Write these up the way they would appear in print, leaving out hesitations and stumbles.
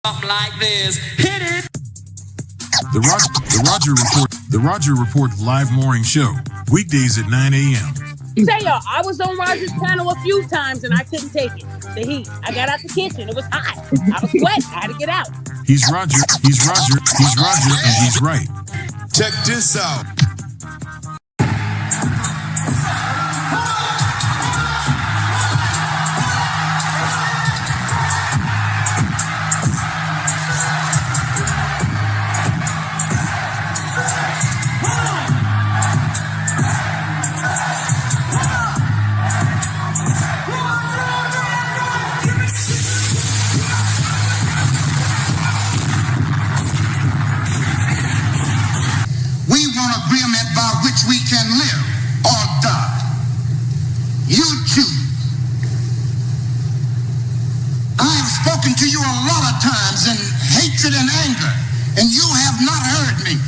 Something like this. Hit it. The Roger Report live morning show, weekdays at 9 a.m. Say y'all, I was on Roger's panel a few times and I couldn't take it. The heat. I got out the kitchen. It was hot. I was sweating. I had to get out. He's Roger, and he's right. Check this out. We can live or die. You choose. I have spoken to you a lot of times in hatred and anger, and you have not heard me.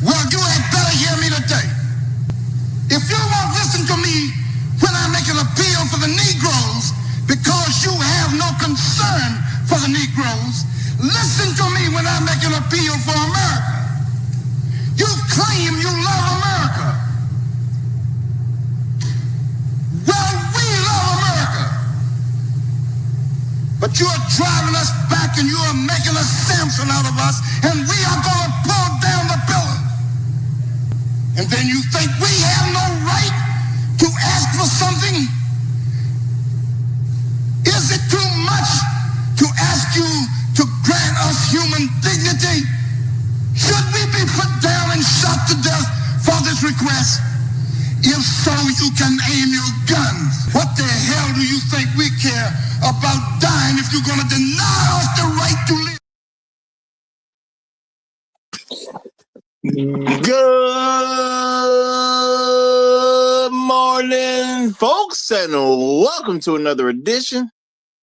Well, you had better hear me today. If you won't listen to me when I make an appeal for the Negroes because you have no concern for the Negroes, listen to me when I make an appeal for America. You claim you love America. Well, we love America. But you are driving us back and you are making a Samson out of us, and we are going to pull down the pillar. And then you think we have no right to ask for something? Is it too much to ask you to grant us human dignity? Should we be put down and shot to death for this request? If so, you can aim your guns. What the hell do you think we care about dying if you're going to deny us the right to live? Good morning, folks, and welcome to another edition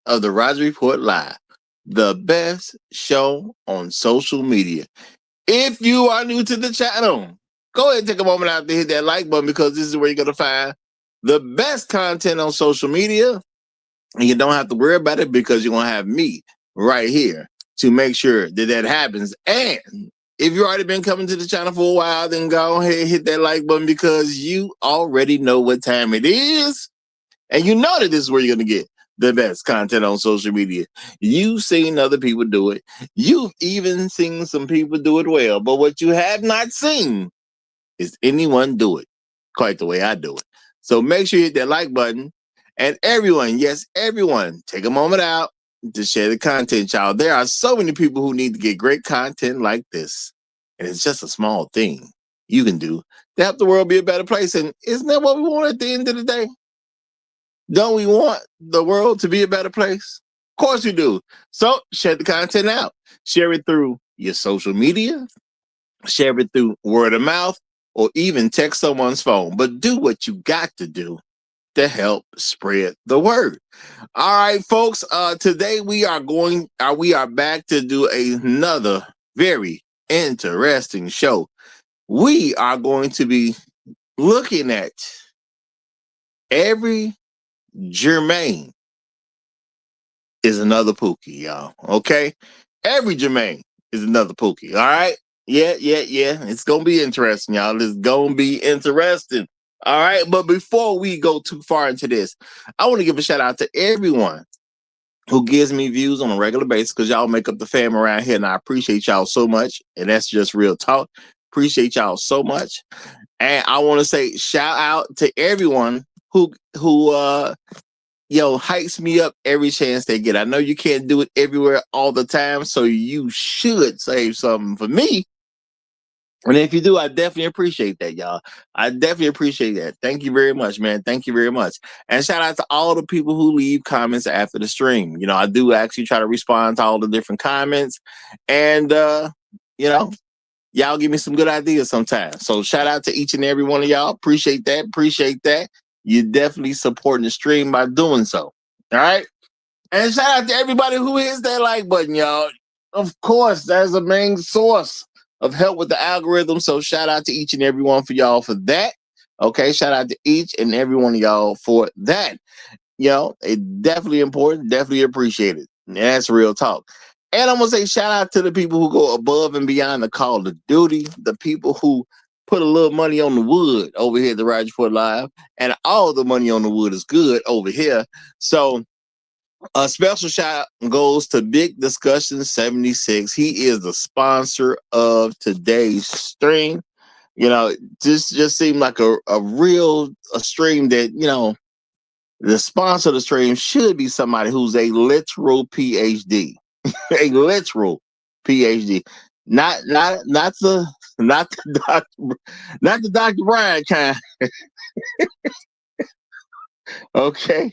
of the Roger Report Live, the best show on social media. If you are new to the channel, go ahead and take a moment out to hit that like button, because this is where you're going to find the best content on social media. And you don't have to worry about it, because you're going to have me right here to make sure that that happens. And if you've already been coming to the channel for a while, then go ahead and hit that like button, because you already know what time it is. And you know that this is where you're going to get the best content on social media. You've seen other people do it. You've even seen some people do it well. But what you have not seen is anyone do it quite the way I do it. So make sure you hit that like button. And everyone, yes, everyone, take a moment out to share the content, y'all. There are so many people who need to get great content like this. And it's just a small thing you can do to help the world be a better place. And isn't that what we want at the end of the day? Don't we want the world to be a better place? Of course we do. So share the content out. Share it through your social media. Share it through word of mouth, or even text someone's phone. But do what you got to do to help spread the word. All right, folks. Today we are back to do another very interesting show. We are going to be looking at every Jermaine is another Pookie, y'all. Okay? Every Jermaine is another Pookie. All right? Yeah. It's going to be interesting, y'all. It's going to be interesting. All right? But before we go too far into this, I want to give a shout out to everyone who gives me views on a regular basis, because y'all make up the fam around here, and I appreciate y'all so much. And that's just real talk. Appreciate y'all so much. And I want to say shout out to everyone who hypes me up every chance they get. I know you can't do it everywhere all the time, so you should save something for me. And if you do, I definitely appreciate that, y'all. I definitely appreciate that. Thank you very much, man. Thank you very much. And shout out to all the people who leave comments after the stream. You know, I do actually try to respond to all the different comments. And, y'all give me some good ideas sometimes. So shout out to each and every one of y'all. Appreciate that. You're definitely supporting the stream by doing so. All right? And shout out to everybody who hits that like button, y'all. Of course, that's the main source of help with the algorithm. So shout out to each and every one for y'all for that. Okay, shout out to each and every one of y'all for that. It's definitely important, definitely appreciate it. And that's real talk. And I'm gonna say shout out to the people who go above and beyond the call of duty, the people who put a little money on the wood over here at the Roger Report Live, and all the money on the wood is good over here. So a special shout goes to Big Discussion 76. He is the sponsor of today's stream. You know, this just seemed like a real stream that, you know, the sponsor of the stream should be somebody who's a literal PhD. A literal PhD. Not the Dr. Brian kind. Okay.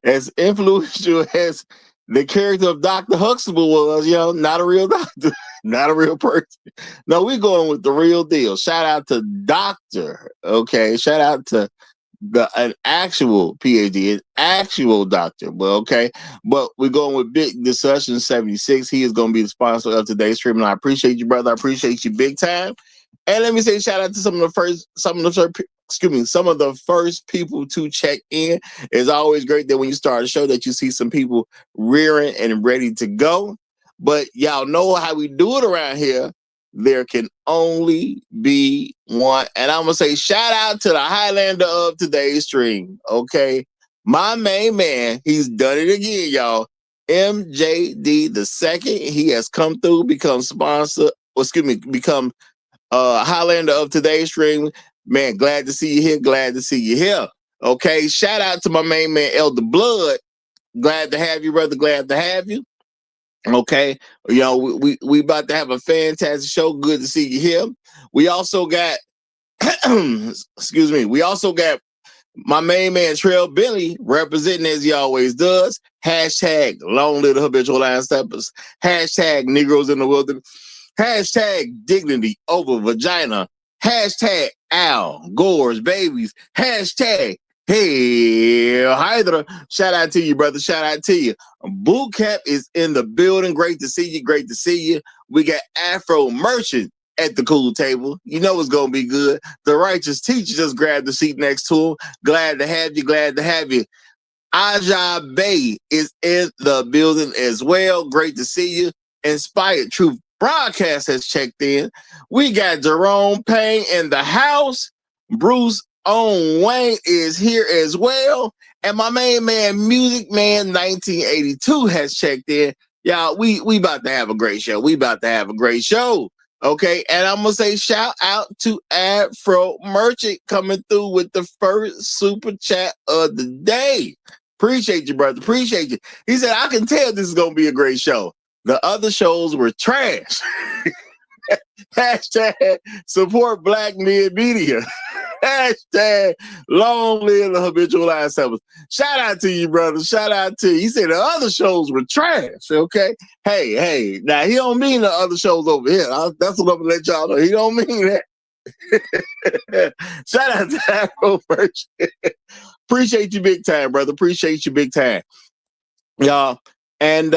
As influential as the character of Dr. Huxtable was, you know, not a real doctor, not a real person. No, we're going with the real deal. Shout out to Doctor. Okay. Shout out to an actual PhD, an actual doctor. But okay. But we're going with Big Discussion 76. He is going to be the sponsor of today's stream. And I appreciate you, brother. I appreciate you big time. And let me say shout out to some of the first people to check in. It's always great that when you start a show that you see some people rearing and ready to go. But y'all know how we do it around here. There can only be one. And I'm going to say shout out to the Highlander of today's stream. Okay. My main man, he's done it again, y'all. MJD the second. He has come through, become Highlander of today's stream. Man, glad to see you here. Glad to see you here. Okay. Shout out to my main man, Elder Blood. Glad to have you, brother. Glad to have you. Okay. You know, we about to have a fantastic show. Good to see you here. We also got, excuse me. We also got my main man, Trail Billy, representing as he always does. Hashtag long live the habitual line steppers. Hashtag Negroes in the wilderness. Hashtag dignity over vagina. Hashtag Al Gore's babies. Hashtag Hail Hydra. Shout out to you, brother. Shout out to you. Boot Camp is in the building. Great to see you. Great to see you. We got Afro Merchant at the cool table. You know it's going to be good. The Righteous Teacher just grabbed the seat next to him. Glad to have you. Glad to have you. Aja Bay is in the building as well. Great to see you. Inspired Truth Broadcast has checked in. We got Jerome Payne in the house. Bruce Owen Wayne is here as well. And my main man, Music Man 1982 has checked in. Y'all, we about to have a great show. We about to have a great show. Okay, and I'm going to say shout out to Afro Merchant coming through with the first super chat of the day. Appreciate you, brother. Appreciate you. He said, I can tell this is going to be a great show. The other shows were trash. Hashtag support Black media. Hashtag long live the habitual line steppers. Shout out to you, brother. Shout out to you. He said the other shows were trash. Okay. Hey. Now he don't mean the other shows over here. That's what I'm gonna let y'all know. He don't mean that. Shout out to Afro Merchant. Appreciate you big time, brother. Appreciate you big time. Y'all. And,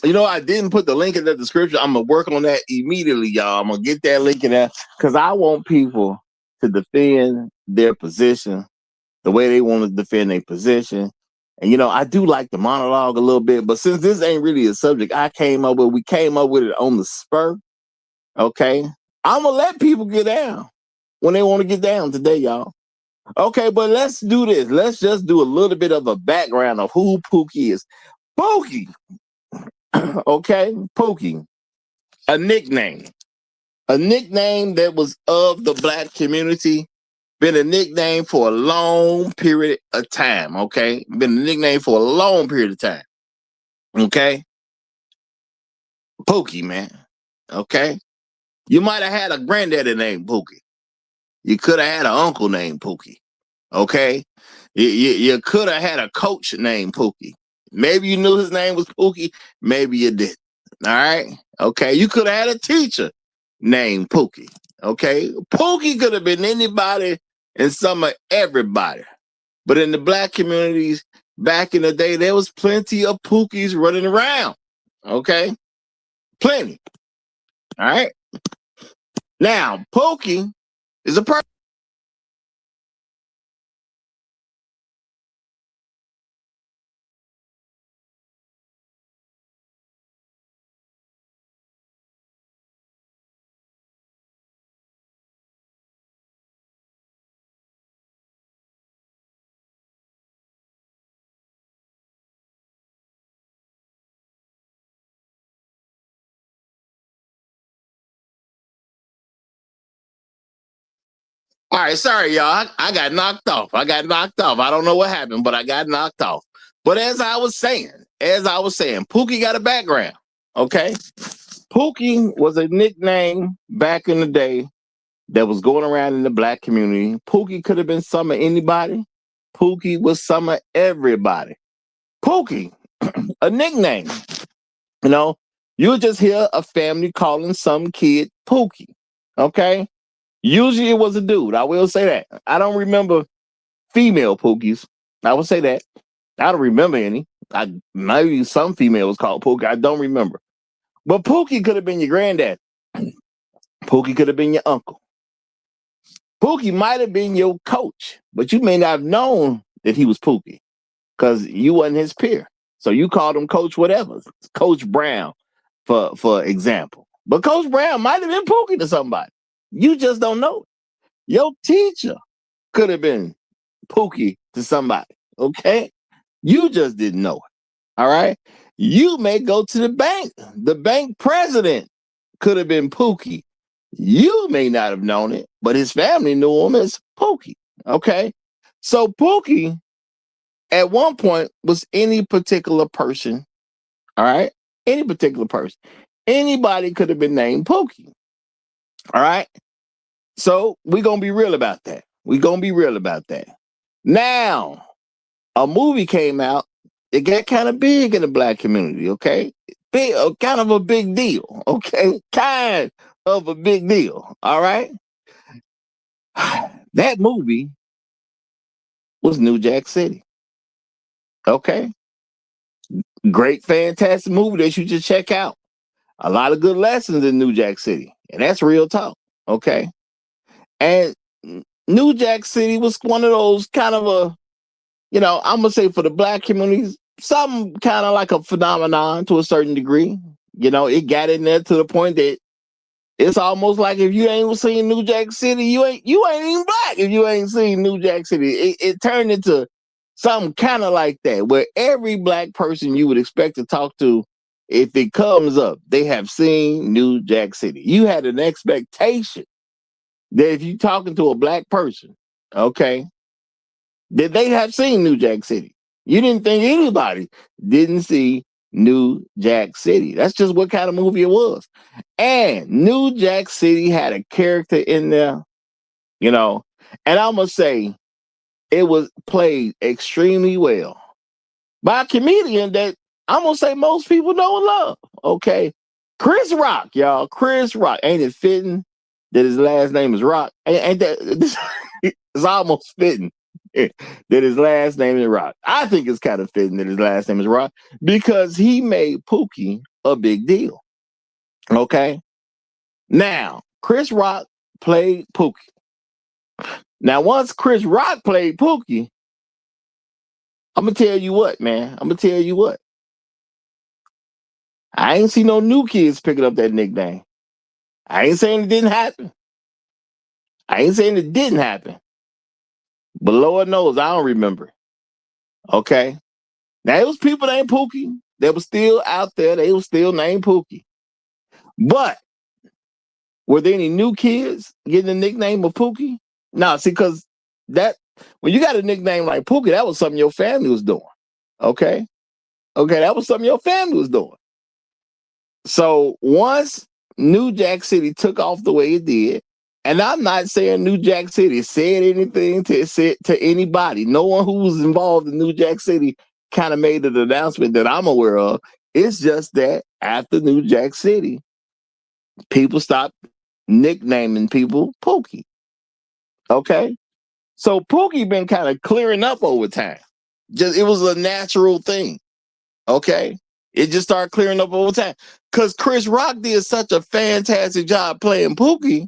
you know, I didn't put the link in the description. I'm going to work on that immediately, y'all. I'm going to get that link in there because I want people to defend their position the way they want to defend their position. And, you know, I do like the monologue a little bit, but since this ain't really a subject we came up with it on the spur. Okay. I'm going to let people get down when they want to get down today, y'all. Okay, but let's do this. Let's just do a little bit of a background of who Pookie is. Pookie. Okay, Pookie, a nickname that was of the Black community, been a nickname for a long period of time. Okay, been a nickname for a long period of time. Okay, Pookie, man. Okay, you might have had a granddaddy named Pookie. You could have had an uncle named Pookie. Okay, you could have had a coach named Pookie. Maybe you knew his name was Pookie. Maybe you didn't. All right. Okay. You could have had a teacher named Pookie. Okay. Pookie could have been anybody and some of everybody. But in the Black communities back in the day, there was plenty of Pookies running around. Okay. Plenty. All right. Now, Pookie is a person. All right, sorry, y'all. I got knocked off. I don't know what happened, but I got knocked off. But as I was saying, Pookie got a background. Okay. Pookie was a nickname back in the day that was going around in the black community. Pookie could have been some of anybody. Pookie was some of everybody. Pookie, a nickname. You know, you would just hear a family calling some kid Pookie. Okay. Usually it was a dude. I will say that. I don't remember female Pookies. I will say that. I don't remember any. Maybe some female was called Pookie. I don't remember. But Pookie could have been your granddad. Pookie could have been your uncle. Pookie might have been your coach, but you may not have known that he was Pookie because you wasn't his peer. So you called him Coach whatever. Coach Brown, for example. But Coach Brown might have been Pookie to somebody. You just don't know. Your teacher could have been Pookie to somebody, okay? You just didn't know it, all right? You may go to the bank. The bank president could have been Pookie. You may not have known it, but his family knew him as Pookie, okay? So Pookie, at one point, was any particular person, all right? Any particular person. Anybody could have been named Pookie, all right? So we're going to be real about that. Now, a movie came out. It got kind of big in the black community, okay? Kind of a big deal, okay? Kind of a big deal, all right? That movie was New Jack City, okay? Great, fantastic movie that you should check out. A lot of good lessons in New Jack City, and that's real talk, okay? And New Jack City was one of those kind of a, I'm going to say for the black communities, something kind of like a phenomenon to a certain degree. It got in there to the point that it's almost like if you ain't seen New Jack City, you ain't even black if you ain't seen New Jack City. It turned into something kind of like that, where every black person you would expect to talk to, if it comes up, they have seen New Jack City. You had an expectation that if you're talking to a black person, okay, that they have seen New Jack City. You didn't think anybody didn't see New Jack City. That's just what kind of movie it was. And New Jack City had a character in there, and I'm going to say it was played extremely well by a comedian that I'm going to say most people know and love, okay? Chris Rock, y'all. Chris Rock. Ain't it fitting that his last name is Rock? Ain't that... It's almost fitting that his last name is Rock. I think it's kind of fitting that his last name is Rock because he made Pookie a big deal. Okay? Now, Chris Rock played Pookie. Now, once Chris Rock played Pookie, I'm going to tell you what, man. I ain't see no new kids picking up that nickname. I ain't saying it didn't happen. But Lord knows I don't remember. Okay? Now, it was people named Pookie that was still out there. They were still named Pookie. But were there any new kids getting the nickname of Pookie? No, see, because that when you got a nickname like Pookie, that was something your family was doing. Okay? That was something your family was doing. So once New Jack City took off the way it did, and I'm not saying New Jack City said anything to anybody. No one who was involved in New Jack City kind of made an announcement that I'm aware of. It's just that after New Jack City, people stopped nicknaming people Pookie. Okay? So Pookie been kind of clearing up over time. It was a natural thing. Okay? It just started clearing up over time. Because Chris Rock did such a fantastic job playing Pookie.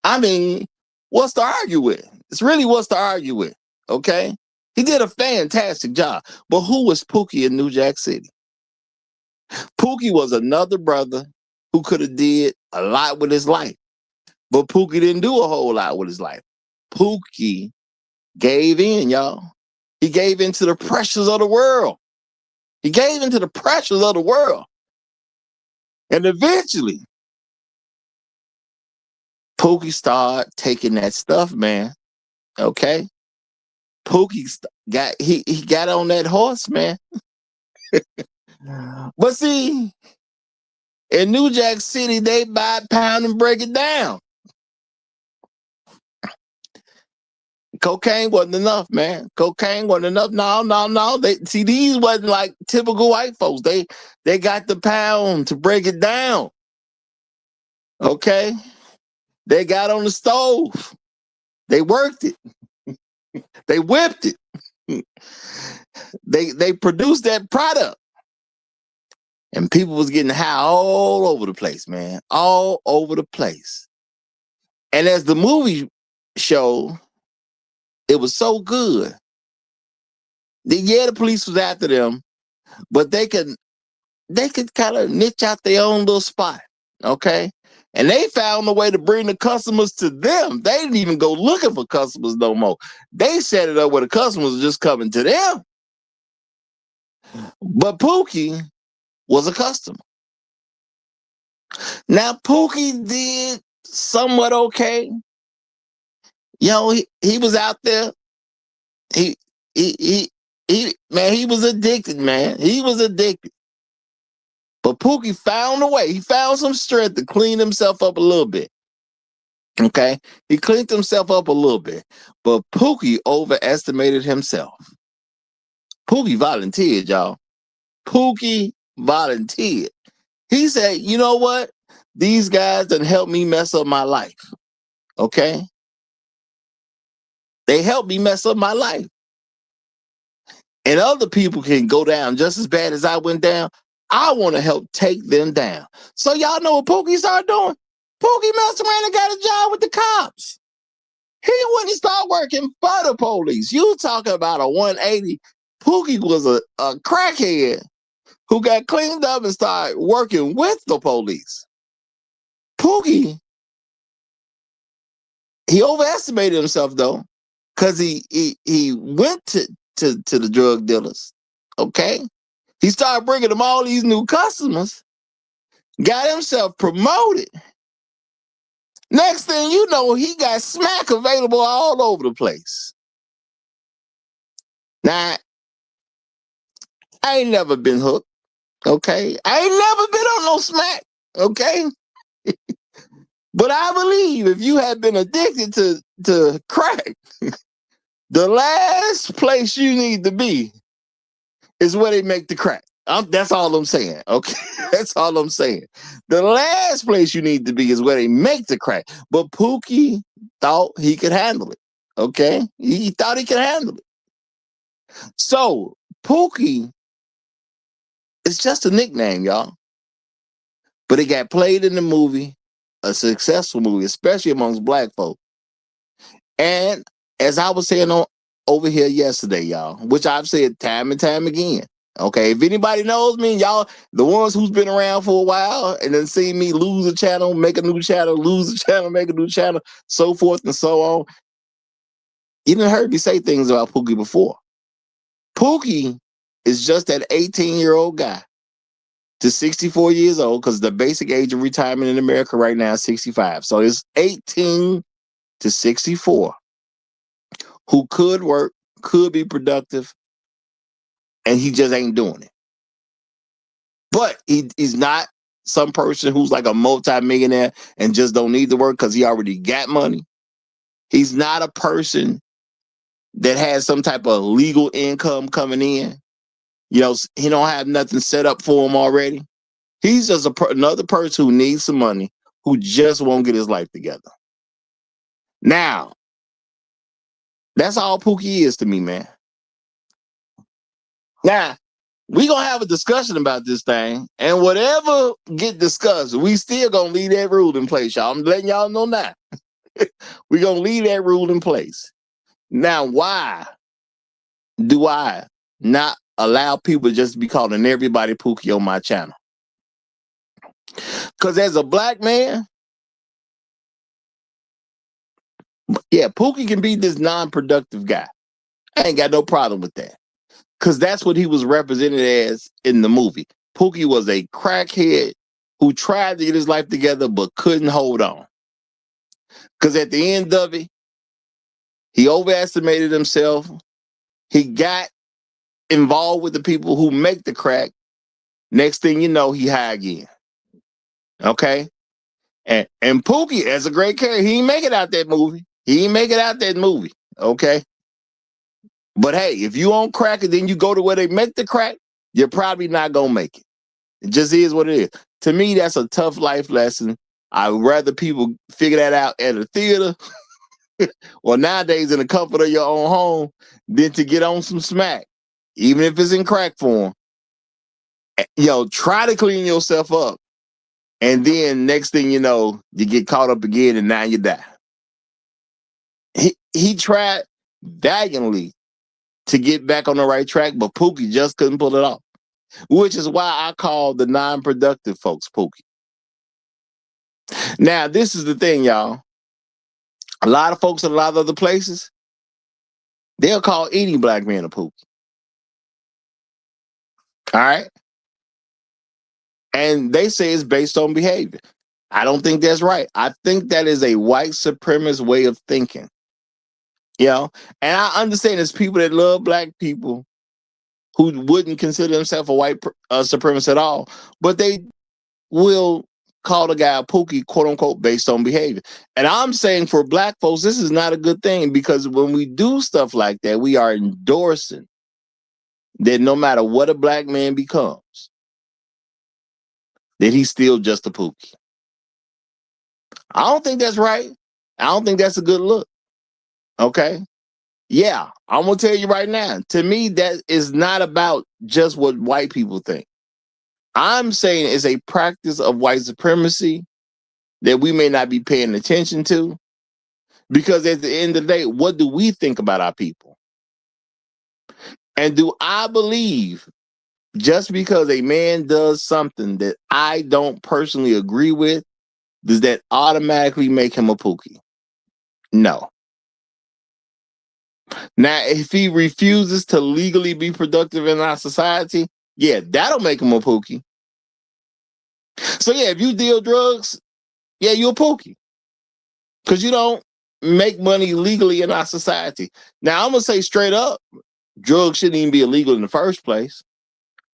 I mean, what's to argue with? It's really what's to argue with. Okay? He did a fantastic job. But who was Pookie in New Jack City? Pookie was another brother who could have did a lot with his life. But Pookie didn't do a whole lot with his life. Pookie gave in, y'all. He gave into the pressures of the world. And eventually, Pookie started taking that stuff, man. Okay, Pookie he got on that horse, man. But see, in New Jack City, they buy a pound and break it down. Cocaine wasn't enough, man. Cocaine wasn't enough. No. These wasn't like typical white folks. They got the pound to break it down. Okay, they got on the stove. They worked it. They whipped it. They produced that product. And people was getting high all over the place, man. All over the place. And as the movie showed, it was so good. The police was after them, but they could kind of niche out their own little spot. Okay. And they found a way to bring the customers to them. They didn't even go looking for customers no more. They set it up where the customers were just coming to them. But Pookie was a customer. Now, Pookie did somewhat okay. You know, he was out there. He was addicted, man. He was addicted. But Pookie found a way. He found some strength to clean himself up a little bit. Okay? He cleaned himself up a little bit. But Pookie overestimated himself. Pookie volunteered, y'all. Pookie volunteered. He said, you know what? These guys done helped me mess up my life. Okay? They helped me mess up my life. And other people can go down just as bad as I went down. I want to help take them down. So y'all know what Pookie started doing? Pookie messed around and got a job with the cops. He wouldn't start working for the police. You talking about a 180. Pookie was a crackhead who got cleaned up and started working with the police. Pookie, he overestimated himself though, because he went to the drug dealers. Okay, he started bringing them all these new customers, got himself promoted. Next thing you know, he got smack available all over the place. Now, I ain't never been hooked. Okay, I ain't never been on no smack. Okay. But I believe if you have been addicted to crack, the last place you need to be is where they make the crack. That's all I'm saying. Okay, that's all I'm saying. The last place you need to be is where they make the crack. But Pookie thought he could handle it. Okay, he thought he could handle it. So Pookie is just a nickname, y'all. But it got played in the movie, a successful movie, especially amongst black folk. And as I was saying over here yesterday, y'all, which I've said time and time again, okay, if anybody knows me, y'all, the ones who's been around for a while and then seen me lose a channel, make a new channel, lose a channel, make a new channel, so forth and so on, you didn't heard me say things about Pookie before. Pookie is just that 18-year-old guy to 64 years old, because the basic age of retirement in America right now is 65. So it's 18 to 64 who could work, could be productive, and he just ain't doing it. But he's not some person who's like a multi-millionaire and just don't need to work because he already got money. He's not a person that has some type of legal income coming in. You know, he don't have nothing set up for him already. He's just another person who needs some money, who just won't get his life together. Now, that's all Pookie is to me, man. Now, we're going to have a discussion about this thing, and whatever get discussed, we still going to leave that rule in place, y'all. I'm letting y'all know now. We're going to leave that rule in place. Now, why do I not allow people just to be calling everybody Pookie on my channel? Because as a black man, yeah, Pookie can be this non-productive guy. I ain't got no problem with that. Because that's what he was represented as in the movie. Pookie was a crackhead who tried to get his life together but couldn't hold on. Because at the end of it, he overestimated himself. He got involved with the people who make the crack. Next thing you know, he high again. Okay? And Pookie, as a great character, he ain't make it out that movie. Okay? But hey, if you on crack and then you go to where they make the crack, you're probably not going to make it. It just is what it is. To me, that's a tough life lesson. I'd rather people figure that out at a theater or nowadays in the comfort of your own home than to get on some smack, even if it's in crack form. Try to clean yourself up. And then next thing you know, you get caught up again and now you die. He tried valiantly to get back on the right track, but Pookie just couldn't pull it off. Which is why I call the non-productive folks Pookie. Now, this is the thing, y'all. A lot of folks in a lot of other places, they'll call any black man a Pookie. All right? And they say it's based on behavior. I don't think that's right. I think that is a white supremacist way of thinking. And I understand there's people that love black people who wouldn't consider themselves a white supremacist at all, but they will call the guy a Pookie, quote unquote, based on behavior. And I'm saying for black folks, this is not a good thing, because when we do stuff like that, we are endorsing that no matter what a black man becomes, that he's still just a Pookie. I don't think that's right. I don't think that's a good look. Okay? Yeah, I'm going to tell you right now. To me, that is not about just what white people think. I'm saying it's a practice of white supremacy that we may not be paying attention to. Because at the end of the day, what do we think about our people? And do I believe just because a man does something that I don't personally agree with, does that automatically make him a Pookie? No. Now, if he refuses to legally be productive in our society, yeah, that'll make him a Pookie. So yeah, if you deal drugs, yeah, you're a Pookie. Because you don't make money legally in our society. Now, I'm going to say straight up, drugs shouldn't even be illegal in the first place.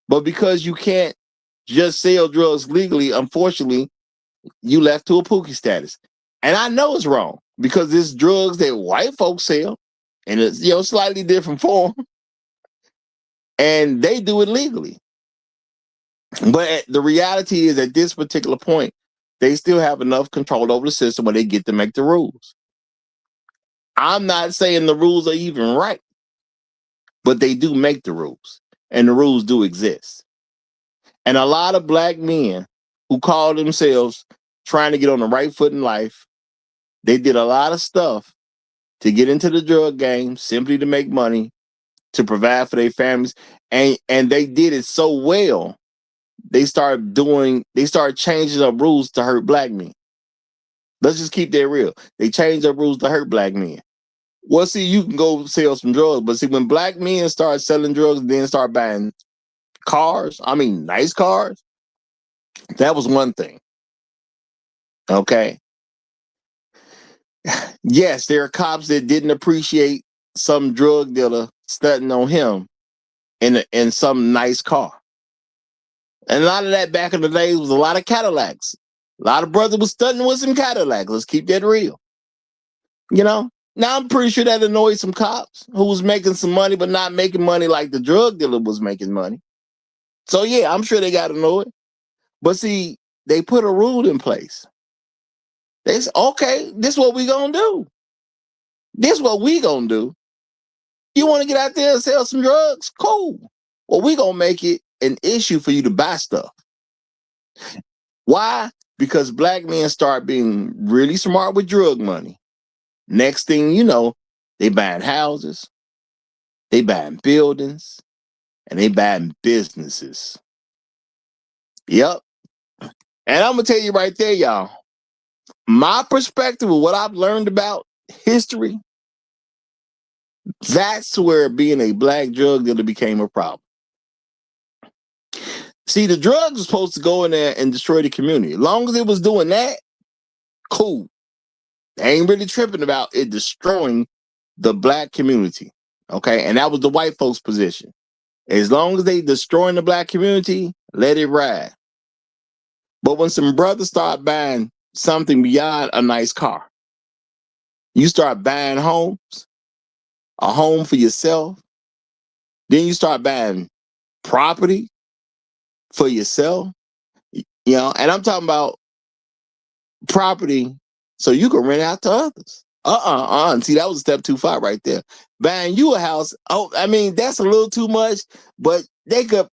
But because you can't just sell drugs legally, unfortunately, you left to a Pookie status. And I know it's wrong, because it's drugs that white folks sell, and it's slightly different form, and they do it legally. But the reality is, at this particular point, they still have enough control over the system where they get to make the rules. I'm not saying the rules are even right, but they do make the rules, and the rules do exist. And a lot of black men who call themselves trying to get on the right foot in life, they did a lot of stuff to get into the drug game simply to make money, to provide for their families. And they did it so well, they started changing up rules to hurt black men. Let's just keep that real. They changed up rules to hurt black men. Well, see, you can go sell some drugs, but see, when black men start selling drugs and then start buying cars, nice cars, that was one thing. Okay. Yes, there are cops that didn't appreciate some drug dealer stunting on him in some nice car. And a lot of that back in the day was a lot of Cadillacs. A lot of brothers was stunting with some Cadillacs. Let's keep that real. Now I'm pretty sure that annoyed some cops who was making some money, but not making money like the drug dealer was making money. So yeah, I'm sure they got annoyed. But see, they put a rule in place. They said, okay, this is what we gonna do. This is what we gonna do. You want to get out there and sell some drugs? Cool. Well, we gonna make it an issue for you to buy stuff. Why? Because black men start being really smart with drug money. Next thing you know, they buying houses, they buying buildings, and they buying businesses. Yep. And I'm gonna tell you right there, y'all, my perspective of what I've learned about history, that's where being a black drug dealer became a problem. See, the drugs were supposed to go in there and destroy the community. As long as it was doing that, cool. They ain't really tripping about it destroying the black community. Okay. And that was the white folks' position. As long as they destroying the black community, let it ride. But when some brothers start buying something beyond a nice car, you start buying homes, a home for yourself, then you start buying property for yourself, and I'm talking about property so you can rent out to others. See, that was a step too far right there. Buying you a house, that's a little too much, but they could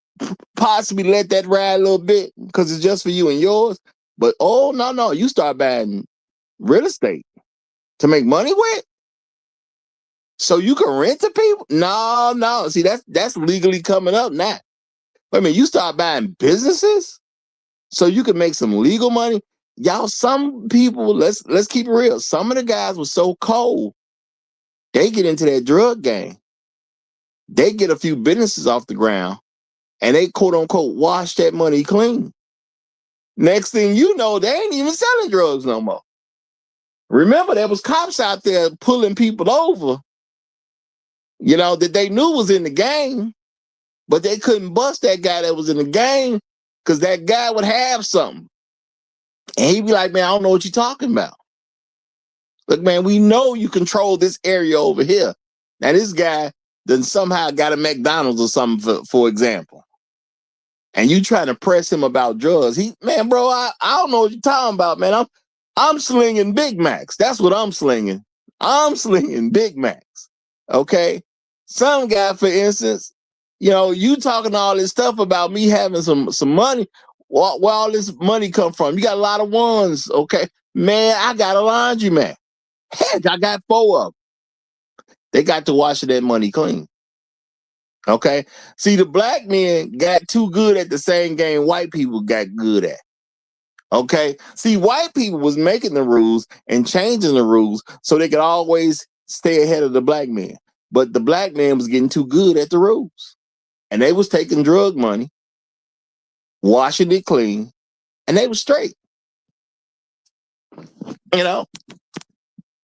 possibly let that ride a little bit because it's just for you and yours. But no, you start buying real estate to make money with, so you can rent to people. No. See, that's legally coming up now. You start buying businesses so you can make some legal money. Y'all, some people, let's keep it real. Some of the guys were so cold, they get into that drug game. They get a few businesses off the ground and they quote unquote wash that money clean. Next thing you know, they ain't even selling drugs no more. Remember, there was cops out there pulling people over, that they knew was in the game, but they couldn't bust that guy that was in the game because that guy would have something. And he'd be like, man, I don't know what you're talking about. Look, man, we know you control this area over here. Now, this guy then somehow got a McDonald's or something, for example. And you trying to press him about drugs. Bro, I don't know what you're talking about, man. I'm slinging Big Macs. That's what I'm slinging. I'm slinging Big Macs. Okay? Some guy, for instance, you talking all this stuff about me having some money. Where all this money come from? You got a lot of ones, okay? Man, I got a laundromat. Heck, I got 4 of them. They got to wash that money clean. Okay? See, the black men got too good at the same game white people got good at. Okay? See, white people was making the rules and changing the rules so they could always stay ahead of the black men. But the black man was getting too good at the rules. And they was taking drug money, washing it clean, and they was straight.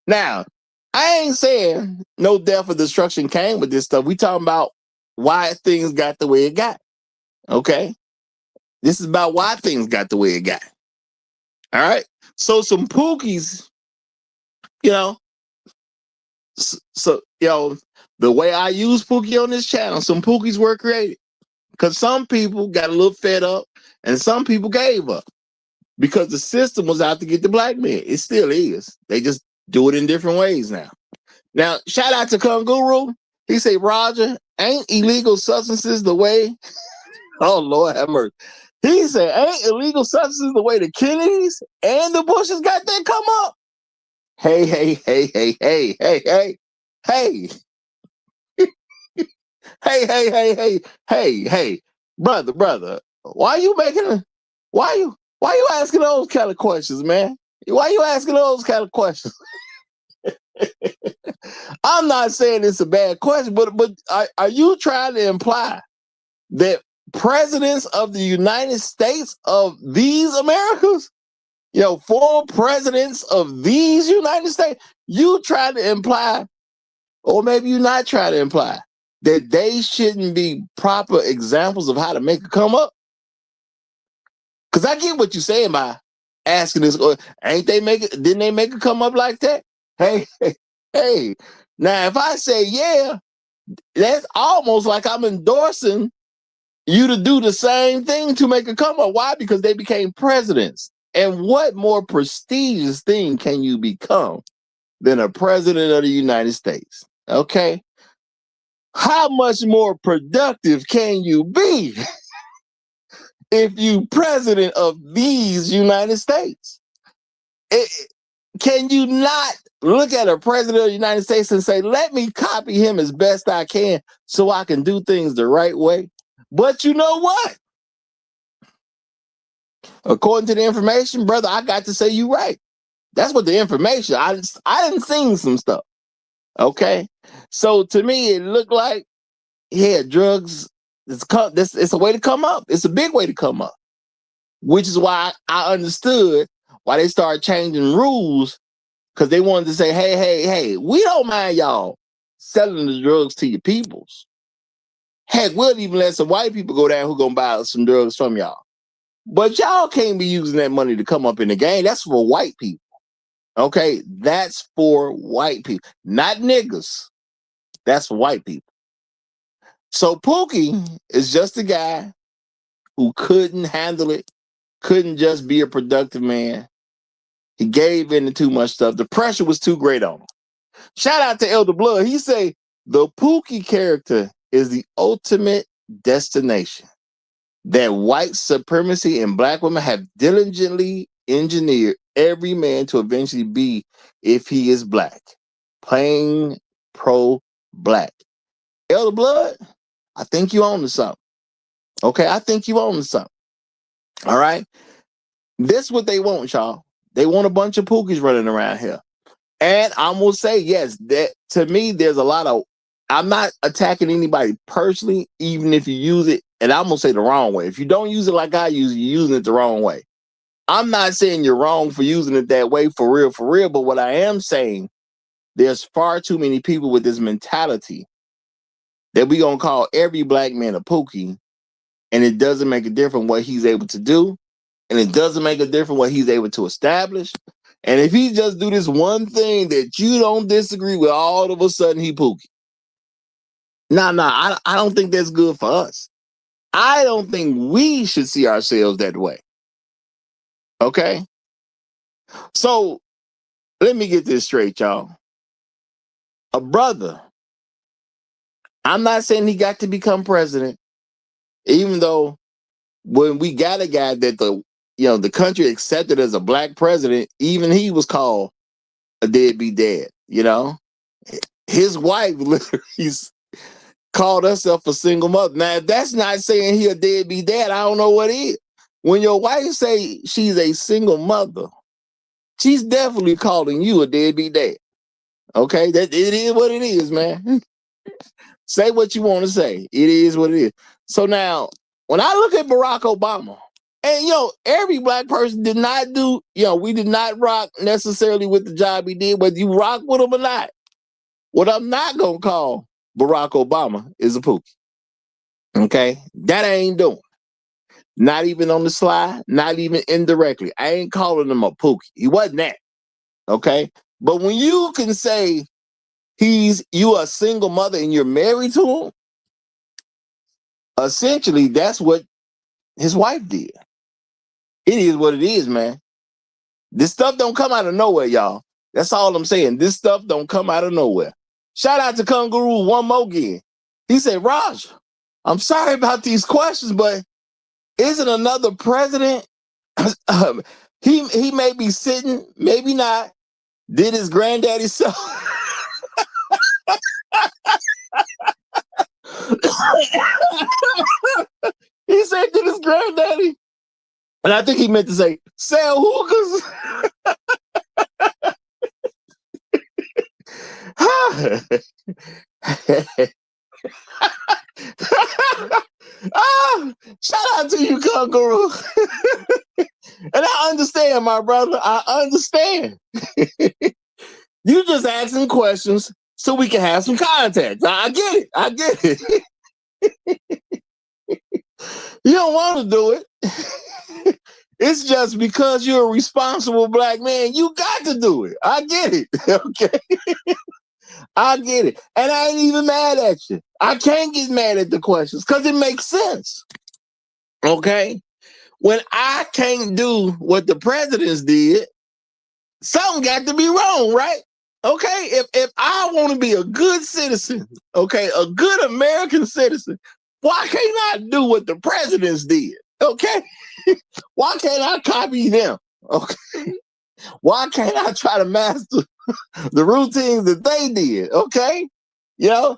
Now, I ain't saying no death or destruction came with this stuff. We talking about why things got the way it got. Okay? This is about why things got the way it got. All right? So some Pookies, the way I use Pookie on this channel, some Pookies were created. Because some people got a little fed up and some people gave up. Because the system was out to get the black men. It still is. They just do it in different ways now. Now, shout out to Kunguru. He say, Roger, ain't illegal substances the way? Oh, Lord have mercy. He said, ain't illegal substances the way the Kennedys and the Bushes got that come up? Hey. Hey. Brother. Why you asking those kind of questions, man? Why you asking those kind of questions? I'm not saying it's a bad question, but are you trying to imply that presidents of the United States of these Americas, former presidents of these United States, you trying to imply, or maybe you're not trying to imply, that they shouldn't be proper examples of how to make a come up? Because I get what you're saying by asking this, didn't they make a come up like that? Hey. Now, if I say, yeah, that's almost like I'm endorsing you to do the same thing to make a come up. Why? Because they became presidents. And what more prestigious thing can you become than a president of the United States? Okay? How much more productive can you be if you president of these United States? Can you not look at a president of the United States and say, let me copy him as best I can so I can do things the right way? But you know what? According to the information, brother, I got to say you right. That's what the information. I didn't seen some stuff. Okay? So to me, it looked like, drugs, it's a way to come up. It's a big way to come up. Which is why I understood why they started changing rules because they wanted to say, hey, we don't mind y'all selling the drugs to your peoples. Heck, we'll even let some white people go down who gonna buy some drugs from y'all. But y'all can't be using that money to come up in the game. That's for white people. Okay, that's for white people, not niggas. That's for white people. So Pookie is just a guy who couldn't handle it, couldn't just be a productive man. He gave in to too much stuff. The pressure was too great on him. Shout out to Elder Blood. He say the Pookie character is the ultimate destination that white supremacy and black women have diligently engineered every man to eventually be if he is black. Plain pro-black. Elder Blood, I think you own to something. Okay, I think you own to something. All right? This is what they want, y'all. They want a bunch of Pookies running around here. And I'm going to say, yes, that to me, there's a lot of, I'm not attacking anybody personally, even if you use it, and I'm going to say the wrong way. If you don't use it like I use it, you're using it the wrong way. I'm not saying you're wrong for using it that way, for real, but what I am saying, there's far too many people with this mentality that we going to call every black man a Pookie, and it doesn't make a difference what he's able to do, and it doesn't make a difference what he's able to establish. And if he just do this one thing that you don't disagree with, all of a sudden he Pookie. I don't think that's good for us. I don't think we should see ourselves that way. Okay? So, let me get this straight, y'all. A brother, I'm not saying he got to become president, even though when we got a guy that the country accepted as a black president, even he was called a deadbeat dad, you know? His wife literally called herself a single mother. Now, if that's not saying he a deadbeat dad, I don't know what is. When your wife say she's a single mother, she's definitely calling you a deadbeat dad. Okay? That it is what it is, man. Say what you want to say. It is what it is. So now, when I look at Barack Obama, and every black person did not do, we did not rock necessarily with the job he did, whether you rock with him or not. What I'm not gonna call Barack Obama is a Pookie. Okay? That I ain't doing. Not even on the sly, not even indirectly. I ain't calling him a Pookie. He wasn't that. Okay? But when you can say you a single mother and you're married to him, essentially that's what his wife did. It is what it is, man. This stuff don't come out of nowhere, y'all. That's all I'm saying. This stuff don't come out of nowhere. Shout out to Kangaroo one more again. He said, Raj, I'm sorry about these questions, but isn't another president, he may be sitting, maybe not, did his granddaddy so? He said, did his granddaddy? And I think he meant to say, sell hookahs. Shout out to you, Kangaroo. And I understand, my brother. I understand. You just asking questions so we can have some context. I get it. You don't want to do it. It's just because you're a responsible black man, you got to do it. I get it. Okay. I get it. And I ain't even mad at you. I can't get mad at the questions because it makes sense. Okay? When I can't do what the presidents did, something got to be wrong, right? Okay? If I want to be a good citizen, okay, a good American citizen, why can't I do what the presidents did? Okay? Why can't I copy them? Okay? Why can't I try to master the routines that they did? Okay? That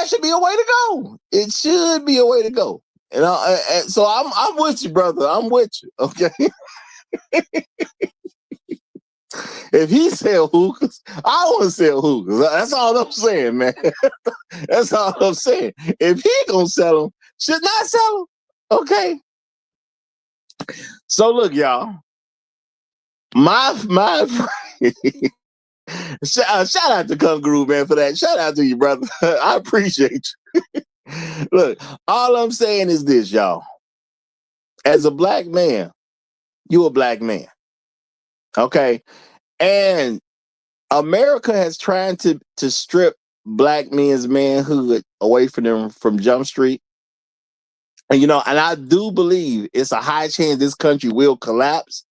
should be a way to go. It should be a way to go. And so I'm with you, brother. I'm with you. Okay? If he sell hookahs, I want to sell hookahs. That's all I'm saying, man. That's all I'm saying. If he gonna sell them, should not sell them. Okay. So look, y'all. My shout out to Kangaroo, man, for that. Shout out to you, brother. I appreciate you. Look, all I'm saying is this, y'all. As a black man, you a black man. Okay? And America has tried to strip black men's manhood away from them from Jump Street. And and I do believe it's a high chance this country will collapse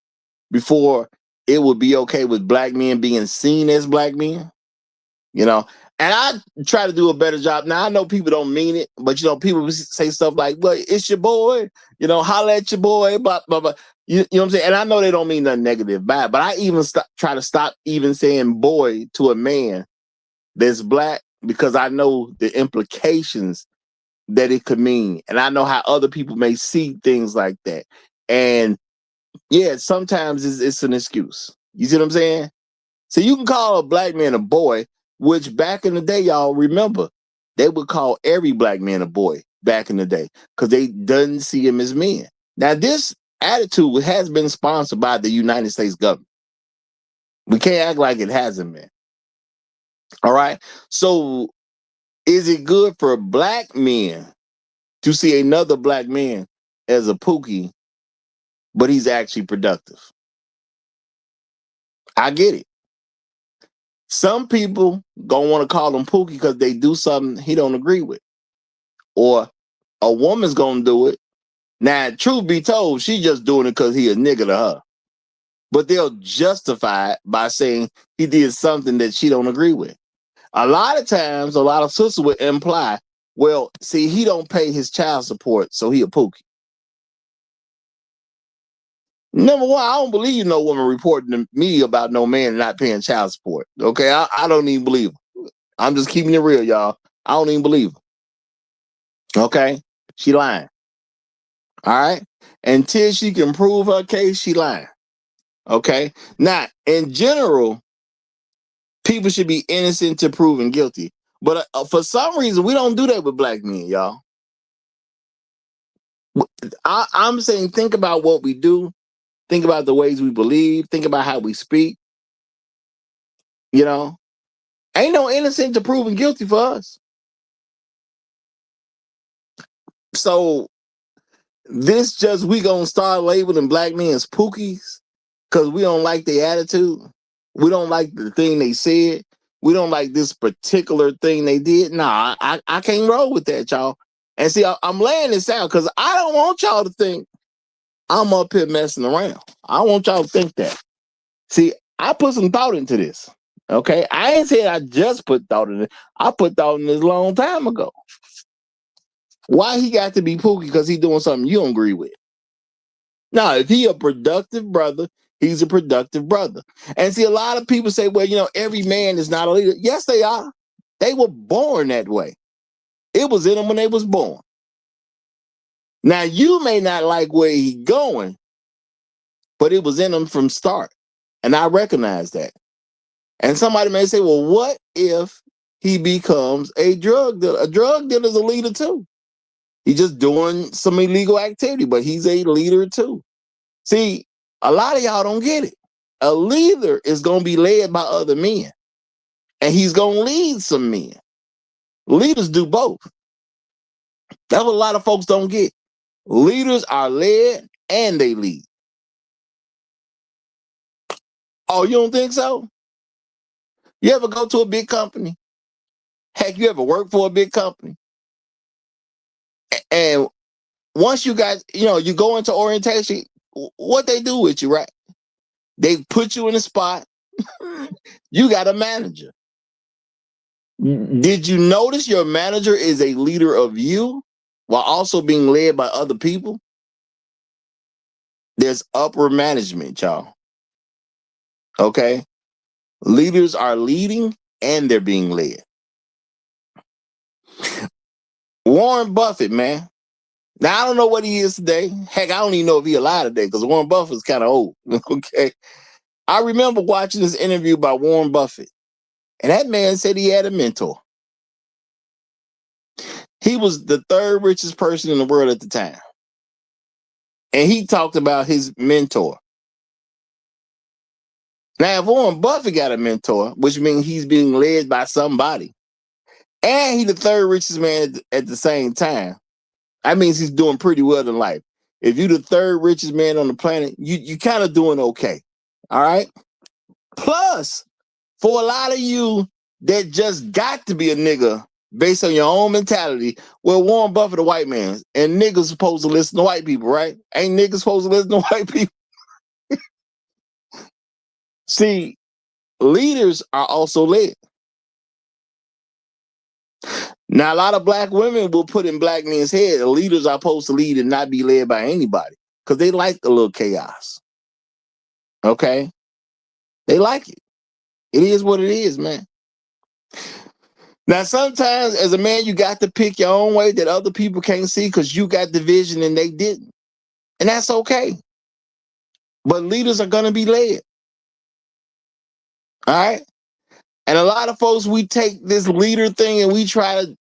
before it would be okay with black men being seen as black men. And I try to do a better job. Now I know people don't mean it, but people say stuff like, "Well, it's your boy," holla at your boy, blah blah blah. You know what I'm saying? And I know they don't mean nothing negative bad, but I even try to stop even saying boy to a man that's black, because I know the implications that it could mean, and I know how other people may see things like that. And yeah, sometimes it's an excuse. You see what I'm saying? So you can call a black man a boy, which back in the day, y'all remember, they would call every black man a boy back in the day because they didn't see him as men. Now, this attitude has been sponsored by the United States government. We can't act like it hasn't been. All right. So is it good for black men to see another black man as a Pookie, but he's actually productive? I get it. Some people gonna want to call him Pookie because they do something he don't agree with. Or a woman's gonna do it. Now, truth be told, she just doing it because he a nigga to her. But they'll justify it by saying he did something that she don't agree with. A lot of times, a lot of sisters would imply, well, see, he don't pay his child support, so he a Pookie. Number one, I don't believe no woman reporting to me about no man not paying child support. Okay, I don't even believe her. I'm just keeping it real, y'all. I don't even believe her. Okay, she lying. All right, until she can prove her case, she lying. Okay, now in general, people should be innocent to proven guilty, but for some reason, we don't do that with black men, y'all. I'm saying, think about what we do. Think about the ways we believe. Think about how we speak. Ain't no innocent to proven guilty for us. So we gonna start labeling black men as Pookies because we don't like their attitude. We don't like the thing they said. We don't like this particular thing they did. Nah, I can't roll with that, y'all. And see, I'm laying this out because I don't want y'all to think I'm up here messing around. I want y'all to think that. See, I put some thought into this. Okay, I ain't saying I just put thought in it. I put thought in this a long time ago. Why he got to be Pookie? Because he doing something you don't agree with. Now, if he a productive brother, he's a productive brother. And see, a lot of people say, well, every man is not a leader. Yes, they are. They were born that way. It was in them when they was born. Now, you may not like where he's going, but it was in them from start. And I recognize that. And somebody may say, well, what if he becomes a drug dealer? A drug dealer is a leader too. He's just doing some illegal activity, but he's a leader too. See, a lot of y'all don't get it. A leader is going to be led by other men, and he's going to lead some men. Leaders do both. That's what a lot of folks don't get. Leaders are led and they lead. Oh, you don't think so? You ever go to a big company? Heck, you ever work for a big company? And once you guys, you go into orientation, what they do with you, right? They put you in a spot. You got a manager. Did you notice your manager is a leader of you while also being led by other people? There's upper management, y'all. Okay? Leaders are leading and they're being led. Warren Buffett, man. Now, I don't know what he is today. Heck, I don't even know if he's alive today because Warren Buffett's kind of old. Okay? I remember watching this interview by Warren Buffett, and that man said he had a mentor. He was the third richest person in the world at the time. And he talked about his mentor. Now, if Warren Buffett got a mentor, which means he's being led by somebody, and he's the third richest man at the same time, that means he's doing pretty well in life. If you're the third richest man on the planet, you kind of doing okay. All right. Plus, for a lot of you that just got to be a nigga based on your own mentality, well, Warren Buffett a white man, and niggas supposed to listen to white people, right? Ain't niggas supposed to listen to white people? See, leaders are also led. Now, a lot of black women will put in black men's head, the leaders are supposed to lead and not be led by anybody because they like a little chaos. Okay? They like it. It is what it is, man. Now, sometimes as a man, you got to pick your own way that other people can't see because you got the vision and they didn't. And that's okay. But leaders are going to be led. All right? And a lot of folks, we take this leader thing and we try to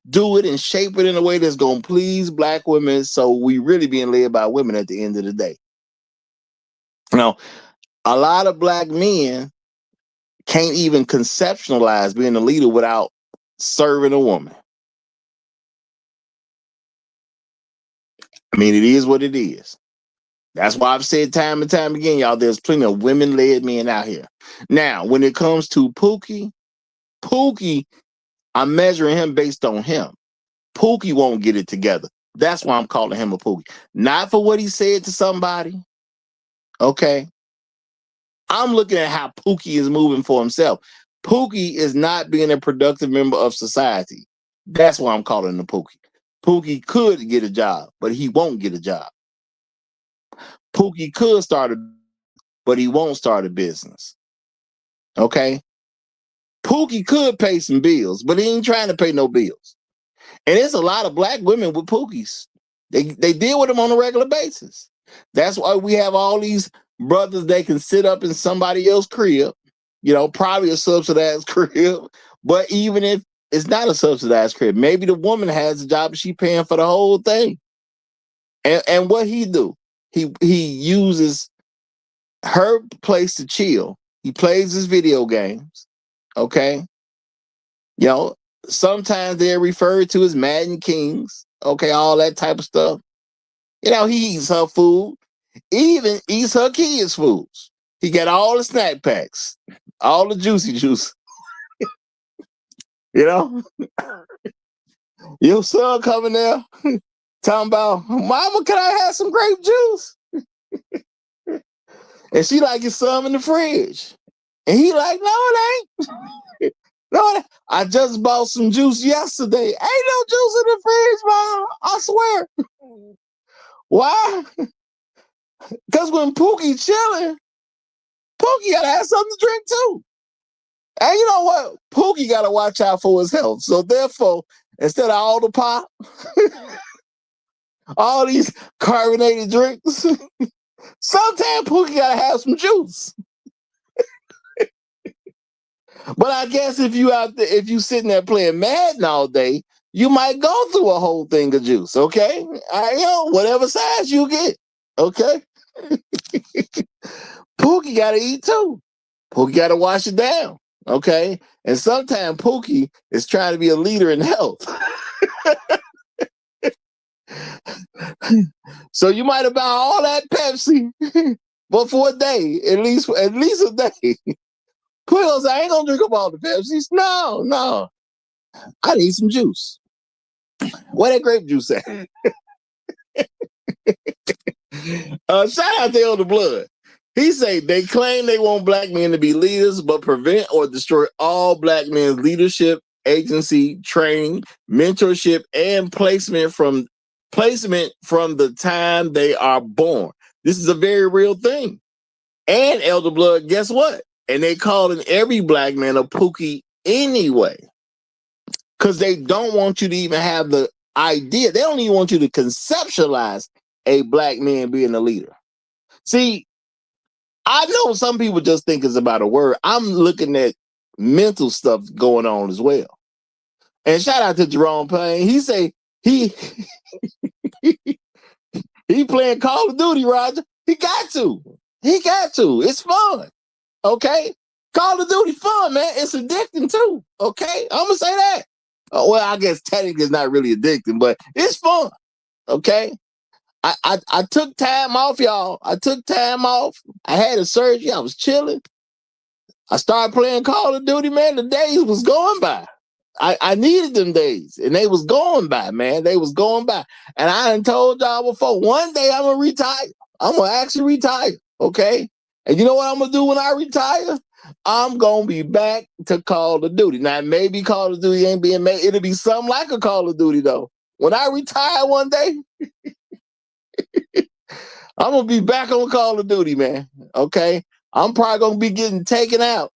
do it and shape it in a way that's going to please black women. So we really being led by women at the end of the day. Now, a lot of black men can't even conceptualize being a leader without serving a woman. I mean, it is what it is. That's why I've said time and time again, y'all, there's plenty of women-led men out here. Now, when it comes to Pookie, I'm measuring him based on him. Pookie won't get it together. That's why I'm calling him a Pookie. Not for what he said to somebody. Okay? I'm looking at how Pookie is moving for himself. Pookie is not being a productive member of society. That's why I'm calling him a Pookie. Pookie could get a job, but he won't get a job. Pookie could start but he won't start a business. Okay? Pookie could pay some bills, but he ain't trying to pay no bills. And there's a lot of black women with Pookies. They deal with them on a regular basis. That's why we have all these brothers that can sit up in somebody else's crib, probably a subsidized crib. But even if it's not a subsidized crib, maybe the woman has a job and she's paying for the whole thing. And what he do? He uses her place to chill. He plays his video games. Okay. Sometimes they're referred to as Madden Kings. Okay, all that type of stuff. He eats her food. Even eats her kids' foods. He got all the snack packs. All the juicy juice. Your son coming there talking about, Mama, can I have some grape juice? And she like, it's some in the fridge. And he like, no, it ain't. No, I just bought some juice yesterday. Ain't no juice in the fridge, Mom. I swear. Why? Because when Pookie chilling, Pookie gotta have something to drink too. And you know what? Pookie gotta watch out for his health. So therefore, instead of all the pop, all these carbonated drinks, sometimes Pookie gotta have some juice. But I guess if you sitting there playing Madden all day, you might go through a whole thing of juice, okay? Whatever size you get, okay? Pookie gotta eat too. Pookie gotta wash it down, okay? And sometimes Pookie is trying to be a leader in health. So you might have bought all that Pepsi, but for a day, at least a day. Quills, I ain't gonna drink up all the Pepsis. No. I need some juice. Where that grape juice at? Shout out to Elder Blood. He say they claim they want black men to be leaders, but prevent or destroy all black men's leadership, agency, training, mentorship, and placement from the time they are born. This is a very real thing. And Elder Blood, guess what? And they calling every black man a Pookie anyway. Because they don't want you to even have the idea. They don't even want you to conceptualize a black man being a leader. See, I know some people just think it's about a word. I'm looking at mental stuff going on as well. And shout out to Jerome Payne. He say he playing Call of Duty, Roger. He got to. It's fun. Okay, Call of Duty fun, man. It's addicting too. Okay, I'm gonna say that. Well, I guess technically it's not really addicting, but it's fun. Okay. I took time off, y'all. I took time off. I had a surgery. I was chilling. I started playing Call of Duty, man. The days was going by. I needed them days, and they was going by, man. They was going by. And I done told y'all before, one day I'm going to retire. I'm going to actually retire, okay? And you know what I'm going to do when I retire? I'm going to be back to Call of Duty. Now, maybe Call of Duty ain't being made. It'll be something like a Call of Duty, though. When I retire one day, I'm going to be back on Call of Duty, man, okay? I'm probably going to be getting taken out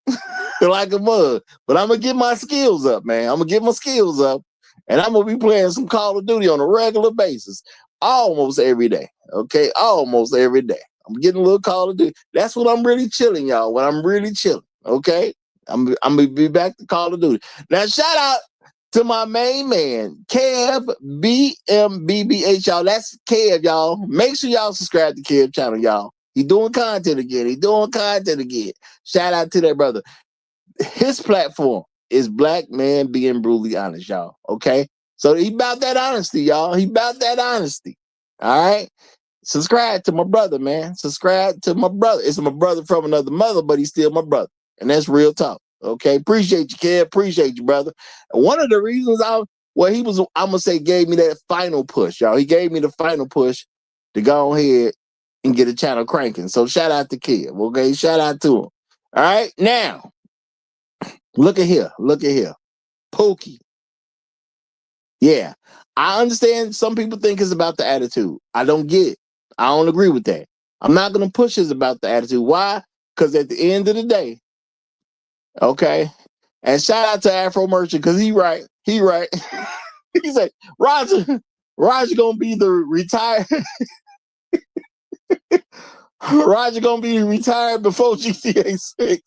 like a mug. But I'm going to get my skills up, man. I'm going to get my skills up. And I'm going to be playing some Call of Duty on a regular basis. Almost every day. Okay? Almost every day. I'm getting a little Call of Duty. That's when I'm really chilling, y'all. When I'm really chilling. Okay? I'm going to be back to Call of Duty. Now, shout out to my main man, Kev BMBBH, y'all. That's Kev, y'all. Make sure y'all subscribe to Kev channel, y'all. He doing content again. Shout out to that brother. His platform is Black Man Being Brutally Honest, y'all. Okay? So he about that honesty, y'all. He about that honesty. All right? Subscribe to my brother, man. Subscribe to my brother. It's my brother from another mother, but he's still my brother. And that's real talk. Okay? Appreciate you, Kev. Appreciate you, brother. And one of the reasons I'm gonna say gave me that final push, y'all. He gave me the final push to go ahead and get a channel cranking. So shout out to Kev. Okay? Shout out to him. All right? Now, look at here. Pookie. Yeah. I understand some people think it's about the attitude. I don't get it. I don't agree with that. I'm not going to push this about the attitude. Why? Because at the end of the day, okay, and shout out to Afro Merchant because he right. He said, Roger going to be the retired. Roger going to be retired before GTA 6.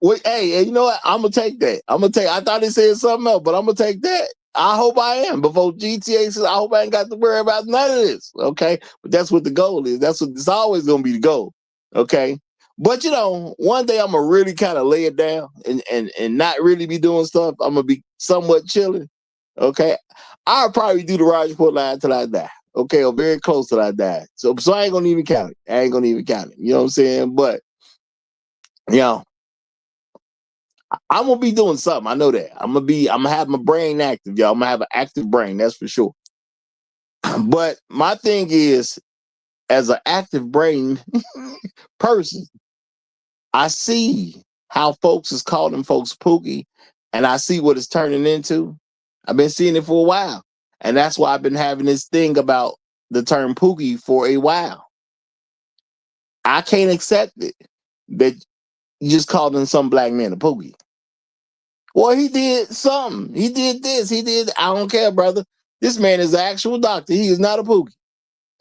Wait, hey, you know what? I'm gonna take that. I thought he said something else, but I'm gonna take that. I hope I am before GTA says. I hope I ain't got to worry about none of this. Okay, but that's what the goal is. That's what it's always gonna be the goal. Okay, but you know, one day I'm gonna really kind of lay it down and not really be doing stuff. I'm gonna be somewhat chilling. Okay, I'll probably do the Roger Report line till I die. Okay, or very close till I die. So I ain't gonna even count it. You know what I'm saying? But you know. I'm gonna be doing something. I know that. I'm gonna have my brain active, y'all. I'm gonna have an active brain, that's for sure. But my thing is, as an active brain person, I see how folks is calling folks Pookie, and I see what it's turning into. I've been seeing it for a while. And that's why I've been having this thing about the term Pookie for a while. I can't accept it that you just calling some black man a Pookie. Well, he did something. He did this. He did. I don't care, brother. This man is an actual doctor. He is not a Pookie.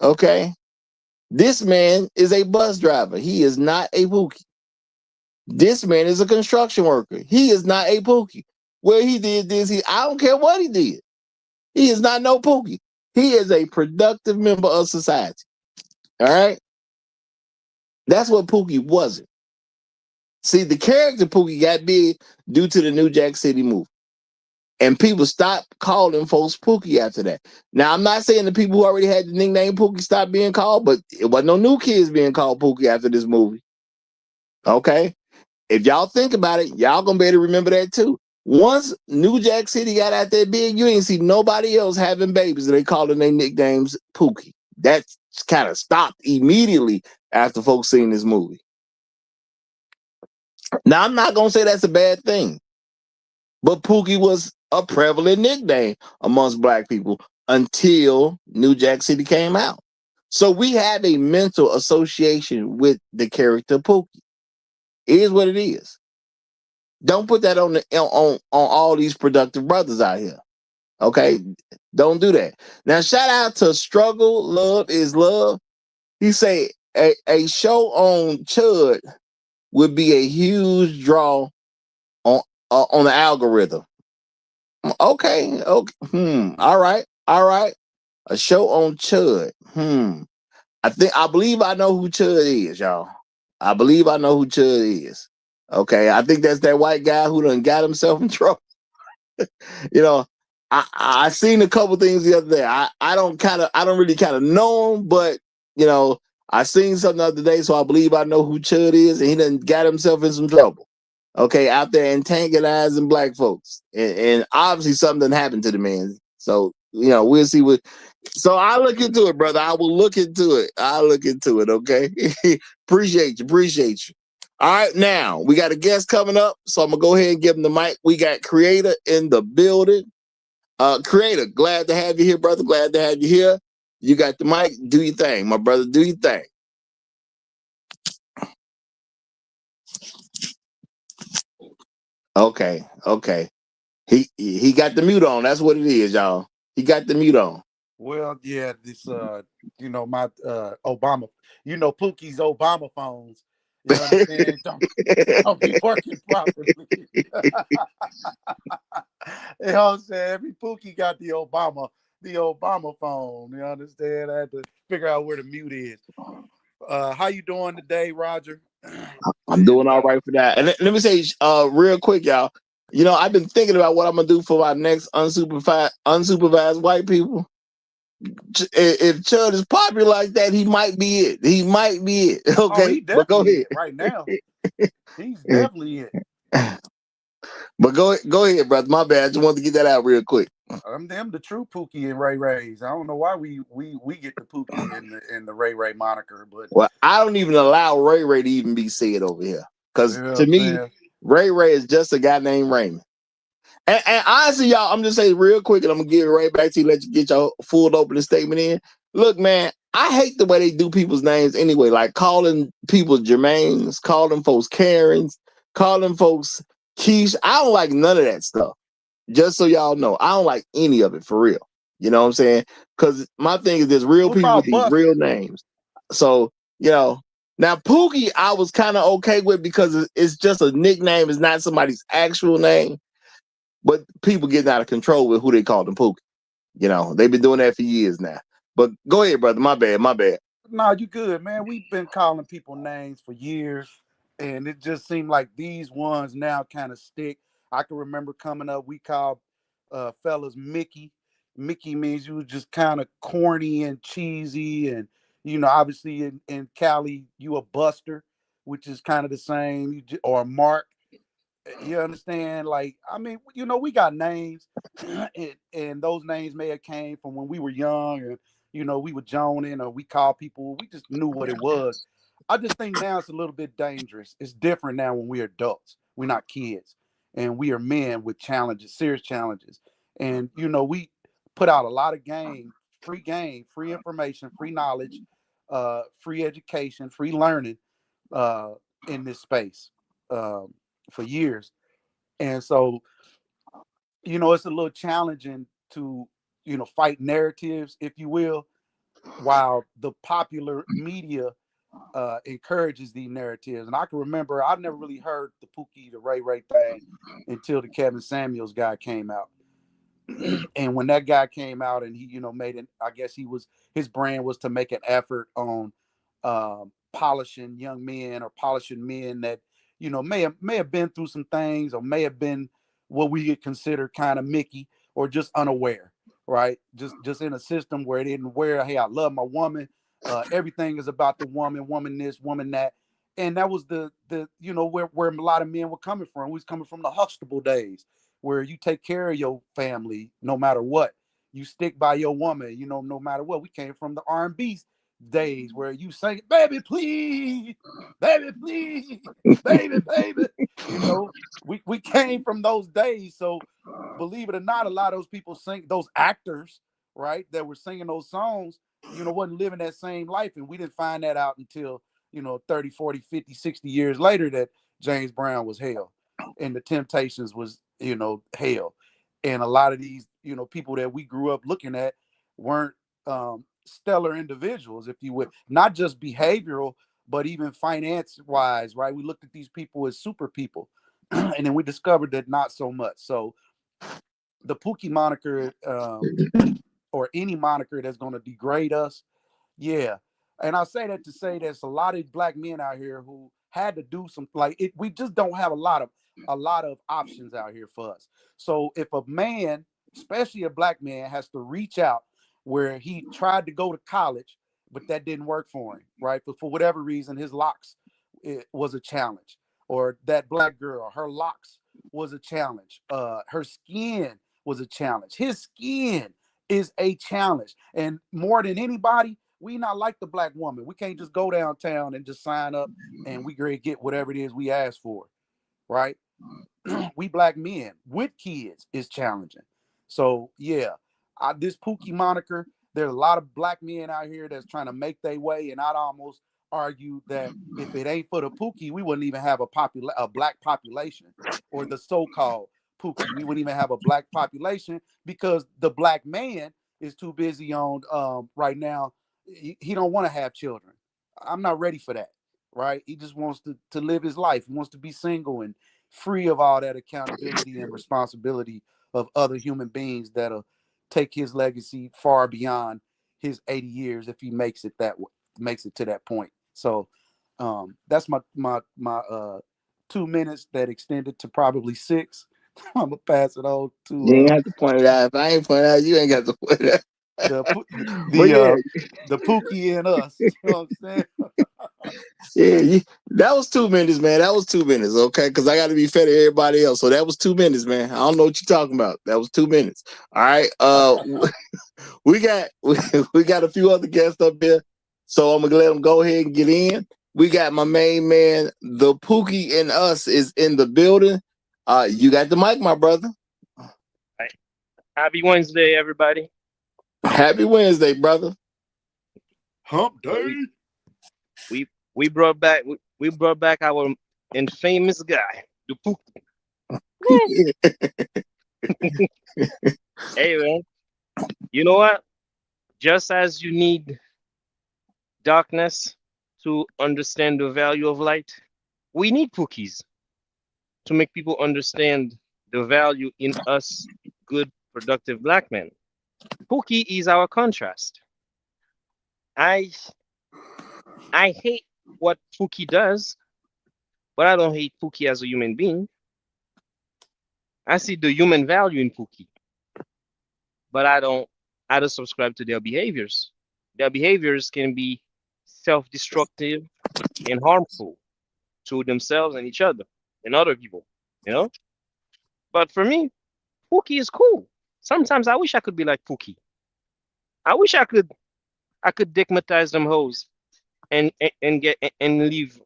Okay? This man is a bus driver. He is not a Pookie. This man is a construction worker. He is not a Pookie. Well, he did this. I don't care what he did. He is not no Pookie. He is a productive member of society. All right? That's what Pookie wasn't. See, the character Pookie got big due to the New Jack City movie. And people stopped calling folks Pookie after that. Now, I'm not saying the people who already had the nickname Pookie stopped being called, but it wasn't no new kids being called Pookie after this movie. Okay? If y'all think about it, y'all gonna be able to remember that too. Once New Jack City got out there big, you ain't see nobody else having babies. They calling their nicknames Pookie. That kind of stopped immediately after folks seen this movie. Now, I'm not gonna say that's a bad thing, but Pookie was a prevalent nickname amongst black people until New Jack City came out. So we have a mental association with the character Pookie. It is what it is. Don't put that on all these productive brothers out here. Okay? Don't do that. Now, shout out to Struggle Love is Love. He say a show on Chud would be a huge draw on the algorithm. Okay. All right. A show on Chud. I believe I know who Chud is, y'all. I believe I know who Chud is. Okay, I think that's that white guy who done got himself in trouble. You know, I seen a couple things the other day. I don't really kind of know him, but you know, I seen something the other day, so I believe I know who Chud is, and he done got himself in some trouble. Okay, out there antagonizing black folks, and obviously something happened to the man. So you know, we'll see what. So I'll look into it, brother. I will look into it. I'll look into it. Okay, appreciate you. All right, now we got a guest coming up, so I'm gonna go ahead and give him the mic. We got Creator in the building. Creator, glad to have you here, brother. Glad to have you here. You got the mic. Do your thing, my brother. Do your thing. Okay. He got the mute on. That's what it is, y'all. He got the mute on. Well, yeah, this you know, my Obama, you know, Pookie's Obama phones, you understand, don't be working properly. You know what I'm saying? Every Pookie got the Obama phone. You understand? I had to figure out where the mute is. How you doing today, Roger? I'm doing all right for that. And let me say, real quick, y'all. You know, I've been thinking about what I'm gonna do for my next unsupervised white people. If Chud is popular like that, he might be it. He might be it. Okay, oh, he definitely but go ahead. It right now. He's definitely it. But go ahead, brother. My bad. I just wanted to get that out real quick. I'm the true Pookie and Ray Rays. I don't know why we get the Pookie and the Ray moniker, but well, I don't even allow Ray to even be said over here because to me, Ray is just a guy named Raymond. And honestly, y'all, I'm just saying real quick, and I'm gonna give it right back to you, let you get your full opening statement in. Look, man, I hate the way they do people's names anyway, like calling people Jermaines, calling folks Karens, calling folks Keish. I don't like none of that stuff. Just so y'all know, I don't like any of it for real. You know what I'm saying? Because my thing is there's real people with these real names. So, you know, now Pookie, I was kind of okay with because it's just a nickname, it's not somebody's actual name. But people getting out of control with who they call them Pookie. You know, they've been doing that for years now. But go ahead, brother. My bad. No, you good, man. We've been calling people names for years, and it just seemed like these ones now kind of stick. I can remember coming up, we called fellas Mickey. Mickey means you was just kind of corny and cheesy, and you know, obviously in Cali, you a Buster, which is kind of the same, or Mark. You understand? Like, I mean, you know, we got names, and those names may have came from when we were young, and you know, we were joning or we called people. We just knew what it was. I just think now it's a little bit dangerous. It's different now when we're adults. We're not kids, and we are men with challenges, serious challenges. And you know, we put out a lot of game, free information, free knowledge, free education, free learning in this space. For years. And so, you know, it's a little challenging to, you know, fight narratives, if you will, while the popular media encourages these narratives. And I can remember I never really heard the Pookie, the Ray thing until the Kevin Samuels guy came out. And when that guy came out and he, you know, made it, I guess his brand was to make an effort on polishing young men or polishing men that, you know, may have been through some things or may have been what we would consider kind of Mickey or just unaware, right? Just in a system where they didn't wear, hey, I love my woman. Everything is about the woman this, woman that. And that was the you know, where a lot of men were coming from. We was coming from the Huxtable days, where you take care of your family no matter what. You stick by your woman, you know, no matter what. We came from the R&B days where you say, baby, please, baby, please, baby. You know, we came from those days. So believe it or not, a lot of those people those actors, right, that were singing those songs, you know, wasn't living that same life. And we didn't find that out until, you know, 30, 40, 50, 60 years later that James Brown was hell and the Temptations was, you know, hell. And a lot of these, you know, people that we grew up looking at weren't stellar individuals, if you would, not just behavioral, but even finance wise, right? We looked at these people as super people, and then we discovered that not so much. So the Pookie moniker, or any moniker that's going to degrade us, yeah. And I say that to say there's a lot of black men out here who had to do some like it. We just don't have a lot of options out here for us. So if a man, especially a black man, has to reach out where he tried to go to college, but that didn't work for him, right? But for whatever reason, his locks, it was a challenge, or that black girl, her locks was a challenge. Her skin was a challenge. His skin is a challenge. And more than anybody, we not like the black woman. We can't just go downtown and just sign up and we get whatever it is we ask for, right? We black men with kids is challenging. So yeah, this Pookie moniker, there's a lot of black men out here that's trying to make their way, and I'd almost argue that if it ain't for the Pookie, we wouldn't even have a black population, or the so-called Pookie. We wouldn't even have a black population because the black man is too busy on right now. He don't want to have children. I'm not ready for that, right? He just wants to live his life. He wants to be single and free of all that accountability and responsibility of other human beings that'll take his legacy far beyond his 80 years if he makes it to that point. So that's my 2 minutes that extended to probably 6. I'm gonna pass it on to You ain't have to point it out. If I ain't point it out, you ain't got to point it out. the Pookie in us. You know what I'm Yeah, saying? that was 2 minutes, man. That was 2 minutes, okay? Because I got to be fair to everybody else. So that was 2 minutes, man. I don't know what you're talking about. That was 2 minutes. All right. We got a few other guests up here, so I'm gonna let them go ahead and get in. We got my main man, the Pookie in us, is in the building. You got the mic, my brother. Happy Wednesday, everybody. Happy Wednesday, brother. Hump day. We brought back our infamous guy, the Pookie. Hey man, you know what? Just as you need darkness to understand the value of light, we need Pookies to make people understand the value in us, good, productive black men. Pookie is our contrast. I hate what Pookie does, but I don't hate Pookie as a human being. I see the human value in Pookie, but I don't subscribe to their behaviors. Their behaviors can be self-destructive and harmful to themselves and each other and other people, you know? But for me, Pookie is cool. Sometimes I wish I could be like Pookie. I wish I could dickmatize them hoes and live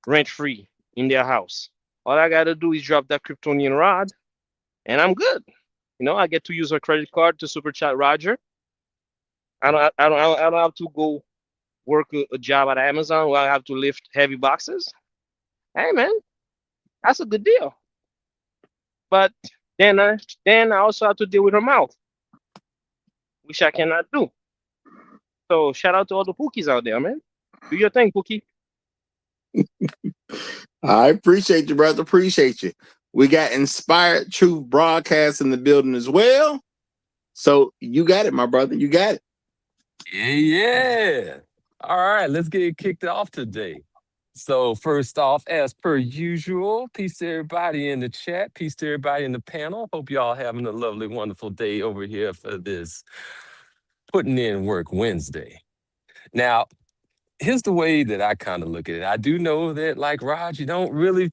rent free in their house. All I gotta do is drop that Kryptonian rod, and I'm good. You know, I get to use her credit card to super chat Roger. I don't have to go work a job at Amazon where I have to lift heavy boxes. Hey man, that's a good deal. But then I also have to deal with her mouth, which I cannot do. So shout out to all the Pookies out there, man. Do your thing, Pookie. I appreciate you, brother. Appreciate you. We got Inspired Truth Broadcast in the building as well. So you got it, my brother. You got it. Yeah. All right, let's get it kicked off today. So first off, as per usual, peace to everybody in the chat. Peace to everybody in the panel. Hope y'all having a lovely, wonderful day over here for this Putting in Work Wednesday. Now, here's the way that I kind of look at it. I do know that, like Raj, you don't really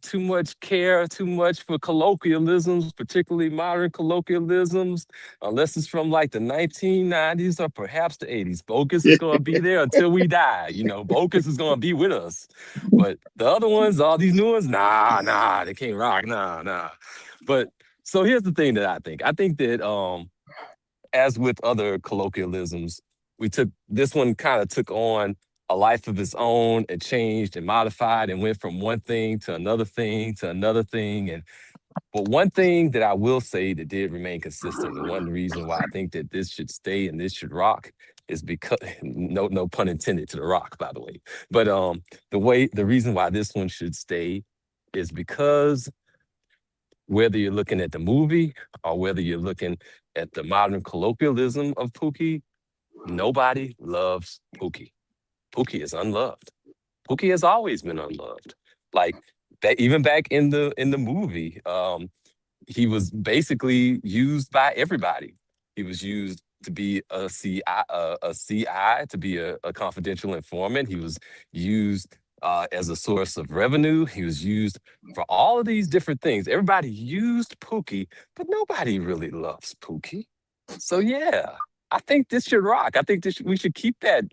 care too much for colloquialisms, particularly modern colloquialisms, unless it's from like the 1990s or perhaps the 80s. Bogus is going to be there until we die. You know, Bogus is going to be with us. But the other ones, all these new ones, nah, they can't rock, nah. But so here's the thing that I think. I think that as with other colloquialisms, this one kind of took on a life of its own. It changed and modified and went from one thing to another thing to another thing. But one thing that I will say that did remain consistent, and one reason why I think that this should stay and this should rock is because no pun intended to the rock, by the way. But the reason why this one should stay is because whether you're looking at the movie or whether you're looking at the modern colloquialism of Pookie, nobody loves Pookie. Pookie is unloved. Pookie has always been unloved. Like even back in the movie, he was basically used by everybody. He was used to be a CI, to be a confidential informant. He was used as a source of revenue. He was used for all of these different things. Everybody used Pookie, but nobody really loves Pookie. So yeah, I think this should rock. I think we should keep that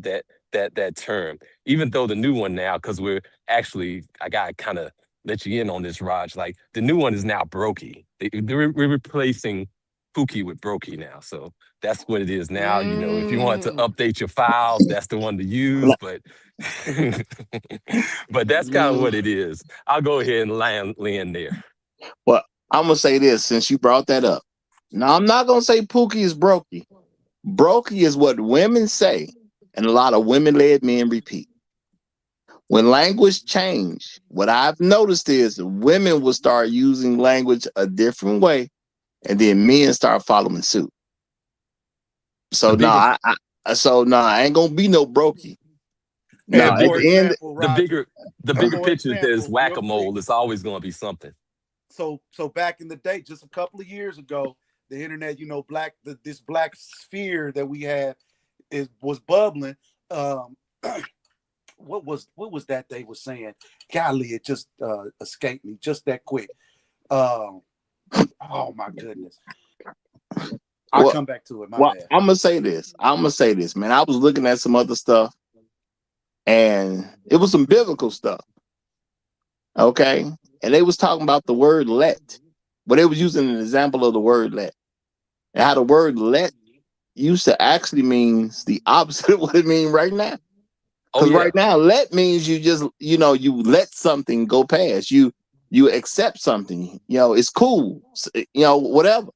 term, even though the new one now, because I got kind of let you in on this, Raj. Like the new one is now Brokey. We're replacing Pookie with Brokey now. So that's what it is now. You know, if you want to update your files, that's the one to use. But but that's kind of what it is. I'll go ahead and land there. Well, I'm gonna say this since you brought that up. Now I'm not gonna say Pookie is Brokey. Brokey is what women say, and a lot of women-led men repeat. When language change, what I've noticed is women will start using language a different way, and then men start following suit. So I ain't gonna be no Brokey. No, at the end, the bigger picture is whack-a-mole. It's always gonna be something. So back in the day, just a couple of years ago, the internet, this black sphere that we had was bubbling. What was that they were saying? Golly, it just escaped me just that quick. Oh my goodness. I'll come back to it. My bad. I'm gonna say this, man. I was looking at some other stuff, and it was some biblical stuff. Okay, and they was talking about the word "let," but they was using an example of the word "let," and how the word "let" used to actually means the opposite of what it means right now. Because right now, let means you just, you let something go past. You accept something. It's cool. Whatever.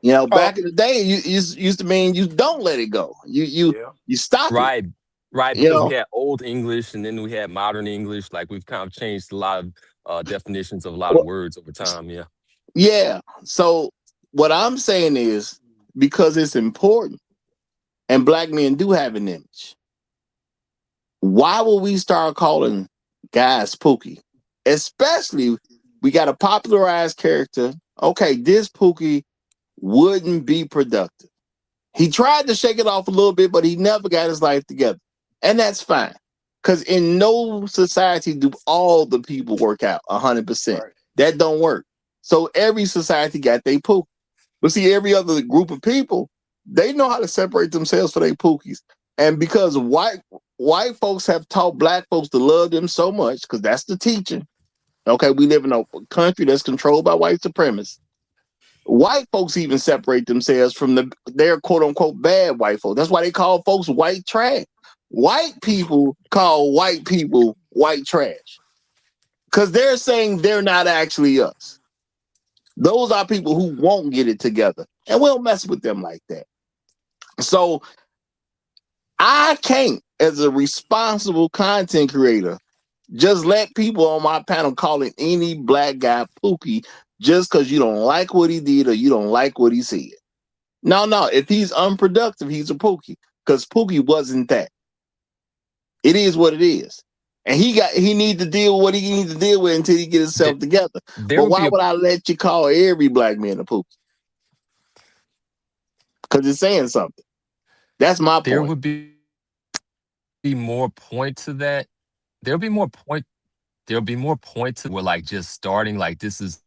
Back in the day, you used to mean you don't let it go. You stop it. Right. Because we had Old English and then we had Modern English. Like we've kind of changed a lot of definitions of a lot of words over time. Yeah. Yeah. So what I'm saying is, because it's important, and black men do have an image, why will we start calling guys Pookie? Especially, we got a popularized character. Okay, this Pookie wouldn't be productive. He tried to shake it off a little bit, but he never got his life together. And that's fine. Because in no society do all the people work out 100%. Right. That don't work. So every society got their Pookie. But see, every other group of people, they know how to separate themselves for their Pookies. And because white folks have taught black folks to love them so much, because that's the teaching. Okay, we live in a country that's controlled by white supremacists. White folks even separate themselves from their quote unquote bad white folks. That's why they call folks white trash. White people call white people white trash because they're saying they're not actually us. Those are people who won't get it together, and we'll mess with them like that. So I can't, as a responsible content creator, just let people on my panel calling any black guy Pookie just because you don't like what he did or you don't like what he said. No. If he's unproductive, he's a Pookie, because Pookie wasn't that. It is what it is. And he needs to deal with what he needs to deal with until he gets himself together. But why would I let you call every black man a Pookie? Because it's saying something. That's my point. There would be more point to that. There'll be more point to where, like, just starting, like, this is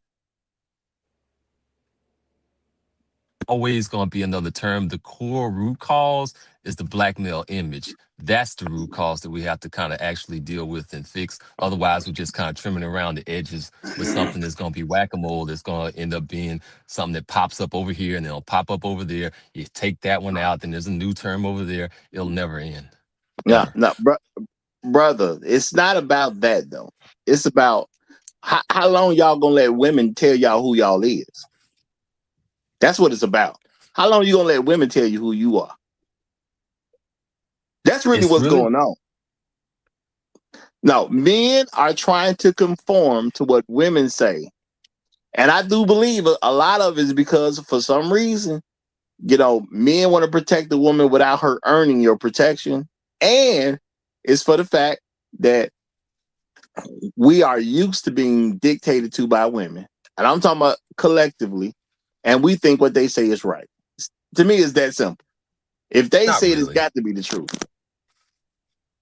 always going to be another term. The core root cause is the black male image. That's the root cause that we have to kind of actually deal with and fix. Otherwise, we're just kind of trimming around the edges with something that's going to be whack-a-mole, that's going to end up being something that pops up over here and it'll pop up over there. You take that one out, then there's a new term over there. It'll never end. No, brother, it's not about that, though. It's about how long y'all going to let women tell y'all who y'all is. That's what it's about. How long you going to let women tell you who you are? That's really what's going on. No, men are trying to conform to what women say. And I do believe a lot of it is because, for some reason, men want to protect the woman without her earning your protection. And it's for the fact that we are used to being dictated to by women, and I'm talking about collectively, and we think what they say is right. To me, it's that simple. If they Not say it, it's really. got to be the truth.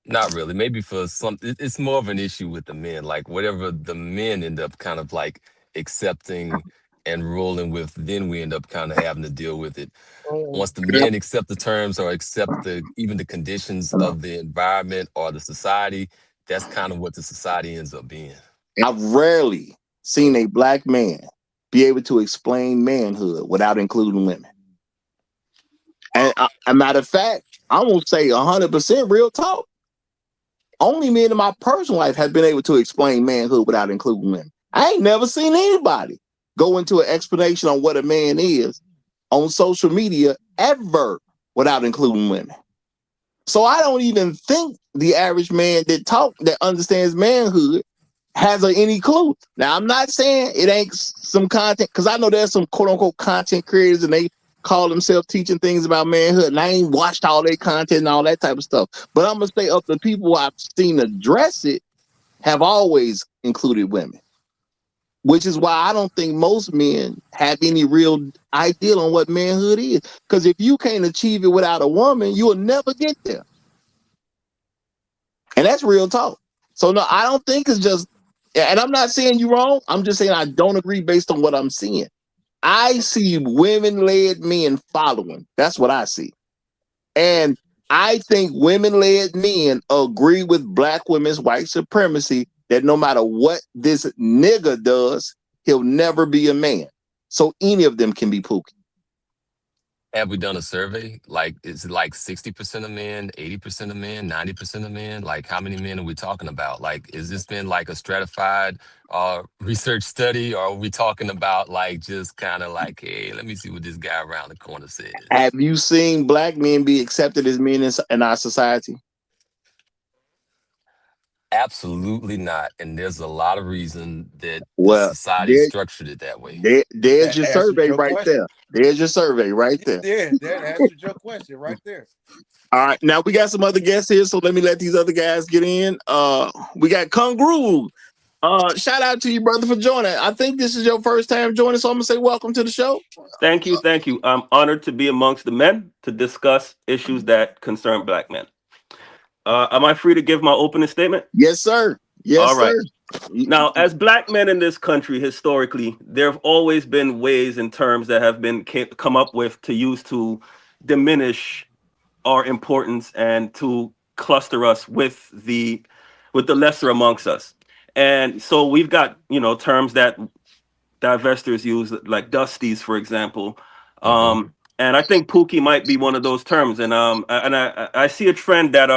Not really. Maybe for some, it's more of an issue with the men. Like whatever the men end up kind of like accepting and rolling with, then we end up kind of having to deal with it. Once the men accept the terms or accept even the conditions of the environment or the society, that's kind of what the society ends up being. I've rarely seen a black man be able to explain manhood without including women. And a matter of fact, I won't say 100% real talk. Only men in my personal life have been able to explain manhood without including women. I ain't never seen anybody go into an explanation on what a man is on social media ever without including women. So I don't even think the average man that understands manhood has any clue. Now, I'm not saying it ain't some content, because I know there's some quote unquote content creators and they call themselves teaching things about manhood, and I ain't watched all their content and all that type of stuff. But I'm gonna say, of the people I've seen address it, have always included women, which is why I don't think most men have any real idea on what manhood is. Because if you can't achieve it without a woman, you will never get there. And that's real talk. So no, I don't think it's just, and I'm not saying you're wrong. I'm just saying I don't agree based on what I'm seeing. I see women-led men following. That's what I see. And I think women-led men agree with black women's white supremacy, that no matter what this nigga does, he'll never be a man. So any of them can be Pookie. Have we done a survey? Like, is it like 60% of men, 80% of men, 90% of men? Like, how many men are we talking about? Like, is this been like a stratified research study, or are we talking about like just kind of like, hey, let me see what this guy around the corner says? Have you seen black men be accepted as men in our society? Absolutely not. And there's a lot of reason that the Well, society structured it that way. there's That your answered survey your right question. there. There's your survey right there. Yeah, that answered your question right there. All right, now we got some other guests here, so let me let these other guys get in. We got Congru. Shout out to you, brother, for joining. I think this is your first time joining, so I'm gonna say welcome to the show. Thank you. I'm honored to be amongst the men to discuss issues that concern black men. Am I free to give my opening statement? Yes, sir. Yes, All right. sir. Now, as black men in this country, historically, there have always been ways and terms that have been come up with to use to diminish our importance and to cluster us with the lesser amongst us. And so we've got, terms that divestors use, like dusties, for example. And I think Pookie might be one of those terms. And I see a trend that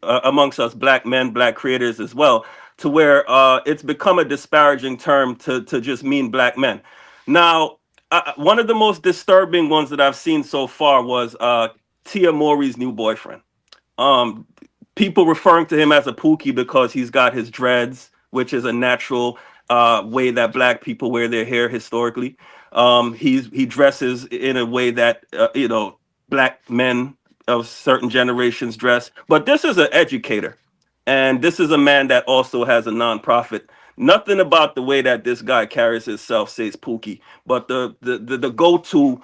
amongst us black men, black creators as well, to where it's become a disparaging term to just mean black men. Now, one of the most disturbing ones that I've seen so far was Tia Mowry's new boyfriend. People referring to him as a Pookie because he's got his dreads, which is a natural way that black people wear their hair historically. He dresses in a way that black men of certain generations dress. But this is an educator, and this is a man that also has a nonprofit. Nothing about the way that this guy carries himself says Pookie, but the go-to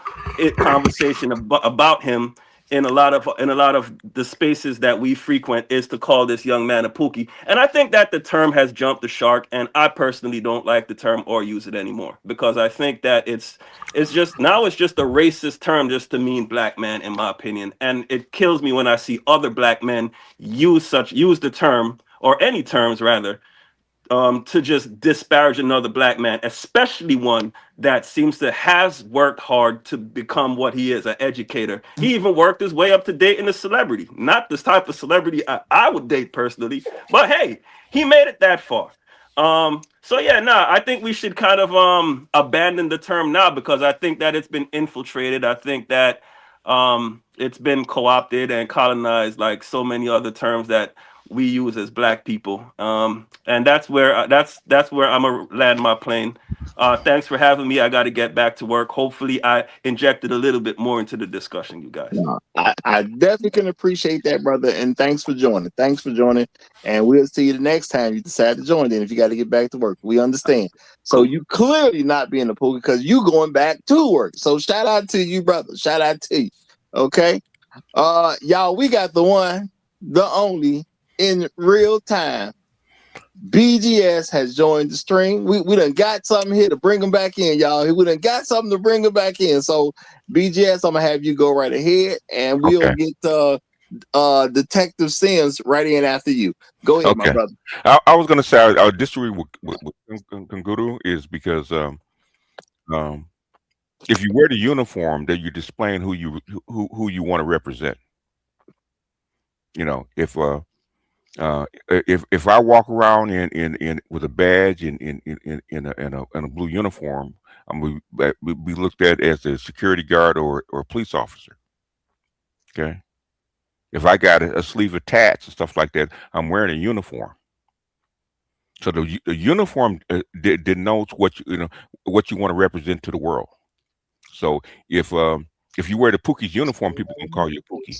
conversation about him in a lot of the spaces that we frequent is to call this young man a Pookie. And I think that the term has jumped the shark, and I personally don't like the term or use it anymore, because I think that it's just a racist term just to mean black man, in my opinion. And it kills me when I see other black men use the term, or any terms rather, to just disparage another black man, especially one that seems to has worked hard to become what he is, an educator. He even worked his way up to dating a celebrity. Not this type of celebrity I would date personally, but hey, he made it that far. I think we should kind of abandon the term now, because I think that it's been infiltrated. I think that it's been co-opted and colonized like so many other terms that we use as black people, and that's where I'm gonna land my plane. Thanks for having me. I got to get back to work. Hopefully, I injected a little bit more into the discussion, you guys. No, I definitely can appreciate that, brother. And thanks for joining. Thanks for joining. And we'll see you the next time you decide to join. Then, if you got to get back to work, we understand. So Cool. you clearly not being a Pookie because you going back to work. So shout out to you, brother. Shout out to you. Okay, y'all, we got the one, the only, in real time. BGS has joined the stream. We done got something here to bring him back in, y'all. We done got something to bring him back in. So BGS, I'm gonna have you go right ahead, and we'll get Detective Sims right in after you. Go ahead, my brother. I was gonna say our disagree with Kanguru is because if you wear the uniform, then you're displaying who you want to represent. You know, if I walk around in with a badge in a blue uniform, I'm gonna be looked at as a security guard or a police officer. Okay. If I got a sleeve attached and stuff like that, I'm wearing a uniform. So the uniform denotes what what you want to represent to the world. So if you wear the Pookie's uniform, people gonna call you a Pookie.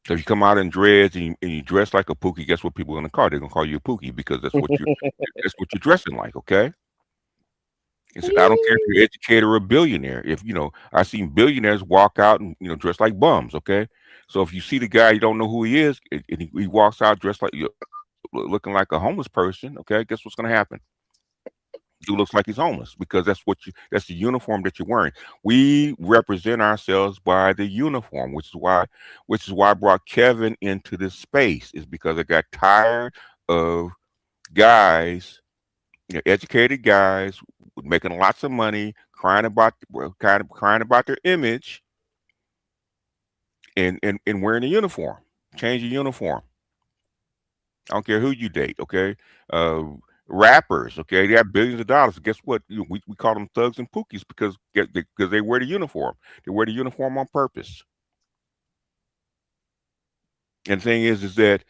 So if you come out in dreads and you dress like a Pookie, guess what people are gonna call? They're gonna call you a Pookie because that's what you're dressing like. Okay. So I don't care if you're educated or a billionaire. If I've seen billionaires walk out and dress like bums. Okay. So if you see the guy, you don't know who he is, and he walks out dressed like looking like a homeless person. Okay. Guess what's gonna happen? He looks like he's homeless because that's the uniform that you're wearing. We represent ourselves by the uniform, which is why I brought Kevin into this space, is because I got tired of guys, educated guys making lots of money, crying about their image and wearing a uniform. Change your uniform. I don't care who you date, okay? Rappers, okay, they have billions of dollars. Guess what? We call them thugs and pookies because they wear the uniform. They wear the uniform on purpose. And the thing is that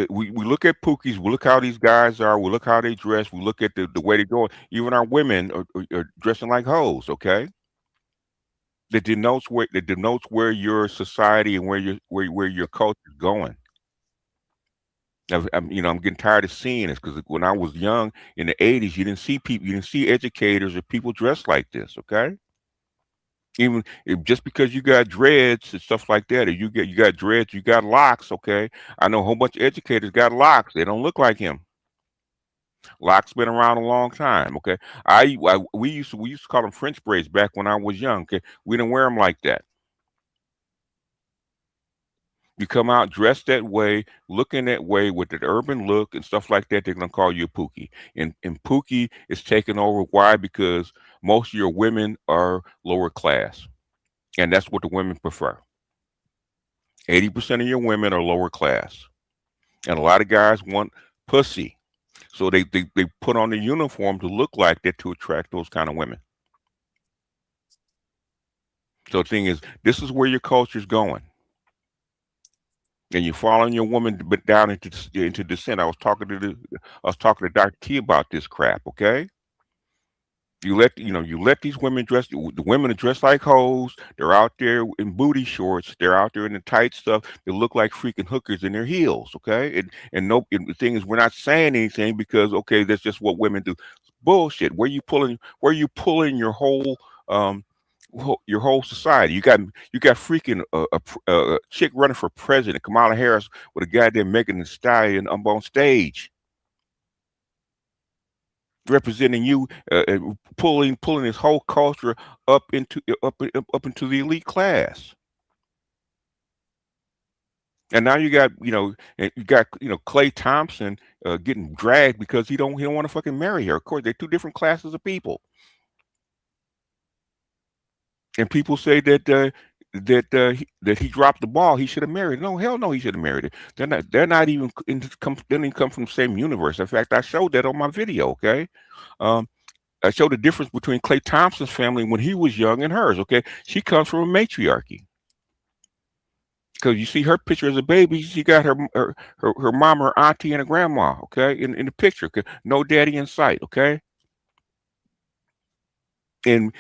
we look at pookies, we look how these guys are, we look how they dress, we look at the way they go. Even our women are dressing like hoes, okay? That denotes where your society and where your culture is going. I'm getting tired of seeing this because when I was young in the '80s, you didn't see educators or people dressed like this. Okay, even just because you got dreads and stuff like that, or you got dreads, you got locks. Okay, I know a whole bunch of educators got locks. They don't look like him. Locks been around a long time. Okay, we used to call them French braids back when I was young. Okay, we didn't wear them like that. You come out dressed that way, looking that way with an urban look and stuff like that, they're gonna call you a Pookie. And Pookie is taking over. Why? Because most of your women are lower class, and that's what the women prefer. 80% of your women are lower class, and a lot of guys want pussy, so they put on the uniform to look like that to attract those kind of women. So the thing is, this is where your culture's going. And you're following your woman down into descent. I was talking to Dr. T about this crap. Okay, you let these women dress. The women are dressed like hoes. They're out there in booty shorts. They're out there in the tight stuff. They look like freaking hookers in their heels. Okay, and the thing is, we're not saying anything because that's just what women do. Bullshit. Where you pulling your whole society. You got freaking a chick running for president, Kamala Harris, with a goddamn Megan Thee Stallion up on stage, representing you, pulling this whole culture up into the elite class. And now you got Klay Thompson getting dragged because he don't want to fucking marry her. Of course, they're two different classes of people. And people say that he dropped the ball. He should have married. No, hell no, he should have married her. They're not even they didn't come from the same universe. In fact, I showed that on my video. Okay, I showed the difference between Klay Thompson's family when he was young and hers. Okay, she comes from a matriarchy. Because you see her picture as a baby, she got her mom, her auntie, and her grandma. Okay, in the picture, okay? No daddy in sight. Okay, and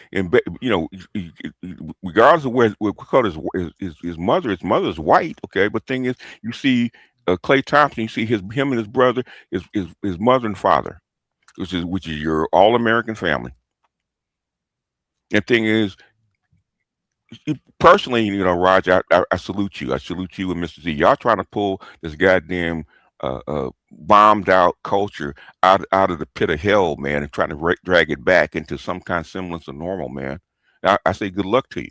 regardless of where we call his mother, his mother's white. Okay, but thing is, you see Clay Thompson, you see him and his brother, his mother and father, which is your all American family. And thing is, personally, Raj, I salute you. I salute you and Mr. Z. Y'all trying to pull this goddamn bombed out culture out of the pit of hell, man, and trying to drag it back into some kind of semblance of normal, man. I say good luck to you,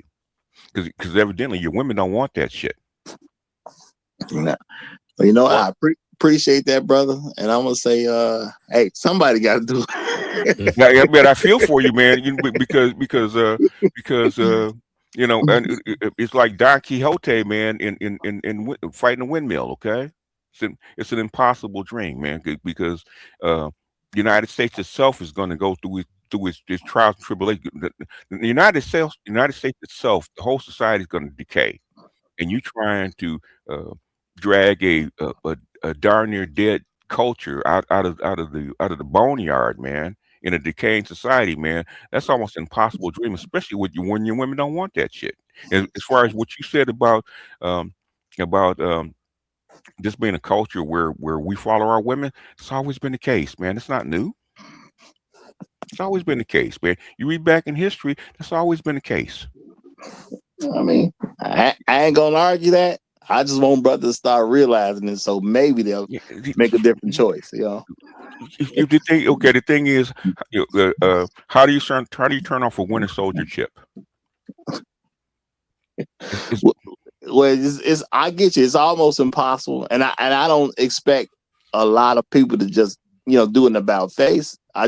because evidently your women don't want that shit. I appreciate that, brother. And I'm gonna say, hey, somebody got to do it. Yeah, man, I feel for you, man, because and it's like Don Quixote, man, in fighting a windmill. Okay, it's an impossible dream, man, because the United States itself is going to go through its trials and tribulations. The United States itself, the whole society is going to decay, and you trying to drag a darn near dead culture out of the boneyard, man, in a decaying society, man. That's almost an impossible dream, especially when your women don't want that shit. And as far as what you said about this being a culture where we follow our women, it's always been the case, man. It's not new. It's always been the case, man. You read back in history, that's always been the case. I mean, I ain't gonna argue that. I just want brothers to start realizing it, so maybe they'll make a different choice. The thing is, how do you turn off a Winter Soldier chip? It's I get you. It's almost impossible, and I don't expect a lot of people to just do an about face. I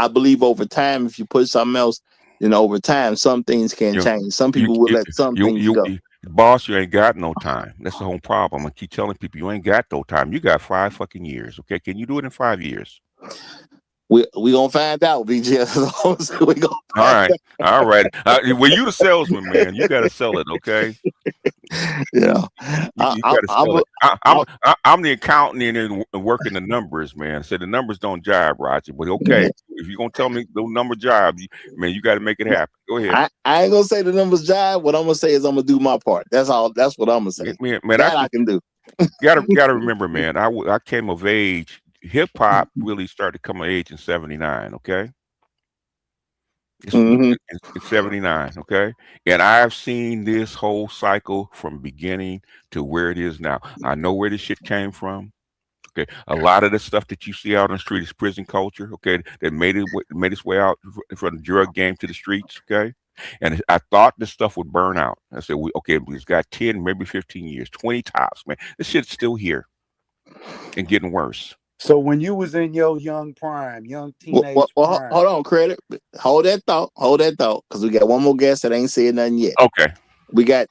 believe over time, if you put something else, over time, some things can change. Some people will let some things go. Boss, you ain't got no time. That's the whole problem. I keep telling people you ain't got no time. You got 5 fucking years. Okay, can you do it in 5 years? We gonna find out, BGS. We gonna all right. Well, you the salesman, man. You gotta sell it, okay? Yeah, you gotta sell it. I'm the accountant and working the numbers, man. I said the numbers don't jive, Roger. But okay, if you're gonna tell me the number jive, man, you got to make it happen. Go ahead. I ain't gonna say the numbers jive. What I'm gonna say is I'm gonna do my part. That's all. That's what I'm gonna say. Man, I can do. Gotta remember, man. I came of age. Hip hop really started to come of age in '79. Okay. It's 79, okay? And I've seen this whole cycle from beginning to where it is now. I know where this shit came from. Okay. A lot of the stuff that you see out on the street is prison culture, okay, that made its way out from the drug game to the streets, okay? And I thought this stuff would burn out. I said, it's got 10, maybe 15 years, 20 tops, man. This shit's still here and getting worse. So when you was in your young prime, young teenage prime. Hold on, Credit. Hold that thought, because we got one more guest that ain't said nothing yet. Okay. We got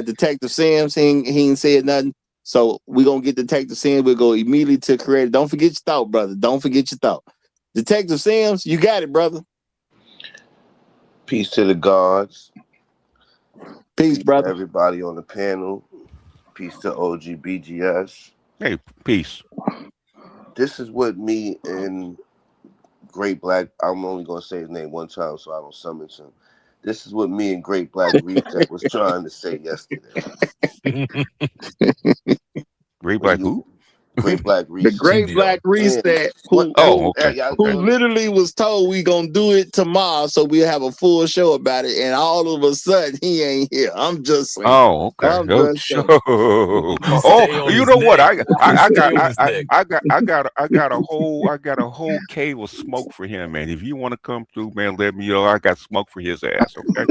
Detective Sims. He ain't said nothing. So we're gonna get Detective Sims. We'll go immediately to Credit. Don't forget your thought, brother. Don't forget your thought. Detective Sims, you got it, brother. Peace to the gods. Peace, brother. To everybody on the panel. Peace to OG BGS. Hey, peace. This is what me and Great Black, I'm only going to say his name one time so I don't summon him. This is what me and Great Black Reset was trying to say yesterday. Great Black who? Great Black Reset. The Great Black Reset, who literally was told we gonna do it tomorrow, so we'll have a full show about it, and all of a sudden he ain't here. I'm just saying. Oh, okay. You know what? I got a whole cave of smoke for him, man. If you want to come through, man, let me know. I got smoke for his ass. Okay.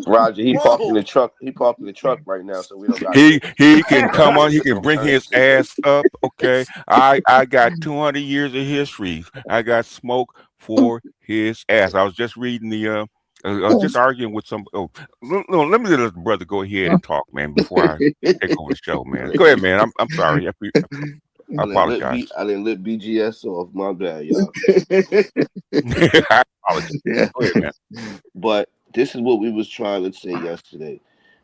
Roger, he parked in the truck. He parked in the truck right now, so we don't got. He can come on. He can bring his ass up. Okay. I got 200 years of history. I got smoke for his ass. I was just reading the. I was just arguing with some. Oh, no, let me let the brother go ahead and talk, man, before I take over the show, man. Go ahead, man. I'm sorry. I apologize. I didn't let BGS off. My bad, y'all. I apologize. Yeah. Go ahead, man. But this is what we was trying to say yesterday.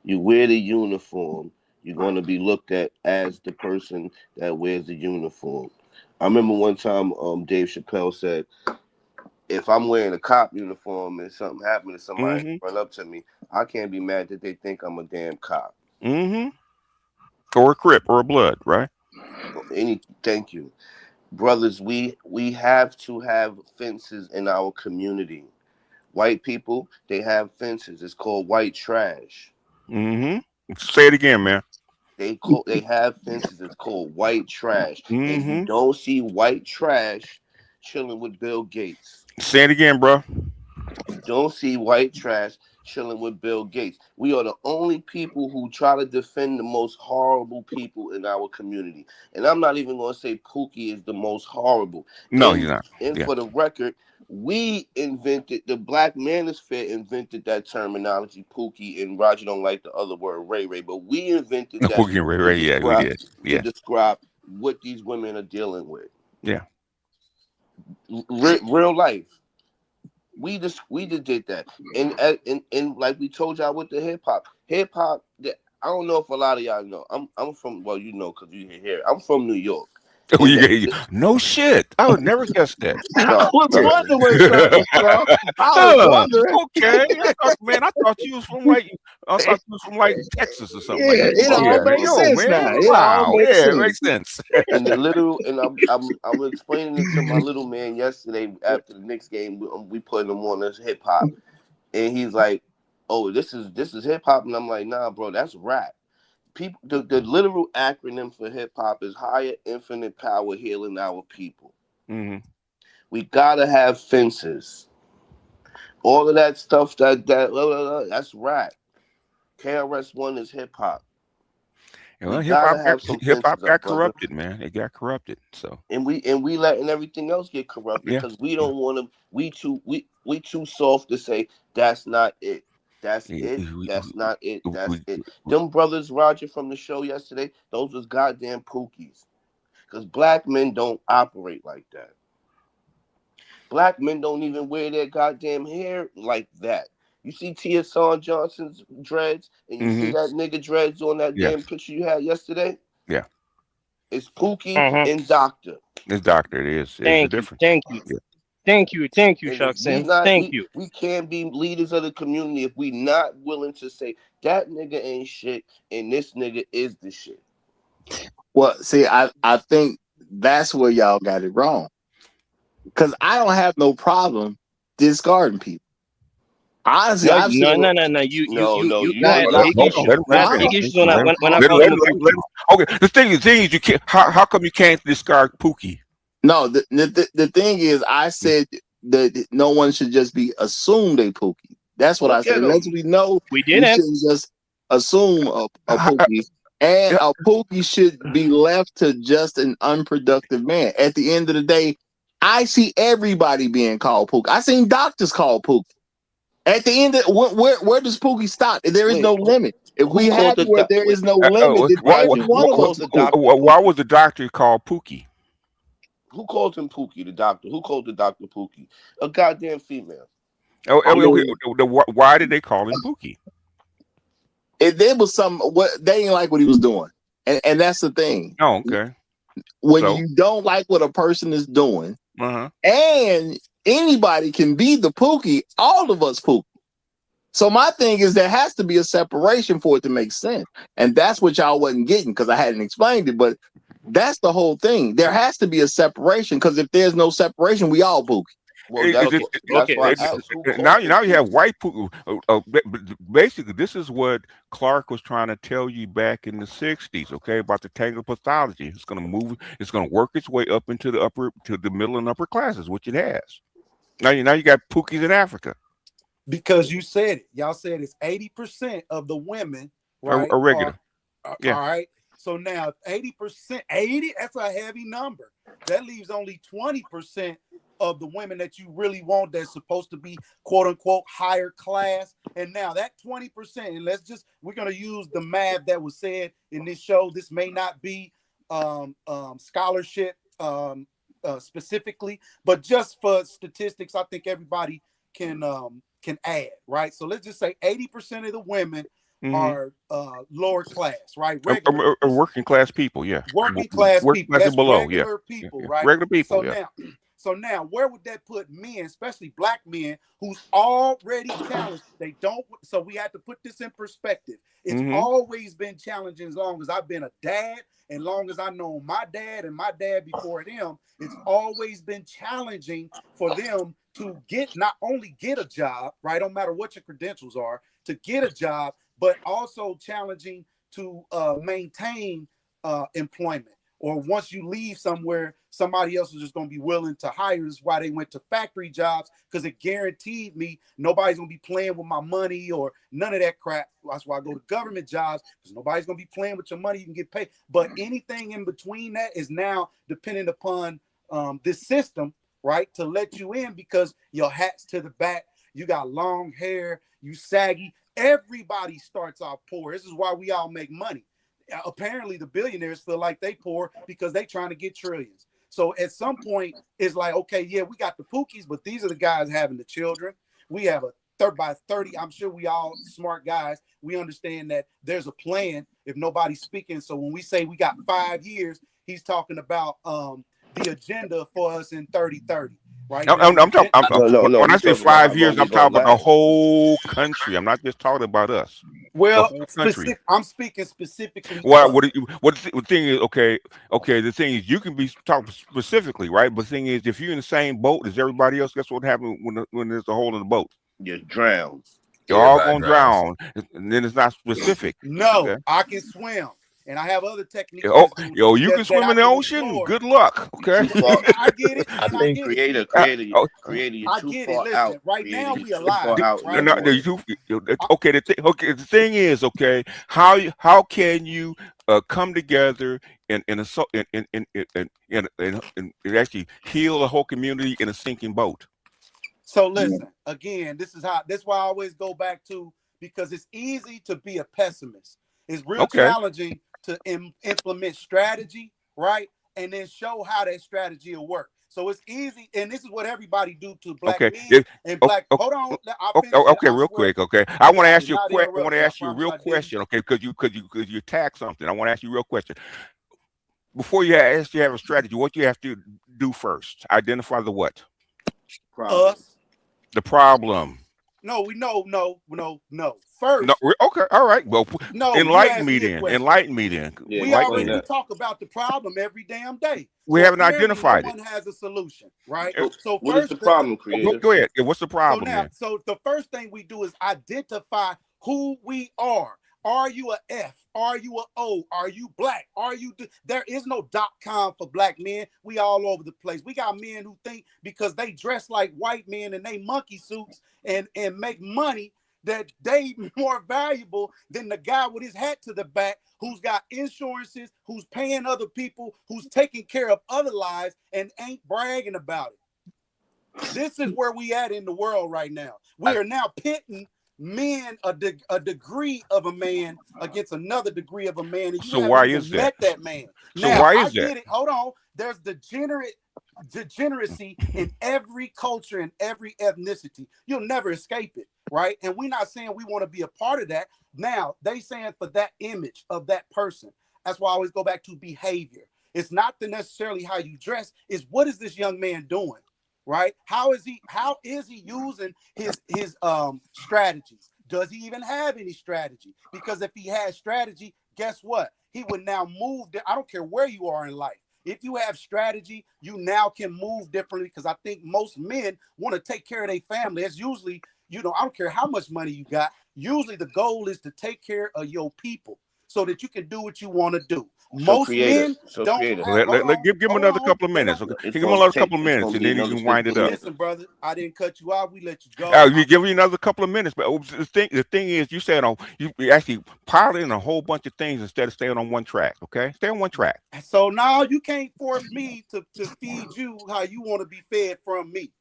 You wear the uniform, you're going to be looked at as the person that wears the uniform. I remember one time Dave Chappelle said, if I'm wearing a cop uniform and something happened to somebody run up to me, I can't be mad that they think I'm a damn cop. Or a Crip or a Blood, right? Thank you. Brothers, we have to have fences in our community. White people, they have fences. It's called white trash. Say it again, man. They have fences. It's called white trash. And you don't see white trash chilling with Bill Gates. Say it again, bro. You don't see white trash chilling with Bill Gates. We are the only people who try to defend the most horrible people in our community. And I'm not even going to say Pookie is the most horrible. No, he's not. And for the record, the Black Manosphere invented that terminology, Pookie, and Roger don't like the other word, Ray Ray, but we invented that Pookie and Ray Ray, yeah, we did. Yeah. To describe what these women are dealing with. Yeah. Real life. We just did that, and like we told y'all with the hip hop. I don't know if a lot of y'all know. I'm from, well, you know, because you hear. I'm from New York. Oh, no shit. I would never guess that. I was wondering where something from. I was wondering. Okay, I thought you was from like Texas or something. Yeah, it all makes sense now. It all makes sense. And the little, and I was explaining it to my little man yesterday after the Knicks game. We put him on this hip hop, and he's like, "Oh, this is hip hop," and I'm like, "Nah, bro, that's rap." People, the literal acronym for hip hop is Higher Infinite Power Healing Our People. We gotta have fences. All of that stuff that's rap. KRS-One is hip hop. Well, hip hop got corrupted, man. It got corrupted. So and we letting everything else get corrupted because we don't want to. We too soft to say that's not it. That's it. That's not it. That's it. Them brothers, Roger, from the show yesterday, those was goddamn Pookies. Because black men don't operate like that. Black men don't even wear their goddamn hair like that. You see Tia Son Johnson's dreads, and you see that nigga dreads on that damn picture you had yesterday? Yeah. It's Pookie and Doctor. It's Doctor, it is. Thank you. Thank you, Shucks. Thank you. We can't be leaders of the community if we not willing to say that nigga ain't shit and this nigga is the shit. Well, see, I think that's where y'all got it wrong. Because I don't have no problem discarding people. Honestly, no. You had big issues when I called him Pookie. Okay, the thing is, you can't. How come you can't discard Pookie? No, the thing is, I said that no one should just be assumed a Pookie. That's what I said. Unless we know, we shouldn't just assume a Pookie. And a Pookie should be left to just an unproductive man. At the end of the day, I see everybody being called Pookie. I seen doctors called Pookie. At the end of where does Pookie stop? There is no limit. If we have where there is no limit, why was the doctor called Pookie? Who called him Pookie? The doctor. Who called the doctor Pookie? A goddamn female. Why did they call him Pookie? There was they didn't like what he was doing, and that's the thing. Oh, okay. When you don't like what a person is doing, and anybody can be the Pookie, all of us Pookie. So my thing is there has to be a separation for it to make sense, and that's what y'all wasn't getting because I hadn't explained it. But that's the whole thing. There has to be a separation because if there's no separation, we all Pookie. Well, that's why now you have white Pookie. Basically, this is what Clark was trying to tell you back in the 60s, okay, about the tangle pathology. It's going to move. It's going to work its way up into the middle and upper classes, which it has. Now you got Pookies in Africa. Because you said it. Y'all said it's 80% of the women, right? Are regular. All right. So now 80%, 80, that's a heavy number. That leaves only 20% of the women that you really want that's supposed to be quote unquote higher class. And now that 20%, and we're going to use the math that was said in this show. This may not be scholarship specifically, but just for statistics, I think everybody can add, right? So let's just say 80% of the women are lower class, right? Regular working class people, yeah. Working class Working people. class That's below, regular people, right? Regular people, So now, where would that put men, especially black men, who's already challenged? They don't. So we have to put this in perspective. It's always been challenging as long as I've been a dad, and long as I know my dad and my dad before them. It's always been challenging for them to not only get a job, right? No matter what your credentials are, to get a job, but also challenging to maintain employment. Or once you leave somewhere, somebody else is just going to be willing to hire. This is why they went to factory jobs, because it guaranteed me nobody's going to be playing with my money or none of that crap. That's why I go to government jobs, because nobody's going to be playing with your money. You can get paid. But anything in between that is now dependent upon this system, right, to let you in, because your hat's to the back. You got long hair. You saggy. Everybody starts off poor. This is why we all make money. Apparently the billionaires feel like they poor because they trying to get trillions. So at some point it's like, okay, yeah, we got the Pookies, but these are the guys having the children. We have a by 30. I'm sure we all smart guys. We understand that there's a plan if nobody's speaking. So when we say we got 5 years, he's talking about the agenda for us in 30-30. Right. I'm talking. No. When I say 5 years, I'm talking about the whole country. I'm not just talking about us. Well, I'm speaking specifically. Well, the thing is, okay. The thing is, you can be talking specifically, right? But the thing is, if you're in the same boat as everybody else, guess what happens when there's a hole in the boat? You drown. You're all gonna drown, and then it's not specific. No, okay. I can swim. And I have other techniques. You can swim in the ocean. Explore. Good luck. Okay. I get it. I think creator. You're too far out. Right now we alive. Okay. The thing is, okay, how can you come together and actually heal a whole community in a sinking boat? So listen, again, that's why I always go back to, because it's easy to be a pessimist. It's real challenging to implement strategy, right? And then show how that strategy will work. So it's easy, and this is what everybody do to black men and black. Hold on. Real quick. Okay, I want to ask you a question. I want to ask you a real question. Okay, because you attack something. I want to ask you a real question. Before you actually have a strategy, what you have to do first? Identify the what? Us. The problem. No. First. No, okay, all right. Well, enlighten me then. Yeah, we already talk about the problem every damn day. We haven't identified it. One has a solution, right? So what is the problem, creator? Go ahead. What's the problem? So the first thing we do is identify who we are. Are you a F? Are you a O? Are you black? There is no .com for black men. We all over the place. We got men who think because they dress like white men and they monkey suits and make money that they more valuable than the guy with his hat to the back who's got insurances, who's paying other people, who's taking care of other lives and ain't bragging about it. This is where we at in the world right now. We are now pitting men, a degree of a man against another degree of a man. And so why is that? Met that man. So now, why is that? Hold on. There's degeneracy in every culture and every ethnicity. You'll never escape it, right? And we're not saying we want to be a part of that. Now, they saying for that image of that person. That's why I always go back to behavior. It's not necessarily how you dress. It's what is this young man doing? Right? How is he using his strategies? Does he even have any strategy? Because if he has strategy, guess what? He would now move. I don't care where you are in life. If you have strategy, you now can move differently. Because I think most men want to take care of their family. It's usually, I don't care how much money you got. Usually the goal is to take care of your people so that you can do what you want to do. Most men don't. Give him another couple of minutes. Okay, give him another couple of minutes, and then you can wind it up. Listen, brother, I didn't cut you out. We let you go. You give me another couple of minutes, but the thing is, you said you actually piloting a whole bunch of things instead of staying on one track. Okay, stay on one track. So now you can't force me to feed you how you want to be fed from me.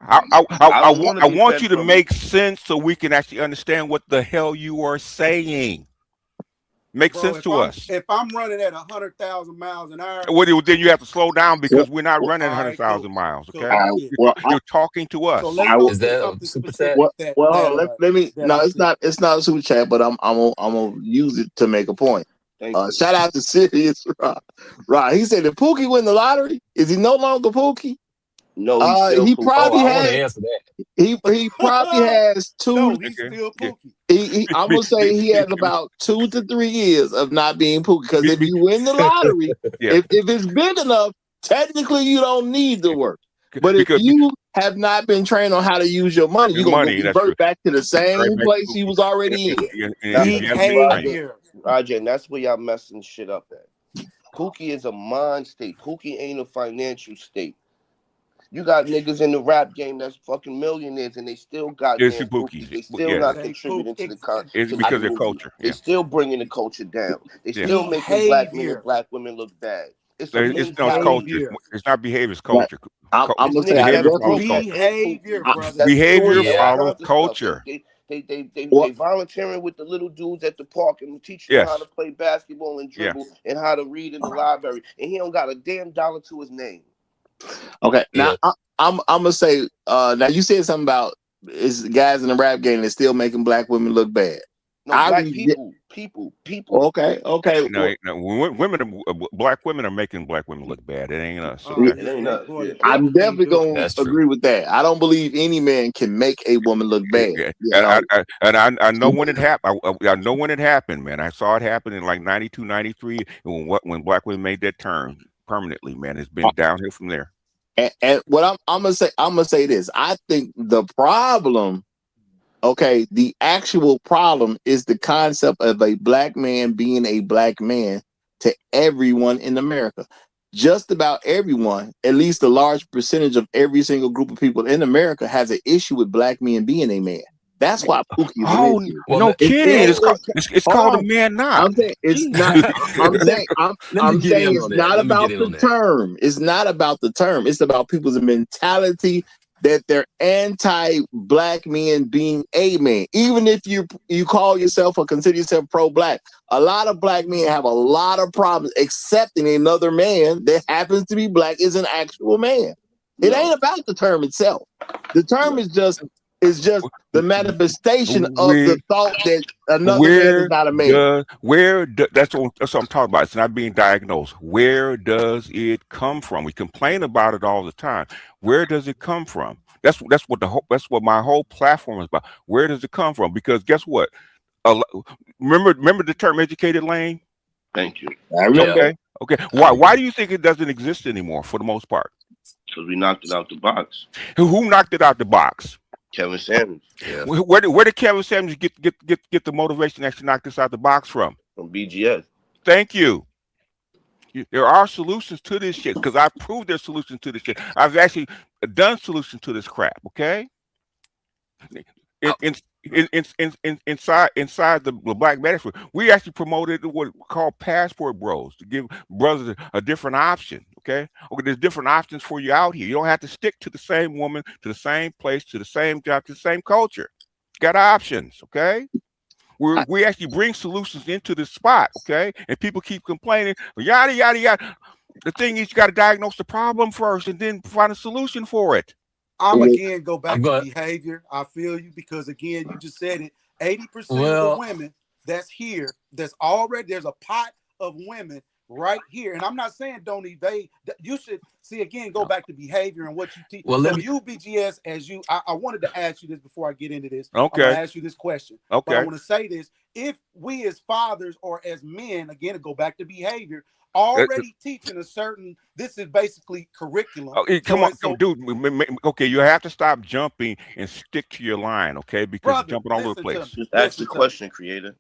I want you to make sense so we can actually understand what the hell you are saying. Makes Bro, sense if to us. if I'm running at 100,000 miles an hour, Well, then you have to slow down because we're not running all right, 100,000 cool. miles. Cool. Okay, I get it. Well, you're talking to us. So let's go Is to that a something super specific chat? well, hold on. Let me. that No, I it's see. not. It's not a super chat, but I'm gonna use it to make a point. Thank you. Shout out to Sirius Right. He said, "Did Pookie win the lottery? Is he no longer Pookie?" No, he's still He Pookie. probably I want to has. answer that. He probably has two. No, he's Okay. still Yeah. Pookie. I'm gonna say he has about 2 to 3 years of not being Pookie. Because if you win the lottery, Yeah. if it's big enough, technically you don't need to work. But if Because you have not been trained on how to use your money, you're gonna money, that's true. revert back to the Right same back place to you was already in. and if you haven't been trained. Behavior. Roger, and that's where y'all messing shit up at. Pookie is a mind state. Pookie ain't a financial state. You got niggas in the rap game that's fucking millionaires, and they still got It's damn Pookies. Pookies. They still Yeah. not They contributing to the It's to the because of community. culture. They Yeah. still bringing the culture down. They Yeah. still making black men Behavior. and black women look bad. It's a It's culture. Behavior. It's not behavior. It's Right. culture. I'm It's gonna say I niggas Behavior that's definitely. follows broke culture. that ain't Behavior, Pookie. brother. That's Behavior doing all Yeah. follows kinds of stuff. culture. They volunteering with the little dudes at the park and teaching them how Yes. to play basketball and Yeah. dribble and how to read in the library. And he don't got a damn dollar to his name. Okay, now Yeah. I'm gonna say. Now you said something about is guys in the rap game that's still making black women look bad. No, I black agree. people. Okay. No, black women are making black women look bad. It ain't us. Oh, Okay. It ain't us. boy, Yeah. you I'm definitely definitely do. gonna That's true. agree with that. I don't believe any man can make a woman look bad. Yeah. You know? I know when it happened. I know when it happened, man. I saw it happen in like 92, 93 when black women made that turn permanently, man. It's been downhill from there. And what I'm gonna say this. I think the problem, okay, the actual problem is the concept of a black man being a black man to everyone in America. Just about everyone, at least a large percentage of every single group of people in America, has an issue with black men being a man. That's why Pookie is an issue. Well, no let- kidding. It's Hold called a on. man not. I'm saying it's not. Let me I'm get saying in it's on that. not Let me about get in the on that. term. It's not about the term. It's about people's mentality that they're anti-black men being a man. Even if you call yourself or consider yourself pro-black, a lot of black men have a lot of problems accepting another man that happens to be black is an actual man. It ain't about the term itself. The term is just the manifestation of the thought that another man is not a man. That's what I'm talking about. It's not being diagnosed. Where does it come from? We complain about it all the time. Where does it come from? That's what my whole platform is about. Where does it come from? Because guess what? Remember the term educated lane? Thank you. I remember. Okay. Why do you think it doesn't exist anymore for the most part? Because we knocked it out the box. Who knocked it out the box? Kevin Samuels. Yeah. Where did Kevin Samuels get the motivation to actually knock this out the box from? From BGS. Thank you. There are solutions to this shit because I've proved there's solutions to this shit. I've actually done solutions to this crap. Okay. Inside the Black Manosphere, we actually promoted what we call passport bros to give brothers a different option. Okay, there's different options for you out here. You don't have to stick to the same woman, to the same place, to the same job, to the same culture. Got options. Okay. We actually bring solutions into this spot, okay? And people keep complaining, yada, yada, yada. The thing is, you got to diagnose the problem first and then find a solution for it. I'm again go back to behavior. I feel you because, again, you just said it. 80% of the women that's here, there's a pot of women right here. And I'm not saying don't evade. You should see, again, go back to behavior and what you teach. Well, so you, BGS, I wanted to ask you this before I get into this. Okay. I'm going to ask you this question. Okay. But I want to say this. If we as fathers or as men, again, to go back to behavior, already teaching a certain, this is basically curriculum. Come on, dude. Okay, you have to stop jumping and stick to your line, okay? Because you're jumping all over the place. Just ask the question, creator.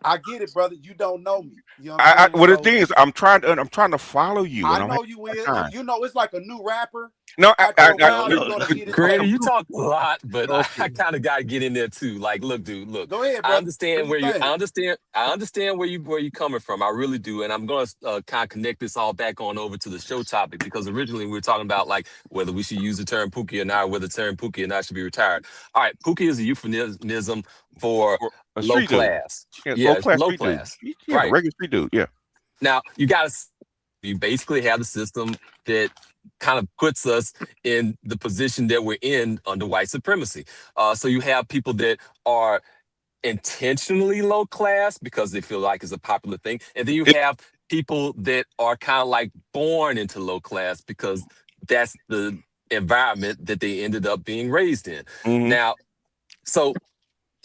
I get it, brother. You don't know me. You know well, the thing is, I'm trying to follow you. I know you will. You know, it's like a new rapper. No, After a while, you're gonna get it. Creator, you talk a lot, but Okay. I kind of got to get in there too. Like, look, dude, look. Go ahead, I brother. understand Do where your you. thing. I understand where you're coming from. I really do, and I'm gonna kind of connect this all back on over to the show topic because originally we were talking about like whether we should use the term Pookie or not, or whether the term Pookie or not should be retired. All right, Pookie is a euphemism for Or a low street dude. class. Yeah, Yeah, low it's class low street dude. class. Yeah, Right. regular street dude. Yeah. Now you basically have a system that kind of puts us in the position that we're in under white supremacy. So you have people that are intentionally low class because they feel like it's a popular thing. And then you have people that are kind of like born into low class because that's the environment that they ended up being raised in. Mhm. Now, so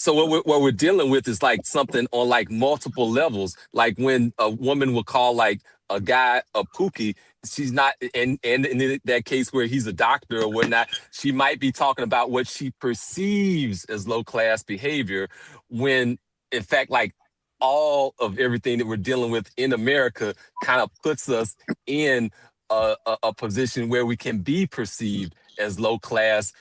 what we're dealing with is like something on like multiple levels. Like when a woman will call like a guy a Pookie, she's not, and in that case where he's a doctor or whatnot, she might be talking about what she perceives as low class behavior, when in fact, like all of everything that we're dealing with in America kind of puts us in a position where we can be perceived as low class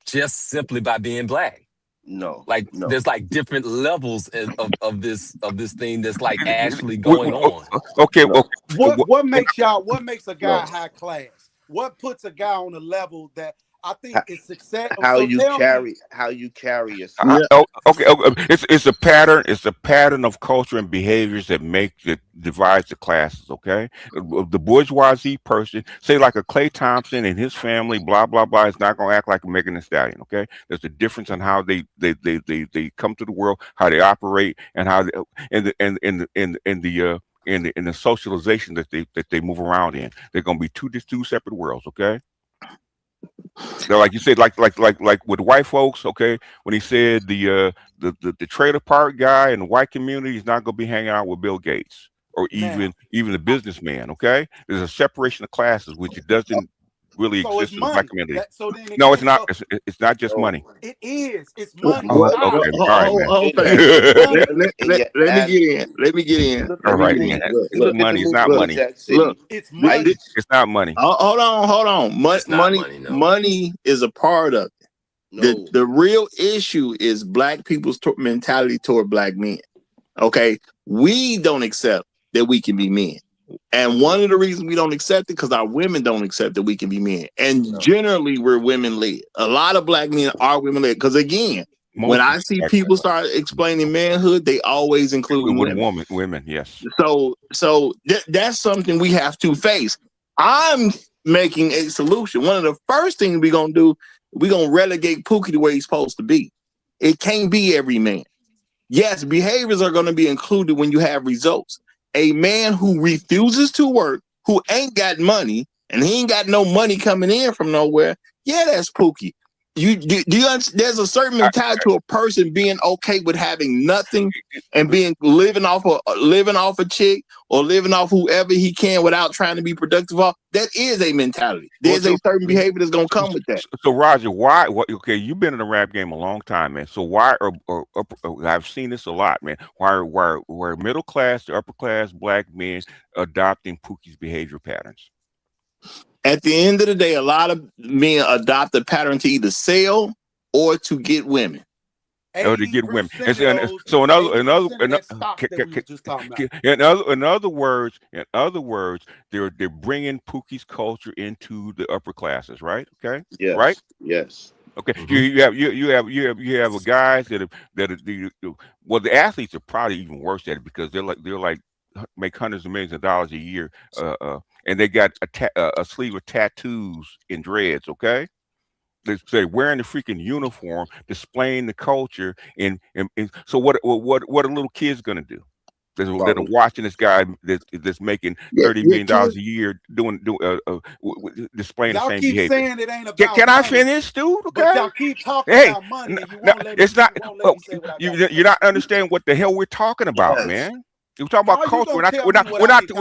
just simply by being Black. No, Like no. there's like different levels of this thing that's like actually going on. Okay. No. Okay. What makes a guy high class? What puts a guy on a level that I think is success? How So you tell me, carry yourself. Okay. It's a pattern. It's a pattern of culture and behaviors that divides the classes. Okay. The bourgeoisie person, say like a Clay Thompson and his family, blah blah blah, is not going to act like a Megan Thee Stallion. Okay. There's a difference in how they come to the world, how they operate, and how in the socialization that they move around in. They're going to be two separate worlds. Okay. So like you said, like with white folks, okay, when he said the trailer park guy in the white community is not going to be hanging out with Bill Gates or even the businessman, okay? There's a separation of classes which it doesn't really so exist it's in the black money. community. So then No, it's not. It's not just money. It is. It's money. Oh, Stop. okay. All right, man. Hold fast. Let me get in. All right, man. It's money. It's not money. Look, It's money. It's not money. hold on. It's not money, no. Money is a part of it. No. The real issue is Black people's mentality toward Black men. Okay, we don't accept that we can be men. And one of the reasons we don't accept it because our women don't accept that we can be men. And generally, we're women led. A lot of Black men are women led. Because again, when I see people start explaining manhood, they always include women. Yes. So that's something we have to face. I'm making a solution. One of the first things we're gonna do, we're gonna relegate Pookie the way he's supposed to be. It can't be every man. Yes, behaviors are gonna be included when you have results. A man who refuses to work, who ain't got money, and he ain't got no money coming in from nowhere, yeah, that's Pookie. There's a certain mentality to a person being okay with having nothing and living off a chick or living off whoever he can without trying to be productive. That is a mentality. There's a certain behavior that's gonna come with that. So Roger, why? Okay, you've been in the rap game a long time, man. So why? I've seen this a lot, man. Why are middle class to upper class Black men adopting Pookie's behavior patterns? At the end of the day, a lot of men adopt a pattern to either sell or to get women. Or to get women. So in other words, they're bringing Pookie's culture into the upper classes, right? Okay. Yes. Right. Yes. Okay. Mm-hmm. You have guys that well, the athletes are probably even worse at it because they're like make hundreds of millions of dollars a year, and they got a sleeve of tattoos and dreads. Okay. They're wearing the freaking uniform, displaying the culture, and so what are little kids gonna do? That are watching this guy that's making $30 million a year doing displaying y'all the same keep behavior. Saying it ain't about Can money, I finish, dude? Okay. But y'all keep talking about money. And you won't let it's me, not. You're not understanding what the hell we're talking about, man. We're talking about culture. We're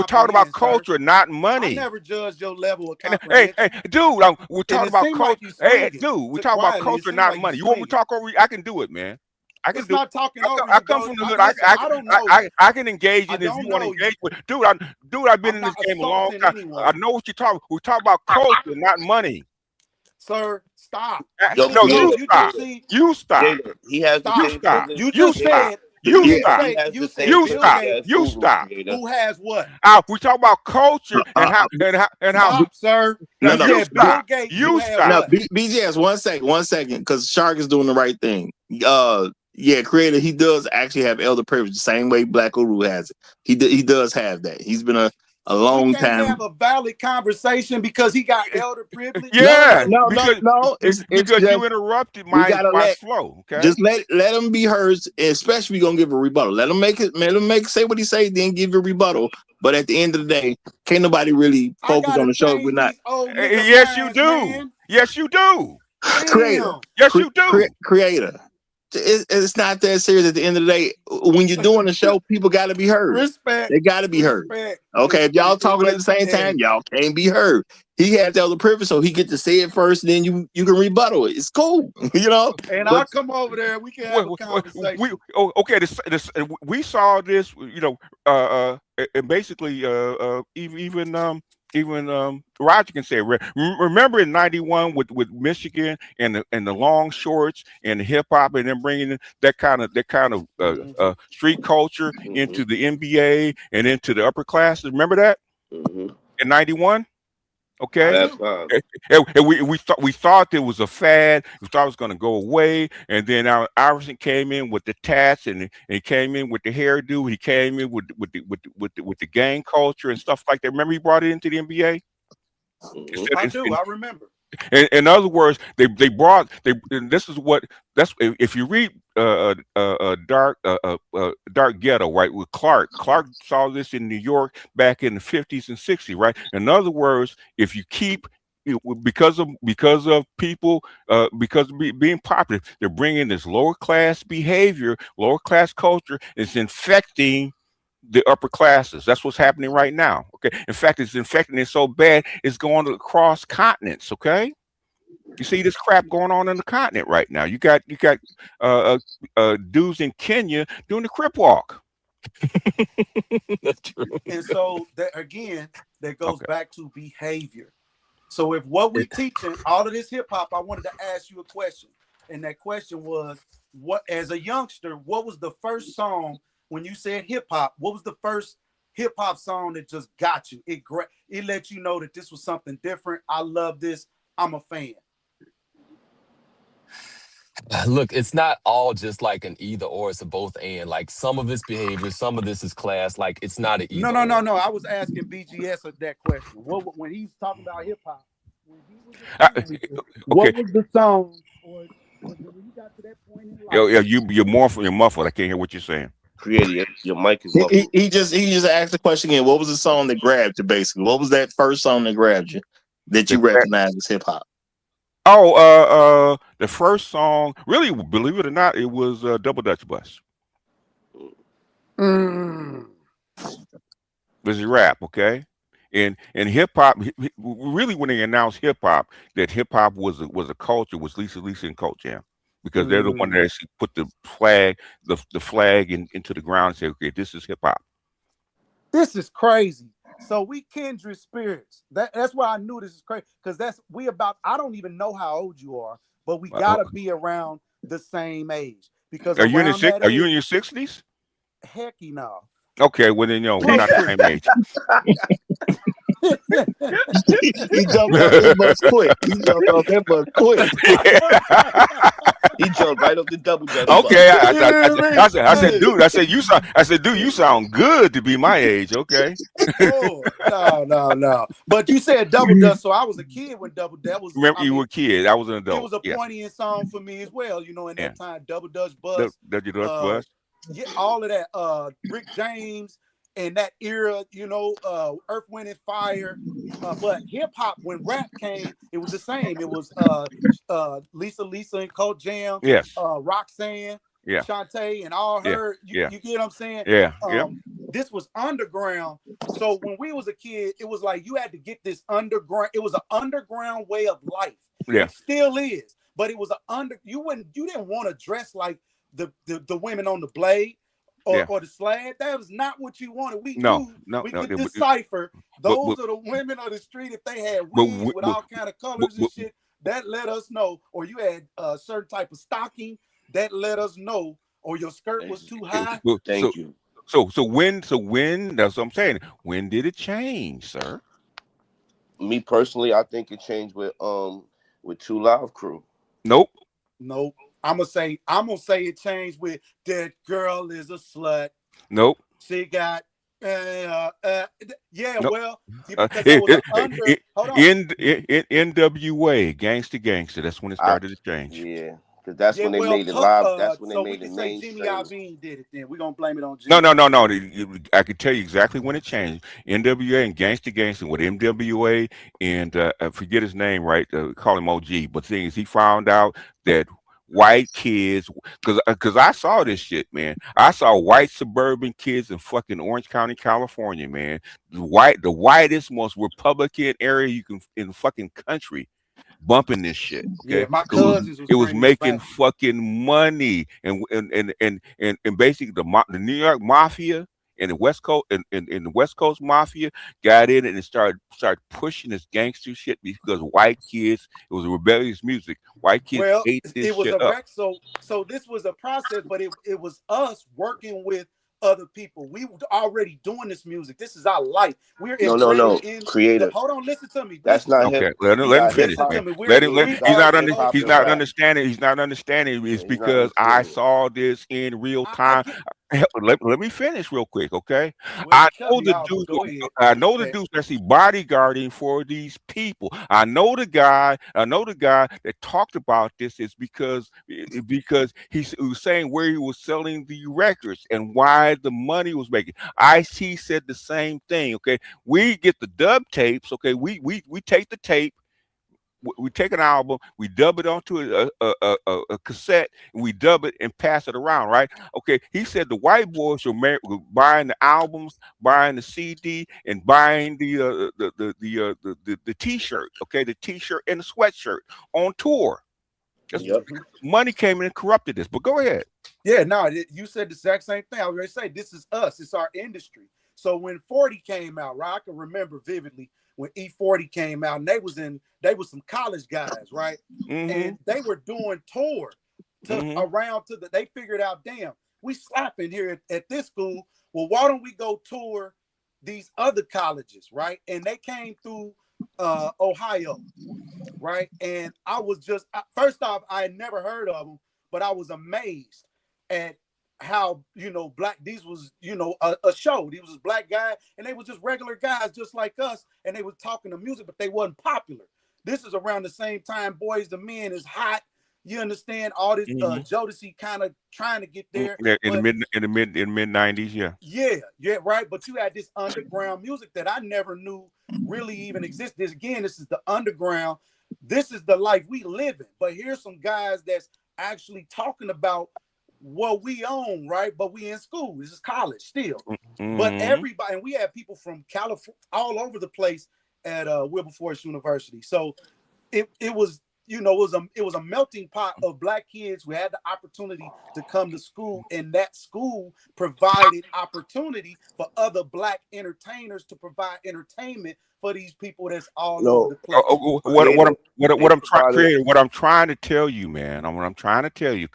talking about culture, not money. I never judged your level of comprehension. Hey, dude, we're talking about culture. Hey, dude, we're talking about culture, not money. You want me to talk over you? I can do it, man. I can do it. I come from the hood. I can engage in if you want to engage with. Dude, I've been in this game a long time. I know what you're talking. We talk about culture, not money. Sir, stop. Yo, No, you Jada, stop. See, You stop. Jada, he has the You same stop. privilege. you You just stop. said, You you stop. He has the same You Bill stop. privilege Gates, as You Guru, stop. Jada. who has what? We talk about culture and how Stop, sir. No, You no. you said Bill stop. Gates, You who has stop. No, what? BGS, 1 second, because Shark is doing the right thing. Yeah, Creator, he does actually have elder privilege, the same way Black Uru has it. He does have that. He's been a So we long can't time. have a valid conversation because he got elder privilege. Yeah, No. It's because just you interrupted we my gotta let flow. Okay. just let him be heard, especially we gonna give a rebuttal. Let him say what he say, then give a rebuttal. But at the end of the day, can't nobody really I focus on gotta the show if we're change not these old nigga Yes, you minds, do. man. Yes, you do. creator. Damn. Yes, you do. Creator. It's not that serious at the end of the day. When you're doing the show, people got to be heard. Respect. They got to be heard. Respect. Okay, if y'all talking at the same time, y'all can't be heard. He has the other privilege, so he get to say it first, and then you can rebuttal it. It's cool, you know. And But I'll come over there. We can have a conversation. Okay. We saw this. You know. And basically, even Roger can say. Remember in '91 with Michigan and the long shorts and the hip hop, and then bringing in that kind of street culture into the NBA and into the upper classes. Remember that in '91. Okay, and we thought it was a fad. We thought it was going to go away, and then Iverson came in with the tats, and he came in with the hairdo. He came in with the gang culture and stuff like that. Remember, he brought it into the NBA. I remember. In other words, and this is what if you read Dark Ghetto, right, with Clark saw this in New York back in the 50s and 60s, right. In other words, if you keep because of people because of being popular, they're bringing this lower class behavior, lower class culture. It's infecting the upper classes. That's what's happening right now. Okay. In fact, it's infecting it so bad it's going across continents. Okay. You see this crap going on in the continent right now. You got dudes in Kenya doing the crip walk. That's true. And so that goes back to behavior. So if what we teaching all of this hip hop, I wanted to ask you a question, and that question was, what as a youngster, what was the first song when you said hip hop? What was the first hip hop song that just got you? It let you know that this was something different. I love this. I'm a fan. Look, it's not all just like an either or, it's a both and. Like some of this behavior, some of this is class. Like it's not an either. No. I was asking BGS that question. When he's talking about hip hop, what was the song? Or when you got to that point in life? You're muffled. I can't hear what you're saying. Creator, your mic is muffled. He just asked the question again. What was the song that grabbed you? Basically, what was that first song that grabbed you that you recognized as hip hop? The first song, really, believe it or not, it was Double Dutch Bus. Mm. It was a rap, okay? And hip hop, really, when they announced hip hop, that hip hop was a culture, was Lisa and Colt Jam, because they're the one that actually put the flag into the ground and say, okay, this is hip hop. This is crazy. So we kindred spirits. That's why I knew this is crazy, because I don't even know how old you are, but we gotta be around the same age. Because are you in your 60s? Heck no. Okay, well then we're not the same age. He jumped off that bus quick. He jumped right up the double dutch. Okay, I said, dude. I said, dude, you sound good to be my age. Okay. No. But you said Double Dutch, so I was a kid when Double Dutch was. Remember, you were a kid. I was an adult. It was a poignant song for me as well. In that time, Double Dutch Bus. Bus. Yeah, all of that. Rick James and that era. Earth, Wind and Fire. But hip hop, when rap came, it was the same. It was Lisa and Colt Jam. Yes. Roxanne. Yeah. Shantae and all her. You get what I'm saying? Yeah. This was underground. So when we was a kid, it was like you had to get this underground. It was an underground way of life. Yeah. It still is. But it was you didn't want to dress like the women on the Blade or the Slab. That was not what you wanted. We could decipher those are the women of the street if they had wigs with all kind of colors and shit. that let us know, or you had a certain type of stocking that let us know, or your skirt was too high. Thank you. So when that's what I'm saying. When did it change, sir? Me personally, I think it changed with Two Live Crew. Nope. Nope. I'm gonna say it changed with that girl is a slut. Nope. She got yeah, Nope. well, because there was an hold on. NWA, Gangster. That's when it started to change. Yeah, because that's when they well, made it live. That's when they so we made it can say Jimmy mainstream. Iovine did it. Then we're gonna blame it on No. Jimmy. I can tell you exactly when it changed. NWA and Gangster with MWA and I forget his name, right? Call him OG. But the thing is, he found out that white kids, because I saw this shit, man. I saw white suburban kids in fucking Orange County, California, man. The whitest, most Republican area you can in the fucking country. Bumping this shit, okay? Yeah, my cousins It was bringing it making back. fucking money, and basically the New York Mafia and the West Coast and the West Coast Mafia got in it and started pushing this gangster shit because white kids. It was rebellious music. White kids Well, ate this it was shit a up. rec. So this was a process, but it was us working with other people. We were already doing this music. This is our life. We're No. embedded in the. Creative. Hold on, listen to me. That's Listen to not me. hip. Okay, let He him got hip finish, Listen to man. hop. me. Let him. We've He's not already. under. Hip hop He's and not rap. understanding. He's not understanding. It's Yeah, he's not because I understanding. saw this in real I time. get. Let me finish real quick, okay? Well, you cut me The off, but dudes. go ahead. I know the Okay. dudes that's bodyguarding for these people. I know the guy. I know the guy that talked about this is because he was saying where he was selling the records and why the money was making. IC said the same thing. Okay, we get the dub tapes. Okay, we take the tape. We take an album, we dub it onto a cassette, and we dub it and pass it around, right? Okay, he said the white boys were buying the albums, buying the CD, and buying the T-shirt, okay, the T-shirt and the sweatshirt on tour. That's, Yep. money came in and corrupted this. But go ahead. Yeah, no, you said the exact same thing. I was going to say, this is us. It's our industry. So when 40 came out, right, I can remember vividly when E40 came out, and they was some college guys, right? And they were doing tour around to they figured out, damn, we slapping here at this school. Well, why don't we go tour these other colleges, right? And they came through Ohio, right? And I was just, first off, I had never heard of them, but I was amazed at how, black, these was, a show. These was black guys, and they were just regular guys just like us, and they were talking to music, but they wasn't popular. This is around the same time Boys to Men is hot. You understand all this Jodeci kind of trying to get there. In the mid 90s, yeah. Yeah, right. But you had this underground music that I never knew really even existed. This is the underground. This is the life we live in. But here's some guys that's actually talking about what we own, right? But we in school. This is college still. But everybody, and we have people from California all over the place at Wilberforce University. So it was, it was a melting pot of black kids who had the opportunity to come to school, and that school provided opportunity for other black entertainers to provide entertainment for these people that's all over the place. What I'm trying to tell you, man, what I'm trying to tell you,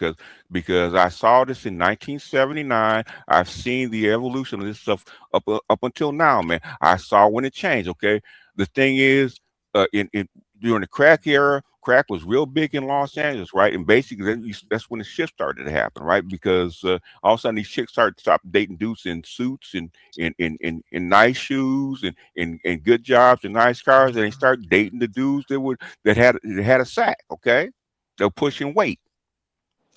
because I saw this in 1979. I've seen the evolution of this stuff up until now, man. I saw when it changed. Okay, the thing is, during the crack era, crack was real big in Los Angeles, right? And basically, that's when the shift started to happen, right? Because all of a sudden, these chicks stop dating dudes in suits and in nice shoes and good jobs and nice cars, and they start dating the dudes that had a sack, okay? They're pushing weight.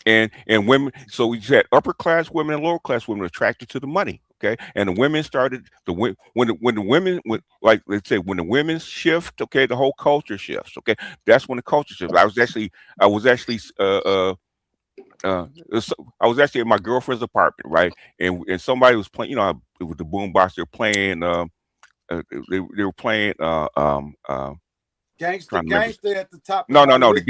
And women, so we had upper class women and lower class women attracted to the money. Okay, and the women started when the women like let's say when the women shift, okay, the whole culture shifts. Okay, that's when the culture shifts. I was actually at my girlfriend's apartment, right, and somebody was playing, with the boombox. They're playing, they were playing Gangster at the top. No. The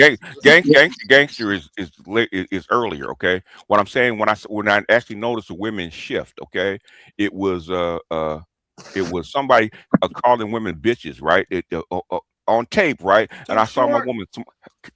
gangster is earlier. Okay, what I'm saying when I actually noticed the women shift. Okay, it was somebody calling women bitches, right? on tape, right? And I saw my short? woman.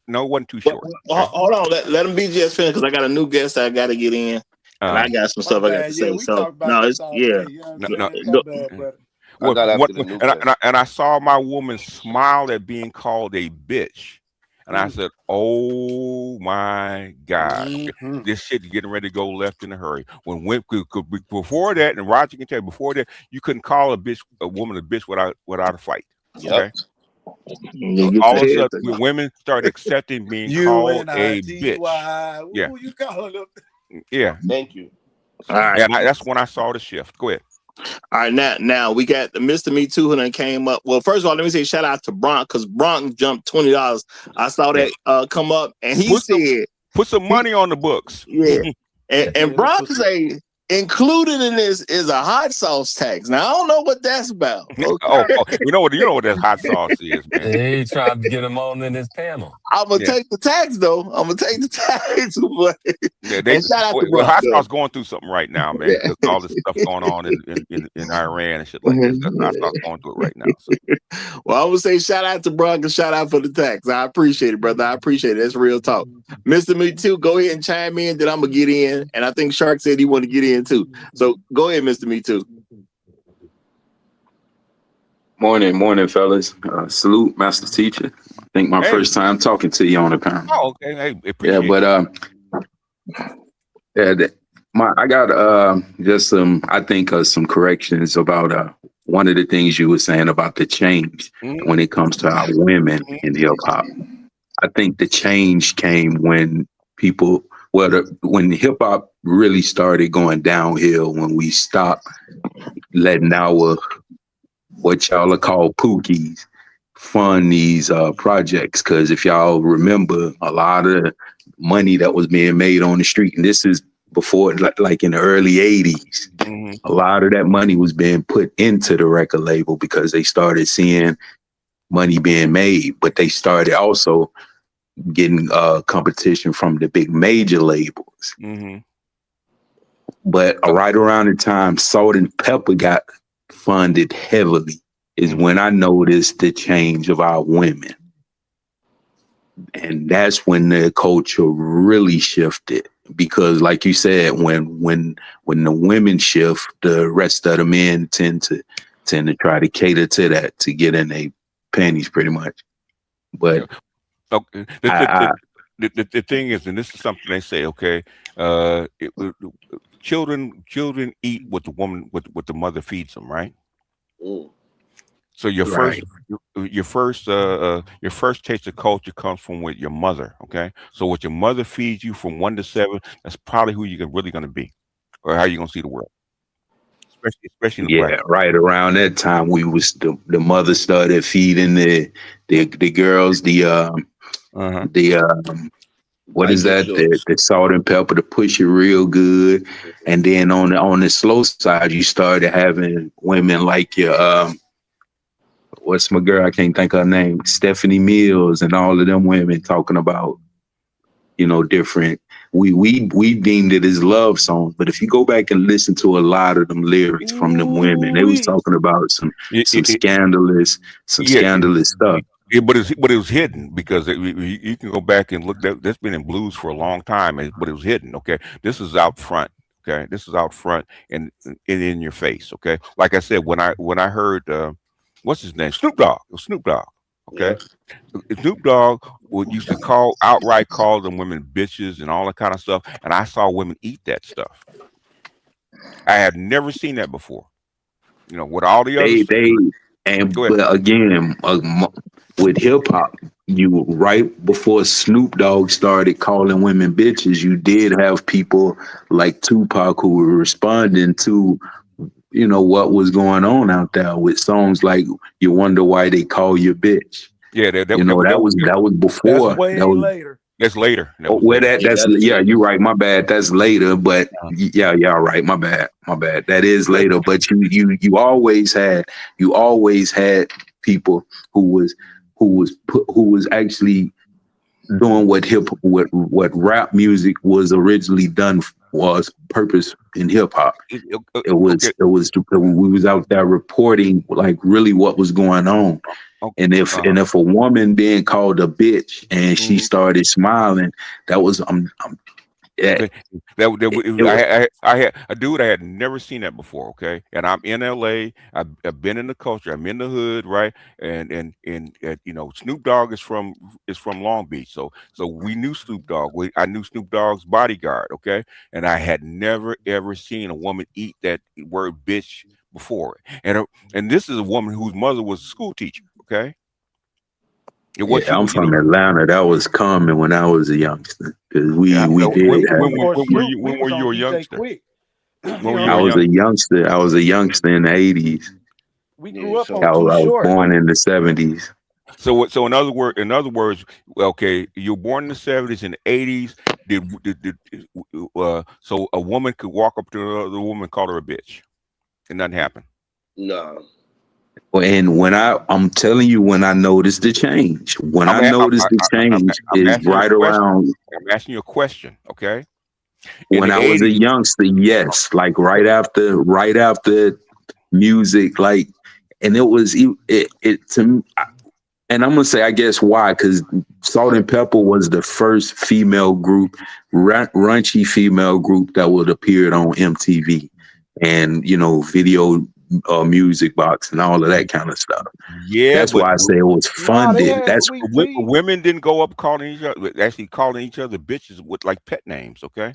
No, it wasn't too short. Hold on, let him be just finished because I got a new guest I got to get in, and I got some stuff I got to say. We So talk about this all day. You know what I'm saying? My bad, brother. I got after the new guest. And I saw my woman smile at being called a bitch. And I said, oh my God, this shit is getting ready to go left in a hurry. Before that, and Roger can tell you, before that, you couldn't call a woman a bitch without a fight. Okay. So all of a sudden, when women start accepting being called a bitch. Yeah. Who you calling them? Yeah. Thank you. All right. And that's when I saw the shift. Go ahead. All right, now we got Mr. Me Too who done came up. Well, first of all, let me say shout out to Bronx because Bronx jumped $20. I saw that come up, and he said, "Put some money on the books." Yeah, and Bronx say included in this is a hot sauce tax. Now I don't know what that's about. Okay. You know what that hot sauce is, man. They tried to get him on in this panel. I'm gonna take the tax though. I'm gonna take the tax. Shout out to Bronx. Hot sauce going through something right now, man. Yeah. All this stuff going on in Iran and shit like this. Hot sauce going through it right now. So. Well, I would say shout out to Bronx and shout out for the tax. I appreciate it, brother. I appreciate it. That's real talk. Mr. Me Too, go ahead and chime in. Then I'm gonna get in, and I think Shark said he want to get in too. So go ahead, Mr. Me Too. Morning, fellas. Salute, Master Teacher. I think my first time talking to you on the panel. Oh, okay. Hey, appreciate I got just some corrections about one of the things you were saying about the change when it comes to our women in hip hop. I think the change came when when hip hop really started going downhill, when we stopped letting our what y'all are called Pookies fund these projects. Because if y'all remember, a lot of money that was being made on the street, and this is before, like in the early 80s, a lot of that money was being put into the record label because they started seeing money being made, but they started also getting competition from the big major labels. But right around the time Salt and Pepper got funded heavily is when I noticed the change of our women. And that's when the culture really shifted. Because like you said, when the women shift, the rest of the men tend to try to cater to that, to get in their panties pretty much. But okay. The thing is, and this is something they say, okay, children eat what the mother feeds them, right? So your first taste of culture comes from with your mother, okay? So what your mother feeds you from 1 to 7, that's probably who you're really going to be, or how you're going to see the world. Especially in the black. Right around that time, the mother started feeding the girls what is that? The salt and pepper to push it real good, and then on the slow side, you started having women like your what's my girl? I can't think of her name. Stephanie Mills and all of them women talking about, different. We deemed it as love songs, but if you go back and listen to a lot of them lyrics from them women, they was talking about some scandalous stuff. Yeah, but it was hidden because you can go back and look. That's been in blues for a long time, but it was hidden. Okay, this is out front. Okay, this is out front and in your face. Okay, like I said, when I heard what's his name, Snoop Dogg. Okay, Snoop Dogg used to outright call them women bitches and all that kind of stuff, and I saw women eat that stuff. I had never seen that before. With all the other but again, with hip hop, you right before Snoop Dogg started calling women bitches, you did have people like Tupac who were responding to what was going on out there with songs like "You Wonder Why They Call You Bitch." Yeah, that was before. That's way later. That's later. You're right. My bad. That's later. But yeah, right. My bad. That is later. But you always had people who was actually doing what rap music was originally done was purpose in hip hop. It was we was out there reporting like really what was going on. And if a woman being called a bitch and she started smiling, that was I had a dude I had never seen that before. Okay, and I'm in LA. I've been in the culture. I'm in the hood, right? And you know, Snoop Dogg is from Long Beach, so we knew Snoop Dogg. I knew Snoop Dogg's bodyguard. Okay, and I had never ever seen a woman eat that word bitch before. And this is a woman whose mother was a school teacher. Okay. I'm from Atlanta. That was common when I was a youngster because we did. When were you a youngster? I was a youngster. I was a youngster in the 80s. We grew up on I was born in the 70s. So in other words, okay, you were born in the 70s and the 80s. So a woman could walk up to another woman and call her a bitch, and nothing happened. No. And when I'm telling you, when I noticed the change, when I noticed the change is right around. I'm asking you a question, okay? When I was a youngster, yes, like right after music, like, and it was it to me. And I'm gonna say, I guess why? Because Salt and Pepper was the first female group, raunchy female group that would appear on MTV, and you know, video. Music box and all of that kind of stuff. Yeah, that's why I say it was funded. That's women didn't go up calling each other, actually calling each other bitches with like pet names. Okay.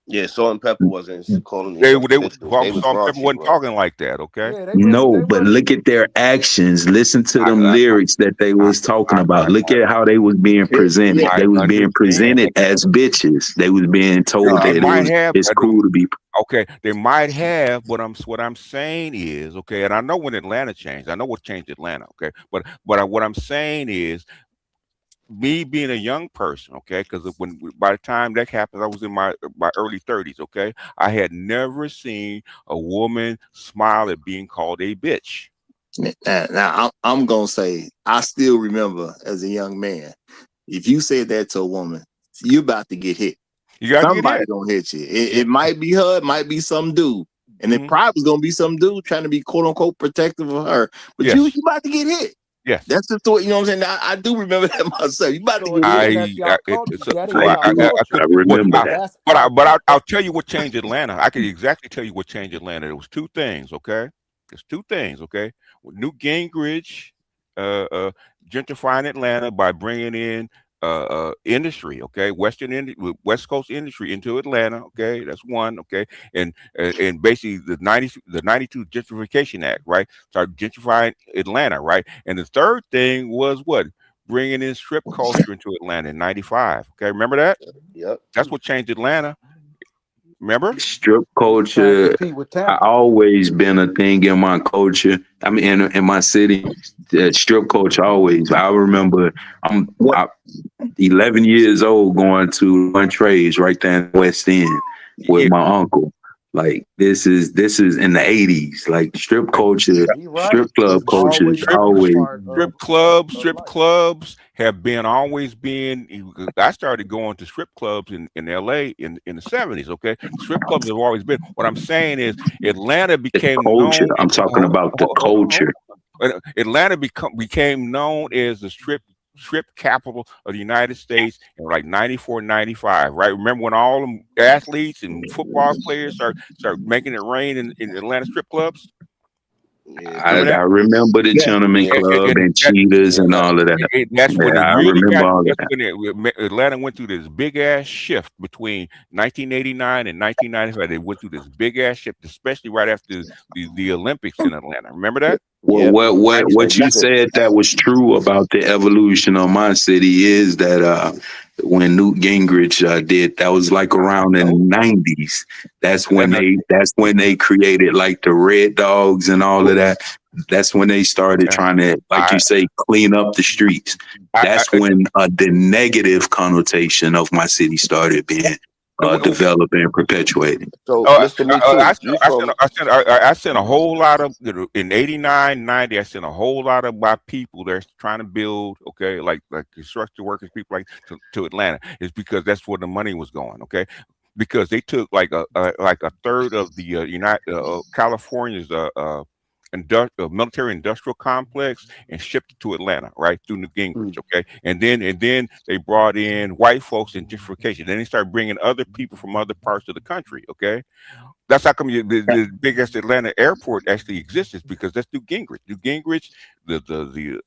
Yeah, Salt and Pepper wasn't calling. Salt and Pepper wasn't talking like that. Okay. Yeah, no, but look at their actions. Listen to them lyrics that they was talking about. Look at how they was being presented. They was being presented as bitches. They was being told that it's cool to be. Okay, they might have, but what I'm saying is, okay, and I know when Atlanta changed, I know what changed Atlanta, okay, but what I'm saying is, me being a young person, okay, because by the time that happened, I was in my early 30s, okay, I had never seen a woman smile at being called a bitch. Now I'm gonna say, I still remember as a young man, if you said that to a woman, you're about to get hit. Somebody gonna hit you. It might be her, it might be some dude. And it probably gonna be some dude trying to be quote unquote protective of her. But you about to get hit. Yes. That's the thought, you know what I'm saying? I do remember that myself. You about to get hit. I remember that. But I'll tell you what changed Atlanta. I can exactly tell you what changed Atlanta. There was two things, okay? There's two things, okay? Newt Gingrich gentrifying Atlanta by bringing in industry, okay, West Coast industry into Atlanta, okay, that's one, okay, and basically the 92 Gentrification Act, right, started gentrifying Atlanta, right, and the third thing was what, bringing in strip culture into Atlanta in 95, okay, remember that? Yep, that's what changed Atlanta. Remember? Strip culture always been a thing in my culture. I mean, in my city, strip culture always. I remember I'm 11 years old going to Montrose right there in the West End with my uncle. Like this is in the 80s. Like strip culture, strip club culture is always strip clubs have always been. I started going to strip clubs in LA in the 70s. Okay, strip clubs have always been. What I'm saying is Atlanta became culture. Known, I'm talking about the culture. Atlanta became known as the strip capital of the United States in like 94, 95, right? Remember when all them athletes and football players start making it rain in Atlanta strip clubs? I remember the Gentleman Club and Cheetahs and all of that. That's when I remember all of that. When Atlanta went through this big ass shift between 1989 and 1995. They went through this big ass shift, especially right after the Olympics in Atlanta. Remember that? Well, what you said that was true about the evolution of my city is that when Newt Gingrich did, that was like around in the 90s. That's when they created like the Red Dogs and all of that. That's when they started trying to, like you say, clean up the streets. That's when the negative connotation of my city started being develop and perpetuate. So, Oh, Mr. Me Too, you from I sent a whole lot of in 89, 90. I sent a whole lot of my people that's trying to build, okay, like construction workers, people like to Atlanta. It's because that's where the money was going, okay. Because they took like a third of the California's military industrial complex and shipped it to Atlanta, right through New Gingrich, okay, and then they brought in white folks in gentrification. Then they started bringing other people from other parts of the country, okay. That's how come the biggest Atlanta airport actually exists, is because that's New Gingrich. New Gingrich, the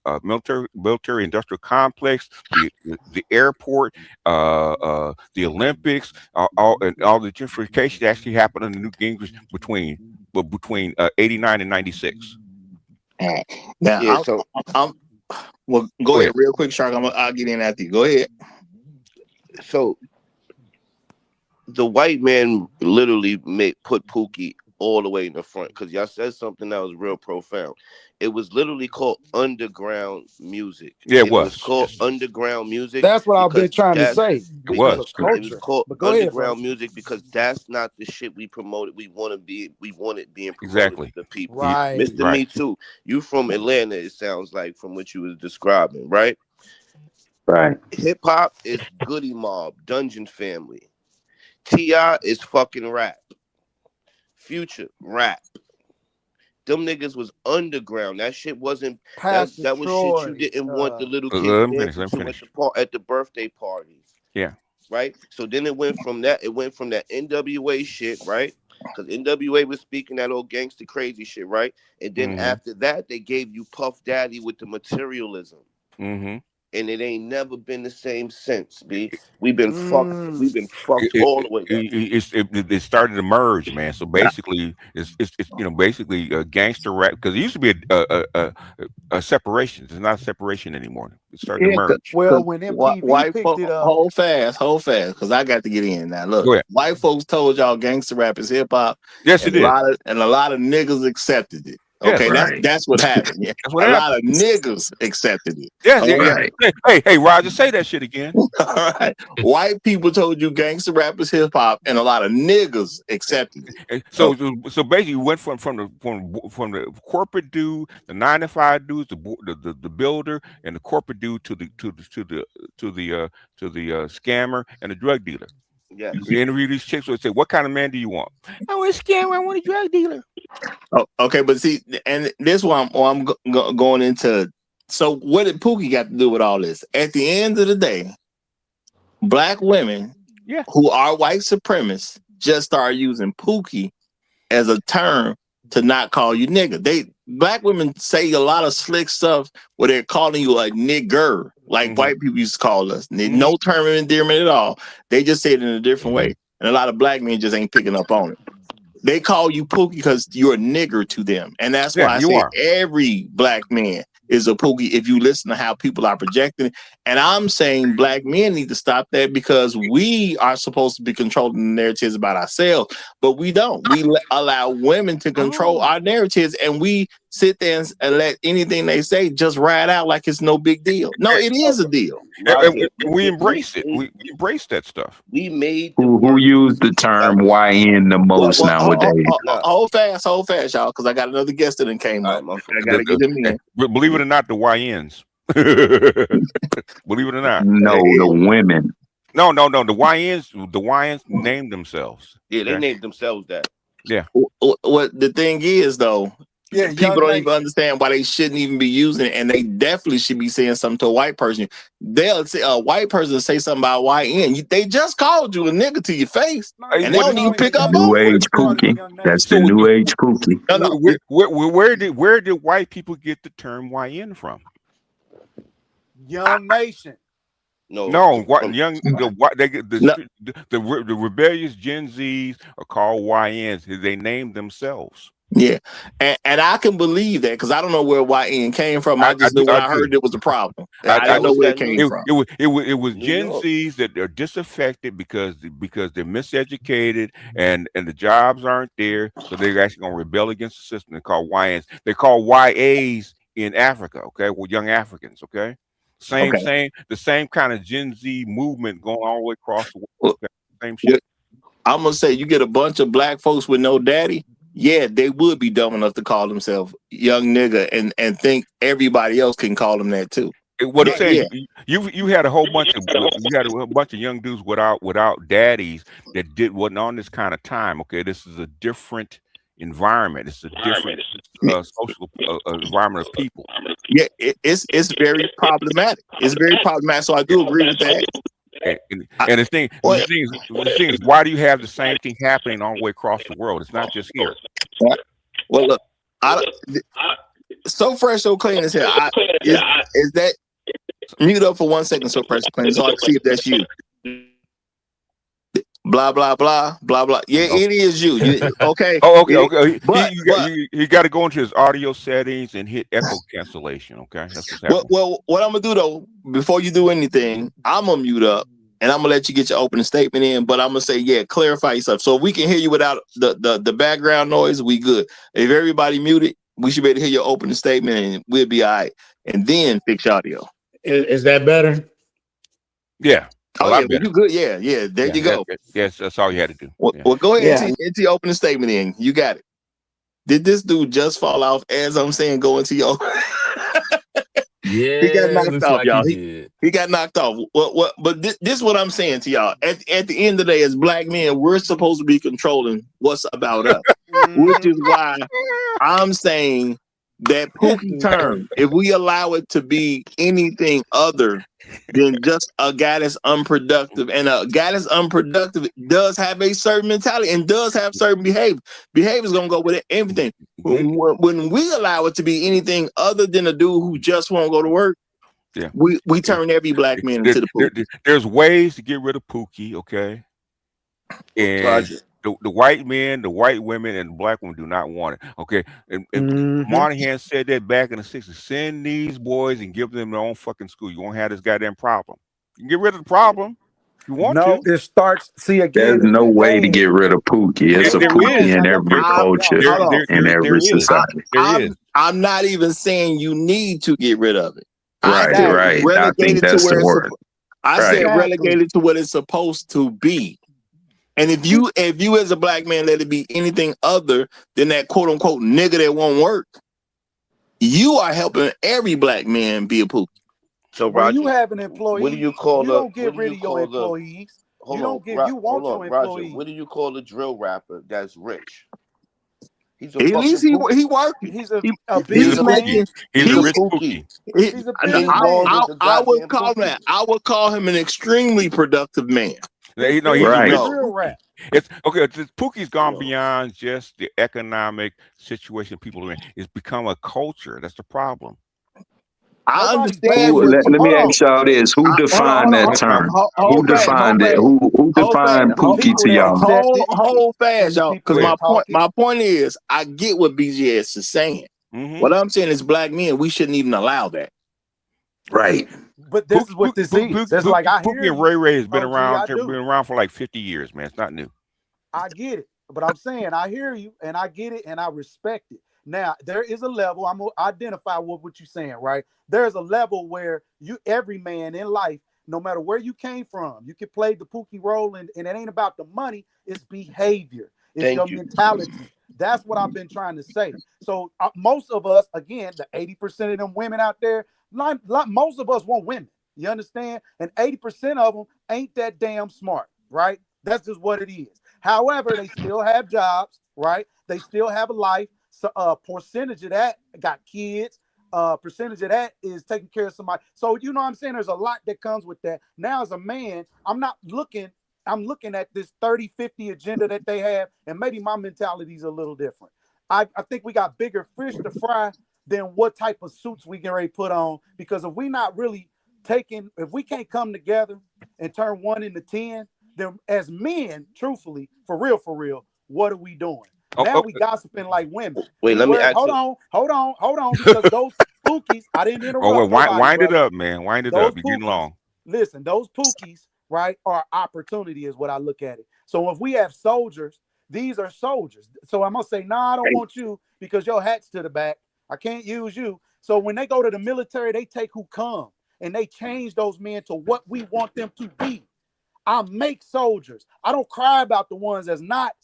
military industrial complex, the airport, the Olympics, all the gentrification actually happened under New Gingrich between 89 and 96. Now, yeah. So well, go ahead real quick, Shark. I'll get in after you. Go ahead. So the white man literally put Pookie all the way in the front, because y'all said something that was real profound. It was literally called underground music. Yeah, it was called underground music. That's what I've been trying to say. It was called underground music because that's not the shit we promoted. We want it being promoted exactly to the people. Right. Mr. Me Too, you from Atlanta, it sounds like, from what you was describing, right? Right. Hip hop is Goody Mob, Dungeon Family. T.I. is fucking rap. Future rap. Them niggas was underground. That shit wasn't. That was shit you didn't want the little kids dancing to at the birthday parties. Yeah. Right. So then it went from that. It went from that NWA shit, right? Because NWA was speaking that old gangster crazy shit, right? And then after that, they gave you Puff Daddy with the materialism. Mm-hmm. And it ain't never been the same since, B. We've been fucked. We've been fucked all the way back. It started to merge, man. So basically, it's basically gangster rap, because it used to be a separation. It's not a separation anymore. It started to merge. Well, when MTV picked it up, hold fast, because I got to get in now. Look, white folks told y'all gangster rap is hip hop. Yes, it did. And a lot of niggas accepted it. Okay, that's what happened. Yeah. That's what lot of niggas accepted it. Yes, okay? Hey, Roger, say that shit again. All right. White people told you gangster rap is hip hop, and a lot of niggas accepted it. So basically, you went from the corporate dude, the 9-to-5 dudes, the builder, and the corporate dude to the scammer and the drug dealer. Yeah. You interview these chicks who say, "What kind of man do you want?" I want a scammer. I want a drug dealer. Oh, okay, but see, and this one I'm going into. So, what did Pookie got to do with all this? At the end of the day, black women, who are white supremacists, just started using Pookie as a term to not call you nigga. Black women say a lot of slick stuff where they're calling you a nigger, like white people used to call us. No term of endearment at all. They just say it in a different way. And a lot of black men just ain't picking up on it. They call you Pookie because you're a nigger to them. And that's why I say every black man is a Pookie if you listen to how people are projecting it. And I'm saying black men need to stop that, because we are supposed to be controlling the narratives about ourselves, but we don't. We allow women to control our narratives, and we sit there and let anything they say just ride out like it's no big deal. No, it is a deal. We embrace it. We embrace that stuff. We made who used the term YN the most nowadays. Hold fast, y'all, because I got another guest that came up. I gotta get them in. Believe it or not, the YNs. Believe it or not. No, the women. No. The YNs named themselves. Yeah, they named themselves that. Yeah. What the thing is, though, people don't even understand why they shouldn't even be using it, and they definitely should be saying something to a white person. They'll say a white person say something about YN. They just called you a nigga to your face, and they don't even pick up on New age Pookie. That's the new age Pookie. No. Where did white people get the term YN from? Young Nation. The rebellious Gen Zs are called YNs. They named themselves. Yeah, and I can believe that, because I don't know where YN came from. I just knew when I heard it was a problem. I don't know where it came from. It was Gen Zs that are disaffected because they're miseducated and the jobs aren't there, so they're actually going to rebel against the system. They're called YNs. They're called YAs in Africa. Okay, well, young Africans. Okay. The same kind of Gen Z movement going all the way across the world. Same shit. I'm gonna say you get a bunch of black folks with no daddy. Yeah, they would be dumb enough to call themselves young nigga and think everybody else can call them that too. What I'm Yeah. saying, you had a whole bunch of young dudes without daddies that wasn't on this kind of time. Okay, this is a different environment. It's a different social environment of people. Yeah, it's very problematic. It's very problematic. So I do agree with that. And the thing is, why do you have the same thing happening all the way across the world? It's not just here. Well, look, so fresh, so clean as hell. Is that mute up for 1 second? So fresh, so clean, so I can see if that's you. Blah blah blah blah blah. Yeah, it is you. Okay. Okay. But he got to go into his audio settings and hit echo cancellation. Okay, that's what's happening. Well, what I'm gonna do though, before you do anything, I'm gonna mute up and I'm gonna let you get your opening statement in. But I'm gonna say, yeah, clarify yourself. So if we can hear you without the background noise, we good. If everybody muted, we should be able to hear your opening statement and we'll be all right. And then fix your audio. Is that better? Yeah. Oh yeah, you good? Yeah. There you go. Yes, that's all you had to do. Well, go ahead into your opening statement in. You got it. Did this dude just fall off as I'm saying go into your Yeah, he got knocked off, like y'all. he got knocked off. But this is what I'm saying to y'all. At the end of the day, as black men, we're supposed to be controlling what's about us, which is why I'm saying that Pookie term, if we allow it to be anything other than just a guy that's unproductive, and a guy that's unproductive does have a certain mentality and does have certain behavior. Behavior is gonna go with it, everything. When we allow it to be anything other than a dude who just won't go to work, we turn every black man into the Pookie. There's ways to get rid of Pookie, okay? And the white men, the white women, and the black women do not want it. Okay. And Monahan said that back in the 60s. Send these boys and give them their own fucking school. You won't have this goddamn problem. You can get rid of the problem if you want to. It starts. See again. There's no way to get rid of Pookie. It's a Pookie in every culture and every society. I'm not even saying you need to get rid of it. Right. I think that's the word. I said relegated to what it's supposed to be. And if you as a black man let it be anything other than that quote unquote nigga that won't work, you are helping every black man be a Pookie. So when you have an employee, what do you call you don't get rid of your employees. You want your employees. Roger, what do you call a drill rapper that's rich? At least he working. He's a businessman. He's a rich Pookie. I would call that. I would call him an extremely productive man. He's right. It's okay. Pookie's gone beyond just the economic situation people are in. It's become a culture. That's the problem. I understand. Let me ask y'all this: who defined that term? Who defined it? Who defined Pookie to y'all? Hold fast, y'all. Because my point is, I get what BGS is saying. What I'm saying is, black men, we shouldn't even allow that. Right. But this is what this is. That's like I hear Pookie and Ray Ray has been around. Been around for like 50 years, man. It's not new. I get it, but I'm saying I hear you and I get it and I respect it. Now there is a level. I'm gonna identify what you're saying, right? There's a level where every man in life, no matter where you came from, you can play the Pookie role, and it ain't about the money. It's behavior. It's your mentality. That's what I've been trying to say. So most of us, again, the 80% of them women out there. Most of us want women, you understand? And 80% of them ain't that damn smart, right? That's just what it is. However, they still have jobs, right? They still have a life. So percentage of that got kids. Percentage of that is taking care of somebody. So you know what I'm saying? There's a lot that comes with that. Now as a man, I'm looking at this 30-50 agenda that they have, and maybe my mentality is a little different. I think we got bigger fish to fry than what type of suits we can already put on. Because if we can't come together and turn 1 into 10, then as men, truthfully, for real, what are we doing? Now we gossiping like women. Wait, let me ask hold on, because those Pookies, I didn't interrupt. Wind it up, man. Wind it up. You're getting long. Listen, those Pookies, right, are opportunity is what I look at it. So if we have soldiers, these are soldiers. So I'm gonna say, I don't want you because your hat's to the back. I can't use you. So when they go to the military, they take who come and they change those men to what we want them to be. I make soldiers. I don't cry about the ones that's not,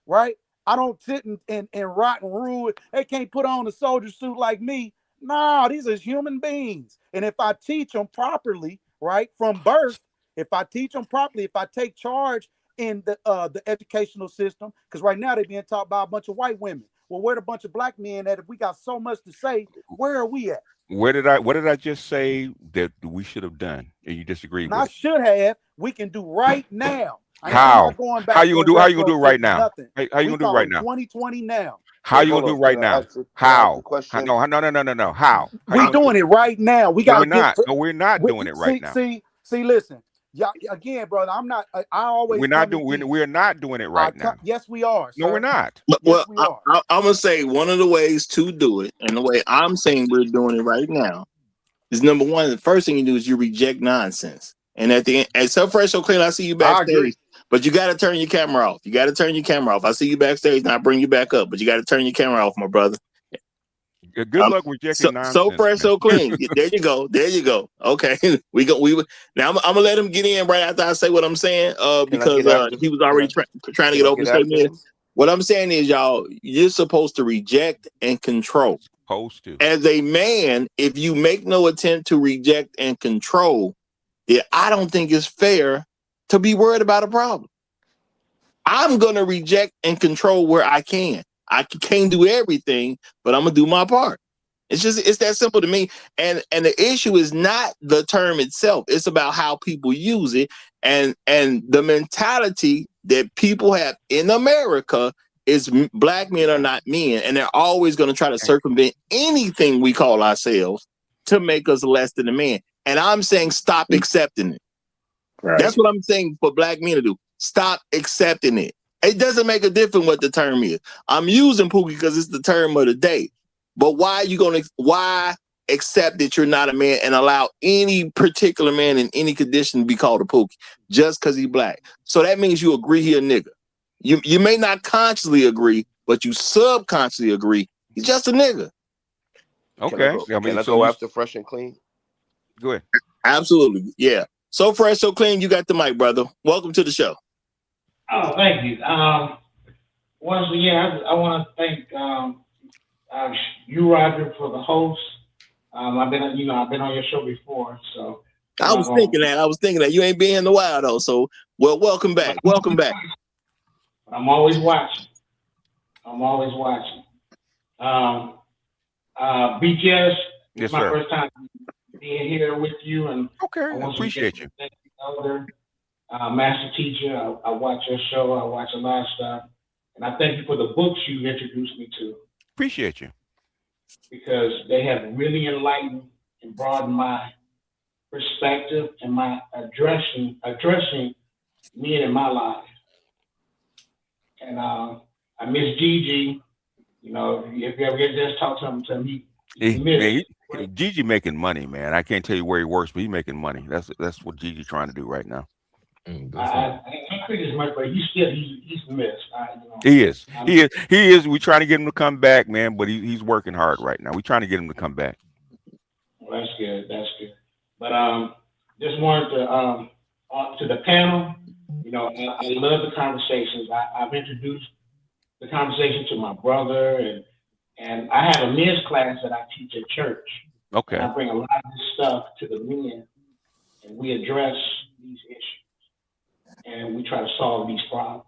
right? I don't sit and rot and rule. They can't put on a soldier suit like me. No, these are human beings. And if I teach them properly, right, from birth, if I teach them properly, if I take charge in the educational system, because right now they're being taught by a bunch of white women. Well, where the bunch of black men at? If we got so much to say, where are we at? What did I just say that we should have done? And you disagree with I should have. We can do right now. How? Going back How you gonna do? How you gonna do right now? Nothing. How you gonna do right now? 2020 now. How you gonna do right now? How? No. How? We doing it right now. We got. No, we're not doing it right now. See. Listen. Yeah, again, brother. I'm not. I always. We're not doing it right now. Yes, we are. No, sir. we're not. Well, I'm gonna say one of the ways to do it, and the way I'm saying we're doing it right now, is number one. The first thing you do is you reject nonsense, and at the end, and so fresh, so clean. I see you backstage, but you got to turn your camera off. You got to turn your camera off. I see you backstage, and I bring you back up, but you got to turn your camera off, my brother. Good luck rejecting nonsense. So fresh, so clean. There you go. There you go. Okay, we now. I'm gonna let him get in right after I say what I'm saying. Because he was already trying to get open statement. What I'm saying is, y'all, you're supposed to reject and control. Supposed to. As a man, if you make no attempt to reject and control, then I don't think it's fair to be worried about a problem. I'm gonna reject and control where I can. I can't do everything, but I'm gonna do my part. It's that simple to me. And the issue is not the term itself. It's about how people use it, and the mentality that people have in America is black men are not men, and they're always going to try to circumvent anything we call ourselves to make us less than a man. And I'm saying stop accepting it. Right. That's what I'm saying for black men to do. Stop accepting it. It doesn't make a difference what the term is. I'm using Pookie because it's the term of the day. But why accept that you're not a man and allow any particular man in any condition to be called a Pookie just because he's black? So that means you agree he a nigga. You may not consciously agree, but you subconsciously agree he's just a nigga. Okay. Can I go after Fresh and Clean? Go ahead. Absolutely. Yeah. So fresh, so clean. You got the mic, brother. Welcome to the show. Oh, thank you. Once again, I want to thank you, Roger, for the host. I've been on your show before, so I was thinking that you ain't been in a while though. So, well, welcome back. Welcome back. I'm always watching. BJS, yes, my sir. first time being here with you, and okay, I appreciate you. Thank you, Elder, Master Teacher. I watch your show. I watch a lot of stuff, and I thank you for the books you introduced me to. Appreciate you, because they have really enlightened and broadened my perspective and my addressing me in my life. And I miss Gigi. You know, if you ever get just talk to him, Gigi making money, man. I can't tell you where he works, but he's making money. That's what Gigi's trying to do right now. I think as much, but he's missed. He is. We're trying to get him to come back, man, but he's working hard right now. We're trying to get him to come back. Well, that's good. But just wanted to the panel. You know, I love the conversations. I've introduced the conversation to my brother, and I have a men's class that I teach at church. Okay. And I bring a lot of this stuff to the men, and we address these issues, and we try to solve these problems.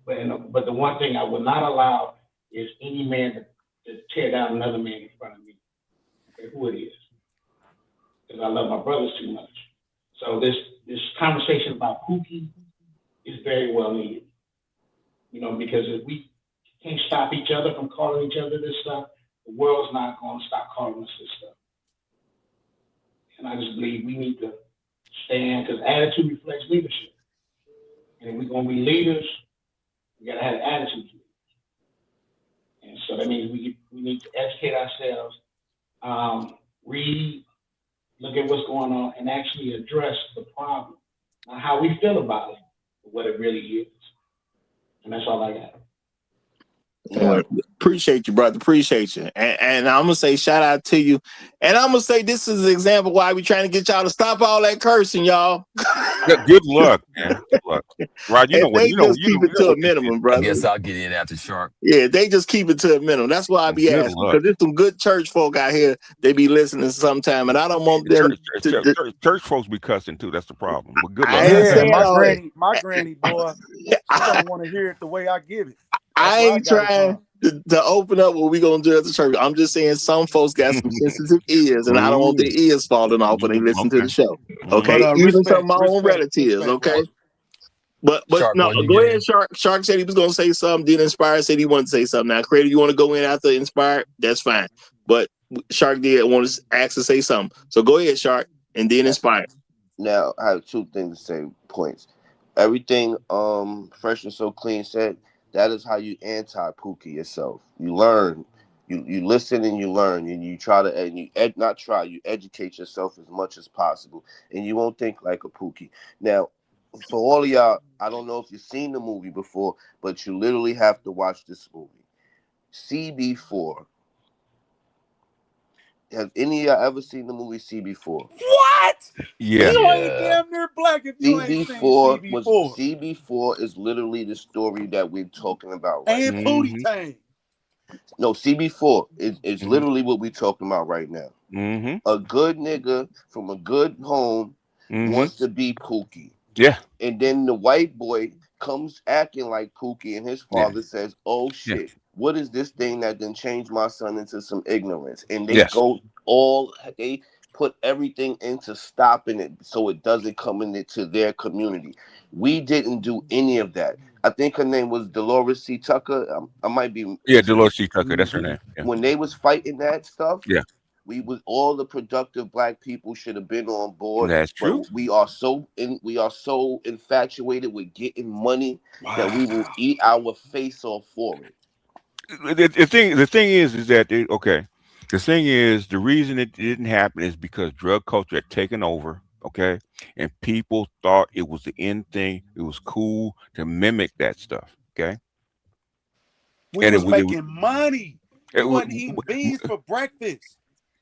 But the one thing I will not allow is any man to tear down another man in front of me, okay, who it is, because I love my brothers too much. So this conversation about Pookie is very well needed. You know, because if we can't stop each other from calling each other this stuff, the world's not going to stop calling us this stuff. And I just believe we need to stand, because attitude reflects leadership. And if we're going to be leaders, we got to have attitude. And so that means we need to educate ourselves, read, look at what's going on, and actually address the problem, not how we feel about it, but what it really is. And that's all I got. Yeah. Appreciate you, brother. Appreciate you. And I'm going to say shout out to you. And I'm going to say this is an example why we're trying to get y'all to stop all that cursing, y'all. Good luck, man. Good luck. Rod, you know If what they you know. just keep it to a minimum, I brother. guess I'll get in after Shark. Yeah, they just keep it to a minimum. That's why I be Good asking, luck. because there's some good church folk out here. They be listening sometime, and I don't want them Church folks be cussing too. That's the problem. But good luck. I ain't Yeah, saying my all that. granny boy, she don't want to hear it the way I give it. That's I where ain't got it trying from. to open up what we gonna do at the church. I'm just saying some folks got some sensitive ears, and I don't want their ears falling off when they listen to the show. Okay, But even some of my own respect, relatives. Okay, Ross. but Shark, no, when you go get ahead. in. Shark said he was gonna say something. Then Inspired said he wanted to say something. Now, Creator, you want to go in after Inspired? That's fine. But Shark did want to ask to say something. So go ahead, Shark, and then Inspired. Now I have two things to say. Points. Everything Fresh and So Clean said. That is how you anti-Pookie yourself. You learn. You listen and you learn, and you try to, and you not try. You educate yourself as much as possible, and you won't think like a Pookie. Now, for all of y'all, I don't know if you've seen the movie before, but you literally have to watch this movie. CB4. Have any of y'all ever seen the movie CB4? What? Yeah. You ain't damn near black if you ain't seen CB4. CB4 is literally the story that we're talking about right And now. Pootie Tang. No, CB4 is literally what we're talking about right now. A good nigga from a good home wants to be Pookie. Yeah. And then the white boy comes acting like Pookie, and his father says, "Oh shit, what is this thing that then changed my son into some ignorance?" And they they put everything into stopping it so it doesn't come into their community. We didn't do any of that. I think her name was Dolores C. Tucker. I might be. Yeah, Dolores C. Tucker. That's her name. Yeah. When they was fighting that stuff, Yeah. we was all the productive black people should have been on board. That's true. But we are so infatuated with getting money that we will eat our face off for it. The thing is that the thing is the reason it didn't happen is because drug culture had taken over. Okay, and people thought it was the end thing. It was cool to mimic that stuff. Okay, We was making money. We wasn't eating beans for breakfast.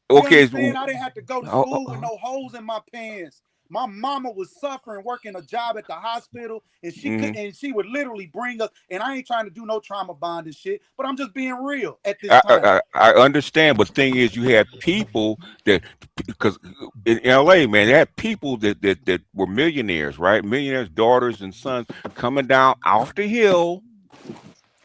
You understand? I didn't have to go to school with no holes in my pants. My mama was suffering, working a job at the hospital, and she could, and she would literally bring us. And I ain't trying to do no trauma bonding shit, but I'm just being real at this time. I understand, but the thing is, you had people that, because in LA, man, they had people that were millionaires, right? Millionaires' daughters and sons coming down off the hill,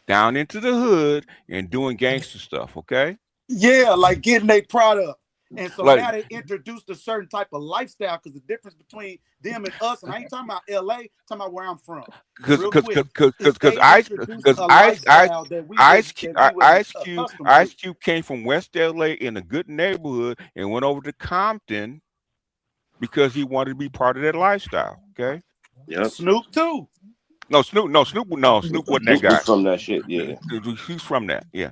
down into the hood, and doing gangster stuff. Okay. Yeah, like getting their product. And so like, now they introduced a certain type of lifestyle, because the difference between them and us, and I ain't talking about LA, I'm talking about where I'm from. Because Ice Cube came from West LA in a good neighborhood and went over to Compton because he wanted to be part of that lifestyle. Okay. Yep. Snoop too. Snoop wasn't that guy. He's from that shit. Yeah. He's from that. Yeah.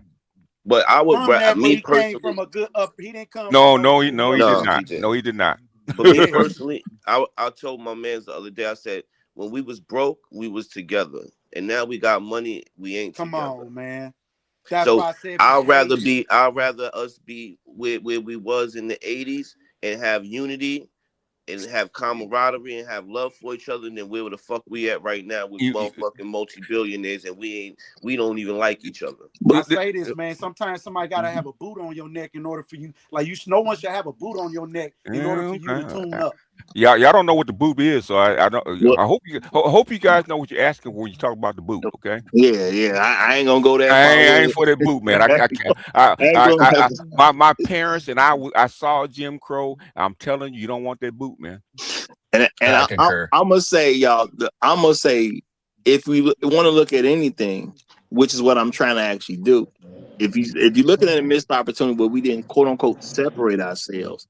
But I would, he came from a good he didn't come. He did not. No, he did not. But me personally, I told my man the other day. I said, when we was broke, we was together, and now we got money, we ain't together. Come on, man. That's so why I said I'd rather us be where we was in the 80s and have unity and have camaraderie and have love for each other than where the fuck we at right now with motherfucking multi-billionaires, and we don't even like each other. I say this, man. Sometimes somebody gotta have a boot on your neck in order for you. Like no one should have a boot on your neck in order for you to tune up. Y'all don't know what the boot is, so I don't. I hope you guys know what you're asking when you talk about the boot. Okay. Yeah. I ain't gonna go that far. I ain't for that boot, man. My parents and I saw Jim Crow. I'm telling you, you don't want that boot, man. And I'm gonna say, y'all. I'm gonna say, if we want to look at anything, which is what I'm trying to actually do, if you're looking at a missed opportunity where we didn't quote unquote separate ourselves,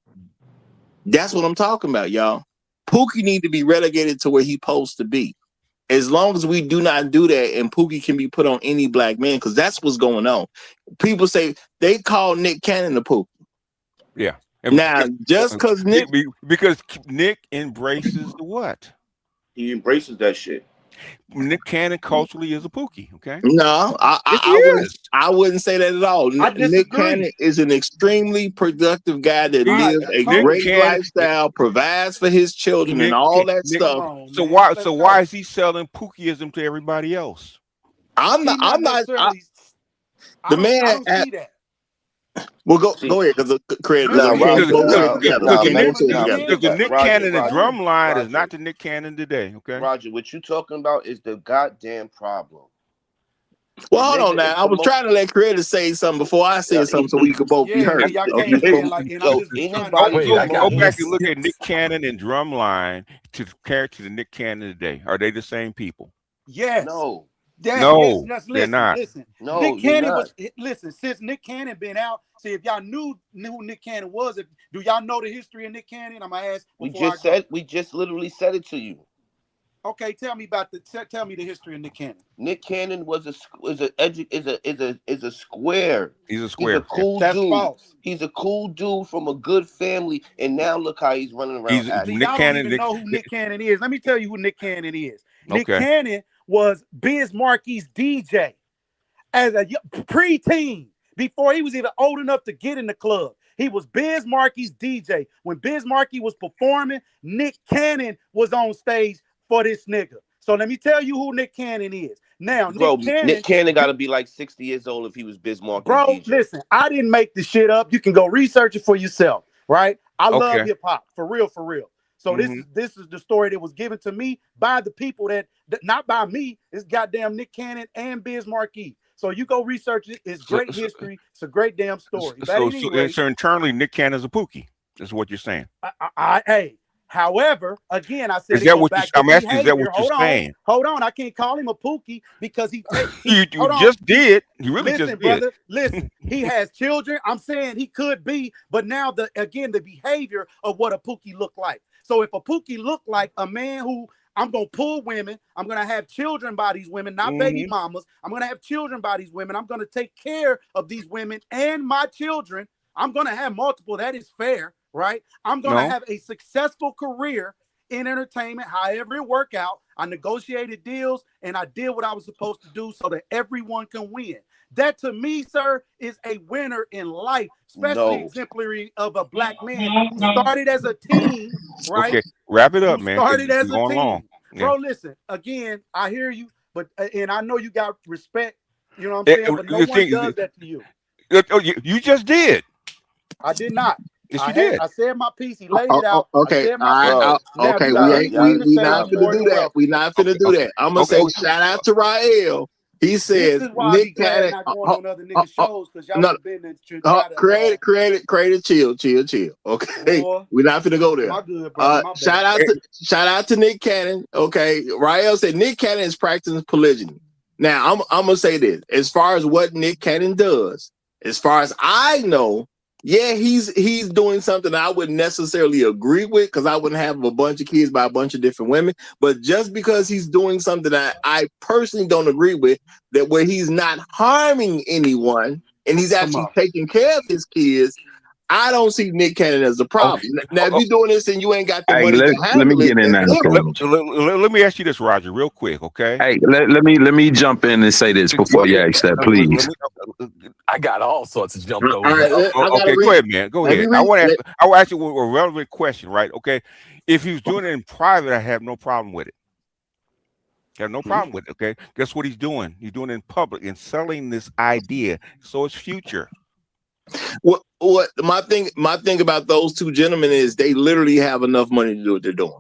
that's what I'm talking about, y'all. Pookie need to be relegated to where he's supposed to be. As long as we do not do that, and Pookie can be put on any black man, because that's what's going on. People say they call Nick Cannon the Pookie. Yeah. Now, just because Nick embraces the what? He embraces that shit. Nick Cannon culturally is a Pookie. Okay. No, I wouldn't say that at all. I Nick disagree. Cannon is an extremely productive guy that lives a Nick great Cannon- lifestyle, provides for his children, and all that stuff. So why is he selling Pookieism to everybody else? I'm not. The man. I don't see that. Well, go ahead, because the credit. The Nick Cannon and Drumline is not the Nick Cannon today. Okay, Roger, what you talking about is the goddamn problem. Well, hold on now. I was trying to let Creator say something before I said something, so we could both be heard. Go back and look at Nick Cannon and Drumline to compare to the Nick Cannon today. Are they the same people? Yes. No. No, they're not. Listen. No, Nick Cannon not. since Nick Cannon been out. See, if y'all knew who Nick Cannon was, do y'all know the history of Nick Cannon? I'm gonna ask. We just literally said it to you. Okay, tell me the history of Nick Cannon. Nick Cannon is a square. He's a square. He's a cool That's dude. false. He's a cool dude from a good family, and now look how he's running around. Y'all don't even know who Nick Cannon is. Let me tell you who Nick Cannon is. Nick Cannon was Biz Markie's DJ as a preteen before he was even old enough to get in the club. He was Biz Markie's DJ. When Biz Markie was performing, Nick Cannon was on stage for this nigga. So let me tell you who Nick Cannon is. Now, Nick Cannon got to be like 60 years old if he was Biz Markie. Bro, DJ. Listen, I didn't make this shit up. You can go research it for yourself, right? I love hip hop, for real. So this is the story that was given to me by the people that not by me. It's goddamn Nick Cannon and Biz Markie. So you go research it. It's great history. It's a great damn story. So internally, Nick Cannon's a Pookie. That's what you're saying. However, again, I said, is that what I'm asking? Is that what you're saying? Hold on, I can't call him a Pookie because he you just did. You really listen, just brother, did. Listen, he has children. I'm saying he could be, but now the behavior of what a Pookie look like. So if a Pookie look like a man who I'm gonna pull women, I'm gonna have children by these women, not baby mamas. I'm gonna have children by these women. I'm gonna take care of these women and my children. I'm gonna have multiple. That is fair. Right? I'm going to have a successful career in entertainment, however it work out. I negotiated deals and I did what I was supposed to do so that everyone can win. That to me, sir, is a winner in life, especially exemplary of a black man who started as a teen, right? Okay, wrap it up, man. Started as a teen. Long. Yeah. Bro, listen, again, I hear you, but and I know you got respect, you know what I'm saying? But no one does that to you. You just did. I did not. Yes, you did. I said my piece. He laid it out. Okay, all right. Okay, we not finna do that. We not finna do that. I'm gonna say shout out to Rael. He says Nick Cannon. Not going on other niggas shows because y'all have been in created, chill. Okay, we're not finna go there. My good, bro. Shout out to Nick Cannon. Okay, Rael said Nick Cannon is practicing polygyny. Now I'm gonna say this: as far as what Nick Cannon does, as far as I know. Yeah, he's doing something I wouldn't necessarily agree with because I wouldn't have a bunch of kids by a bunch of different women. But just because he's doing something that I personally don't agree with, that where he's not harming anyone and he's actually taking care of his kids, I don't see Nick Cannon as a problem. Now, if you're doing this and you ain't got the money to handle let me get in there. Let me ask you this, Roger, real quick, okay? Hey, let me jump in and say this before you ask that, please. I got all sorts of jumped over. Okay, go ahead, man. Go ahead. I want to ask you a relevant question, right? Okay, if he was doing it in private, I have no problem with it. I have no problem with it. Okay, guess what he's doing? He's doing it in public and selling this idea, so it's future. What my thing about those two gentlemen is they literally have enough money to do what they're doing.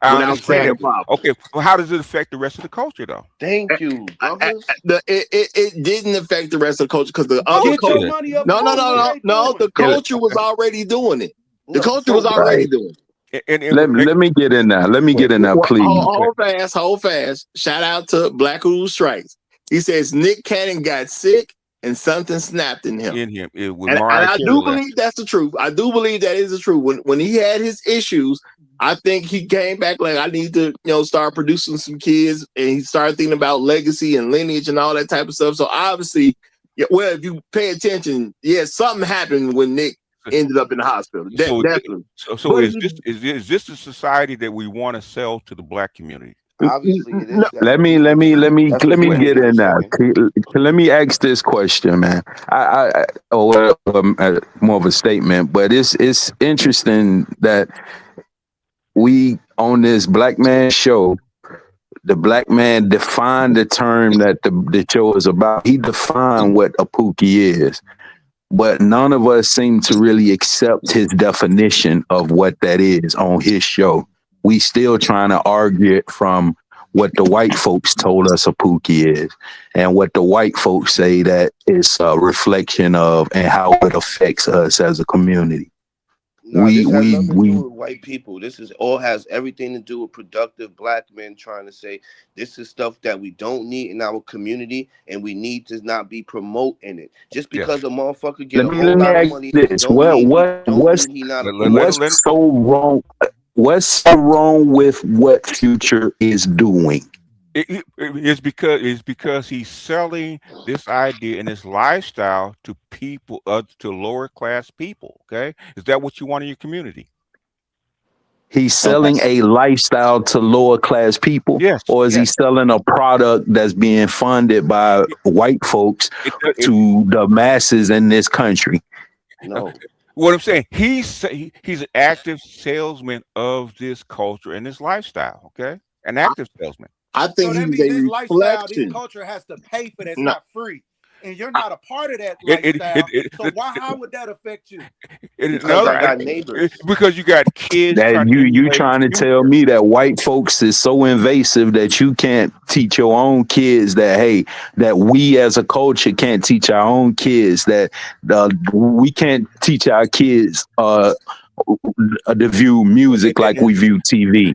I understand. Okay, well, how does it affect the rest of the culture, though? Thank you. It didn't affect the rest of the culture because the other culture. No. The culture was already doing it. The culture was already doing it. Let me get in there. Let me get in there, please. Hold fast. Shout out to Black Who Strikes. He says Nick Cannon got sick and something snapped in him. And I do believe that's the truth. I do believe that is the truth. When he had his issues, I think he came back like, I need to, start producing some kids, and he started thinking about legacy and lineage and all that type of stuff. So obviously, well, if you pay attention, something happened when Nick ended up in the hospital. Definitely. So is this the society that we want to sell to the black community? Obviously, it is that. Let me That's what you get in were now. saying. Let me ask this question, man. More of a statement, but it's interesting that we on this black man show, the black man defined the term that the show is about. He defined what a Pookie is, but none of us seem to really accept his definition of what that is on his show. We still trying to argue it from what the white folks told us a Pookie is, and what the white folks say that is a reflection of, and how it affects us as a community. No, this has nothing to do with white people. This is all has everything to do with productive black men trying to say this is stuff that we don't need in our community, and we need to not be promoting it. Just because a motherfucker get a whole lot of money, This don't mean he not a Pookie. so wrong? What's so wrong with what Future is doing? It's because he's selling this idea and this lifestyle to people, to lower class people. Okay, is that what you want in your community? He's selling a lifestyle to lower class people, or is he selling a product that's being funded by white folks to the masses in this country? No. What I'm saying, he's an active salesman of this culture and this lifestyle. Okay, an active salesman. I think so that he's means a this lifestyle, this reflection. culture has to pay for that's not free. And you're not a part of that lifestyle. So how would that affect you? Because I got neighbors. Because you got kids. That you trying to tell me that white folks is so invasive that you can't teach your own kids that, hey, that we as a culture can't teach our own kids that we can't teach our kids to view music like we view TV.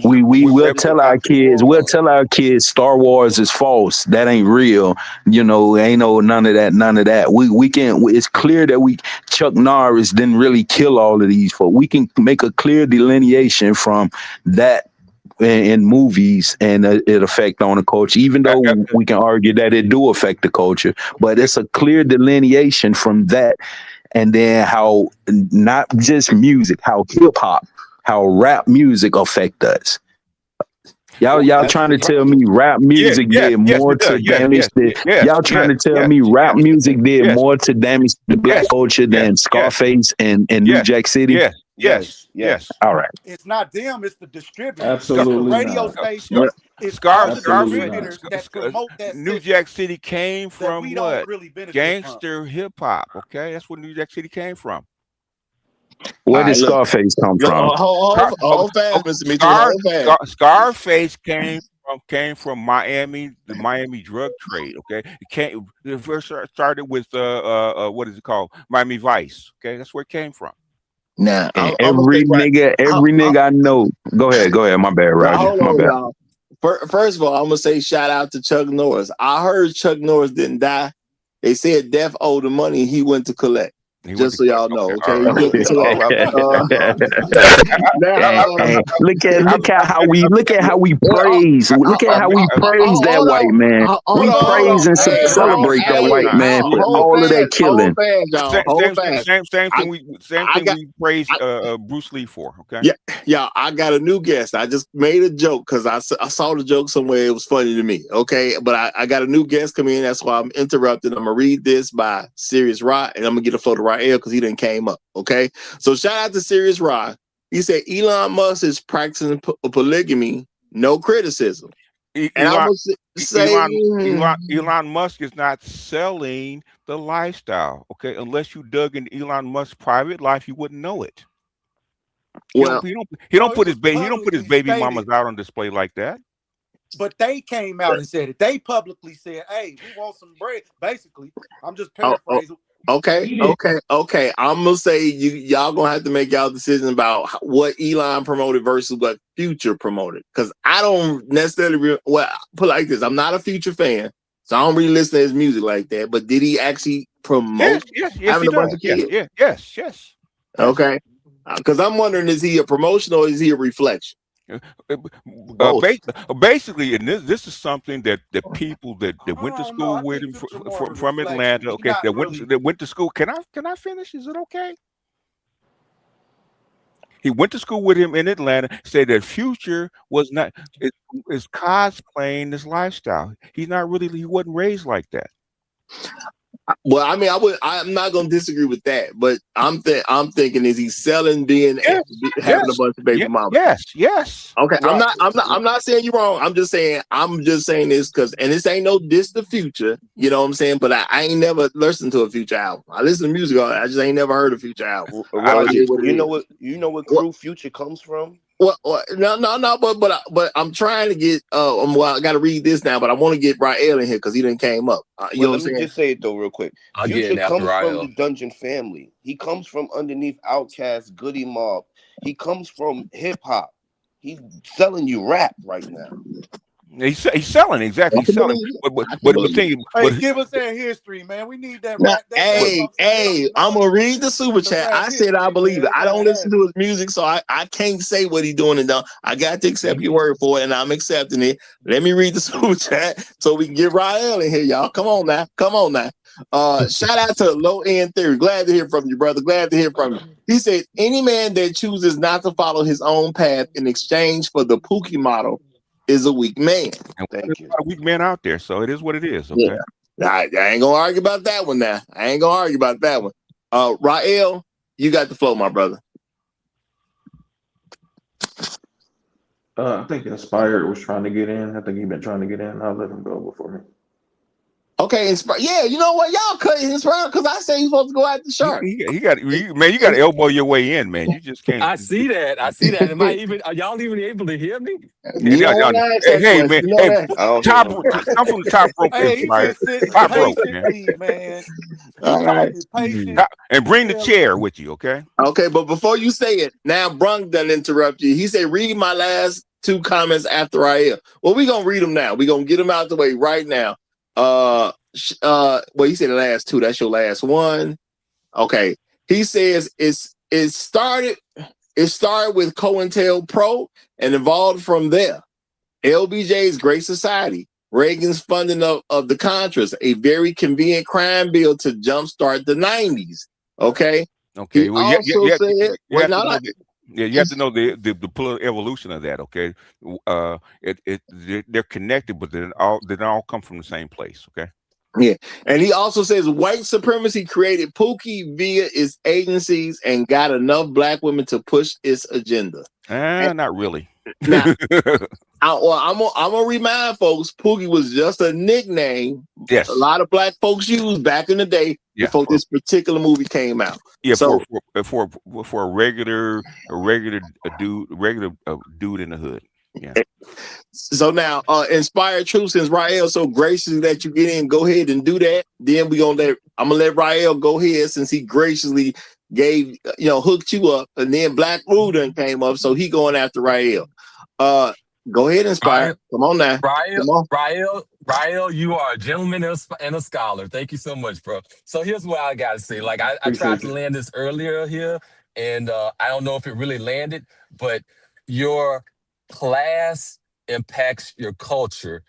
We will tell our kids Star Wars is false. That ain't real. You know, ain't none of that. We can. It's clear that Chuck Norris didn't really kill all of these folks. We can make a clear delineation from that in movies and it affect on the culture, even though we can argue that it do affect the culture, but it's a clear delineation from that. And then how not just music, how hip hop, how rap music affect us. Y'all trying to tell me rap music did more to damage y'all trying to tell me rap music did more to damage the black culture than Scarface and New Jack City? Yes. All right. It's not them, it's the distributors. Absolutely It's the radio not. stations. It's distributors that promote that New system Jack City came from we what? don't really benefit Gangster hip hop. Okay, that's where New Jack City came from. Where did Scarface come from? Scarface came from Miami, the Miami drug trade. Okay, it first started with what is it called? Miami Vice. Okay, that's where it came from. Now, every nigga I know. Go ahead. My bad, Roger. My bad. Y'all. First of all, I'm gonna say shout out to Chuck Norris. I heard Chuck Norris didn't die. They said Death owed the money and he went to collect. Just so y'all know, okay? Look at how we praise. Look at how we praise that white man. We praise and celebrate that white man for all of that killing. Same thing we praise Bruce Lee for. Okay. Yeah. I got a new guest. I just made a joke because I saw the joke somewhere. It was funny to me. Okay, but I got a new guest coming in. That's why I'm interrupted. I'm gonna read this by Serious Rod, and I'm gonna get a photo right here because he didn't came up. Okay, so shout out to Serious Rod. He said Elon Musk is practicing polygamy. No criticism. Elon Musk is not selling the lifestyle. Okay, unless you dug into Elon Musk's private life, you wouldn't know it. He don't put his baby mamas out on display like that. But they came out and said it. They publicly said, "Hey, we want some bread." Basically, I'm just paraphrasing. Okay. I'm gonna say y'all gonna have to make y'all decision about what Elon promoted versus what Future promoted. Because I don't necessarily put like this. I'm not a Future fan, so I don't really listen to his music like that. But did he actually promote having a bunch of kids? Yes. Okay. Because I'm wondering, is he a promotion or is he a reflection? Basically, and this is something that the people that went to school with him from Atlanta, okay, that went to school. Can I finish? Is it okay? He went to school with him in Atlanta. Said that Future was not is cosplaying this lifestyle. He's not really. He wasn't raised like that. Well, I mean, I'm not going to disagree with that, but I'm thinking, is he selling having a bunch of baby mamas? Yes. Okay, I'm not saying you're wrong. I'm just saying this because, and this ain't no diss the Future, you know what I'm saying? But I ain't never listened to a Future album. I listen to music, I just ain't never heard a Future album. You know what crew Future comes from? Well, no, but I'm trying to get well, I got to read this now, but I want to get Rael in here because he didn't came up. You know what I'm saying? Let me just say it though, real quick. Future comes from the Dungeon family. He comes from underneath Outkast, Goody Mob. He comes from hip hop. He's selling you rap right now. He's selling exactly. He's selling, but the thing. Give us that history, man. We need that. Hey, I'm gonna read the super chat. I said I believe it. I don't listen to his music, so I can't say what he's doing and done. I got to accept your word for it, and I'm accepting it. Let me read the super chat so we can get Rael in here, y'all. Come on now. Shout out to Low End Theory. Glad to hear from you, brother. Glad to hear from you. He said, any man that chooses not to follow his own path in exchange for the Pookie model is a weak man. And there's a lot of weak men out there, so it is what it is. Okay. Yeah. I ain't gonna argue about that one now. Rael, you got the flow, my brother. I think Inspired was trying to get in. I think he's been trying to get in. I'll let him go before me. Okay, Inspired. Yeah, you know what? Y'all cut Inspired because I say he's supposed to go at the shark. You got to elbow your way in, man. You just can't. I see that. Are y'all even able to hear me? Hey, man. I'm from the top rope. Inspired. Top rope, man. All right. And bring the chair with you, okay? Okay, but before you say it, now Brunk done interrupt you. He said, read my last two comments after Rael. Well, we're gonna read them now. We're gonna get them out the way right now. Well, he said the last two. That's your last one. Okay. He says it started with COINTELPRO and evolved from there. LBJ's Great Society, Reagan's funding of the Contras, a very convenient crime bill to jumpstart the 90s. Okay. Okay. Well, you have to know the political evolution of that. Okay. They're connected, but they all come from the same place. Okay. Yeah. And he also says white supremacy created Pookie via its agencies and got enough black women to push its agenda. Not really. Now, I'm gonna remind folks, Pookie was just a nickname. Yes. A lot of black folks used back in the day before this particular movie came out. Yeah. So for a regular dude in the hood. Yeah. So now, Inspired Truth, since Rael so graciously that you get in, go ahead and do that. Then I'm gonna let Rael go ahead since he graciously hooked you up, and then Black Ruder came up, so he going after Rael. Go ahead, Inspired. Come on now. Rael, you are a gentleman and a scholar. Thank you so much, bro. So here's what I gotta say. Like I tried to land this earlier here, and I don't know if it really landed, but your class impacts your culture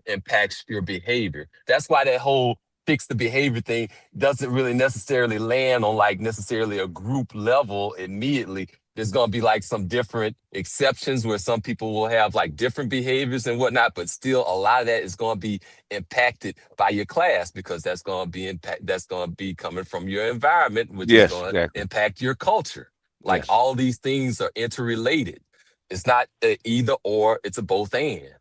impacts your behavior. That's why that whole fix the behavior thing doesn't really necessarily land on like necessarily a group level immediately. There's going to be like some different exceptions where some people will have like different behaviors and whatnot, but still a lot of that is going to be impacted by your class because that's going to be coming from your environment, which is going to impact your culture. Like all these things are interrelated. It's not either or, it's a both and.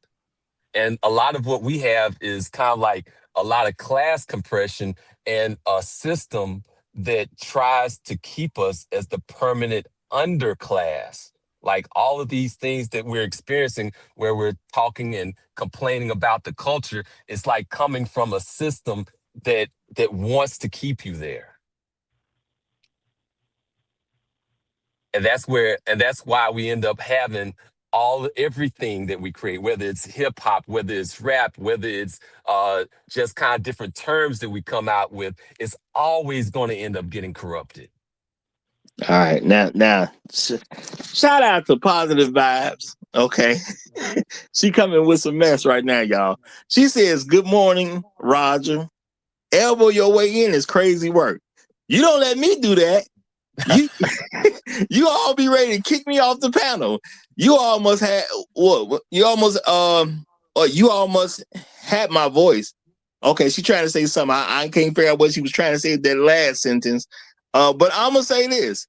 And a lot of what we have is kind of like a lot of class compression and a system that tries to keep us as the permanent underclass. Like all of these things that we're experiencing where we're talking and complaining about the culture, it's like coming from a system that wants to keep you there. And that's why we end up having everything that we create, whether it's hip hop, whether it's rap, whether it's just kind of different terms that we come out with, it's always going to end up getting corrupted. All right, now, shout out to Positive Vibes. Okay, she coming with some mess right now, y'all. She says, "Good morning, Roger. Elbow your way in is crazy work. You don't let me do that. You you all be ready to kick me off the panel. You almost had what? You almost or you almost had my voice. Okay, she trying to say something. I can't figure out what she was trying to say in that last sentence. But I'm gonna say this.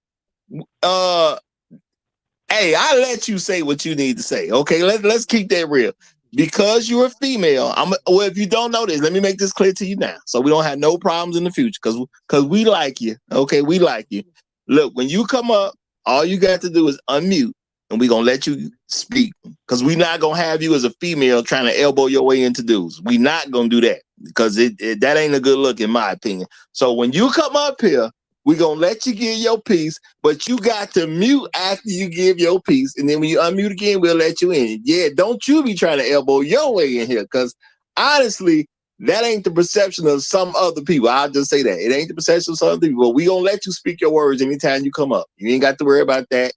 Hey, I let you say what you need to say. Okay, let's keep that real. Because you're a female, well, if you don't know this, let me make this clear to you now, so we don't have no problems in the future. Because we like you. Okay, we like you. Look, when you come up, all you got to do is unmute, and we're gonna let you speak. Because we're not gonna have you as a female trying to elbow your way into dudes. We're not gonna do that because that ain't a good look in my opinion. So when you come up here, we're gonna let you give your piece, but you got to mute after you give your piece. And then when you unmute again, we'll let you in. Yeah, don't you be trying to elbow your way in here, because honestly, that ain't the perception of some other people. I'll just say that. It ain't the perception of some other people. But we gonna let you speak your words anytime you come up. You ain't got to worry about that.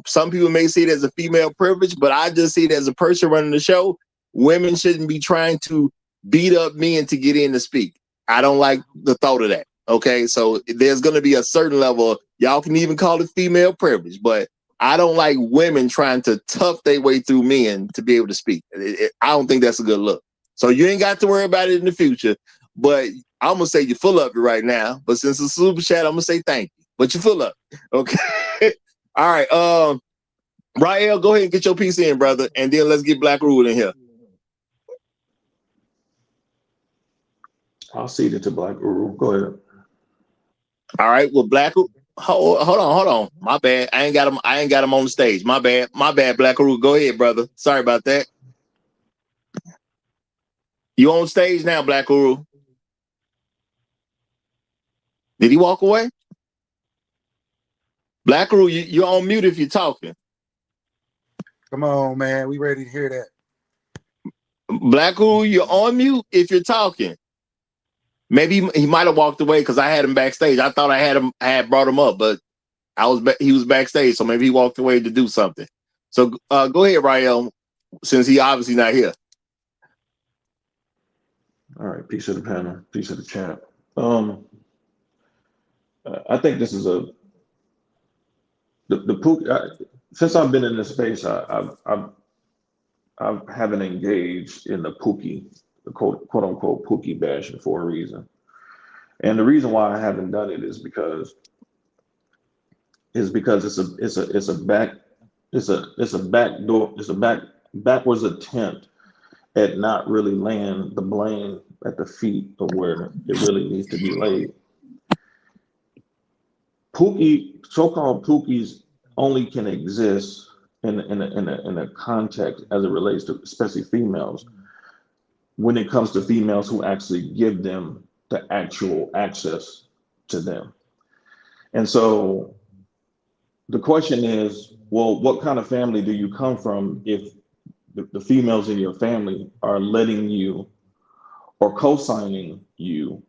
Some people may see it as a female privilege, but I just see it as a person running the show. Women shouldn't be trying to beat up men to get in to speak. I don't like the thought of that. Okay, so there's going to be a certain level, y'all can even call it female privilege, but I don't like women trying to tough their way through men to be able to speak. I don't think that's a good look. So you ain't got to worry about it in the future, but I'm going to say you're full of it right now. But since it's a super chat, I'm going to say thank you. But you're full of it. Okay. All right. Rael, go ahead and get your piece in, brother, and then let's get Black Rule in here. I'll cede it to Black Guru. Go ahead. All right, well, Black, hold on. My bad. I ain't got him on the stage. My bad, Black Guru. Go ahead, brother. Sorry about that. You on stage now, Black Guru. Did he walk away? Black Guru, you're on mute if you're talking. Come on, man. We ready to hear that. Black Guru, you're on mute if you're talking. Maybe he might have walked away because I had him backstage. I thought I had brought him up, but he was backstage, so maybe he walked away to do something. So go ahead, Rael, since he obviously not here. All right, peace of the panel, peace of the chat. I think this is the Pookie. Since I've been in this space, I haven't engaged in the Pookie, the quote unquote Pookie bashing for a reason. And the reason why I haven't done it is because it's a backwards attempt at not really laying the blame at the feet of where it really needs to be laid. So-called Pookies only can exist in a context as it relates to especially females, when it comes to females who actually give them the actual access to them. And so the question is, well, what kind of family do you come from if the females in your family are letting you or co-signing you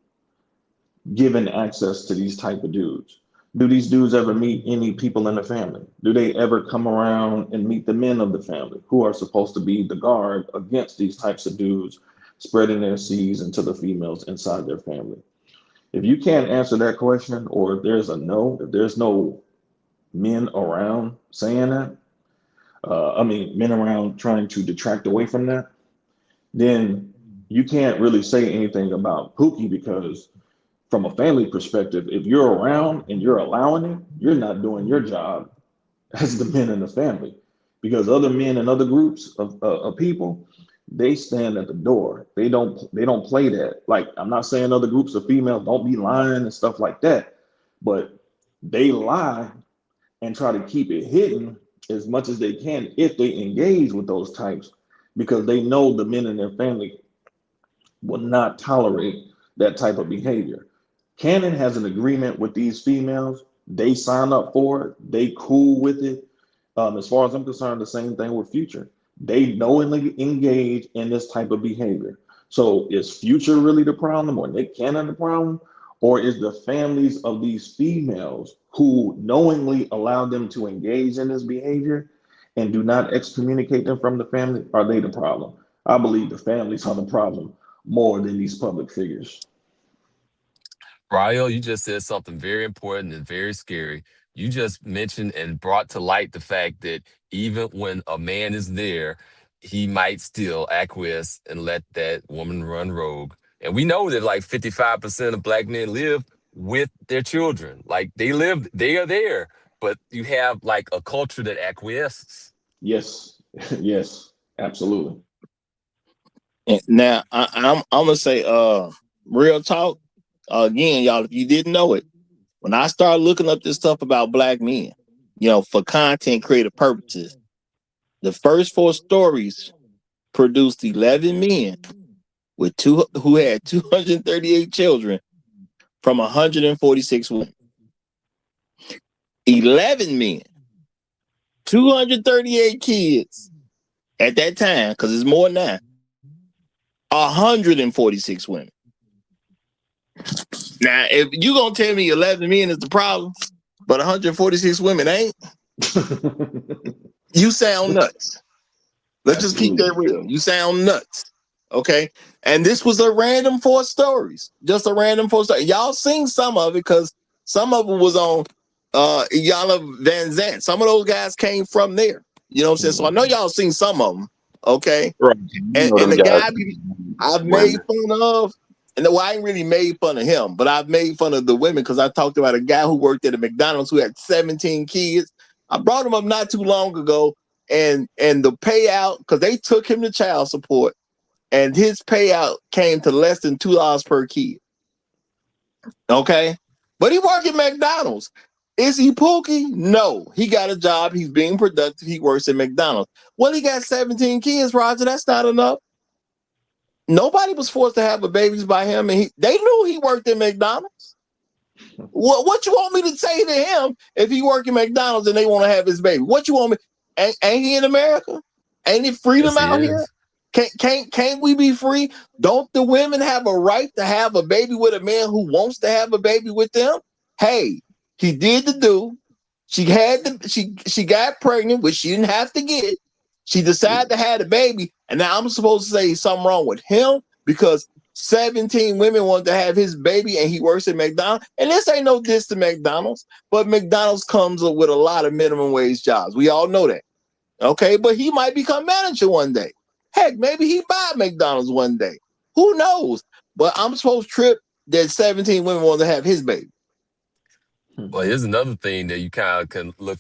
given access to these type of dudes? Do these dudes ever meet any people in the family? Do they ever come around and meet the men of the family who are supposed to be the guard against these types of dudes spreading their seeds into the females inside their family? If you can't answer that question, or if there's no men around saying that, men around trying to detract away from that, then you can't really say anything about Pookie, because from a family perspective, if you're around and you're allowing it, you're not doing your job as the men in the family, because other men and other groups of people, they stand at the door. They don't play that. Like, I'm not saying other groups of females don't be lying and stuff like that, but they lie and try to keep it hidden as much as they can if they engage with those types, because they know the men in their family will not tolerate that type of behavior. Canon has an agreement with these females. They sign up for it. They cool with it. As far as I'm concerned, the same thing with Future. They knowingly engage in this type of behavior. So is Future really the problem, or Nick Cannon the problem? Or is the families of these females who knowingly allow them to engage in this behavior and do not excommunicate them from the family, are they the problem? I believe the families are the problem more than these public figures. Rael, you just said something very important and very scary. You just mentioned and brought to light the fact that even when a man is there, he might still acquiesce and let that woman run rogue. And we know that like 55% of black men live with their children. Like they are there, but you have like a culture that acquiesces. Yes, yes, absolutely. And now I'm gonna say, real talk again, y'all. If you didn't know it, when I started looking up this stuff about black men, for content creative purposes, the first 4 stories produced 11 men who had 238 children from 146 women. 11 men, 238 kids at that time, because it's more now. 146 women. Now, if you gonna tell me 11 men is the problem, but 146 women ain't, you sound nuts. Let's just keep that real. You sound nuts. Okay. And this was a random 4 stories. Just a random 4 stories. Y'all seen some of it because some of it was on Iyanla Vanzant. Some of those guys came from there. You know what I'm saying? So I know y'all seen some of them. Okay. Right. And the guy I've made fun of, and I ain't really made fun of him, but I've made fun of the women because I talked about a guy who worked at a McDonald's who had 17 kids. I brought him up not too long ago, and the payout, because they took him to child support, and his payout came to less than $2 per kid. Okay? But he worked at McDonald's. Is he Pookie? No. He got a job. He's being productive. He works at McDonald's. Well, he got 17 kids, Roger. That's not enough. Nobody was forced to have a babies by him, and they knew he worked at McDonald's. What you want me to say to him if he work at McDonald's and they want to have his baby? What you want me? Ain't he in America? Ain't it freedom Yes, he out is. here? Can't we be free? Don't the women have a right to have a baby with a man who wants to have a baby with them? Hey, he did the do. She got pregnant, which she didn't have to get. She decided to have a baby, and now I'm supposed to say something wrong with him because 17 women want to have his baby and he works at McDonald's. And this ain't no diss to McDonald's, but McDonald's comes up with a lot of minimum wage jobs. We all know that. Okay, but he might become manager one day. Heck, maybe he buy McDonald's one day. Who knows? But I'm supposed to trip that 17 women want to have his baby. Well, here's another thing that you kind of can look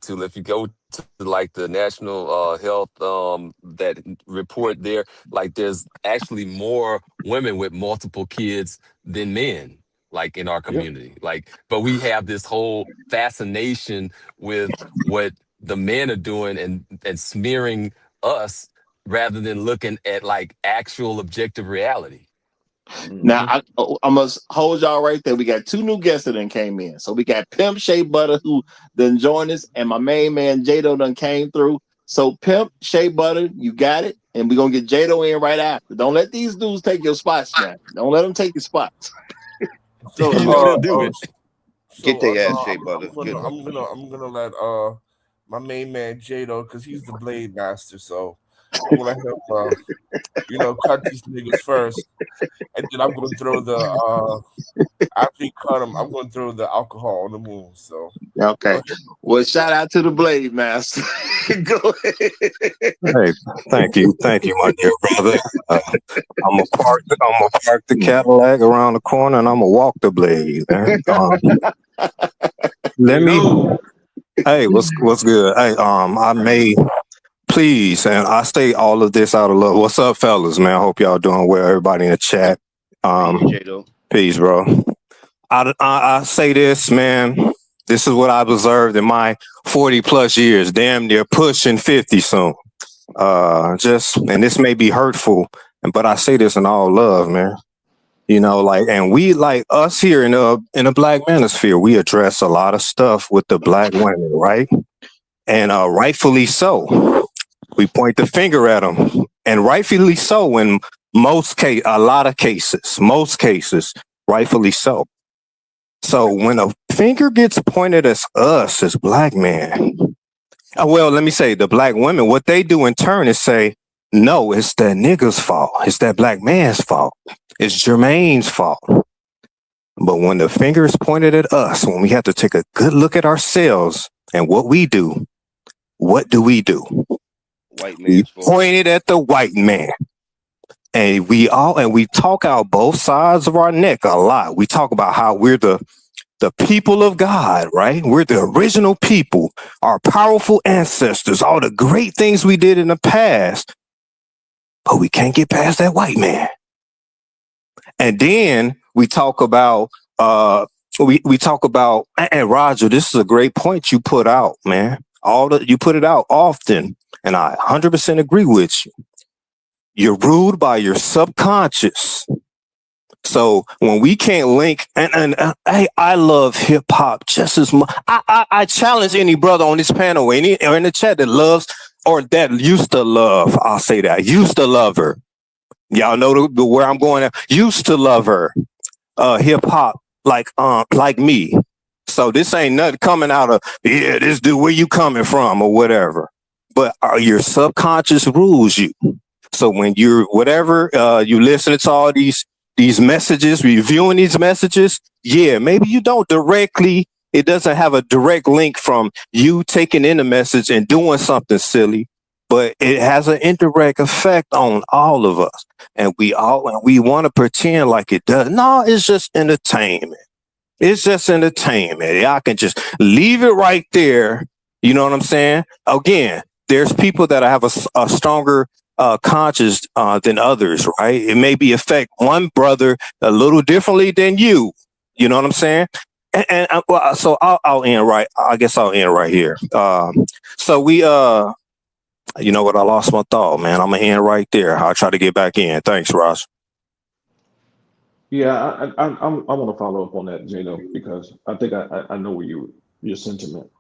to. If you go to like the National Health that report there, like there's actually more women with multiple kids than men, like in our community. Like, but we have this whole fascination with what the men are doing and smearing us rather than looking at like actual objective reality. Now, I must hold y'all right there. We got 2 new guests that done came in. So we got Pimp Shea Butter who done joined us, and my main man Jado done came through. So Pimp Shea Butter, you got it, and we're gonna get Jado in right after. Don't let these dudes take your spots now. Don't let them take your spots. So You know they'll do it. Get their ass, Shea Butter. I'm gonna let my main man Jado, because he's the blade master. So I'm gonna let him cut these niggas first, and then I'm gonna throw the after he cut them, I'm gonna throw the alcohol on the moon. So okay. Well, shout out to the blade master. Go ahead. Hey, thank you, my dear brother. I'm gonna park the Cadillac around the corner, and I'm gonna walk the blade. Man. Hey, what's good? Hey, I may please, and I say all of this out of love. What's up, fellas? Man, I hope y'all doing well. Everybody in the chat. Peace, bro. I say this, man. This is what I've observed in my 40 plus years, damn near pushing 50 soon. And this may be hurtful, but I say this in all love, man. And we, like us here in the Black manosphere, we address a lot of stuff with the Black women, right? And rightfully so. We point the finger at them, and rightfully so in most cases, rightfully so. So when a finger gets pointed at us as Black men, well, let me say the Black women, what they do in turn is say, no, it's that nigga's fault. It's that Black man's fault. It's Jermaine's fault. But when the finger is pointed at us, when we have to take a good look at ourselves and what do? What do? We point it at the white man. And we talk out both sides of our neck a lot. We talk about how we're the people of God, right? We're the original people, our powerful ancestors, all the great things we did in the past. But we can't get past that white man. And then we talk about, we talk about, and Roger, this is a great point you put out, man. You put it out often, and I 100% agree with you. You're ruled by your subconscious. So when we can't link, and hey, I love hip hop just as much. I challenge any brother on this panel, or in the chat that loves or that used to love. I'll say that used to love her. Y'all know where I'm going at. Used to love her, hip hop like me. So this ain't nothing coming out of this dude. Where you coming from or whatever. But your subconscious rules you. So when you're you listening to all these messages, reviewing these messages, maybe you don't directly. It doesn't have a direct link from you taking in the message and doing something silly, but it has an indirect effect on all of us. And we want to pretend like it does. No, it's just entertainment. It's just entertainment. I can just leave it right there. You know what I'm saying? Again, there's people that have a stronger conscious than others, right? It may be affect one brother a little differently than you. You know what I'm saying? So I'll end right. I guess I'll end right here. So we, you know what? I lost my thought, man. I'm gonna end right there. I'll try to get back in. Thanks, Ross. Yeah, I want to follow up on that, Jado, because I think I know where your sentiment.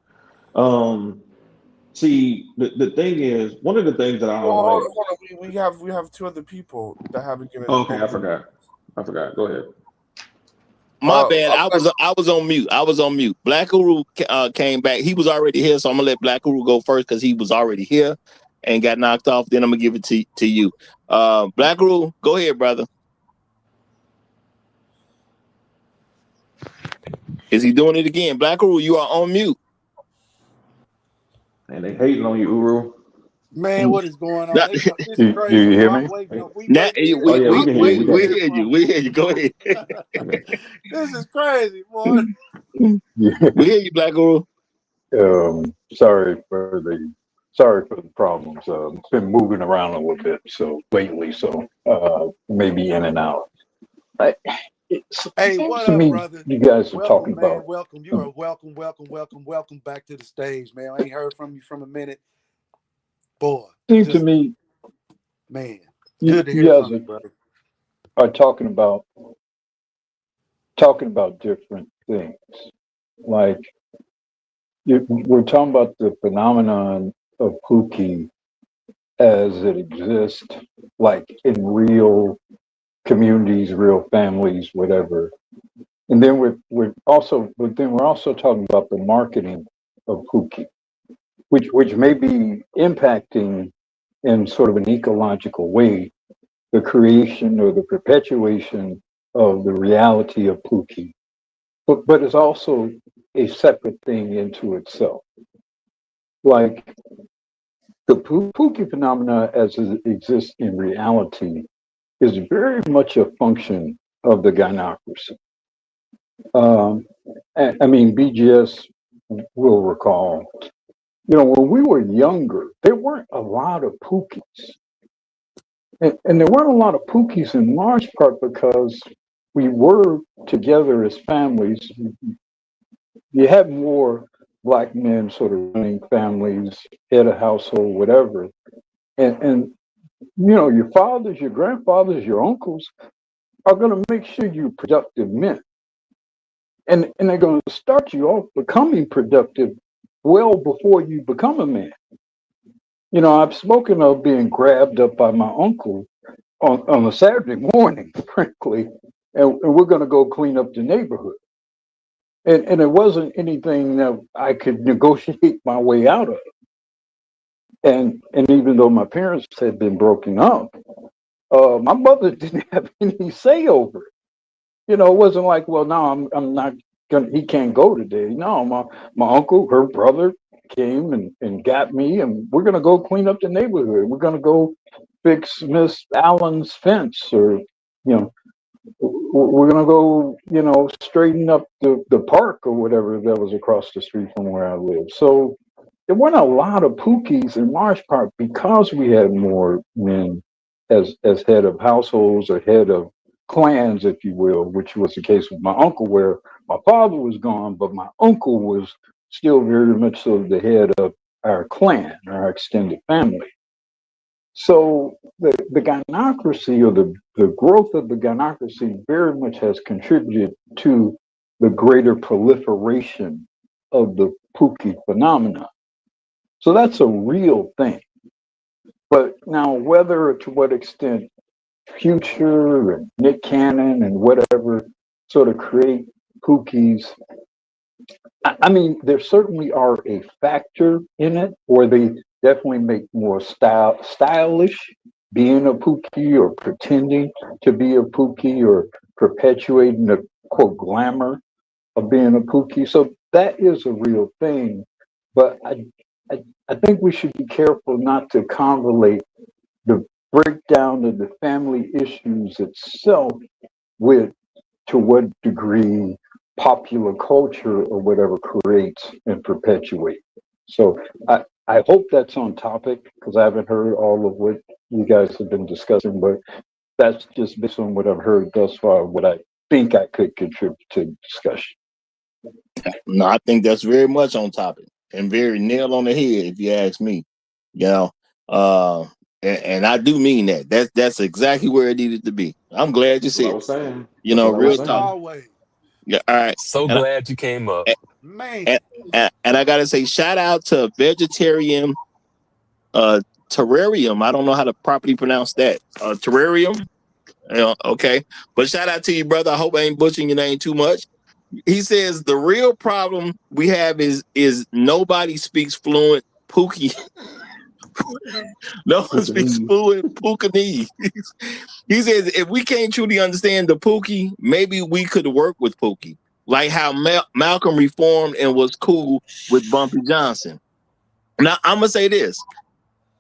See, the thing is, one of the things that I don't like. Hold on. We have two other people that haven't given. Okay, I forgot. Go ahead. My bad. I was on mute. Black Uru came back. He was already here, so I'm gonna let Black Uru go first because he was already here and got knocked off. Then I'm gonna give it to you. Black Uru, go ahead, brother. Is he doing it again? Black Uru, you are on mute. And they hating on you, Uru. Man, what is going on? It's crazy. Do you hear me? We hear you. We hear you. Go ahead. This is crazy, boy. We hear you, Black Uru. Sorry for the problems. It's been moving around a little bit lately, so maybe in and out. Hey, what up, brother? You guys are talking man. about. Welcome. You are welcome back to the stage, man. I ain't heard from you from a minute. Boy. Seems to me, man. Good to hear from you, brother. Are talking about different things. Like we're talking about the phenomenon of Pookie as it exists, like in real communities, real families, whatever. And then we're also talking about the marketing of Pookie, which may be impacting in sort of an ecological way the creation or the perpetuation of the reality of Pookie, but it's also a separate thing into itself. Like the Pookie phenomena as it exists in reality is very much a function of the gynocracy. I mean, BGS will recall, when we were younger, there weren't a lot of Pookies. And there weren't a lot of Pookies in large part because we were together as families. You had more Black men sort of running families, head of household, whatever. And your fathers, your grandfathers, your uncles are going to make sure you're productive men. And they're going to start you off becoming productive well before you become a man. I've spoken of being grabbed up by my uncle on a Saturday morning, frankly, and we're going to go clean up the neighborhood. And it wasn't anything that I could negotiate my way out of. And even though my parents had been broken up, my mother didn't have any say over it. You know, it wasn't like, well, no, I'm not gonna. He can't go today. No, my uncle, her brother, came and got me, and we're gonna go clean up the neighborhood. We're gonna go fix Miss Allen's fence, or you know, we're gonna go, you know, straighten up the park or whatever that was across the street from where I live. So there weren't a lot of Pookies in large part because we had more men as head of households or head of clans, if you will, which was the case with my uncle, where my father was gone, but my uncle was still very much so the head of our clan, our extended family. So the gynocracy, or the growth of the gynocracy, very much has contributed to the greater proliferation of the Pookie phenomenon. So that's a real thing. But now, whether or to what extent Future and Nick Cannon and whatever sort of create Pookies, I mean, there certainly are a factor in it, or they definitely make more stylish being a Pookie, or pretending to be a Pookie, or perpetuating the quote glamour of being a Pookie. So that is a real thing. But I think we should be careful not to convolate the breakdown of the family issues itself with to what degree popular culture or whatever creates and perpetuates. So I hope that's on topic, because I haven't heard all of what you guys have been discussing, but that's just based on what I've heard thus far, what I think I could contribute to the discussion. No, I think that's very much on topic and very nail on the head, if you ask me. You know, and I do mean that. That's exactly where it needed to be. I'm glad you That's what I said. was saying. You That's know, what I was real saying. talk. Always. Yeah, all right. So glad you came up. Man. And I gotta say, shout out to Vegetarian Terrarium. I don't know how to properly pronounce that. Terrarium. Okay. But shout out to you, brother. I hope I ain't butchering your name too much. He says the real problem we have is nobody speaks fluent Pookie. No one speaks fluent Pookanese. He says if we can't truly understand the Pookie, maybe we could work with Pookie. Like how Malcolm reformed and was cool with Bumpy Johnson. Now, I'm going to say this.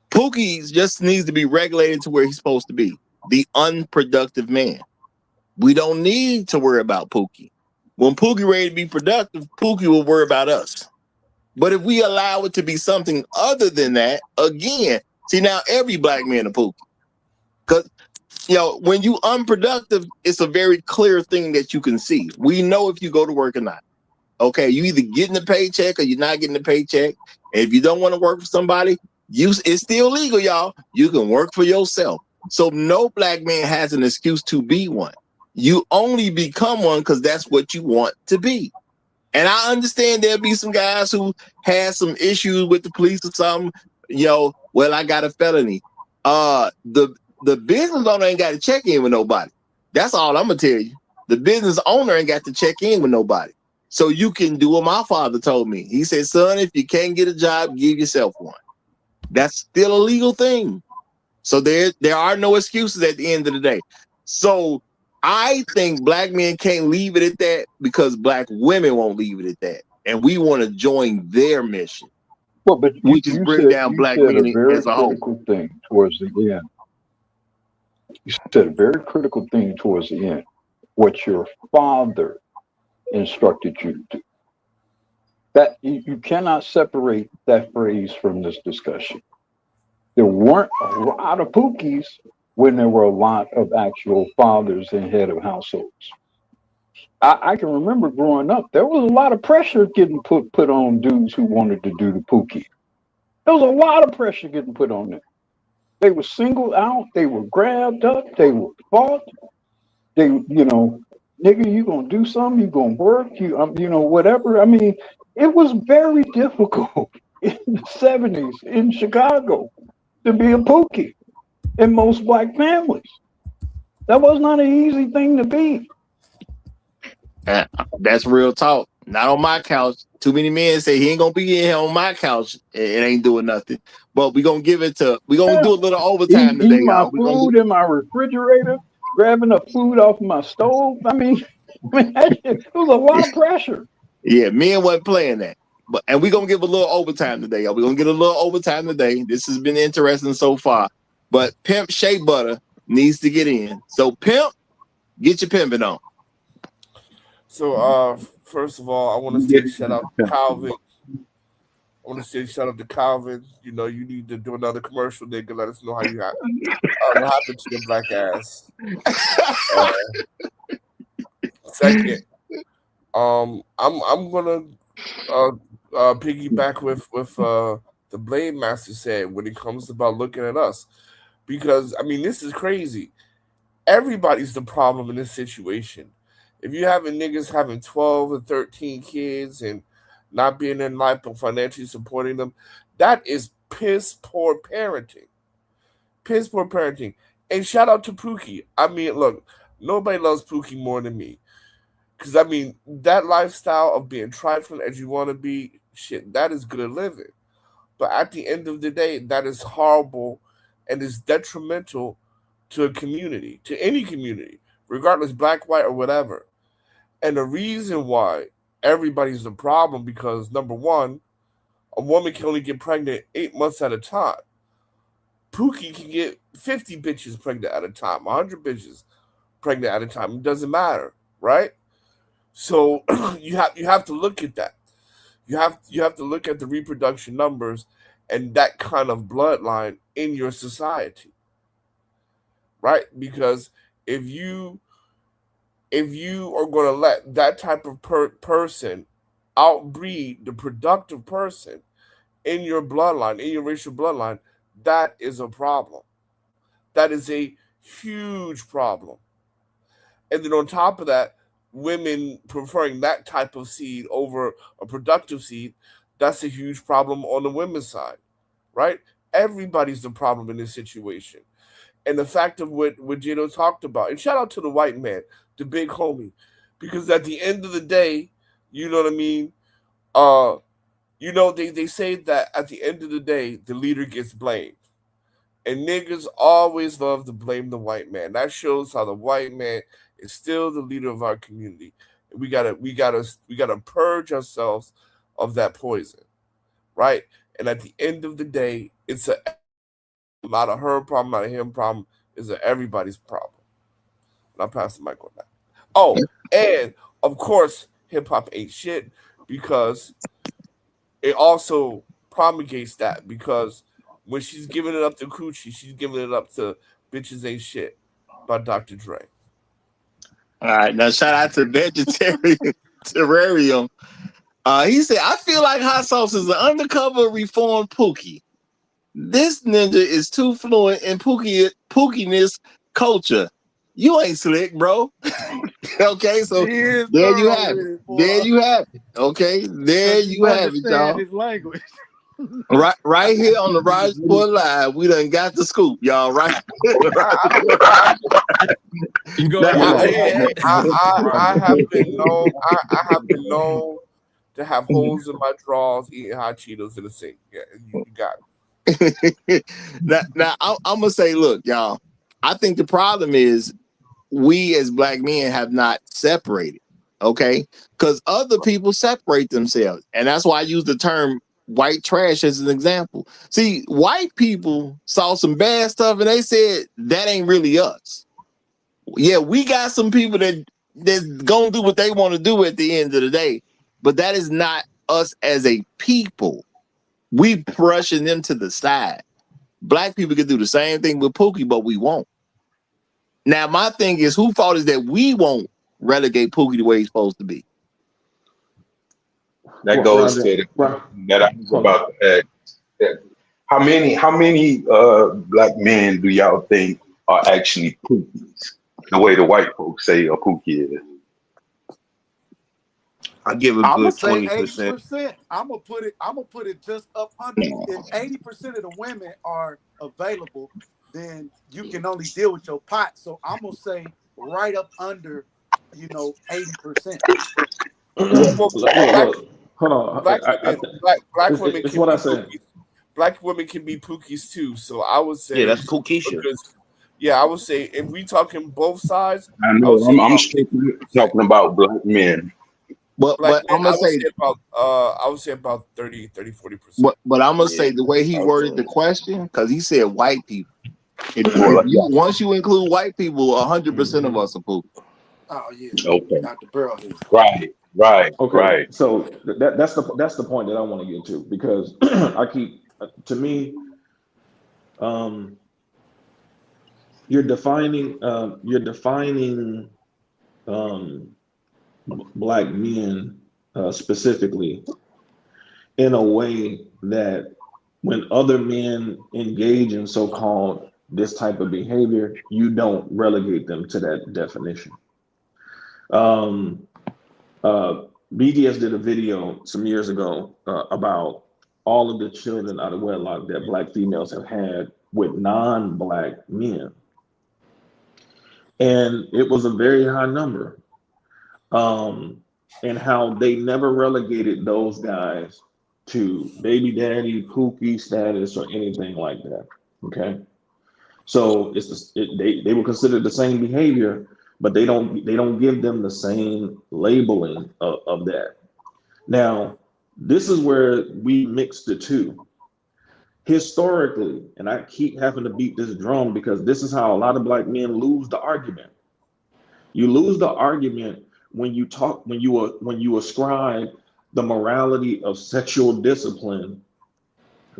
Pookie just needs to be regulated to where he's supposed to be. The unproductive man. We don't need to worry about Pookie. When Pookie ready to be productive, Pookie will worry about us. But if we allow it to be something other than that, again, see, now every black man a Pookie. Because, you know, when you unproductive, it's a very clear thing that you can see. We know if you go to work or not. Okay, you either getting a paycheck or you're not getting a paycheck. And if you don't want to work for somebody, it's still legal, y'all. You can work for yourself. So no black man has an excuse to be one. You only become one because that's what you want to be. And I understand there'll be some guys who have some issues with the police or something. You know, well, I got a felony. The business owner ain't got to check in with nobody. That's all I'm gonna tell you. The business owner ain't got to check in with nobody. So you can do what my father told me. He said, son, if you can't get a job, give yourself one. That's still a legal thing. So there are no excuses at the end of the day. So I think black men can't leave it at that because black women won't leave it at that. And we want to join their mission. Well, but which is bring down black men as a whole. Critical thing towards the end. You said a very critical thing towards the end. What your father instructed you to do. That you cannot separate that phrase from this discussion. There weren't a lot of Pookies when there were a lot of actual fathers and head of households. I can remember growing up, there was a lot of pressure getting put on dudes who wanted to do the Pookie. There was a lot of pressure getting put on them. They were singled out, they were grabbed up, they were fought. They, you know, nigga, you gonna do something, you gonna work, you know, whatever. I mean, it was very difficult in the 70s in Chicago to be a Pookie in most black families. That was not an easy thing to be. That's real talk. Not on my couch. Too many men say he ain't gonna be in here on my couch. It ain't doing nothing. But we're gonna do a little overtime today, Eat my y'all. food in my refrigerator, grabbing up food off my stove. I mean, It was a lot of pressure. Yeah, men wasn't playing that. And we're gonna give a little overtime today. We're gonna get a little overtime today. This has been interesting so far. But Pimp Shea Butter needs to get in. So Pimp, get your pimping on. So first of all, I want to say shout out to Calvin. I want to say shout out to Calvin. You know, you need to do another commercial, nigga. Let us know how you what happened to your black ass. Second, I'm gonna piggyback with the Blade Master said when it comes about looking at us, because I mean this is crazy. Everybody's the problem in this situation. If you having niggas having 12 and 13 kids and not being in life and financially supporting them, that is piss poor parenting. Piss poor parenting. And shout out to Pookie. I mean, look, nobody loves Pookie more than me. Because, I mean, that lifestyle of being trifling as you want to be, shit, that is good living. But at the end of the day, that is horrible and is detrimental to a community, to any community, regardless black, white, or whatever. And the reason why everybody's the problem, because number one, a woman can only get pregnant 8 months at a time. Pookie can get 50 bitches pregnant at a time, 100 bitches pregnant at a time. It doesn't matter, right? So you have to look at that. You have to look at the reproduction numbers and that kind of bloodline in your society, right? Because if you are going to let that type of person outbreed the productive person in your bloodline, in your racial bloodline, that is a problem. That is a huge problem. And then on top of that, women preferring that type of seed over a productive seed, that's a huge problem on the women's side, right? Everybody's the problem in this situation. And the fact of what Jado talked about, and shout out to the white man, the big homie, because at the end of the day, you know what I mean? You know, they say that at the end of the day, the leader gets blamed. And niggas always love to blame the white man. That shows how the white man is still the leader of our community. We gotta purge ourselves of that poison, right? And at the end of the day, it's not a her problem, not a him problem. It's everybody's problem. And I'll pass the mic on that. Oh, and of course, hip hop ain't shit because it also promulgates that, because when she's giving it up to Coochie, she's giving it up to Bitches Ain't Shit by Dr. Dre. All right, now shout out to Vegetarian Terrarium. He said, I feel like hot sauce is an undercover reformed Pookie. This ninja is too fluent in Pookiness culture. You ain't slick, bro. Okay, so there you have it. There you have it. Okay, there you have it, y'all. His language. Right here on the Rise Report Live, we done got the scoop, y'all. Right. You go. I have been known to have holes in my drawers eating hot Cheetos in the sink. Yeah, you got it. now I'm gonna say, look, y'all. I think the problem is we as black men have not separated. Okay, because other people separate themselves, and that's why I use the term white trash as an example. See, white people saw some bad stuff and they said that ain't really us. Yeah, we got some people that's gonna do what they want to do at the end of the day, but that is not us as a people. We brushing them to the side. Black people can do the same thing with Pookie, but we won't. Now, my thing is, whose fault is that we won't relegate Pookie the way he's supposed to be? That goes to the that I was about to ask. How many black men do y'all think are actually Pookies? The way the white folks say a Pookie is. I give a good 20%. I'm gonna put it just up under. If 80% of the women are available, then you can only deal with your pot. So I'm gonna say right up under, 80%. Hold on. Black women it's what I said. Black women can be Pookies too. So I would say that's Pookisha. Yeah, I would say if we talking both sides, I I know would say I'm about strictly talking about black men. But black men. I'm gonna say, I would say about 30-40%. but I'm gonna say Yeah, the way he I was worded doing the it. question, because he said white people. If Well, you yeah. once you include white people, 100% of Mhm. us are poop. Oh yeah, Okay. Dr. Burrow here. Okay, Right. so that's the point that I want to get to because I keep to me, um, you're defining um, black men specifically in a way that when other men engage in so-called this type of behavior, you don't relegate them to that definition. Um, BGS did a video some years ago about all of the children out of wedlock that black females have had with non-black men, and it was a very high number. And how they never relegated those guys to baby daddy, Pookie status, or anything like that. Okay, so they will consider the same behavior, but they don't give them the same labeling of that. Now, this is where we mix the two. Historically, and I keep having to beat this drum because this is how a lot of black men lose the argument. You lose the argument when you ascribe the morality of sexual discipline,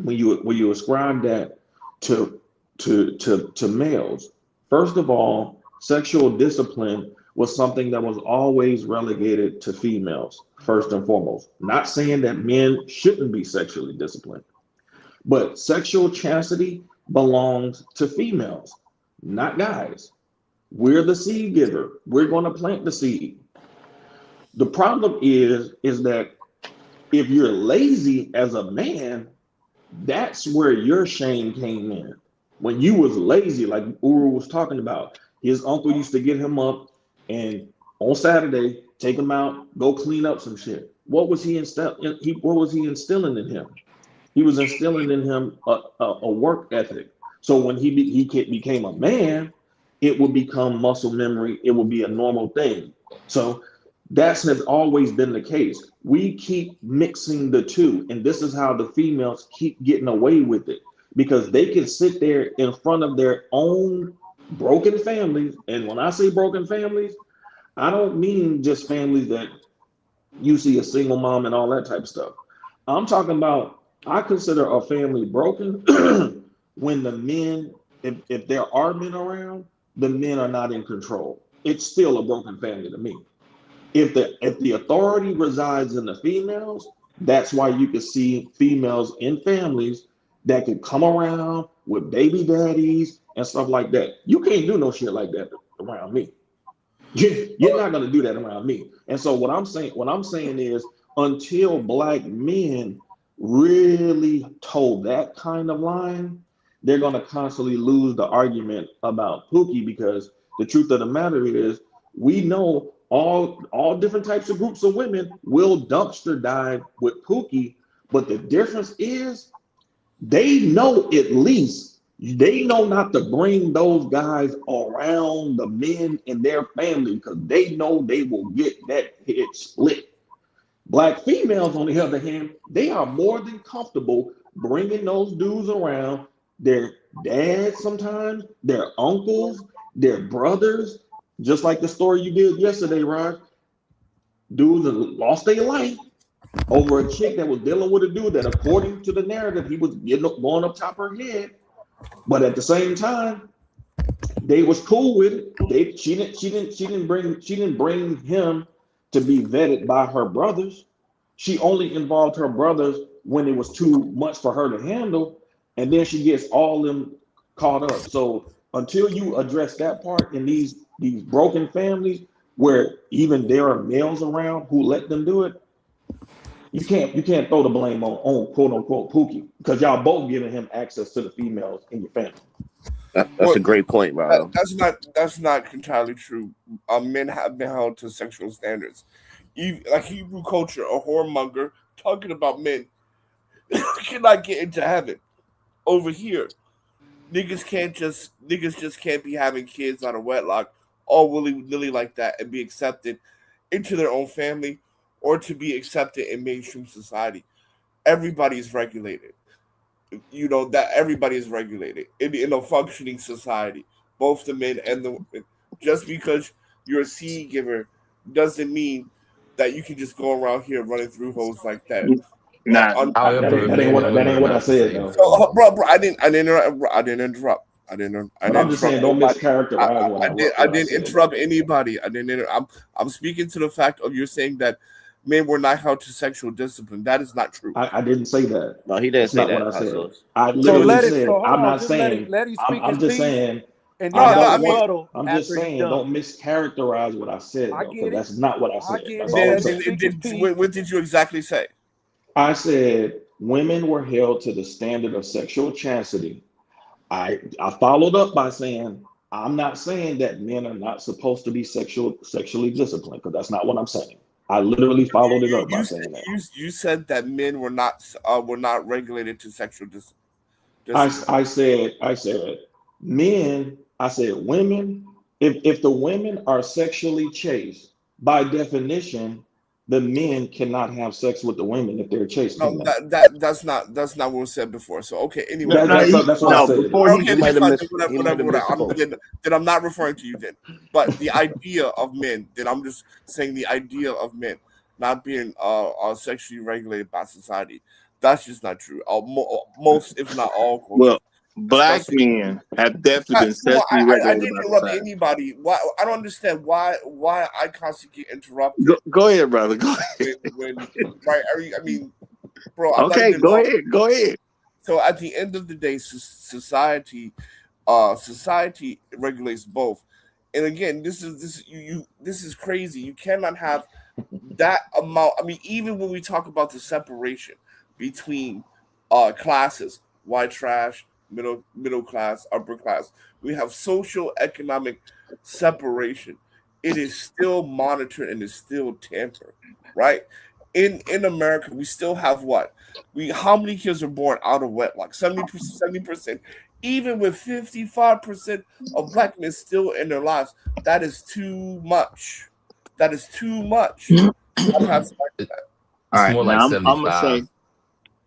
when you ascribe that to to males. First of all, sexual discipline was something that was always relegated to females, first and foremost. Not saying that men shouldn't be sexually disciplined, but sexual chastity belongs to females, not guys. We're the seed giver. We're going to plant the seed. The problem is that if you're lazy as a man, that's where your shame came in. When you was lazy, like Uru was talking about, his uncle used to get him up and on Saturday take him out, go clean up some shit. What was he instilling in him? He was instilling in him a work ethic. So when he became a man, it would become muscle memory. It would be a normal thing. So that has always been the case. We keep mixing the two, and this is how the females keep getting away with it because they can sit there in front of their own broken families. And when I say broken families, I don't mean just families that you see a single mom and all that type of stuff. I'm talking about, I consider a family broken when the men, if there are men around, the men are not in control. It's still a broken family to me. If the authority resides in the females, that's why you can see females in families that can come around with baby daddies and stuff like that. You can't do no shit like that around me. You're not going to do that around me. And so what I'm saying is until black men really toe that kind of line, they're going to constantly lose the argument about Pookie because the truth of the matter is we know all different types of groups of women will dumpster dive with Pookie, but the difference is they know not to bring those guys around the men in their family because they know they will get that head split. Black females, on the other hand, they are more than comfortable bringing those dudes around their dads sometimes, their uncles, their brothers, just like the story you did yesterday, Rod. Dudes that lost their life over a chick that was dealing with a dude that, according to the narrative, he was going up top of her head. But at the same time, they was cool with it. She didn't bring him to be vetted by her brothers. She only involved her brothers when it was too much for her to handle, and then she gets all them caught up. So until you address that part in these broken families where even there are males around who let them do it, you can't throw the blame on quote unquote Pookie because y'all both giving him access to the females in your family. That's a great point, Rado. That's not entirely true. Men have been held to sexual standards. Like Hebrew culture, a whoremonger talking about men cannot get into heaven. Over here, niggas just can't be having kids out of wedlock all willy-nilly like that and be accepted into their own family or to be accepted in mainstream society. Everybody is regulated. You know that everybody is regulated in a functioning society, both the men and the women. Just because you're a seed giver doesn't mean that you can just go around here running through hoes like that. Nah, However, that ain't what I said though. So, bro, I didn't interrupt. I'm just saying, don't mischaracterize what I didn't said. interrupt anybody. I'm speaking to the fact of you're saying that men were not held to sexual discipline. That is not true. I didn't say that. No, he didn't That's say not that. what I said. Hasos. I So literally let it. said, So hold I'm on. not Just saying. let him speak I'm his just piece, saying. and I then y'all don't want. rebuttal I'm just after he's saying, done. don't mischaracterize what I said, I though, get because it. that's not what I I said. get That's it. all I'm Let him saying. speak his piece. What did you exactly say? I said women were held to the standard of sexual chastity. I followed up by saying I'm not saying that men are not supposed to be sexually disciplined, because that's not what I'm saying. I literally followed it up by saying that. You said that men were not regulated to sexual discipline. I said men. I said women. If the women are sexually chaste, by definition, the men cannot have sex with the women if they're chaste. No, Can they? that's not what was said before. So okay, anyway, That's what I said. Okay, might have whatever. Then I'm not referring to you then. But the idea of men, then I'm just saying the idea of men not being sexually regulated by society. That's just not true. Most, if not all, cultures. Well, black men have definitely been sexually I regulated didn't by interrupt society. anybody. Why? I don't understand why I constantly get interrupted. Go ahead, brother. Go ahead. Right? I mean, bro. I'm Okay, not even go ahead. Go ahead. So at the end of the day, society regulates both. And again, this is crazy. You cannot have that amount. I mean, even when we talk about the separation between classes, white trash, middle class, upper class, we have social economic separation. It is still monitored and is still tampered, right? In America, we still have what? How many kids are born out of wedlock? 70%. Even with 55% of black men still in their lives, that is too much. That is too much. I'll pass it back to that. All right, more like now I'm 75.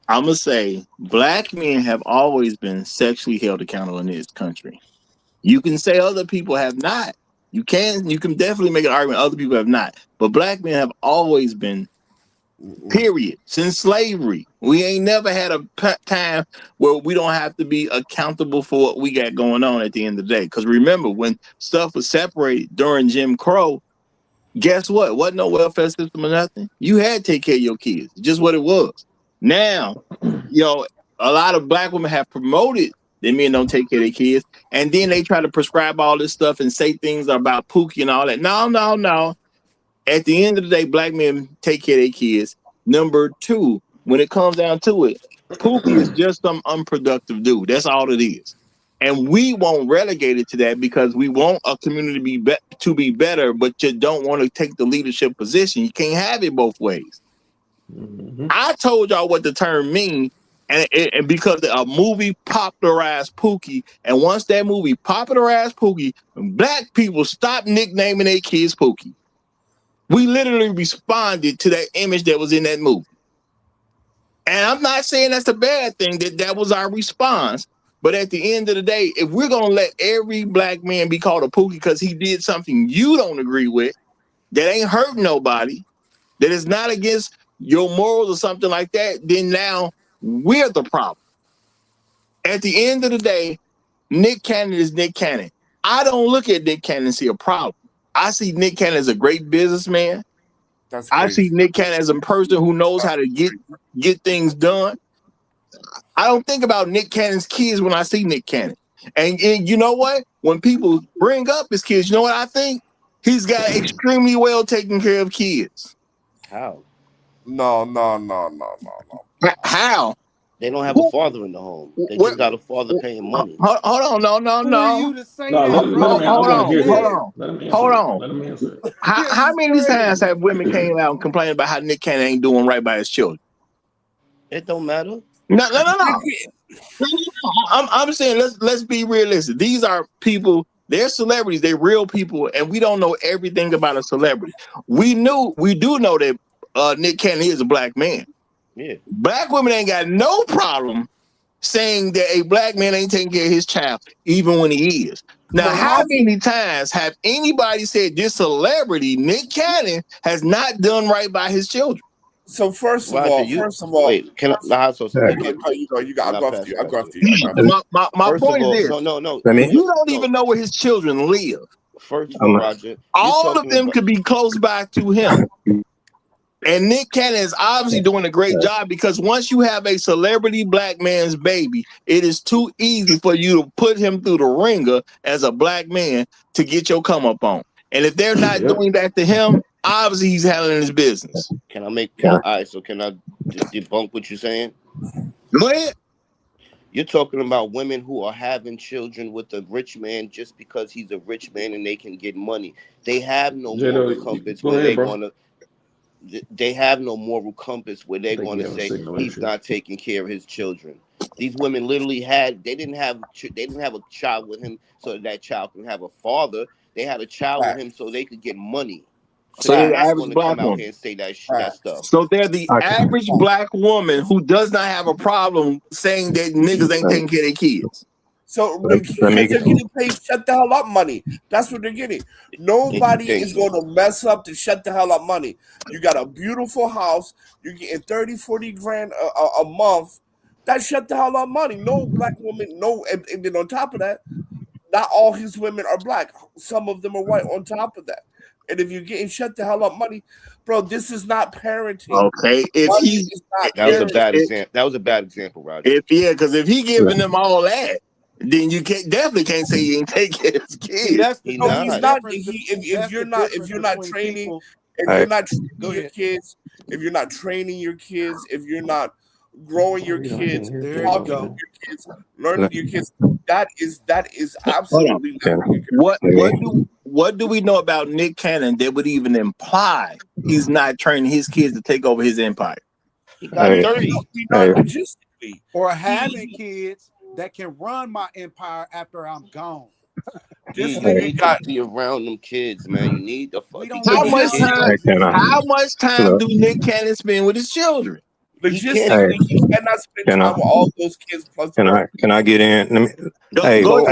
gonna say black men have always been sexually held accountable in this country. You can say other people have not. You can definitely make an argument other people have not. But black men have always been, period, since slavery. We ain't never had a time where we don't have to be accountable for what we got going on at the end of the day. Because remember, when stuff was separated during Jim Crow, guess what? Wasn't no welfare system or nothing. You had to take care of your kids. Just what it was. Now, a lot of black women have promoted that men don't take care of their kids, and then they try to prescribe all this stuff and say things about Pookie and all that. No. At the end of the day, black men take care of their kids. Number two, when it comes down to it, Pookie is just some unproductive dude. That's all it is. And we won't relegate it to that because we want a community to be better, but you don't want to take the leadership position. You can't have it both ways. I told y'all what the term means, and because a movie popularized Pookie, and once that movie popularized Pookie, black people stopped nicknaming their kids Pookie. We literally responded to that image that was in that movie. And I'm not saying that's a bad thing, that was our response. But at the end of the day, if we're going to let every black man be called a Pookie because he did something you don't agree with, that ain't hurting nobody, that is not against your morals or something like that, then now we're the problem. At the end of the day, Nick Cannon is Nick Cannon. I don't look at Nick Cannon and see a problem. I see Nick Cannon as a great businessman. I see Nick Cannon as a person who knows how to get things done. I don't think about Nick Cannon's kids when I see Nick Cannon. And you know what? When people bring up his kids, you know what I think? He's got extremely well taken care of kids. How? No. How? They don't have a father in the home. They just got a father paying money. Hold on, no. Who are you to say that, Hold on. Let him answer. How many times have women came out and complained about how Nick Cannon ain't doing right by his children? It don't matter. No. I'm saying let's be realistic. These are people. They're celebrities. They're real people, and we don't know everything about a celebrity. We do know that Nick Cannon is a black man. Yeah. Black women ain't got no problem saying that a black man ain't taking care of his child, even when he is. Now, how many times have anybody said this celebrity, Nick Cannon, has not done right by his children? So first of Roger, all, wait. Can I? So let me get. you got. I go after you. My First point of all, is this: no. you don't even know where his children live. First of all, Roger, all of them could be close by to him. And Nick Cannon is obviously doing a great job, because once you have a celebrity black man's baby, it is too easy for you to put him through the ringer as a black man to get your come up on. And if they're not doing that to him, obviously he's handling his business. Can I make? All right. So can I debunk what you're saying? Go ahead. You're talking about women who are having children with a rich man just because he's a rich man and they can get money. They have no moral compass where they're gonna. They have no moral compass where they're going to say he's not taking care of his children. These women literally they didn't have a child with him so that child can have a father. They had a child with him so they could get money. So they're the I'm average going to black come out woman. here and say that stuff. So they're the average black woman who does not have a problem saying that niggas ain't taking care of their kids. So because they're getting paid shut the hell up money. That's what they're getting. Nobody is going to mess up to shut the hell up money. You got a beautiful house. You're getting 30, 40 grand a month. That shut the hell up money. No black woman, and then on top of that, not all his women are black. Some of them are white on top of that. And if you're getting shut the hell up money, bro, this is not parenting. Okay, that was a bad example. That was a bad example, Roger. Because if he giving them all that, then you definitely can't say he ain't taking care of his kids. He's not. If you're not training, if you're not training your kids, if you're not growing your kids, talking to your kids, learning your kids, that is absolutely What do we know about Nick Cannon that would even imply he's not training his kids to take over his empire? He got 30. Or having kids that can run my empire after I'm gone. You need to be around them kids, man. You need the fucking. How much time do Nick Cannon spend with his children? He cannot spend time with all those kids. Plus can I get in? I don't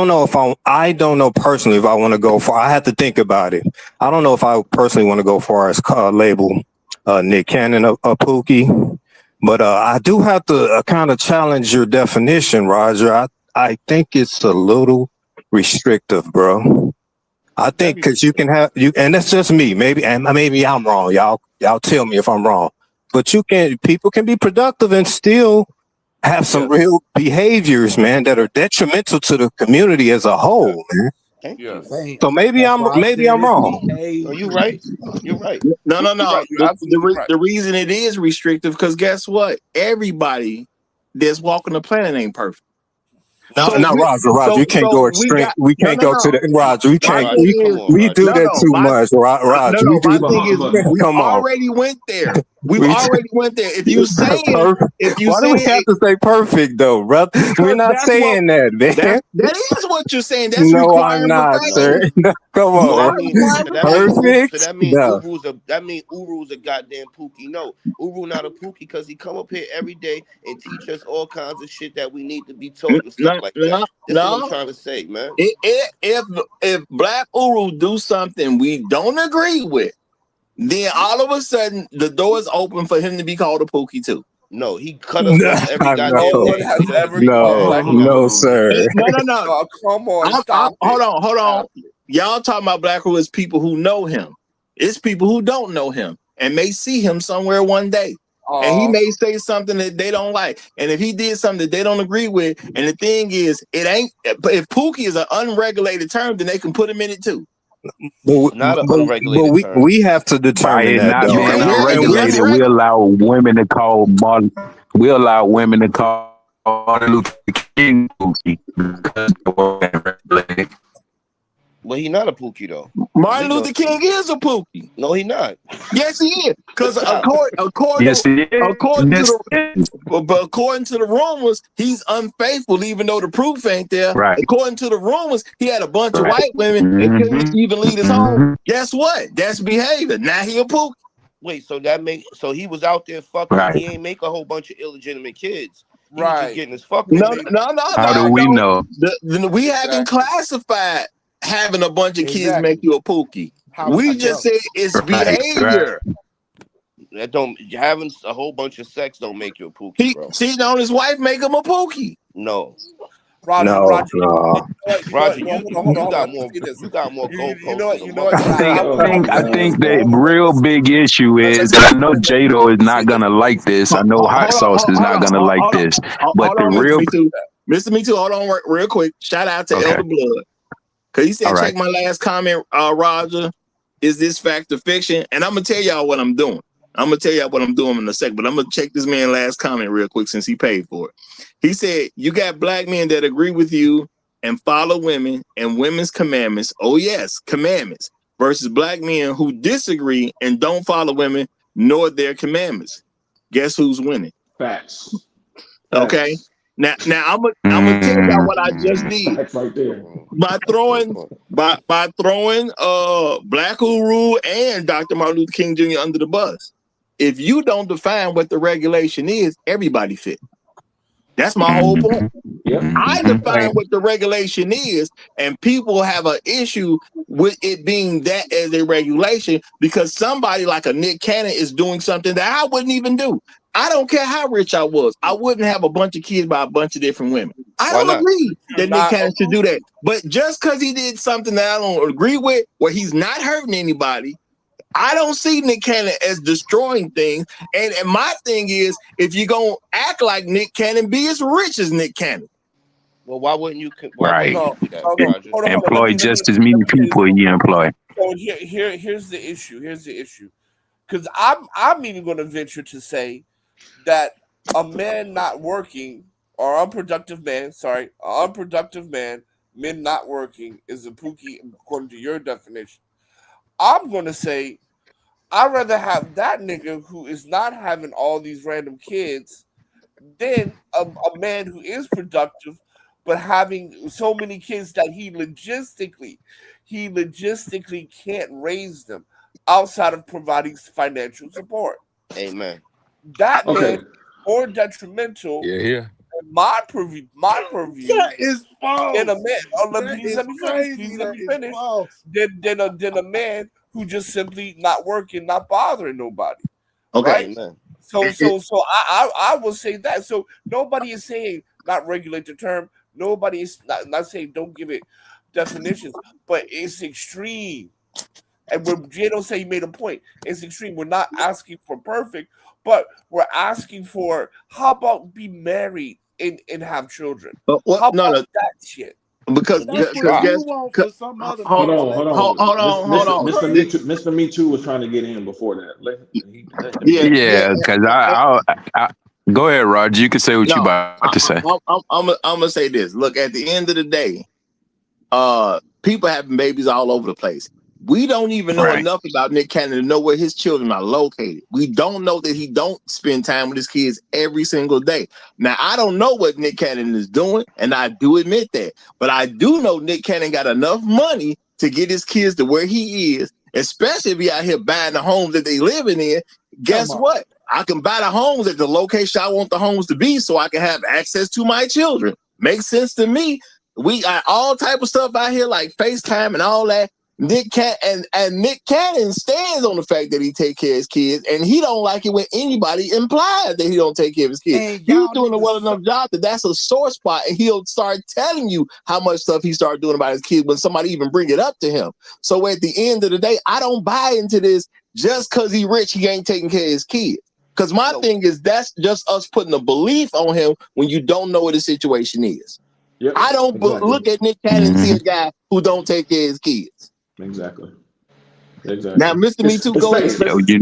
know if I don't know personally if I want to go for. I have to think about it. I don't know if I personally want to go for as label Nick Cannon a Pookie. But I do have to kind of challenge your definition, Roger. I think it's a little restrictive, bro. I think because you can have and that's just me. Maybe I'm wrong. Y'all tell me if I'm wrong. But people can be productive and still have some real behaviors, man, that are detrimental to the community as a whole, man. So maybe I'm wrong. No, you're right. You're right. No. The reason it is restrictive because guess what? Everybody that's walking the planet ain't perfect. Roger, you can't go extreme. We can't go to the Roger. We can't. We do that too much, Roger. We already went there. We already went there. If you say why do we have to say perfect though, brother? We're not saying that, man. That is what you're saying. That's no, I'm not, sir. Come on, perfect. So that means Uru's a goddamn Pookie. No, Uru not a Pookie because he come up here every day and teach us all kinds of shit that we need to be taught and stuff like that. That's what I'm trying to say, man. If Black Uru do something we don't agree with, then all of a sudden the door is open for him to be called a Pookie too. No, he cut us off every goddamn day. No, sir. No. Come on, stop. Hold on. Y'all talking about Black Uru as people who know him. It's people who don't know him and may see him somewhere one day. And he may say something that they don't like. And if he did something that they don't agree with, and the thing is, if Pookie is an unregulated term, then they can put him in it too. Not an unregulated term. We have to determine that. Not being unregulated, we allow women to call Martin Luther King Pookie because they weren't regulated. Well, he not a Pookie though. Martin Luther King is a Pookie. No, he not. Yes, he is. Because Yes, he is. according Yes, to the rumors, he's unfaithful, even though the proof ain't there. right. According to the rumors, he had a bunch of Right. white women and couldn't even lead his home. Mhm. Guess what? That's behavior. Now he a Pookie. Wait, so he was out there fucking. Right. He ain't make a whole bunch of illegitimate kids. He was Right. just getting his fucking. No. How do we know? We haven't classified having a bunch of kids make you a Pookie. How- We just said it's behavior. That don't having a whole bunch of sex don't make you a Pookie, bro. Cheating on his wife make him a Pookie. No. Roger, No, Roger, no. Roger, you hold on. got more. You got more goalposts. You know what? I think the real big issue is, and I know Jado is not gonna like this. I know Hot Sauce is not gonna like this. But the real, Mr. Me Too, hold on real quick. Shout out to Elder Blood. Because he said, All right. check my last comment, Roger. Is this fact or fiction? And I'm going to tell y'all what I'm doing. I'm going to tell y'all what I'm doing in a sec, but I'm going to check this man's last comment real quick since he paid for it. He said, you got black men that agree with you and follow women and women's commandments. Oh, yes, commandments. Versus black men who disagree and don't follow women nor their commandments. Guess who's winning? Facts. Okay. Now I'm gonna tell y'all what I just did. Facts right there. By throwing Black Uru and Dr. Martin Luther King Jr. under the bus. If you don't define what the regulation is, everybody fit. That's my whole point. Yep. I define what the regulation is, and people have an issue with it being that as a regulation because somebody like a Nick Cannon is doing something that I wouldn't even do. I don't care how rich I was. I wouldn't have a bunch of kids by a bunch of different women. I don't agree that Nick Cannon should do that. But just because he did something that I don't agree with, where he's not hurting anybody, I don't see Nick Cannon as destroying things. And my thing is, if you're going to act like Nick Cannon, be as rich as Nick Cannon. Well, why wouldn't you? Right. Roger? Employ just as many people you employ. So here's the issue. Because I'm even going to venture to say that a man not working or unproductive man, men not working is a Pookie according to your definition. I'm going to say I'd rather have that nigga who is not having all these random kids than a man who is productive but having so many kids that he logistically can't raise them outside of providing financial support. Amen. That man more detrimental. Yeah. In my purview. That is false. Than a man. Please let me finish. Than a man who just simply not working, not bothering nobody. Okay. Right? Amen. So I will say that. So nobody is saying not regulate the term. Nobody is not saying don't give it definitions, but it's extreme. And when Jado say he made a point, it's extreme. We're not asking for perfect, but we're asking for how about be married and have children? How about that shit? Because hold on. Mr. Me Too was trying to get in before that. Yeah, because I go ahead, Roger. You can say what you about to say. I'm gonna say this. Look, at the end of the day, people having babies all over the place. We don't even know enough about Nick Cannon to know where his children are located. We don't know that he don't spend time with his kids every single day. Now, I don't know what Nick Cannon is doing, and I do admit that. But I do know Nick Cannon got enough money to get his kids to where he is, especially if he out here buying the homes that they living in. Guess what? I can buy the homes at the location I want the homes to be so I can have access to my children. Makes sense to me. We got all type of stuff out here like FaceTime and all that. Nick Cannon stands on the fact that he take care of his kids, and he don't like it when anybody implies that he don't take care of his kids. He's doing a well enough job that's a sore spot, and he'll start telling you how much stuff he started doing about his kids when somebody even bring it up to him. So at the end of the day, I don't buy into this just because he rich, he ain't taking care of his kids. Because my thing is that's just us putting a belief on him when you don't know what the situation is. Yep, I don't look at Nick Cannon and see a guy who don't take care of his kids. Exactly. Now, Mr. Me Too, go ahead. You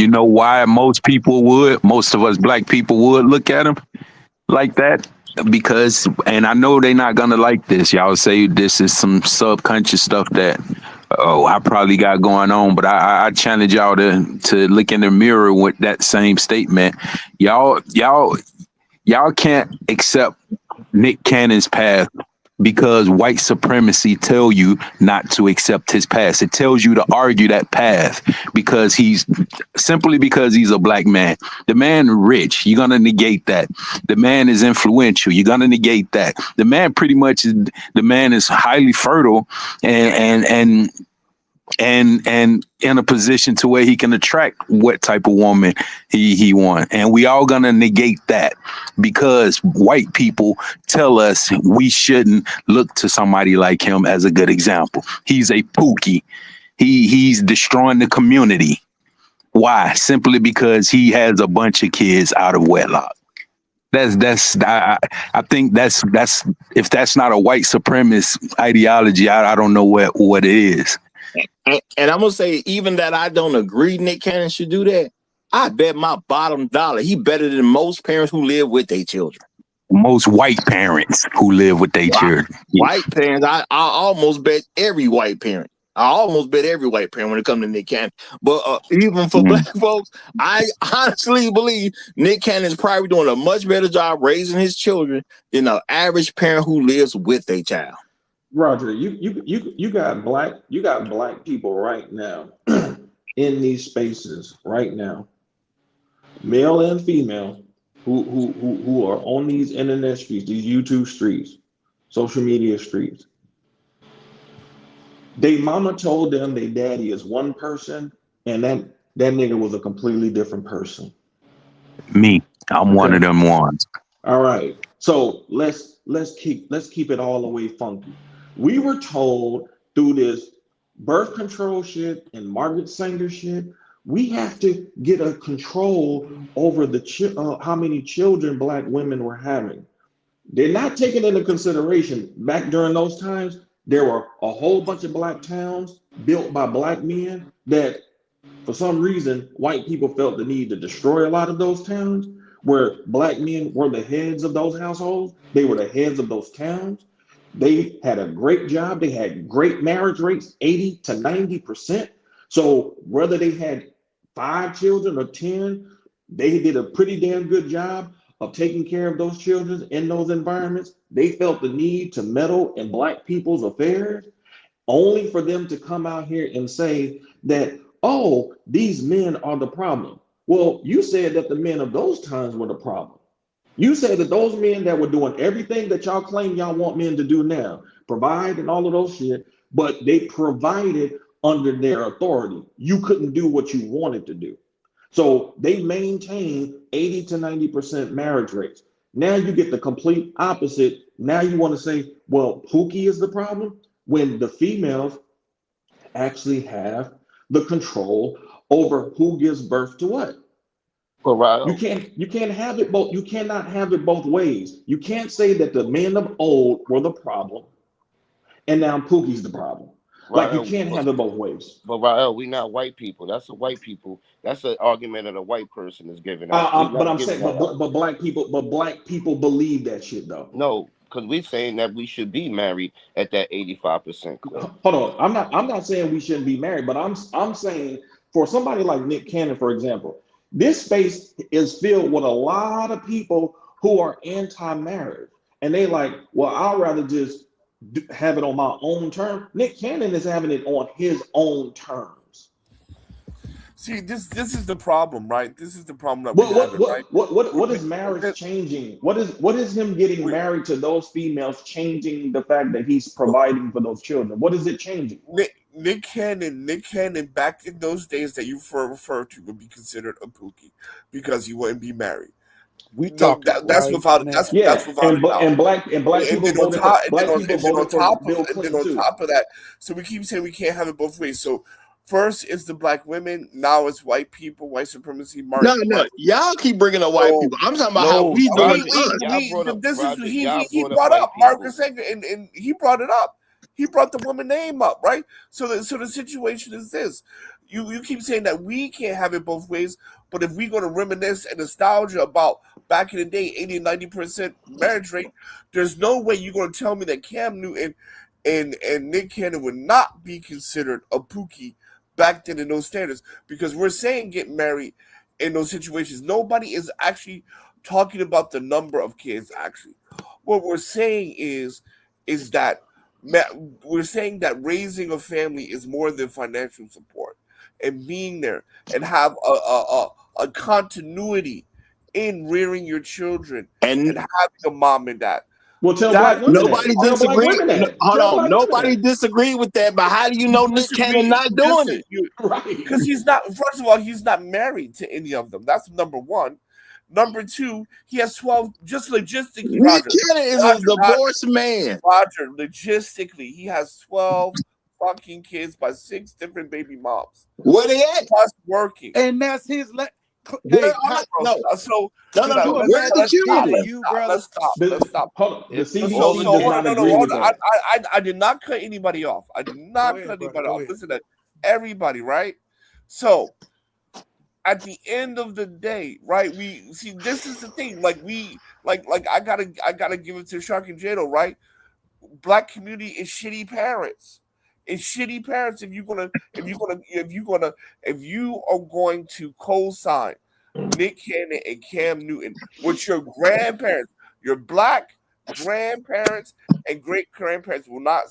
know why most people would, most of us black people would look at him like that. because, and I know they're not gonna like this. Y'all say this is some subconscious stuff that I probably got going on, but I challenge y'all to look in the mirror with that same statement. Y'all can't accept Nick Cannon's path because white supremacy tell you not to accept his path. It tells you to argue that path because he's a black man. The man rich, you're gonna negate that. The man is influential, you're gonna negate that. The man is highly fertile and in a position to where he can attract what type of woman he want. And we all gonna negate that because white people tell us we shouldn't look to somebody like him as a good example. He's a Pookie. He's destroying the community. Why? Simply because he has a bunch of kids out of wedlock. I think that's if that's not a white supremacist ideology, I don't know what it is. And I'm gonna say, even that I don't agree Nick Cannon should do that, I bet my bottom dollar he better than most parents who live with their children. Most white parents who live with their children. White parents, I almost bet every white parent. I almost bet every white parent when it comes to Nick Cannon. But even for black folks, I honestly believe Nick Cannon is probably doing a much better job raising his children than an average parent who lives with their child. Roger, you got black people right now in these spaces right now, male and female, who are on these internet streets, these YouTube streets, social media streets. They mama told them they daddy is one person, and that nigga was a completely different person. Me, I'm one of them ones. All right, so let's keep it all the way funky. We were told through this birth control shit and Margaret Sanger shit, we have to get a control over how many children black women were having. They're not taking into consideration back during those times, there were a whole bunch of black towns built by black men that for some reason, white people felt the need to destroy a lot of those towns where black men were the heads of those households. They were the heads of those towns. They had a great job. They had great marriage rates, 80 to 90%. So whether they had 5 children or 10, they did a pretty damn good job of taking care of those children in those environments. They felt the need to meddle in black people's affairs, only for them to come out here and say that, oh, these men are the problem. Well, you said that the men of those times were the problem. You said that those men that were doing everything that y'all claim y'all want men to do now, provide and all of those shit, but they provided under their authority. You couldn't do what you wanted to do. So they maintained 80 to 90% marriage rates. Now you get the complete opposite. Now you want to say, well, Pookie is the problem, when the females actually have the control over who gives birth to what. Right. You can't have it both. You cannot have it both ways. You can't say that the men of old were the problem, and now Pookie's the problem. Like you can't have it both ways. But Rael, we not white people. That's a white people. That's an argument that a white person is giving us. But I'm saying, but black people believe that shit though. No, because we're saying that we should be married at that 85%. Hold on, I'm not saying we shouldn't be married, but I'm saying for somebody like Nick Cannon, for example. This space is filled with a lot of people who are anti-marriage. And they like, well, I'd rather just have it on my own terms. Nick Cannon is having it on his own terms. See, this is the problem, right? This is the problem that we have, right? What is marriage changing? What is him getting married to those females changing the fact that he's providing for those children? What is it changing? Nick Cannon, back in those days that you refer to, would be considered a Pookie because he wouldn't be married. We talk that's without and black people voted on top of that. So we keep saying we can't have it both ways. So first is the black women, now it's white people, white supremacy. No, y'all keep bringing up white people. I'm talking about how we doing. He brought up Margaret Sanger, and he brought it up. He brought the woman name up, right? So the situation is this. You keep saying that we can't have it both ways, but if we're going to reminisce and nostalgia about back in the day, 80 and 90% marriage rate, there's no way you're going to tell me that Cam Newton and Nick Cannon would not be considered a Pookie back then in those standards, because we're saying get married in those situations. Nobody is actually talking about the number of kids, actually. What we're saying is that we're saying that raising a family is more than financial support, and being there and have a continuity in rearing your children and having a mom and dad. Well, tell black women nobody that. Tell black disagree. women that. Hold Tell on, black women nobody that. disagree with that. But how do you know Nick Cannon not doing it? Right. Because he's not. First of all, he's not married to any of them. That's number one. Number two, he has 12. Just logistically, Nick Roger. Cannon is a divorced man. Roger, logistically, he has 12 fucking kids by 6 different baby moms. Where they at? Plus working. And that's his. No. Let's stop. Hold on. The CDC Hold does not agree with that. I did not cut anybody off. I did not cut anybody off. Listen to everybody, right? So at the end of the day, right? We see this is the thing. Like I gotta give it to Shark and Jado, right? Black community is shitty parents. It's shitty parents if you are going to co-sign Nick Cannon and Cam Newton with your grandparents, your black grandparents and great grandparents will not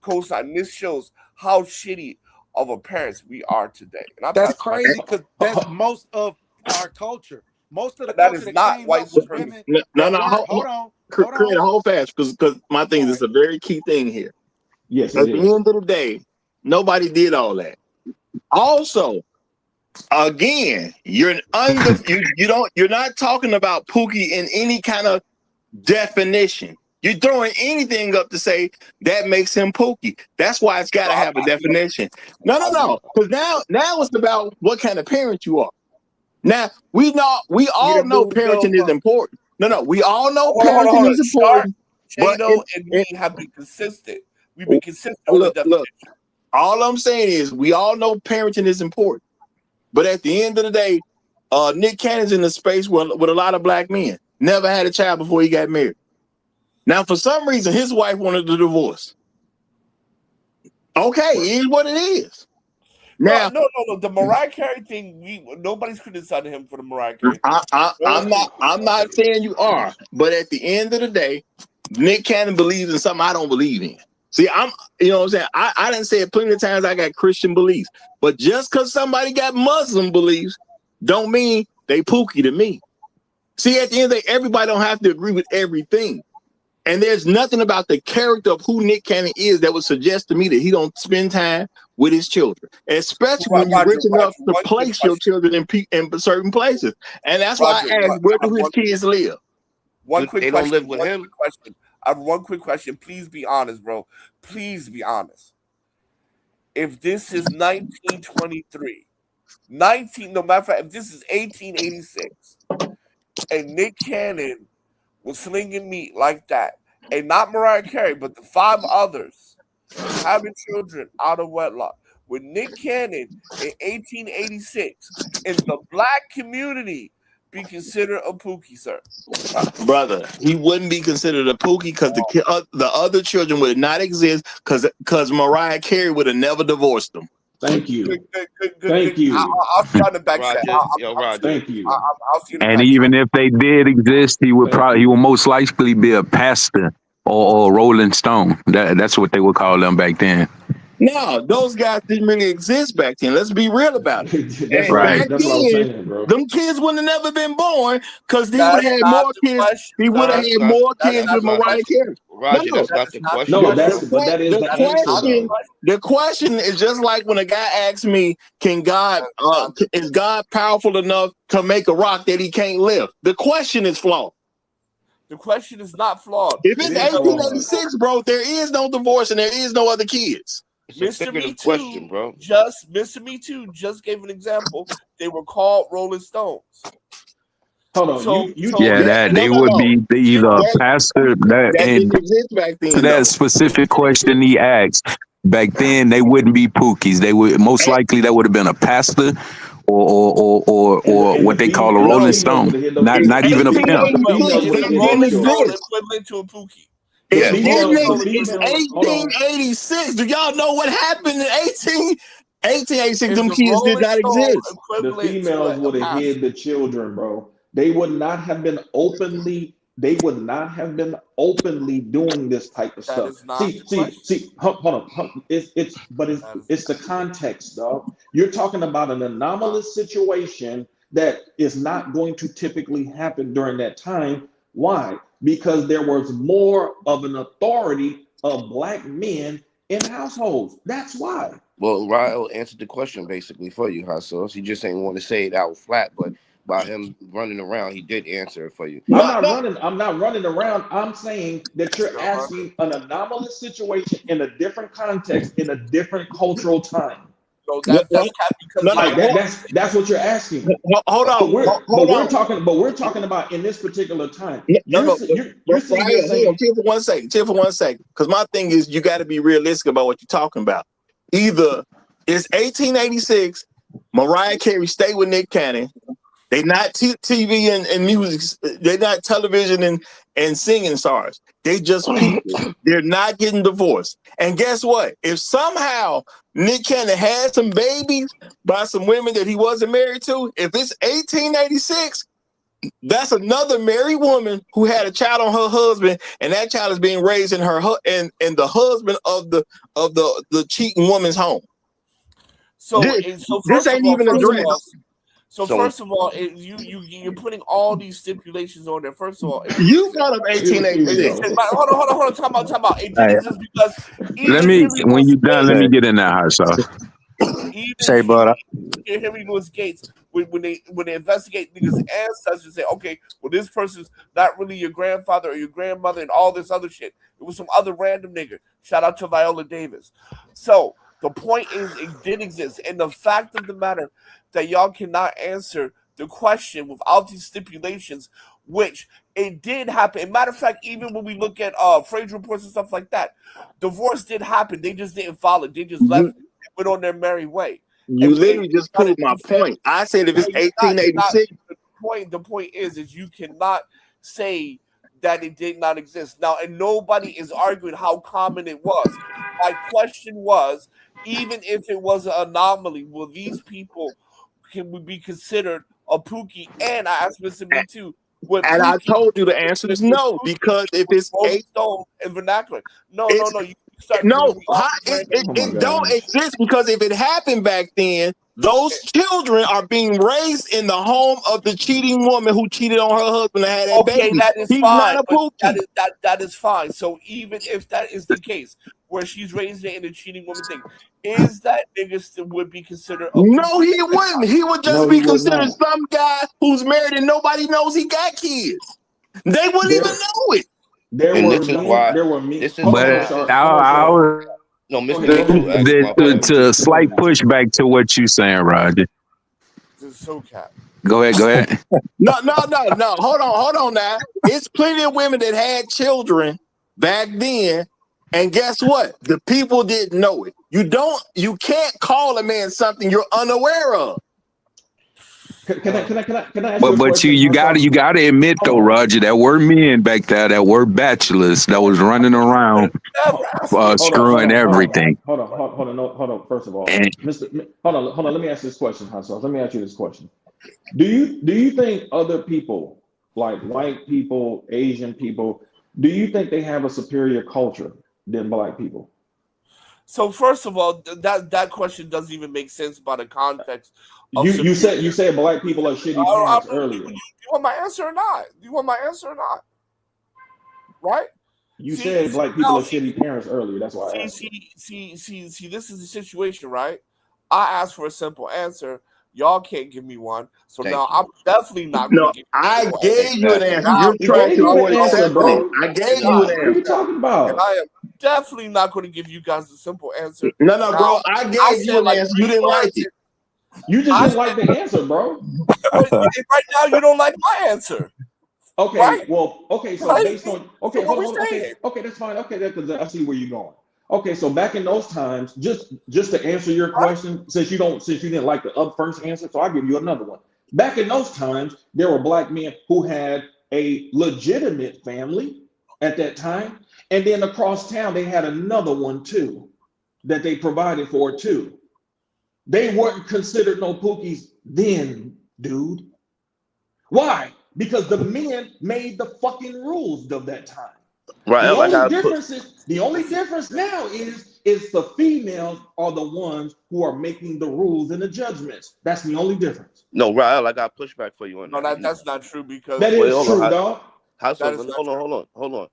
co-sign. This shows how shitty of a parents we are today. And that's crazy because that's most of our culture. Most of the that culture is not came white up with supremacy. women. Hold on. Create a whole fast because my thing is a very key thing here. Yes, at the end of the day, nobody did all that. Also, again, you're not talking about Pookie in any kind of definition. You're throwing anything up to say that makes him Pookie. That's why it's got to have a definition. No. Because now it's about what kind of parent you are. Now we all know parenting is important. No, we all know parenting is important. Jado and me have been consistent. We've been consistent on the definition. Look, all I'm saying is we all know parenting is important. But at the end of the day, Nick Cannon's in a space with a lot of black men. Never had a child before he got married. Now, for some reason, his wife wanted a divorce. Okay, it is what it is. Now, no. The Mariah Carey thing, nobody's criticizing him for the Mariah Carey thing. I'm not saying you are, but at the end of the day, Nick Cannon believes in something I don't believe in. See, you know what I'm saying? I didn't say it plenty of times I got Christian beliefs, but just because somebody got Muslim beliefs don't mean they Pookie to me. See, at the end of the day, everybody don't have to agree with everything. And there's nothing about the character of who Nick Cannon is that would suggest to me that he don't spend time with his children, especially when you're rich enough to place your children in certain places. And that's why I asked, where do his kids live? One quick they question. don't live with him. I have one quick question. Please be honest, bro. Please be honest. If this is 1923, no matter of fact, if this is 1886, and Nick Cannon was slinging meat like that, and not Mariah Carey, but the 5 others having children out of wedlock, with Nick Cannon in 1886, in the black community, be considered a Pookie, sir? Brother, he wouldn't be considered a Pookie because the other children would not exist because Mariah Carey would have never divorced them. Thank you. Good. Thank you. I'll try to back that. Roger. Thank you. I'll see And even if they did exist, he would most likely be a pastor or a Rolling Stone. That's what they would call them back then. No, those guys didn't really exist back then. Let's be real about it. That's right. That's what I'm saying, bro. Them kids wouldn't have never been born because he would have had more kids. He would have had more kids with Mariah Carey. Roger, that's not the question. No, that is the answer. The question is just like when a guy asks me, is God powerful enough to make a rock that he can't lift? The question is flawed. The question is not flawed. If it's 1886, bro, there is no divorce and there is no other kids. Mr. Me Too, Mr. Me Too just gave an example. They were called Rolling Stones. Hold on. So Yeah, that they would be either a That, pastor that that and didn't exist back to then, that though. specific question he asked, back then they wouldn't be pookies. They would most likely that would have been a pastor or And what they call a the rolling females stone. would have hit In Not even a the pimp. females 1886, would have it hit didn't those children. exist. equivalent to a Pookie. The It females, didn't the exist. It's females. Hold on. 1886. Do y'all know what happened in 1886? Is Them the kids did Rolling not Stone exist. The equivalent to females would a have pastor? hid the children, bro. They would not have been openly. They would not have been openly doing this type of That stuff. is not the question. See. Hold on. It's the context, dog. You're talking about an anomalous situation that is not going to typically happen during that time. Why? Because there was more of an authority of black men in households. That's why. Well, Ryle answered the question basically for you, Hot Sauce. He just ain't want to say it out flat, but by him running around, he did answer it for you. I'm not running around. I'm saying that you're asking an anomalous situation in a different context, in a different cultural time. So that's because Like that's what you're asking. Hold on. But we're talking about in this particular time. No, You're sitting here saying, chill for 1 second. Chill for 1 second. Because my thing is, you got to be realistic about what you're talking about. Either it's 1886, Mariah Carey stay with Nick Cannon. They not TV and music. They're not television and singing stars. They just people. They're not getting divorced. And guess what? If somehow Nick Cannon had some babies by some women that he wasn't married to, if it's 1886, that's another married woman who had a child on her husband, and that child is being raised in her and the husband of the cheating woman's home. So This ain't even addressed. So first of all, you're putting all these stipulations on there. First of all, you brought up 1886. Hold on. Talk about 1886 because Let me when you're done, let me get in that hot sauce. Say, but Henry Louis Gates, when they investigate niggas' ancestors, say, okay, well, this person's not really your grandfather or your grandmother and all this other shit. It was some other random nigga. Shout out to Viola Davis. So the point is, it did exist, and the fact of the matter that y'all cannot answer the question without these stipulations, which it did happen. As a matter of fact, even when we look at Fraser reports and stuff like that, divorce did happen. They just didn't follow. They just left and went on their merry way. You literally just proved my point. I said if it's 1886. The point is you cannot say that it did not exist. Now, and nobody is arguing how common it was. My question was, even if it was an anomaly, will these people can be considered a Pookie? And I asked Mr. Me too. And I told you the answer is no, because if it's stone and vernacular, no. It don't exist, because if it happened back then, those children are being raised in the home of the cheating woman who cheated on her husband and had that baby. That is He's fine. not a Pookie. That is fine. So even if that is the case, where she's raised in the cheating woman thing, is that nigga still would be considered a No, Pookie? he wouldn't. He would just be considered some guy who's married and nobody knows he got kids. They wouldn't even know it. To slight pushback to what you saying, Roger. So cap. Go ahead. No. Hold on now. It's plenty of women that had children back then, and guess what? The people didn't know it. You can't call a man something you're unaware of. Can I But you gotta admit though, Roger, that were men back there, that were bachelors that was running around screwing everything. Hold on. First of all, hold on. Let me ask this question, Hassel. Let me ask you this question. Do you think other people, like white people, Asian people, do you think they have a superior culture than black people? So first of all, that question doesn't even make sense by the context. You said black people are shitty parents earlier. You want my answer or not? Right? You said black people are shitty parents earlier. That's why I asked. See, this is the situation, right? I asked for a simple answer. Y'all can't give me one. So now I'm definitely not going to give you I gave you an answer. You're trying to avoid accepting. I gave you an answer. What are you talking about? And I am definitely not going to give you guys a simple answer. No, bro. I gave you an answer. You didn't like it. You just didn't like the answer, bro. Right now, you don't like my answer. Okay, right? well, okay, so Right? based on okay, So what hold on, we okay, saying? okay, that's fine. Okay, because I see where you're going. Okay, so back in those times, just to answer your question, since you didn't like the first answer, so I'll give you another one. Back in those times, there were black men who had a legitimate family at that time, and then across town they had another one too that they provided for too. They weren't considered no pookies then, dude. Why? Because the men made the fucking rules of that time. Right, The I gotta only difference now is the females are the ones who are making the rules and the judgments. That's the only difference. No, Rael, I got pushback for you on No, that. that's not true because that is true, dog. Hold on.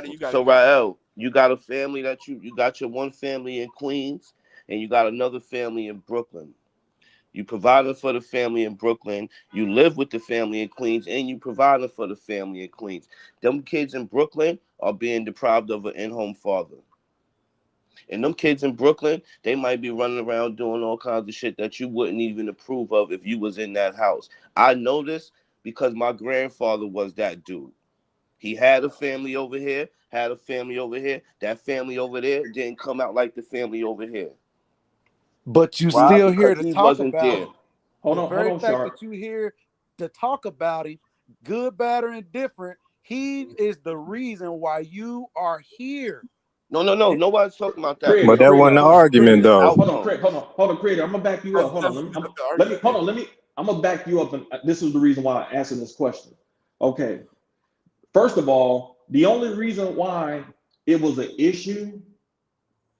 You got so Rael, you got a family that you got your one family in Queens and you got another family in Brooklyn. You provided for the family in Brooklyn. You live with the family in Queens, and you provided for the family in Queens. Them kids in Brooklyn are being deprived of an in-home father. And them kids in Brooklyn, they might be running around doing all kinds of shit that you wouldn't even approve of if you was in that house. I know this because my grandfather was that dude. He had a family over here, had a family over here. That family over there didn't come out like the family over here. But you Why? still here Because to he talk wasn't about there. him. The very fact that you here to talk about him, good, bad, or indifferent, he is the reason why you are here. No. Nobody's talking about that. Creator, but that wasn't the argument, though. Hold on, Creator. I'm gonna back you up. Hold on. I'm gonna back you up, and this is the reason why I'm asking this question. Okay. First of all, the only reason why it was an issue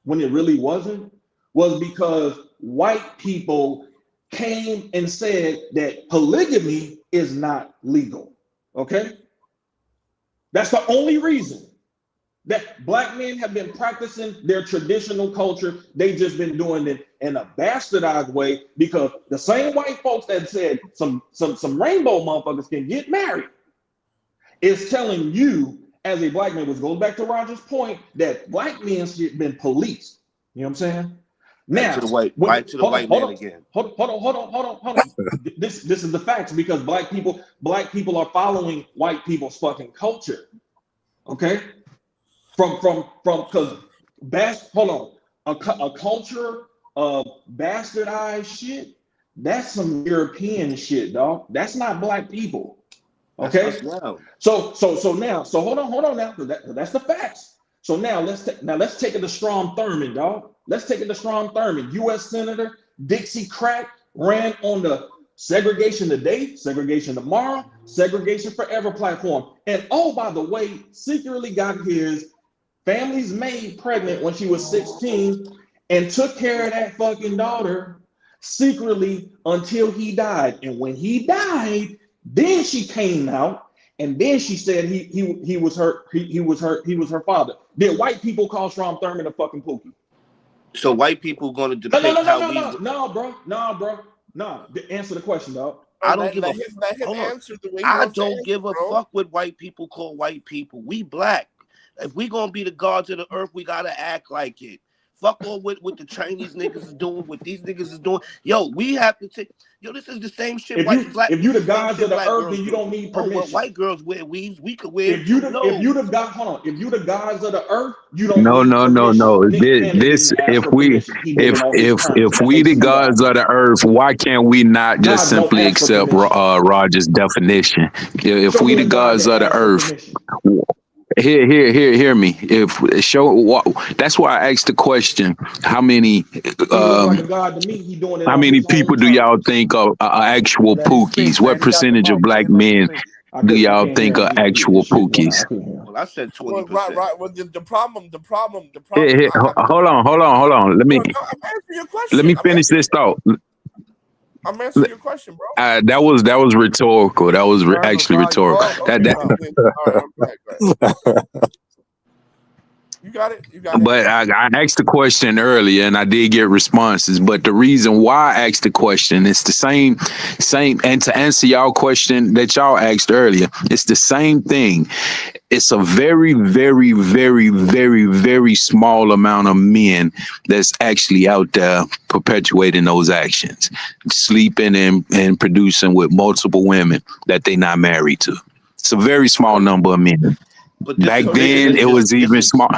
when it really wasn't was because white people came and said that polygamy is not legal. Okay? That's the only reason that black men have been practicing their traditional culture. They just been doing it in a bastardized way because the same white folks that said some rainbow motherfuckers can get married is telling you as a black man, which goes back to Roger's point, that black men have been policed. You know what I'm saying? Now, to the white man again. Hold on. This is the facts because black people are following white people's fucking culture. Okay? From because a culture of bastardized shit, that's some European shit, dog. That's not black people. Okay? So hold on now, because that's the facts. So now let's take it to Strom Thurmond, dog. Let's take it to Strom Thurmond, U.S. Senator, Dixie Crack, ran on the segregation today, segregation tomorrow, segregation forever platform. And oh, by the way, secretly got his family's maid pregnant when she was 16 and took care of that fucking daughter secretly until he died. And when he died, then she came out and then she said he was her father. Did white people call Strom Thurmond a fucking Pookie? So white people going to depict No, bro. Answer the question, dog. I don't give a fuck what white people call white people. We black. If we gonna be the gods of the earth, we gotta act like it. Fuck all what the Chinese niggas is doing, what these niggas is doing. Yo, we have to take. Yo, this is the same shit. If you the gods of the earth, then you don't need permission. Well, white girls wear weaves. We could wear. If you the gods of the earth, you don't. No. This if we the gods of the earth, why can't we not just simply accept Roger's definition? If we the gods of the earth. Hear me. That's why I asked the question. How many people do y'all think are actual Pookies? What percentage of black men do y'all think are actual Pookies? Well, I said 20%. Right. Well, the problem. Hold on. Let me finish this thought. I'm answering your question, bro. That was rhetorical. That was actually rhetorical. You got it. But I asked the question earlier, and I did get responses. But the reason why I asked the question is the same. And to answer y'all question that y'all asked earlier, it's the same thing. it's a very, very, very, very, very small amount of men that's actually out there perpetuating those actions, sleeping and producing with multiple women that they're not married to. It's a very small number of men. But Back then, it was even small.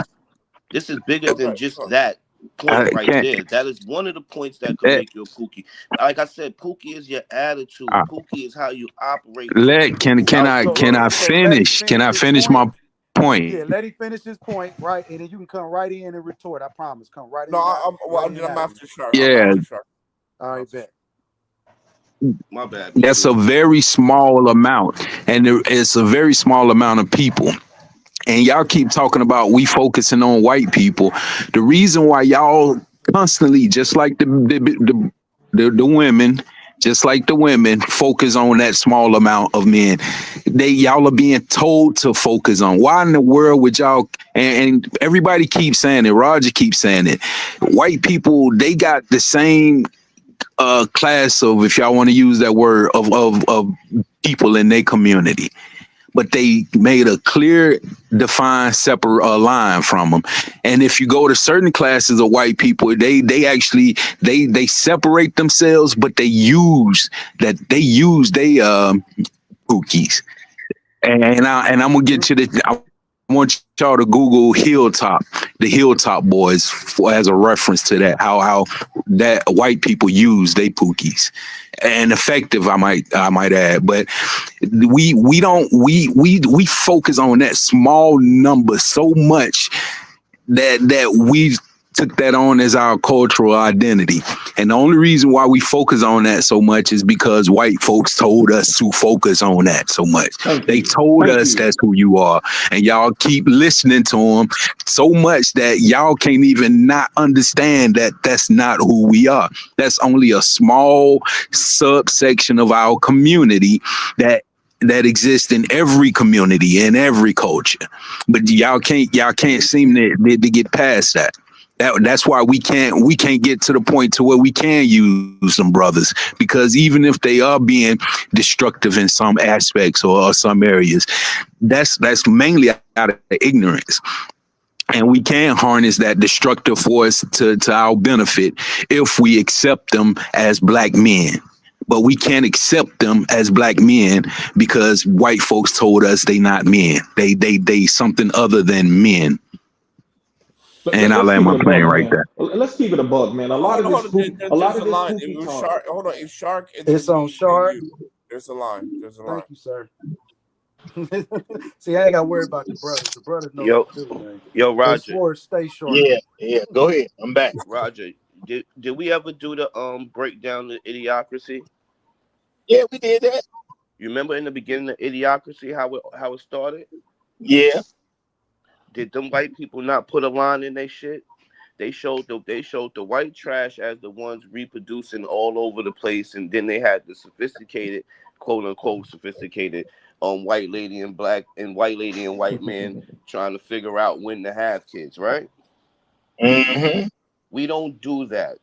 This is bigger than just that point right there. That is one of the points that could make you a Pookie. Like I said, Pookie is your attitude. Pookie is how you operate. Can I finish? Can I finish my point? Yeah, let him finish his point, right? And then you can come right in and retort. I promise. Come right in. No, I'm after Shark. Yeah. All right, bet. My bad. That's a very small amount, and it's a very small amount of people. And y'all keep talking about we focusing on white people. The reason why y'all constantly, just like the women, just like the women, focus on that small amount of men. Y'all are being told to focus on. Why in the world would y'all? And everybody keeps saying it. Roger keeps saying it. White people, they got the same class of, if y'all want to use that word, of people in their community. But they made a clear, defined, separate line from them. And if you go to certain classes of white people, they actually separate themselves, but they use they Pookies. And I'm gonna get to the. I want y'all to Google the Hilltop Boys as a reference to that. How that white people use they Pookies. And effective, I might add, but we focus on that small number so much that we took that on as our cultural identity. And the only reason why we focus on that so much is because white folks told us to focus on that so much. They told us that's who you are, and y'all keep listening to them so much that y'all can't even not understand that that's not who we are. That's only a small subsection of our community that exists in every community, in every culture. But y'all can't seem to get past that. That's why we can't get to the point to where we can use them brothers, because even if they are being destructive in some aspects or some areas, that's mainly out of ignorance. And we can harness that destructive force to our benefit if we accept them as black men. But we can't accept them as black men because white folks told us they not men. They something other than men. And I land my plane right there. Let's keep it a buck, man. A lot of this Pookie talk. Hold on, it's Shark. It's on Shark. There's a line. Thank you, sir. See, I ain't got to worry about the brothers. The brothers know what to do, man. Yo, Roger. Stay short. Yeah. Go ahead. I'm back. Roger, did we ever do the break down the Idiocracy? Yeah, we did that. You remember in the beginning of Idiocracy how it started? Yeah. Did them white people not put a line in their shit? They showed the white trash as the ones reproducing all over the place, and then they had the sophisticated, quote unquote sophisticated, white lady and white man trying to figure out when to have kids, right? Mm-hmm. We don't do that.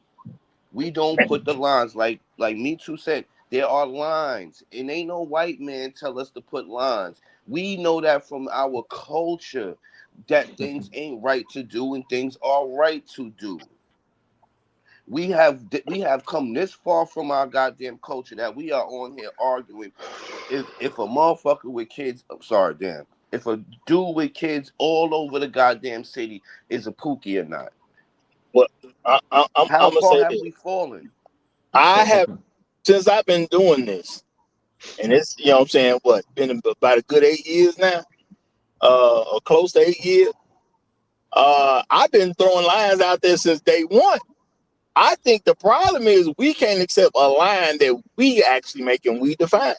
We don't put the lines like Me Too said. There are lines, and ain't no white man tell us to put lines. We know that from our culture, that things ain't right to do and things are right to do. We have come this far from our goddamn culture that we are on here arguing if a motherfucker with kids, if a dude with kids all over the goddamn city is a Pookie or not. Well, how far have we fallen? I have, since I've been doing this, and it's, you know what I'm saying, been about a good 8 years now, or close to 8 years. I've been throwing lines out there since day one. I think the problem is we can't accept a line that we actually make and we define.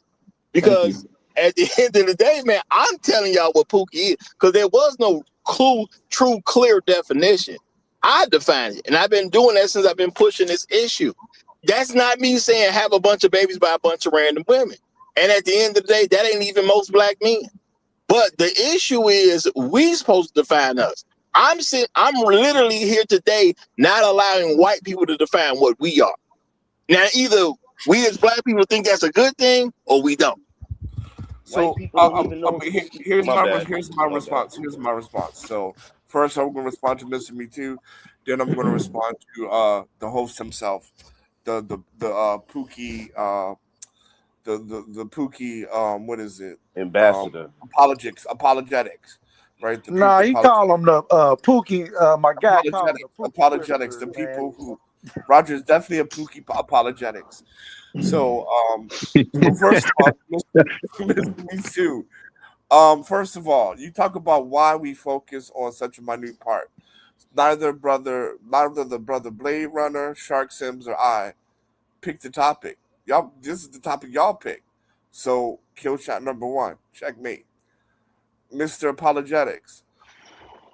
Because at the end of the day, man, I'm telling y'all what Pookie is, because there was no true, clear definition. I define it, and I've been doing that since I've been pushing this issue. That's not me saying have a bunch of babies by a bunch of random women. And at the end of the day, that ain't even most black men. But the issue is we supposed to define us. I'm literally here today not allowing white people to define what we are. Now, either we as black people think that's a good thing or we don't. So people don't even know. here's My my bad. response. Here's my response. So first, I'm going to respond to Mr. Me Too. Then I'm going to respond to the host himself, the Pookie, the Pookie. What is it? Ambassador. Apologetics. Right. Nah, he call him the Pookie. My guy called him the Pookie apologetics. The people who Roger is definitely a Pookie apologetics. So, first of all, me too. First of all, you talk about why we focus on such a minute part. Neither the brother Blade Runner, Shark Sims, or I picked the topic. Y'all, this is the topic y'all picked. So, kill shot number 1, checkmate. Mr. Apologetics,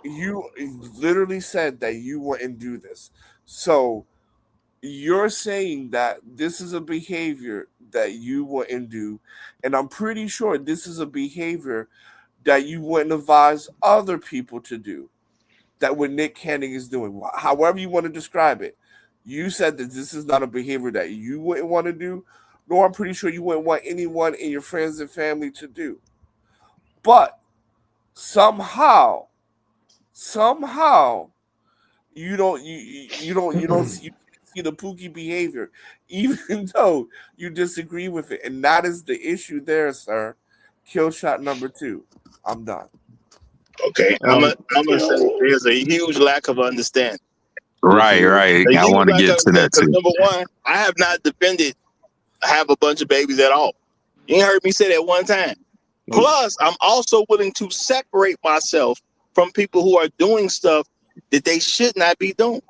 you literally said that you wouldn't do this. So, you're saying that this is a behavior that you wouldn't do, and I'm pretty sure this is a behavior that you wouldn't advise other people to do, that what Nick Cannon is doing, however you want to describe it. You said that this is not a behavior that you wouldn't want to do, nor I'm pretty sure you wouldn't want anyone in your friends and family to do. But somehow, you don't see the Pookie behavior, even though you disagree with it, and that is the issue there, sir. Kill shot number 2. I'm done. Okay, I'm gonna say there's a huge lack of understanding. Right. I want to get to that too. Number 1, I have not defended have a bunch of babies at all. You ain't heard me say that one time. Plus, I'm also willing to separate myself from people who are doing stuff that they should not be doing.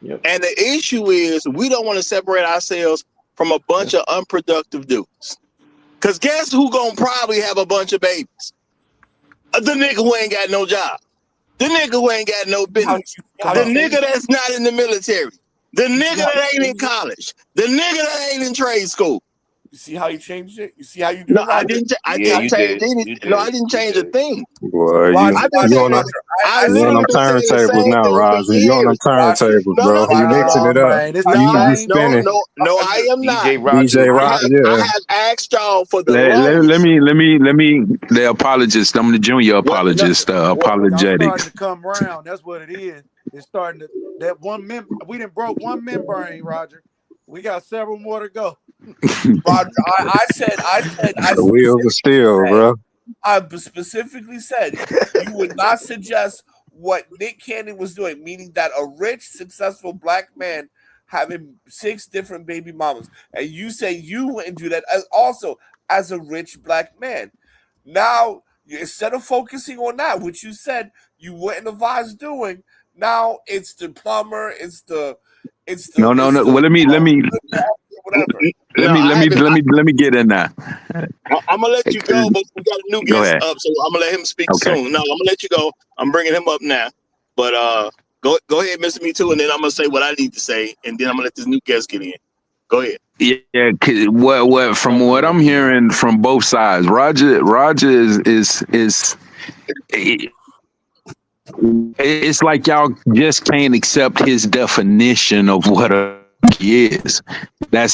Yep. And the issue is we don't want to separate ourselves from a bunch of unproductive dudes. Because guess who gonna probably have a bunch of babies? The nigga who ain't got no job. The nigga who ain't got no business. The nigga that's not in the military. The nigga that ain't in college. The nigga that ain't in trade school. You see how you changed it? You see how you do No, it? I didn't change anything. No, I didn't change a thing. Boy, you on them turntables now, Roger. You on them turntables, bro. You mixing it up. You spinning. No, I am not. DJ Roger. I have asked y'all for the Let me the apologist. I'm the junior apologist. Apologetic. Starting to come around. That's what it is. It's starting to that one we done broke one membrane, Roger. We got several more to go. Roger, I said the wheels of steel, bro. I specifically said you would not suggest what Nick Cannon was doing, meaning that a rich, successful black man having 6 different baby mamas, and you say you wouldn't do that as a rich black man. Now, instead of focusing on that, which you said you wouldn't advise doing, now it's the plumber, it's the no. Well, let me get in there. I'm gonna let you go, but we got a new guest up, so I'm gonna let him speak soon. No, I'm gonna let you go. I'm bringing him up now, but go ahead, Mr. Me Too, and then I'm gonna say what I need to say, and then I'm gonna let this new guest get in. Go ahead. Yeah, what from what I'm hearing from both sides, Roger is it's like y'all just can't accept his definition of what a is. That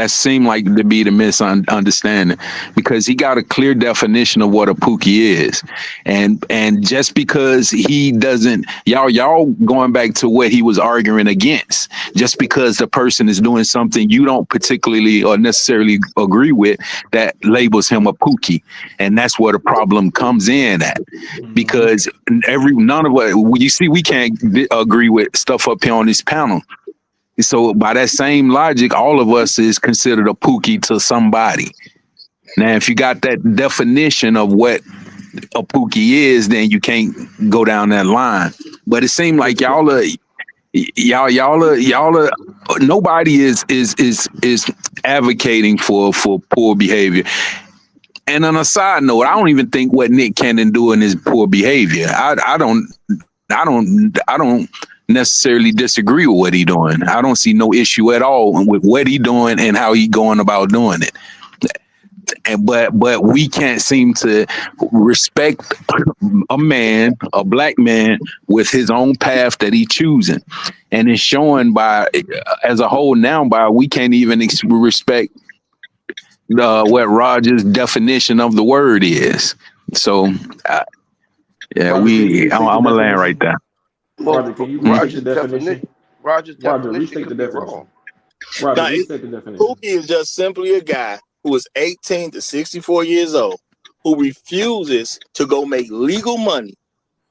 seemed like to be the misunderstanding, because he got a clear definition of what a Pookie is, and just because he doesn't, y'all going back to what he was arguing against, just because the person is doing something you don't particularly or necessarily agree with, that labels him a Pookie, and that's where the problem comes in at, because none of us, you see, we can't agree with stuff up here on this panel. So by that same logic, all of us is considered a Pookie to somebody. Now, if you got that definition of what a Pookie is, then you can't go down that line. But it seemed like y'all are nobody is advocating for poor behavior. And on a side note, I don't even think what Nick Cannon doing is poor behavior. I don't necessarily disagree with what he doing. I don't see no issue at all with what he doing and how he going about doing it. And but we can't seem to respect a black man with his own path that he choosing, and it's showing by as a whole now by we can't even respect what Roger's definition of the word is. So, yeah, Roger, can you I'm restate the gonna land right definition? there. Roger, can you restate the Roger's definition? Roger's Roger, definition restate the could be definition. wrong. Roger, Now, restate the definition. Pookie is just simply a guy who is 18 to 64 years old who refuses to go make legal money,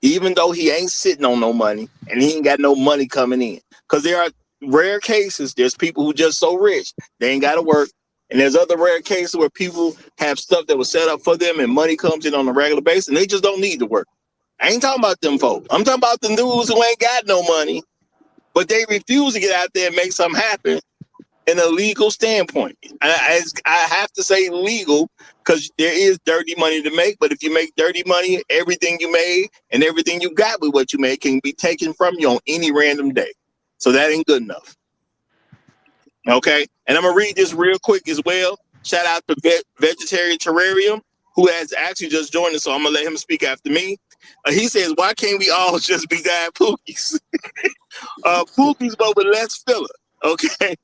even though he ain't sitting on no money and he ain't got no money coming in. Because there are rare cases, there's people who just so rich, they ain't got to work. And there's other rare cases where people have stuff that was set up for them and money comes in on a regular basis and they just don't need to work. I ain't talking about them folks. I'm talking about the dudes who ain't got no money, but they refuse to get out there and make something happen in a legal standpoint. I have to say legal because there is dirty money to make, but if you make dirty money, everything you made and everything you got with what you made can be taken from you on any random day. So that ain't good enough. Okay? And I'm going to read this real quick as well. Shout out to Vegetarian Terrarium, who has actually just joined us, so I'm going to let him speak after me. He says, why can't we all just be dying Pookies? Pookies, but with less filler. Okay?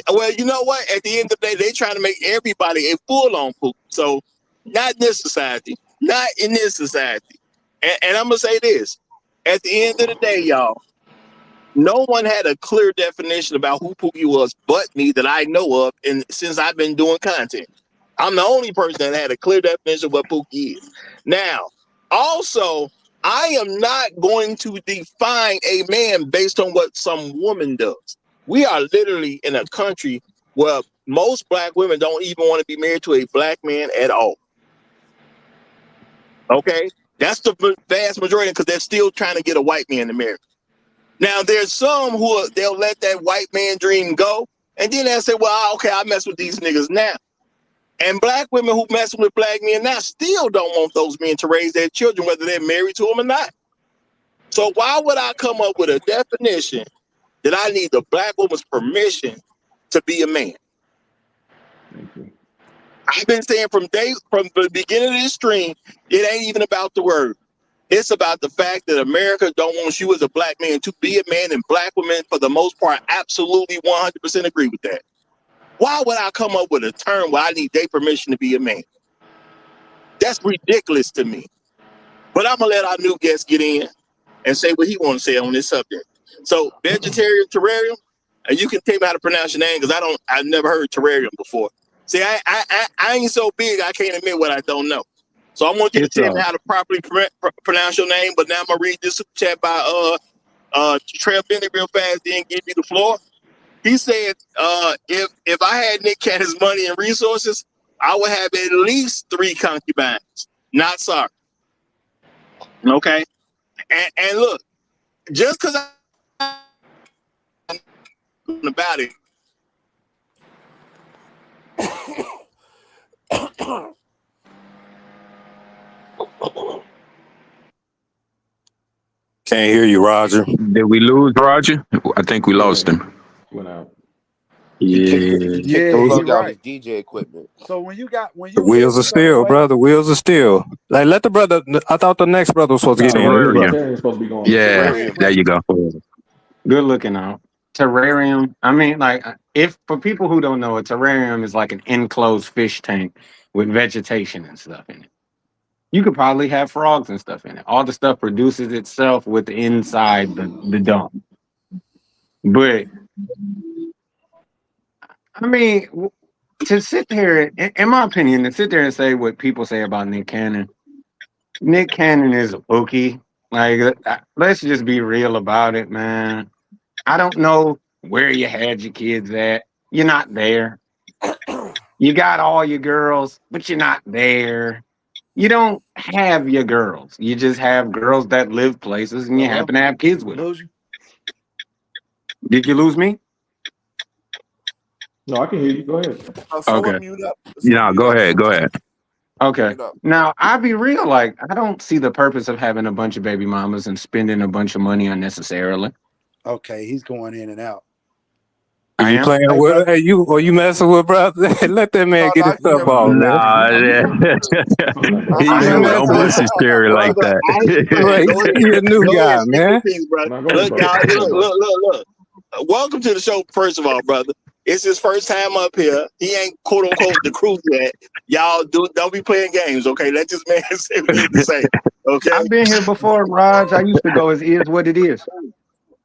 Well, you know what? At the end of the day, they trying to make everybody a full-on Pookie. So, not in this society. Not in this society. And I'm going to say this. At the end of the day, y'all, no one had a clear definition about who Pookie was but me that I know of and since I've been doing content. I'm the only person that had a clear definition of what Pookie is. Now, also, I am not going to define a man based on what some woman does. We are literally in a country where most black women don't even want to be married to a black man at all. Okay? That's the vast majority because they're still trying to get a white man to marry. Now, there's some who they'll let that white man dream go, and then they'll say, well, okay, I mess with these niggas now. And black women who mess with black men now still don't want those men to raise their children, whether they're married to them or not. So why would I come up with a definition that I need the black woman's permission to be a man? I've been saying from the beginning of this stream, it ain't even about the word. It's about the fact that America don't want you as a black man to be a man, and black women, for the most part, absolutely 100% agree with that. Why would I come up with a term where I need their permission to be a man? That's ridiculous to me. But I'm going to let our new guest get in and say what he wants to say on this subject. So, Vegetarian Terrarium, and you can tell me how to pronounce your name because I've never heard terrarium before. See, I ain't so big I can't admit what I don't know. So I want you to tell me how to properly pronounce your name, but now I'm gonna read this super chat by Trail Benny real fast, then give you the floor. He said, if I had Nick Cannon's money and resources, I would have at least 3 concubines. Not sorry. Okay? And look, just because I'm about it. Can't hear you, Roger. Did we lose Roger? I think we lost him. Went out. He kicked the plug out right. his DJ equipment. So when you The wheels are steel, brother. Wheels are steel. Like, let the brother. I thought the next brother was supposed to get in. Terrarium supposed to be going. Yeah, there you go. Good looking out. Terrarium. I mean, like, if for people who don't know, a terrarium is like an enclosed fish tank with vegetation and stuff in it. You could probably have frogs and stuff in it. All the stuff produces itself with the inside the dome. But I mean, to sit there, in my opinion, to sit there and say what people say about Nick Cannon, Nick Cannon is a Pookie. Like, let's just be real about it, man. I don't know where you had your kids at. You're not there. You got all your girls, but you're not there. You don't have your girls. You just have girls that live places and you happen to have kids with them. Did you lose me? No, I can hear you. Go ahead. Okay. Yeah, go ahead. Go ahead. Okay. Now, I'll be real. Like, I don't see the purpose of having a bunch of baby mamas and spending a bunch of money unnecessarily. Okay, he's going in and out. Are you playing with? Are you messing with, brother? Let that man get his stuff off. Nah, he don't unnecessary like that. He's a new guy, man. Look. Welcome to the show, first of all, brother. It's his first time up here. He ain't quote unquote the crew yet. Y'all don't be playing games, okay? Let this man say what he need to say. Okay. I've been here before, Raj. I used to go as is what it is.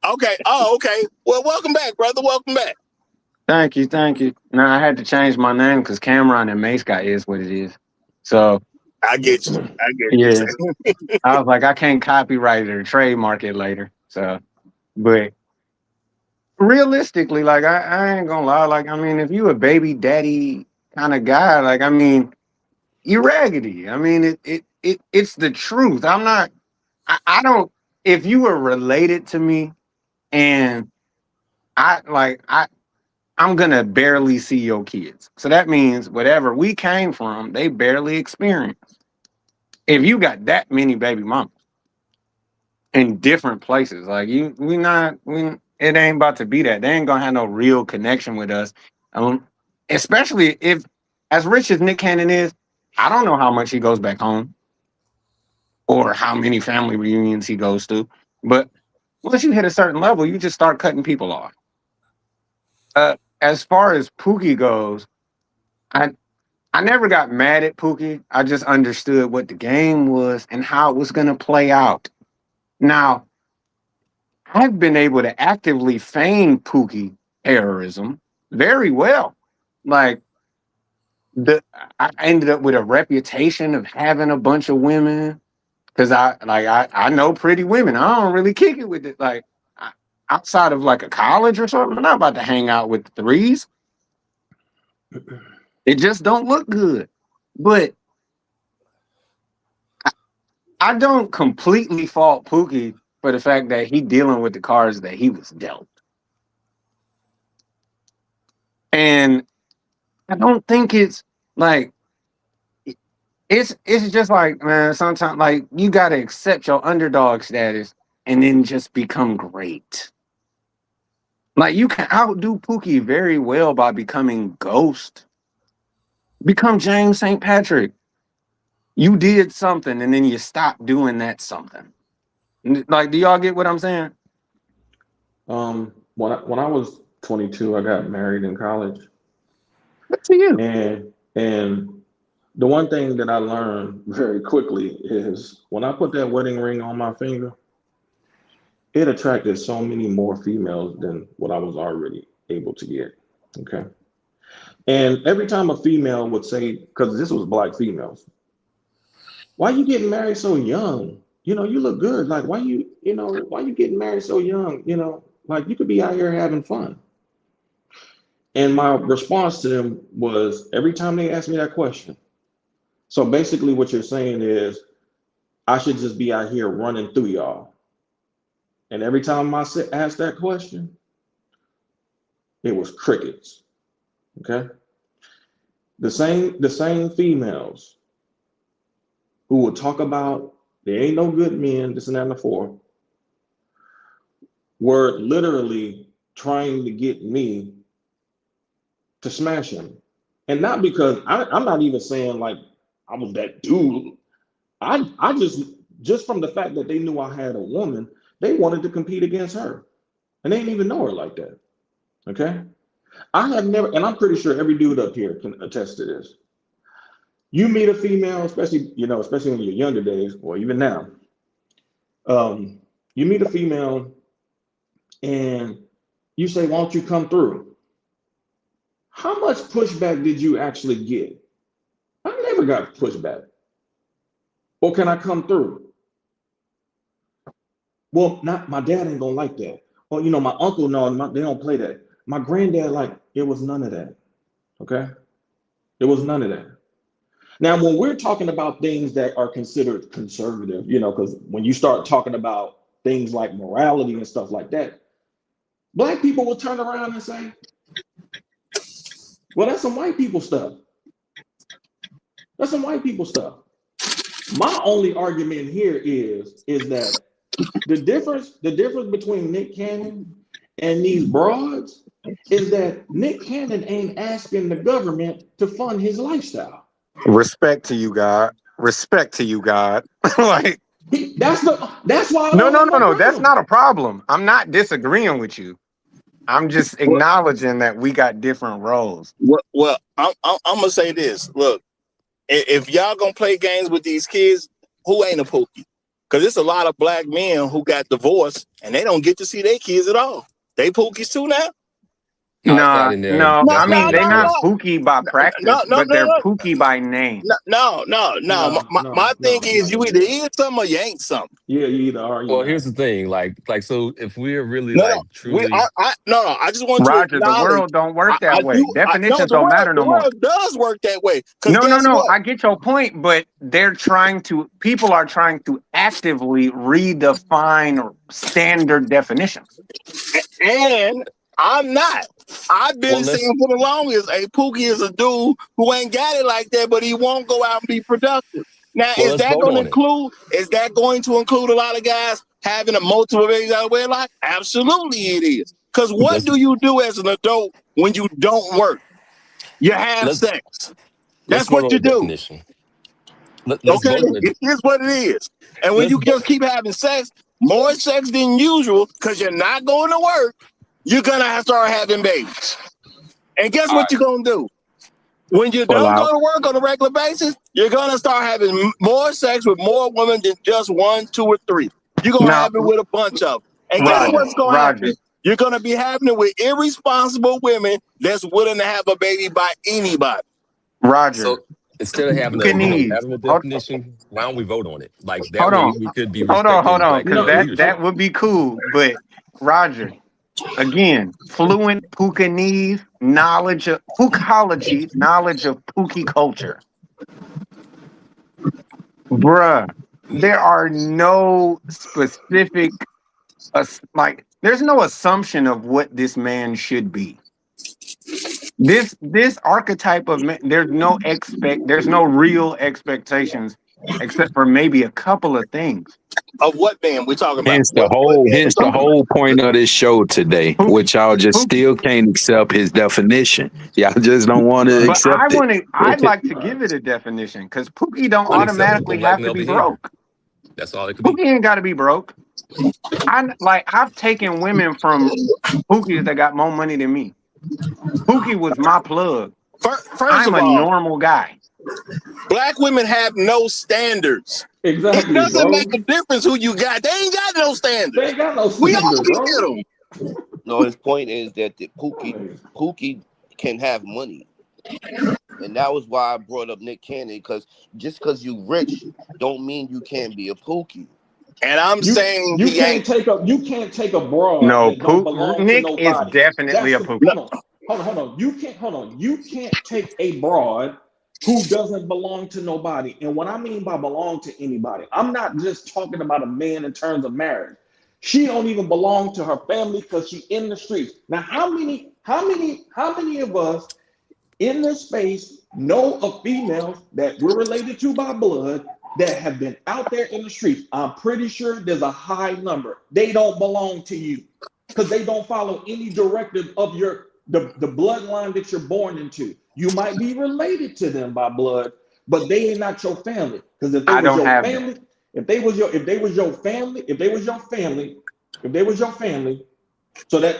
Okay. Oh, okay. Well, welcome back, brother. Welcome back. Thank you. Now I had to change my name because Cameron and Mace got is what it is. So I get you. Yeah. I was like, I can't copyright it or trademark it later. So, but realistically, like I ain't gonna lie. Like, I mean, if you a baby daddy kind of guy, like, I mean, you raggedy. I mean, it's the truth. I don't. If you were related to me, and I'm gonna barely see your kids. So that means whatever we came from, they barely experienced. If you got that many baby mamas in different places, like it ain't about to be that. They ain't gonna have no real connection with us. Especially if, as rich as Nick Cannon is, I don't know how much he goes back home or how many family reunions he goes to. But once you hit a certain level, you just start cutting people off. As far as Pookie goes, I never got mad at Pookie. I just understood what the game was and how it was going to play out. Now, I've been able to actively feign Pookie terrorism very well. Like, I ended up with a reputation of having a bunch of women because I know pretty women. I don't really kick it with it. Like, outside of like a college or something, I'm not about to hang out with the threes. It just don't look good. But I don't completely fault Pookie for the fact that he dealing with the cards that he was dealt. And I don't think it's like it's just like, man, sometimes like you gotta accept your underdog status and then just become great. Like you can outdo Pookie very well by becoming Ghost. Become James St. Patrick. You did something and then you stopped doing that something. Like, do y'all get what I'm saying? When I was 22, I got married in college. Good for you. And the one thing that I learned very quickly is when I put that wedding ring on my finger, it attracted so many more females than what I was already able to get. Okay. And every time a female would say, because this was Black females, why you getting married so young? You know, you look good. Like, why you getting married so young? You know, like you could be out here having fun. And my response to them was every time they asked me that question. So basically what you're saying is I should just be out here running through y'all. And every time I asked that question, it was crickets. Okay. The same females who would talk about there ain't no good men, this and that and the fourth, were literally trying to get me to smash him. And not because I'm not even saying like I was that dude. I just from the fact that they knew I had a woman, they wanted to compete against her. And they didn't even know her like that. Okay. I have never, and I'm pretty sure every dude up here can attest to this. You meet a female, especially in your younger days, or even now. You meet a female and you say, why don't you come through? How much pushback did you actually get? I never got pushback. Or can I come through? Well, not my dad ain't gonna like that. Or my uncle, no, they don't play that. My granddad, like, it was none of that. Okay? It was none of that. Now, when we're talking about things that are considered conservative, because when you start talking about things like morality and stuff like that, Black people will turn around and say, well, that's some white people stuff. That's some white people stuff. My only argument here is that the difference between Nick Cannon and these broads is that Nick Cannon ain't asking the government to fund his lifestyle. Respect to you, God. Respect to you, God. Like that's why. No. That's not a problem. I'm not disagreeing with you. I'm just acknowledging that we got different roles. Well, I'm gonna say this. Look, if y'all gonna play games with these kids, who ain't a Pookie? Because there's a lot of black men who got divorced and they don't get to see their kids at all. They Pookies too now. No, it's not No, in there. no. That's I mean, not in they're there. not Pookie by practice, but they're No. Pookie by name. No. My thing is, you either is something or you ain't something. Yeah, you either are. Well, here's the thing, like, so if we're really No, like truly, I just want to Roger, the acknowledge. world don't work that way. Definitions The don't matter no more. world does work that way. Because No. guess what? I get your point, but people are trying to actively redefine standard definitions. And I'm not. I've been saying for the longest, a Pookie is a dude who ain't got it like that, but he won't go out and be productive. Now, is that going to include? Is that going to include a lot of guys having a multiple babies out of wedlock? Absolutely, it is. Because what do you do as an adult when you don't work? You have sex. That's what you do. Definition. Let's Okay, vote on it. it is what it is. And when you just keep having sex, more sex than usual, because you're not going to work, you're gonna start having babies. And guess what you're gonna do? When you don't go to work on a regular basis, you're gonna start having more sex with more women than just 1, 2, or 3. You're gonna have it with a bunch of them. And guess what's gonna happen? You're gonna be having it with irresponsible women that's willing to have a baby by anybody. Roger. So instead of having a definition, why don't we vote on it? Like that way we could be respecting. Hold on, because that would be cool. But Roger, again, fluent Pookanese knowledge of Pookology, knowledge of Pookie culture. Bruh, there are no specific, there's no assumption of what this man should be. This archetype of man, there's no real expectations except for maybe a couple of things. Of what man we're talking about? Hence the whole point of this show today, which y'all just still can't accept his definition. Y'all just don't want to accept it. I'd like to give it a definition because Pookie don't automatically have to be broke. That's all it could be. Pookie ain't got to be broke. I've taken women from Pookies that got more money than me. Pookie was my plug. I'm a normal guy. Black women have no standards. Exactly. It doesn't make a difference who you got. They ain't got no standards. They ain't got no standards. We all can get them. No, his point is that the Pookie can have money. And that was why I brought up Nick Cannon, because just because you rich don't mean you can't be a Pookie. And I'm saying you can't take a broad. No, Nick is definitely a Pookie. Hold on. You can't take a broad who doesn't belong to nobody. And what I mean by belong to anybody, I'm not just talking about a man in terms of marriage. She don't even belong to her family because she's in the streets. Now, how many of us in this space know of females that we're related to by blood that have been out there in the streets? I'm pretty sure there's a high number. They don't belong to you because they don't follow any directive of the bloodline that you're born into. You might be related to them by blood, but they ain't not your family. Because if they was your family,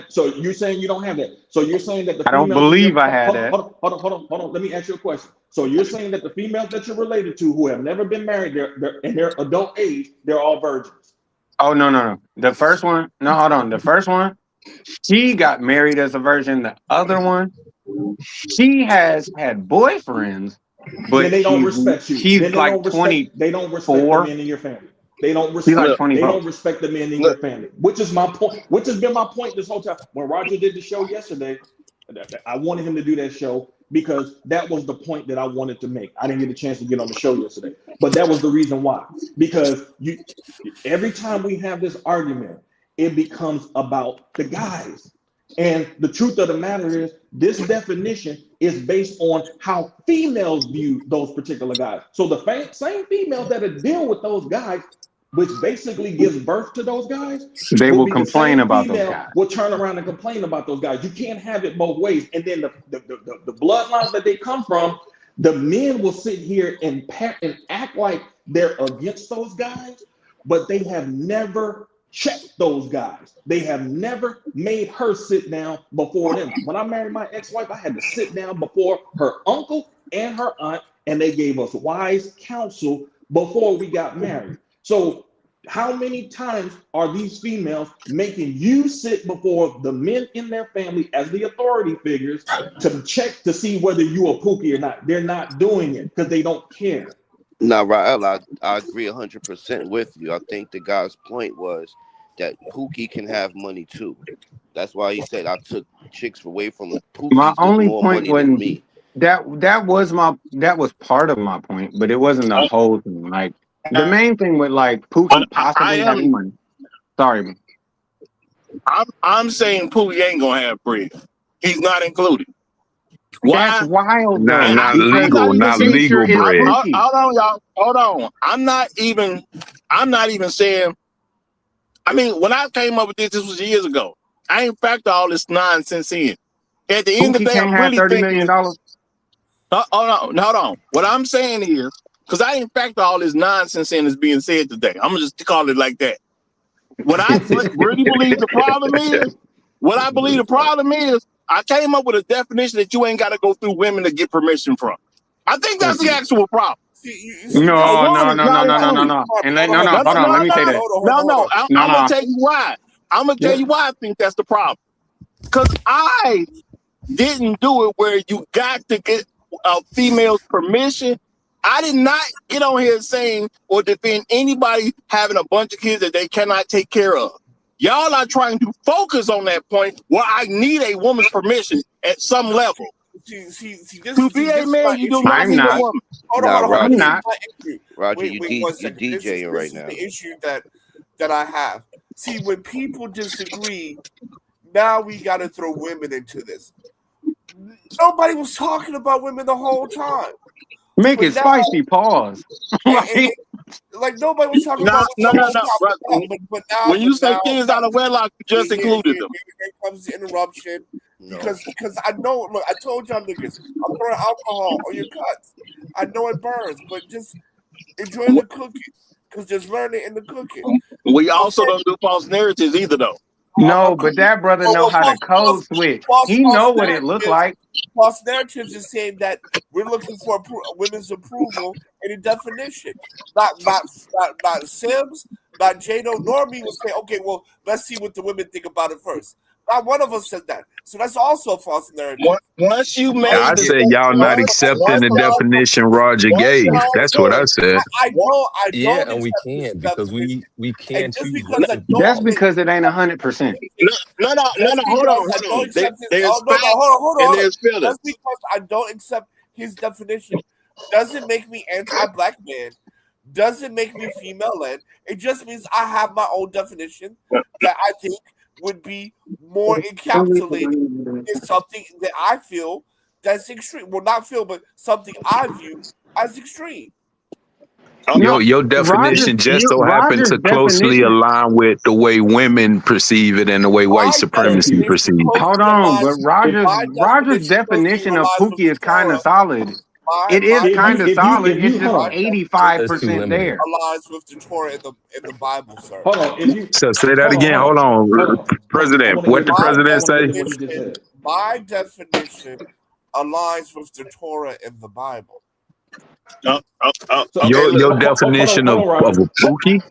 so you're saying you don't have that. So you're saying that the I don't believe I had that. Hold on. Let me ask you a question. So you're saying that the females that you're related to who have never been married, they're in their adult age, they're all virgins. Oh no. The first one, the first one, she got married as a virgin. The other one, she has had boyfriends, but they don't respect you. She's like 24. They don't respect the men in your family. They don't respect the men in your family, which is my point. Which has been my point this whole time. When Roger did the show yesterday, I wanted him to do that show because that was the point that I wanted to make. I didn't get a chance to get on the show yesterday, but that was the reason why. Because every time we have this argument, it becomes about the guys. And the truth of the matter is, this definition is based on how females view those particular guys. So the same females that deal with those guys, which basically gives birth to those guys, they will complain about those guys. Will turn around and complain about those guys. You can't have it both ways. And then the bloodlines that they come from, the men will sit here and act like they're against those guys, but they have never check those guys. They have never made her sit down before them. When I married my ex-wife, I had to sit down before her uncle and her aunt, and they gave us wise counsel before we got married. So how many times are these females making you sit before the men in their family as the authority figures to check to see whether you are Pookie or not? They're not doing it because they don't care. Now, Rael, I agree 100% with you. I think the guy's point was that Pookie can have money too. That's why he said I took chicks away from My Pookies with only more point money than wasn't me. that was part of my point, but it wasn't the whole thing. Like the main thing with like Pookie possibly having money. Sorry, I'm saying Pookie ain't gonna have bread. He's not included. Why? That's wild Not though. not Because legal, I'm not pretty sure legal it's bread. Pookie. Hold on, y'all. Hold on. I'm not even saying. I mean, when I came up with this was years ago. I ain't factor all this nonsense in. At the end of the Pookie day, can't I'm have really $30 thinking. million. Hold on. What I'm saying is, because I ain't factor all this nonsense in is being said today. I'm gonna just call it like that. What I really believe the problem is, I came up with a definition that you ain't got to go through women to get permission from. I think that's the actual problem. No. Included. And hold on. Let me say that. I'm gonna tell you why. I'm gonna tell you why I think that's the problem. Because I didn't do it where you got to get a female's permission. I did not get on here saying or defend anybody having a bunch of kids that they cannot take care of. Y'all are trying to focus on that point where I need a woman's permission at some level. To be a man, you do not need a woman. Hold on. I'm not. Roger, you one second. DJing right now. This is the issue that I have. See, when people disagree, now we got to throw women into this. Nobody was talking about women the whole time. Make it spicy. Pause. Like nobody was talking about women the whole time. But now, when you say kids out of wedlock, you just included them. Here comes the interruption. Because I know, look, I told y'all niggas, I'm throwing alcohol on your cuts. I know it burns, but just enjoy the cooking. Because there's learning in the cooking. We also don't do false narratives either, though. No, but that brother know how to code switch. He know what it looked like. False narratives is saying that we're looking for women's approval in a definition. Not Sims, not Jado, nor me would say, okay, well, let's see what the women think about it first. Not one of us said that. So that's also a false narrative. Once you made I said y'all not accepting the definition Roger gave. That's what I said. I don't Yeah, and we can't because we can't choose. That's because it ain't 100%. No, hold on. There's facts and there's feelings. Just because I don't accept his definition doesn't make me anti-black man. Doesn't make me female-led. It just means I have my own definition that I think would be more encapsulated in something that I feel that's extreme. Well, not feel, but something I view as extreme. Your definition just so happens to closely align with the way women perceive it and the way white supremacy perceives it. Hold on, but Roger's definition of Pookie is kind of solid. It is kind of solid. It's just 85% there. Aligns with the Torah in the Bible, sir. Hold on. So say that again. Hold on. President, what the president say? My definition aligns with the Torah in the Bible. Your definition of a Pookie?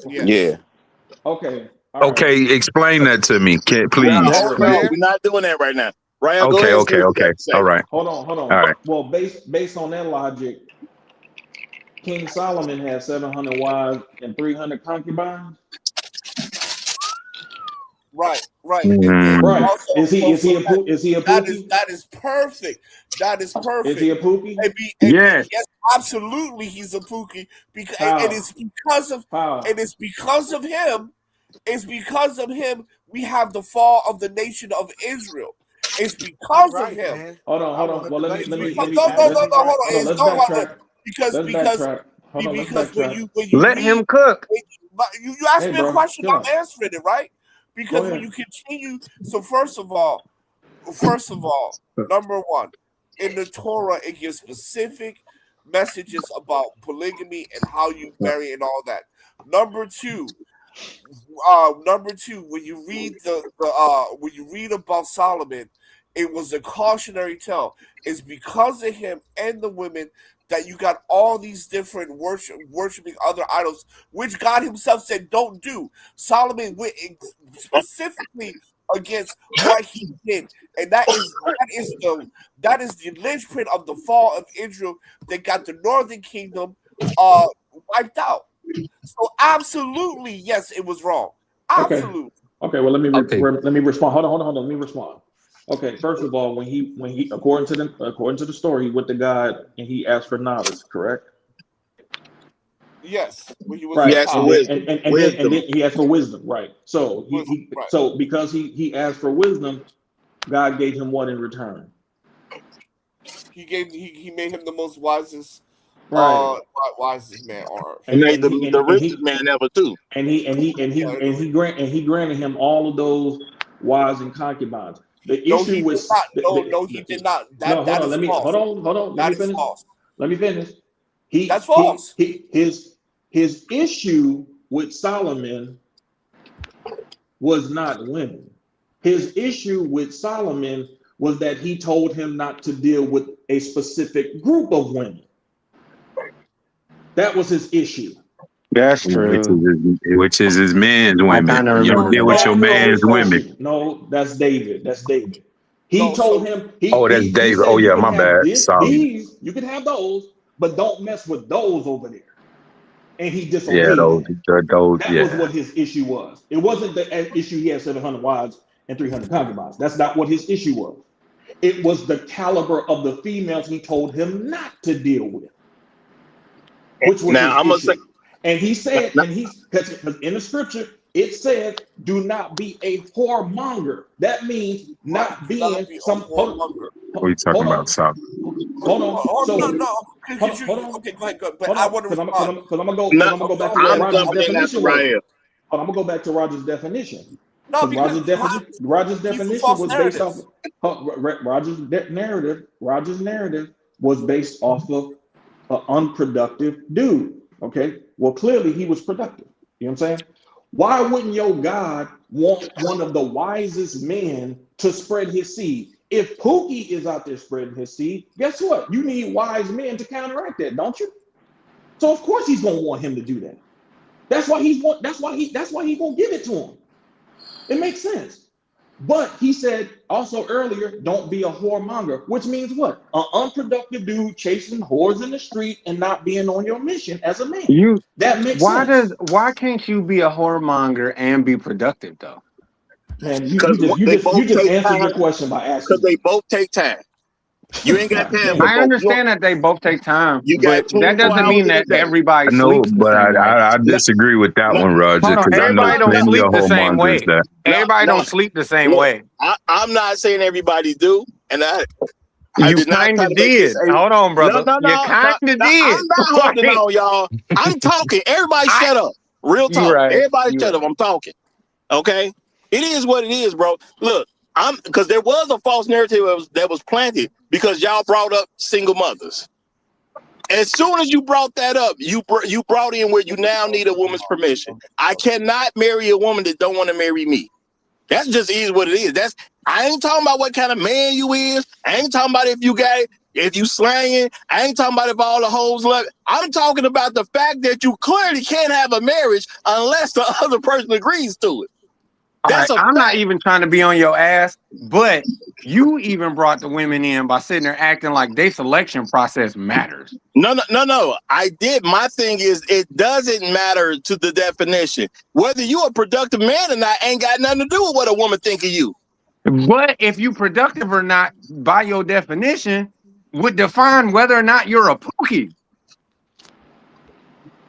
Yes. Yeah. Okay. Okay, explain that to me, please. We're not doing that right now. Right? Okay. All right. Hold on. All right. Well, based on that logic, King Solomon had 700 wives and 300 concubines. Right. Mm. Right. Also, Is he a Pookie? That is perfect. Is he a Pookie? Yes, absolutely. He's a Pookie because and it's because of him. It's because of him we have the fall of the nation of Israel. It's because of him. Man. Hold on. Well, let me. Hold on. Let's backtrack. Because when you let him cook. You asked me a question, I'm answering it, right? Because when you continue, so first of all, number one, in the Torah, it gives specific messages about polygamy and how you marry and all that. Number two, Number two, when you read when you read about Solomon, it was a cautionary tale. It's because of him and the women that you got all these different worshiping other idols, which God Himself said don't do. Solomon went specifically against what he did, and that is the linchpin of the fall of Israel that got the northern kingdom wiped out. So absolutely, yes, it was wrong. Absolutely. Okay. Well, let me respond. Hold on. Let me respond. Okay. First of all, when he according to the story, he went to God and he asked for knowledge. Correct. Yes. When he was right. He asked for wisdom. And then he asked for wisdom. Right. So so because he asked for wisdom, God gave him what in return? He made him the most wisest. Wisest man on earth. And the richest man ever too. And he granted him all of those wives and concubines. The issue was he did not. That is false. Hold on. Let me finish. That's false. His issue with Solomon was not women. His issue with Solomon was that he told him not to deal with a specific group of women. That was his issue. That's true. Which is his man's women. You don't deal with your man's women. No, that's David. He told him. That's David. Oh yeah, my bad. Sorry. You can have those, but don't mess with those over there. And he disobeyed. Yeah, those. That was what his issue was. It wasn't the issue he had 700 wives and 300 concubines. That's not what his issue was. It was the caliber of the females he told him not to deal with. Which was now I'm gonna say, and he said, because in the scripture it said, "Do not be a whoremonger." That means not being some whoremonger. What are you talking about, Sol? Hold on. Okay, go ahead. But I want to respond because I'm gonna go back to Roger's definition. I'm gonna go back to Roger's definition. No, because Roger's definition was based off Roger's narrative was based off of an unproductive dude. Okay. Well, clearly he was productive. You know what I'm saying? Why wouldn't your God want one of the wisest men to spread his seed? If Pookie is out there spreading his seed, guess what? You need wise men to counteract that, don't you? So of course he's gonna want him to do that. That's why he's gonna give it to him. It makes sense. But he said also earlier, don't be a whoremonger, which means what? An unproductive dude chasing whores in the street and not being on your mission as a man. That makes sense. Why can't you be a whoremonger and be productive though? Man, you just answered your question by asking. Because they both take time. You ain't got time. I understand that they both take time, but that doesn't mean that everybody sleeps. But I disagree with that one, Roger. Because everybody don't sleep the same way. Everybody don't sleep the same way. I'm not saying everybody do, and you kind of did. Hold on, brother. You kind of did. I'm not holding on, y'all. I'm talking. Everybody shut up. Real talk. Right. Everybody shut up. I'm talking. Okay? It is what it is, bro. Look, because there was a false narrative that was planted because y'all brought up single mothers. As soon as you brought that up, you brought in where you now need a woman's permission. I cannot marry a woman that don't want to marry me. That's just is what it is. I ain't talking about what kind of man you is. I ain't talking about if you slanging. I ain't talking about if all the hoes love. I'm talking about the fact that you clearly can't have a marriage unless the other person agrees to it. I'm not even trying to be on your ass, but you even brought the women in by sitting there acting like their selection process matters. No. I did. My thing is, it doesn't matter to the definition. Whether you a productive man or not ain't got nothing to do with what a woman think of you. But if you productive or not, by your definition, would define whether or not you're a Pookie.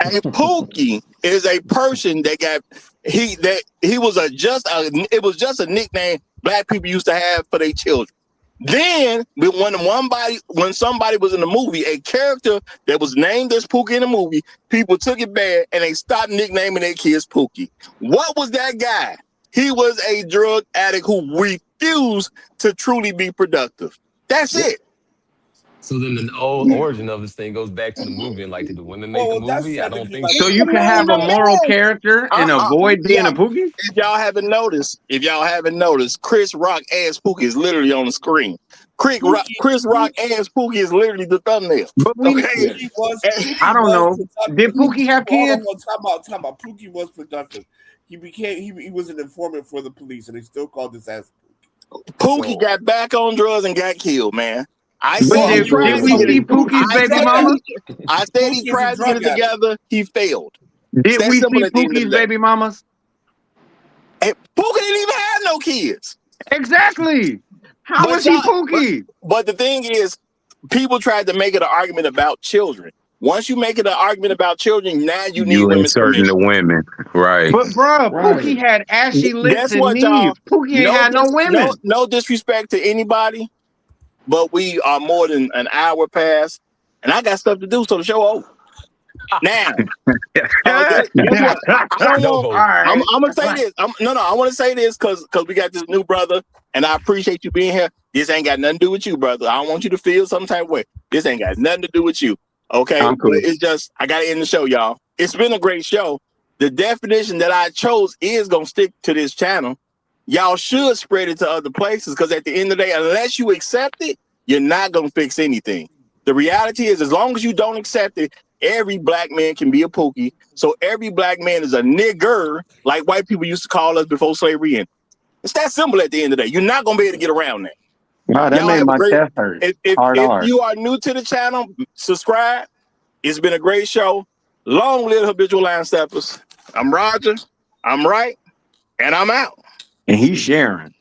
A Pookie is a person that it was just a nickname black people used to have for their children. Then when somebody was in the movie, a character that was named as Pookie in the movie, people took it bad and they stopped nicknaming their kids Pookie. What was that guy? He was a drug addict who refused to truly be productive. That's it. So then the old origin of this thing goes back to the movie, and like, did the women make the that's movie? I don't think So so. you can have a moral character and avoid being a Pookie? If y'all haven't noticed, Chris Rock as Pookie is literally on the screen. Chris Rock as Pookie is literally the thumbnail. But I don't know. Did Pookie have kids? Time about. Pookie was productive. He was an informant for the police, and they still called his ass Pookie got back on drugs and got killed, man. Did we see Pookie's baby mama? I said he tried to get it together. He failed. Did we see Pookie's baby mamas? And Pookie didn't even have no kids. Exactly. How was he Pookie? But the thing is, people tried to make it an argument about children. Once you make it an argument about children, now you need women's inserting permission. the women, right? But bruh, Pookie had ashy lips Guess and what, y'all? knees. Pookie ain't had no women. No disrespect to anybody, but we are more than an hour past, and I got stuff to do, so the show over. Now, guess what? I'm gonna say this. I want to say this because we got this new brother, and I appreciate you being here. This ain't got nothing to do with you, brother. I don't want you to feel some type of way. This ain't got nothing to do with you. Okay, cool. It's just I gotta end the show, y'all. It's been a great show. The definition that I chose is gonna stick to this channel. Y'all should spread it to other places because at the end of the day, unless you accept it, you're not gonna fix anything. The reality is, as long as you don't accept it, every black man can be a Pookie. So every black man is a nigger, like white people used to call us before slavery ended. It's that simple at the end of the day. You're not gonna be able to get around that. Wow, that made my chest hurt. If you are new to the channel, subscribe. It's been a great show. Long live Habitual Line Steppers. I'm Roger. I'm right. And I'm out. And he's sharing.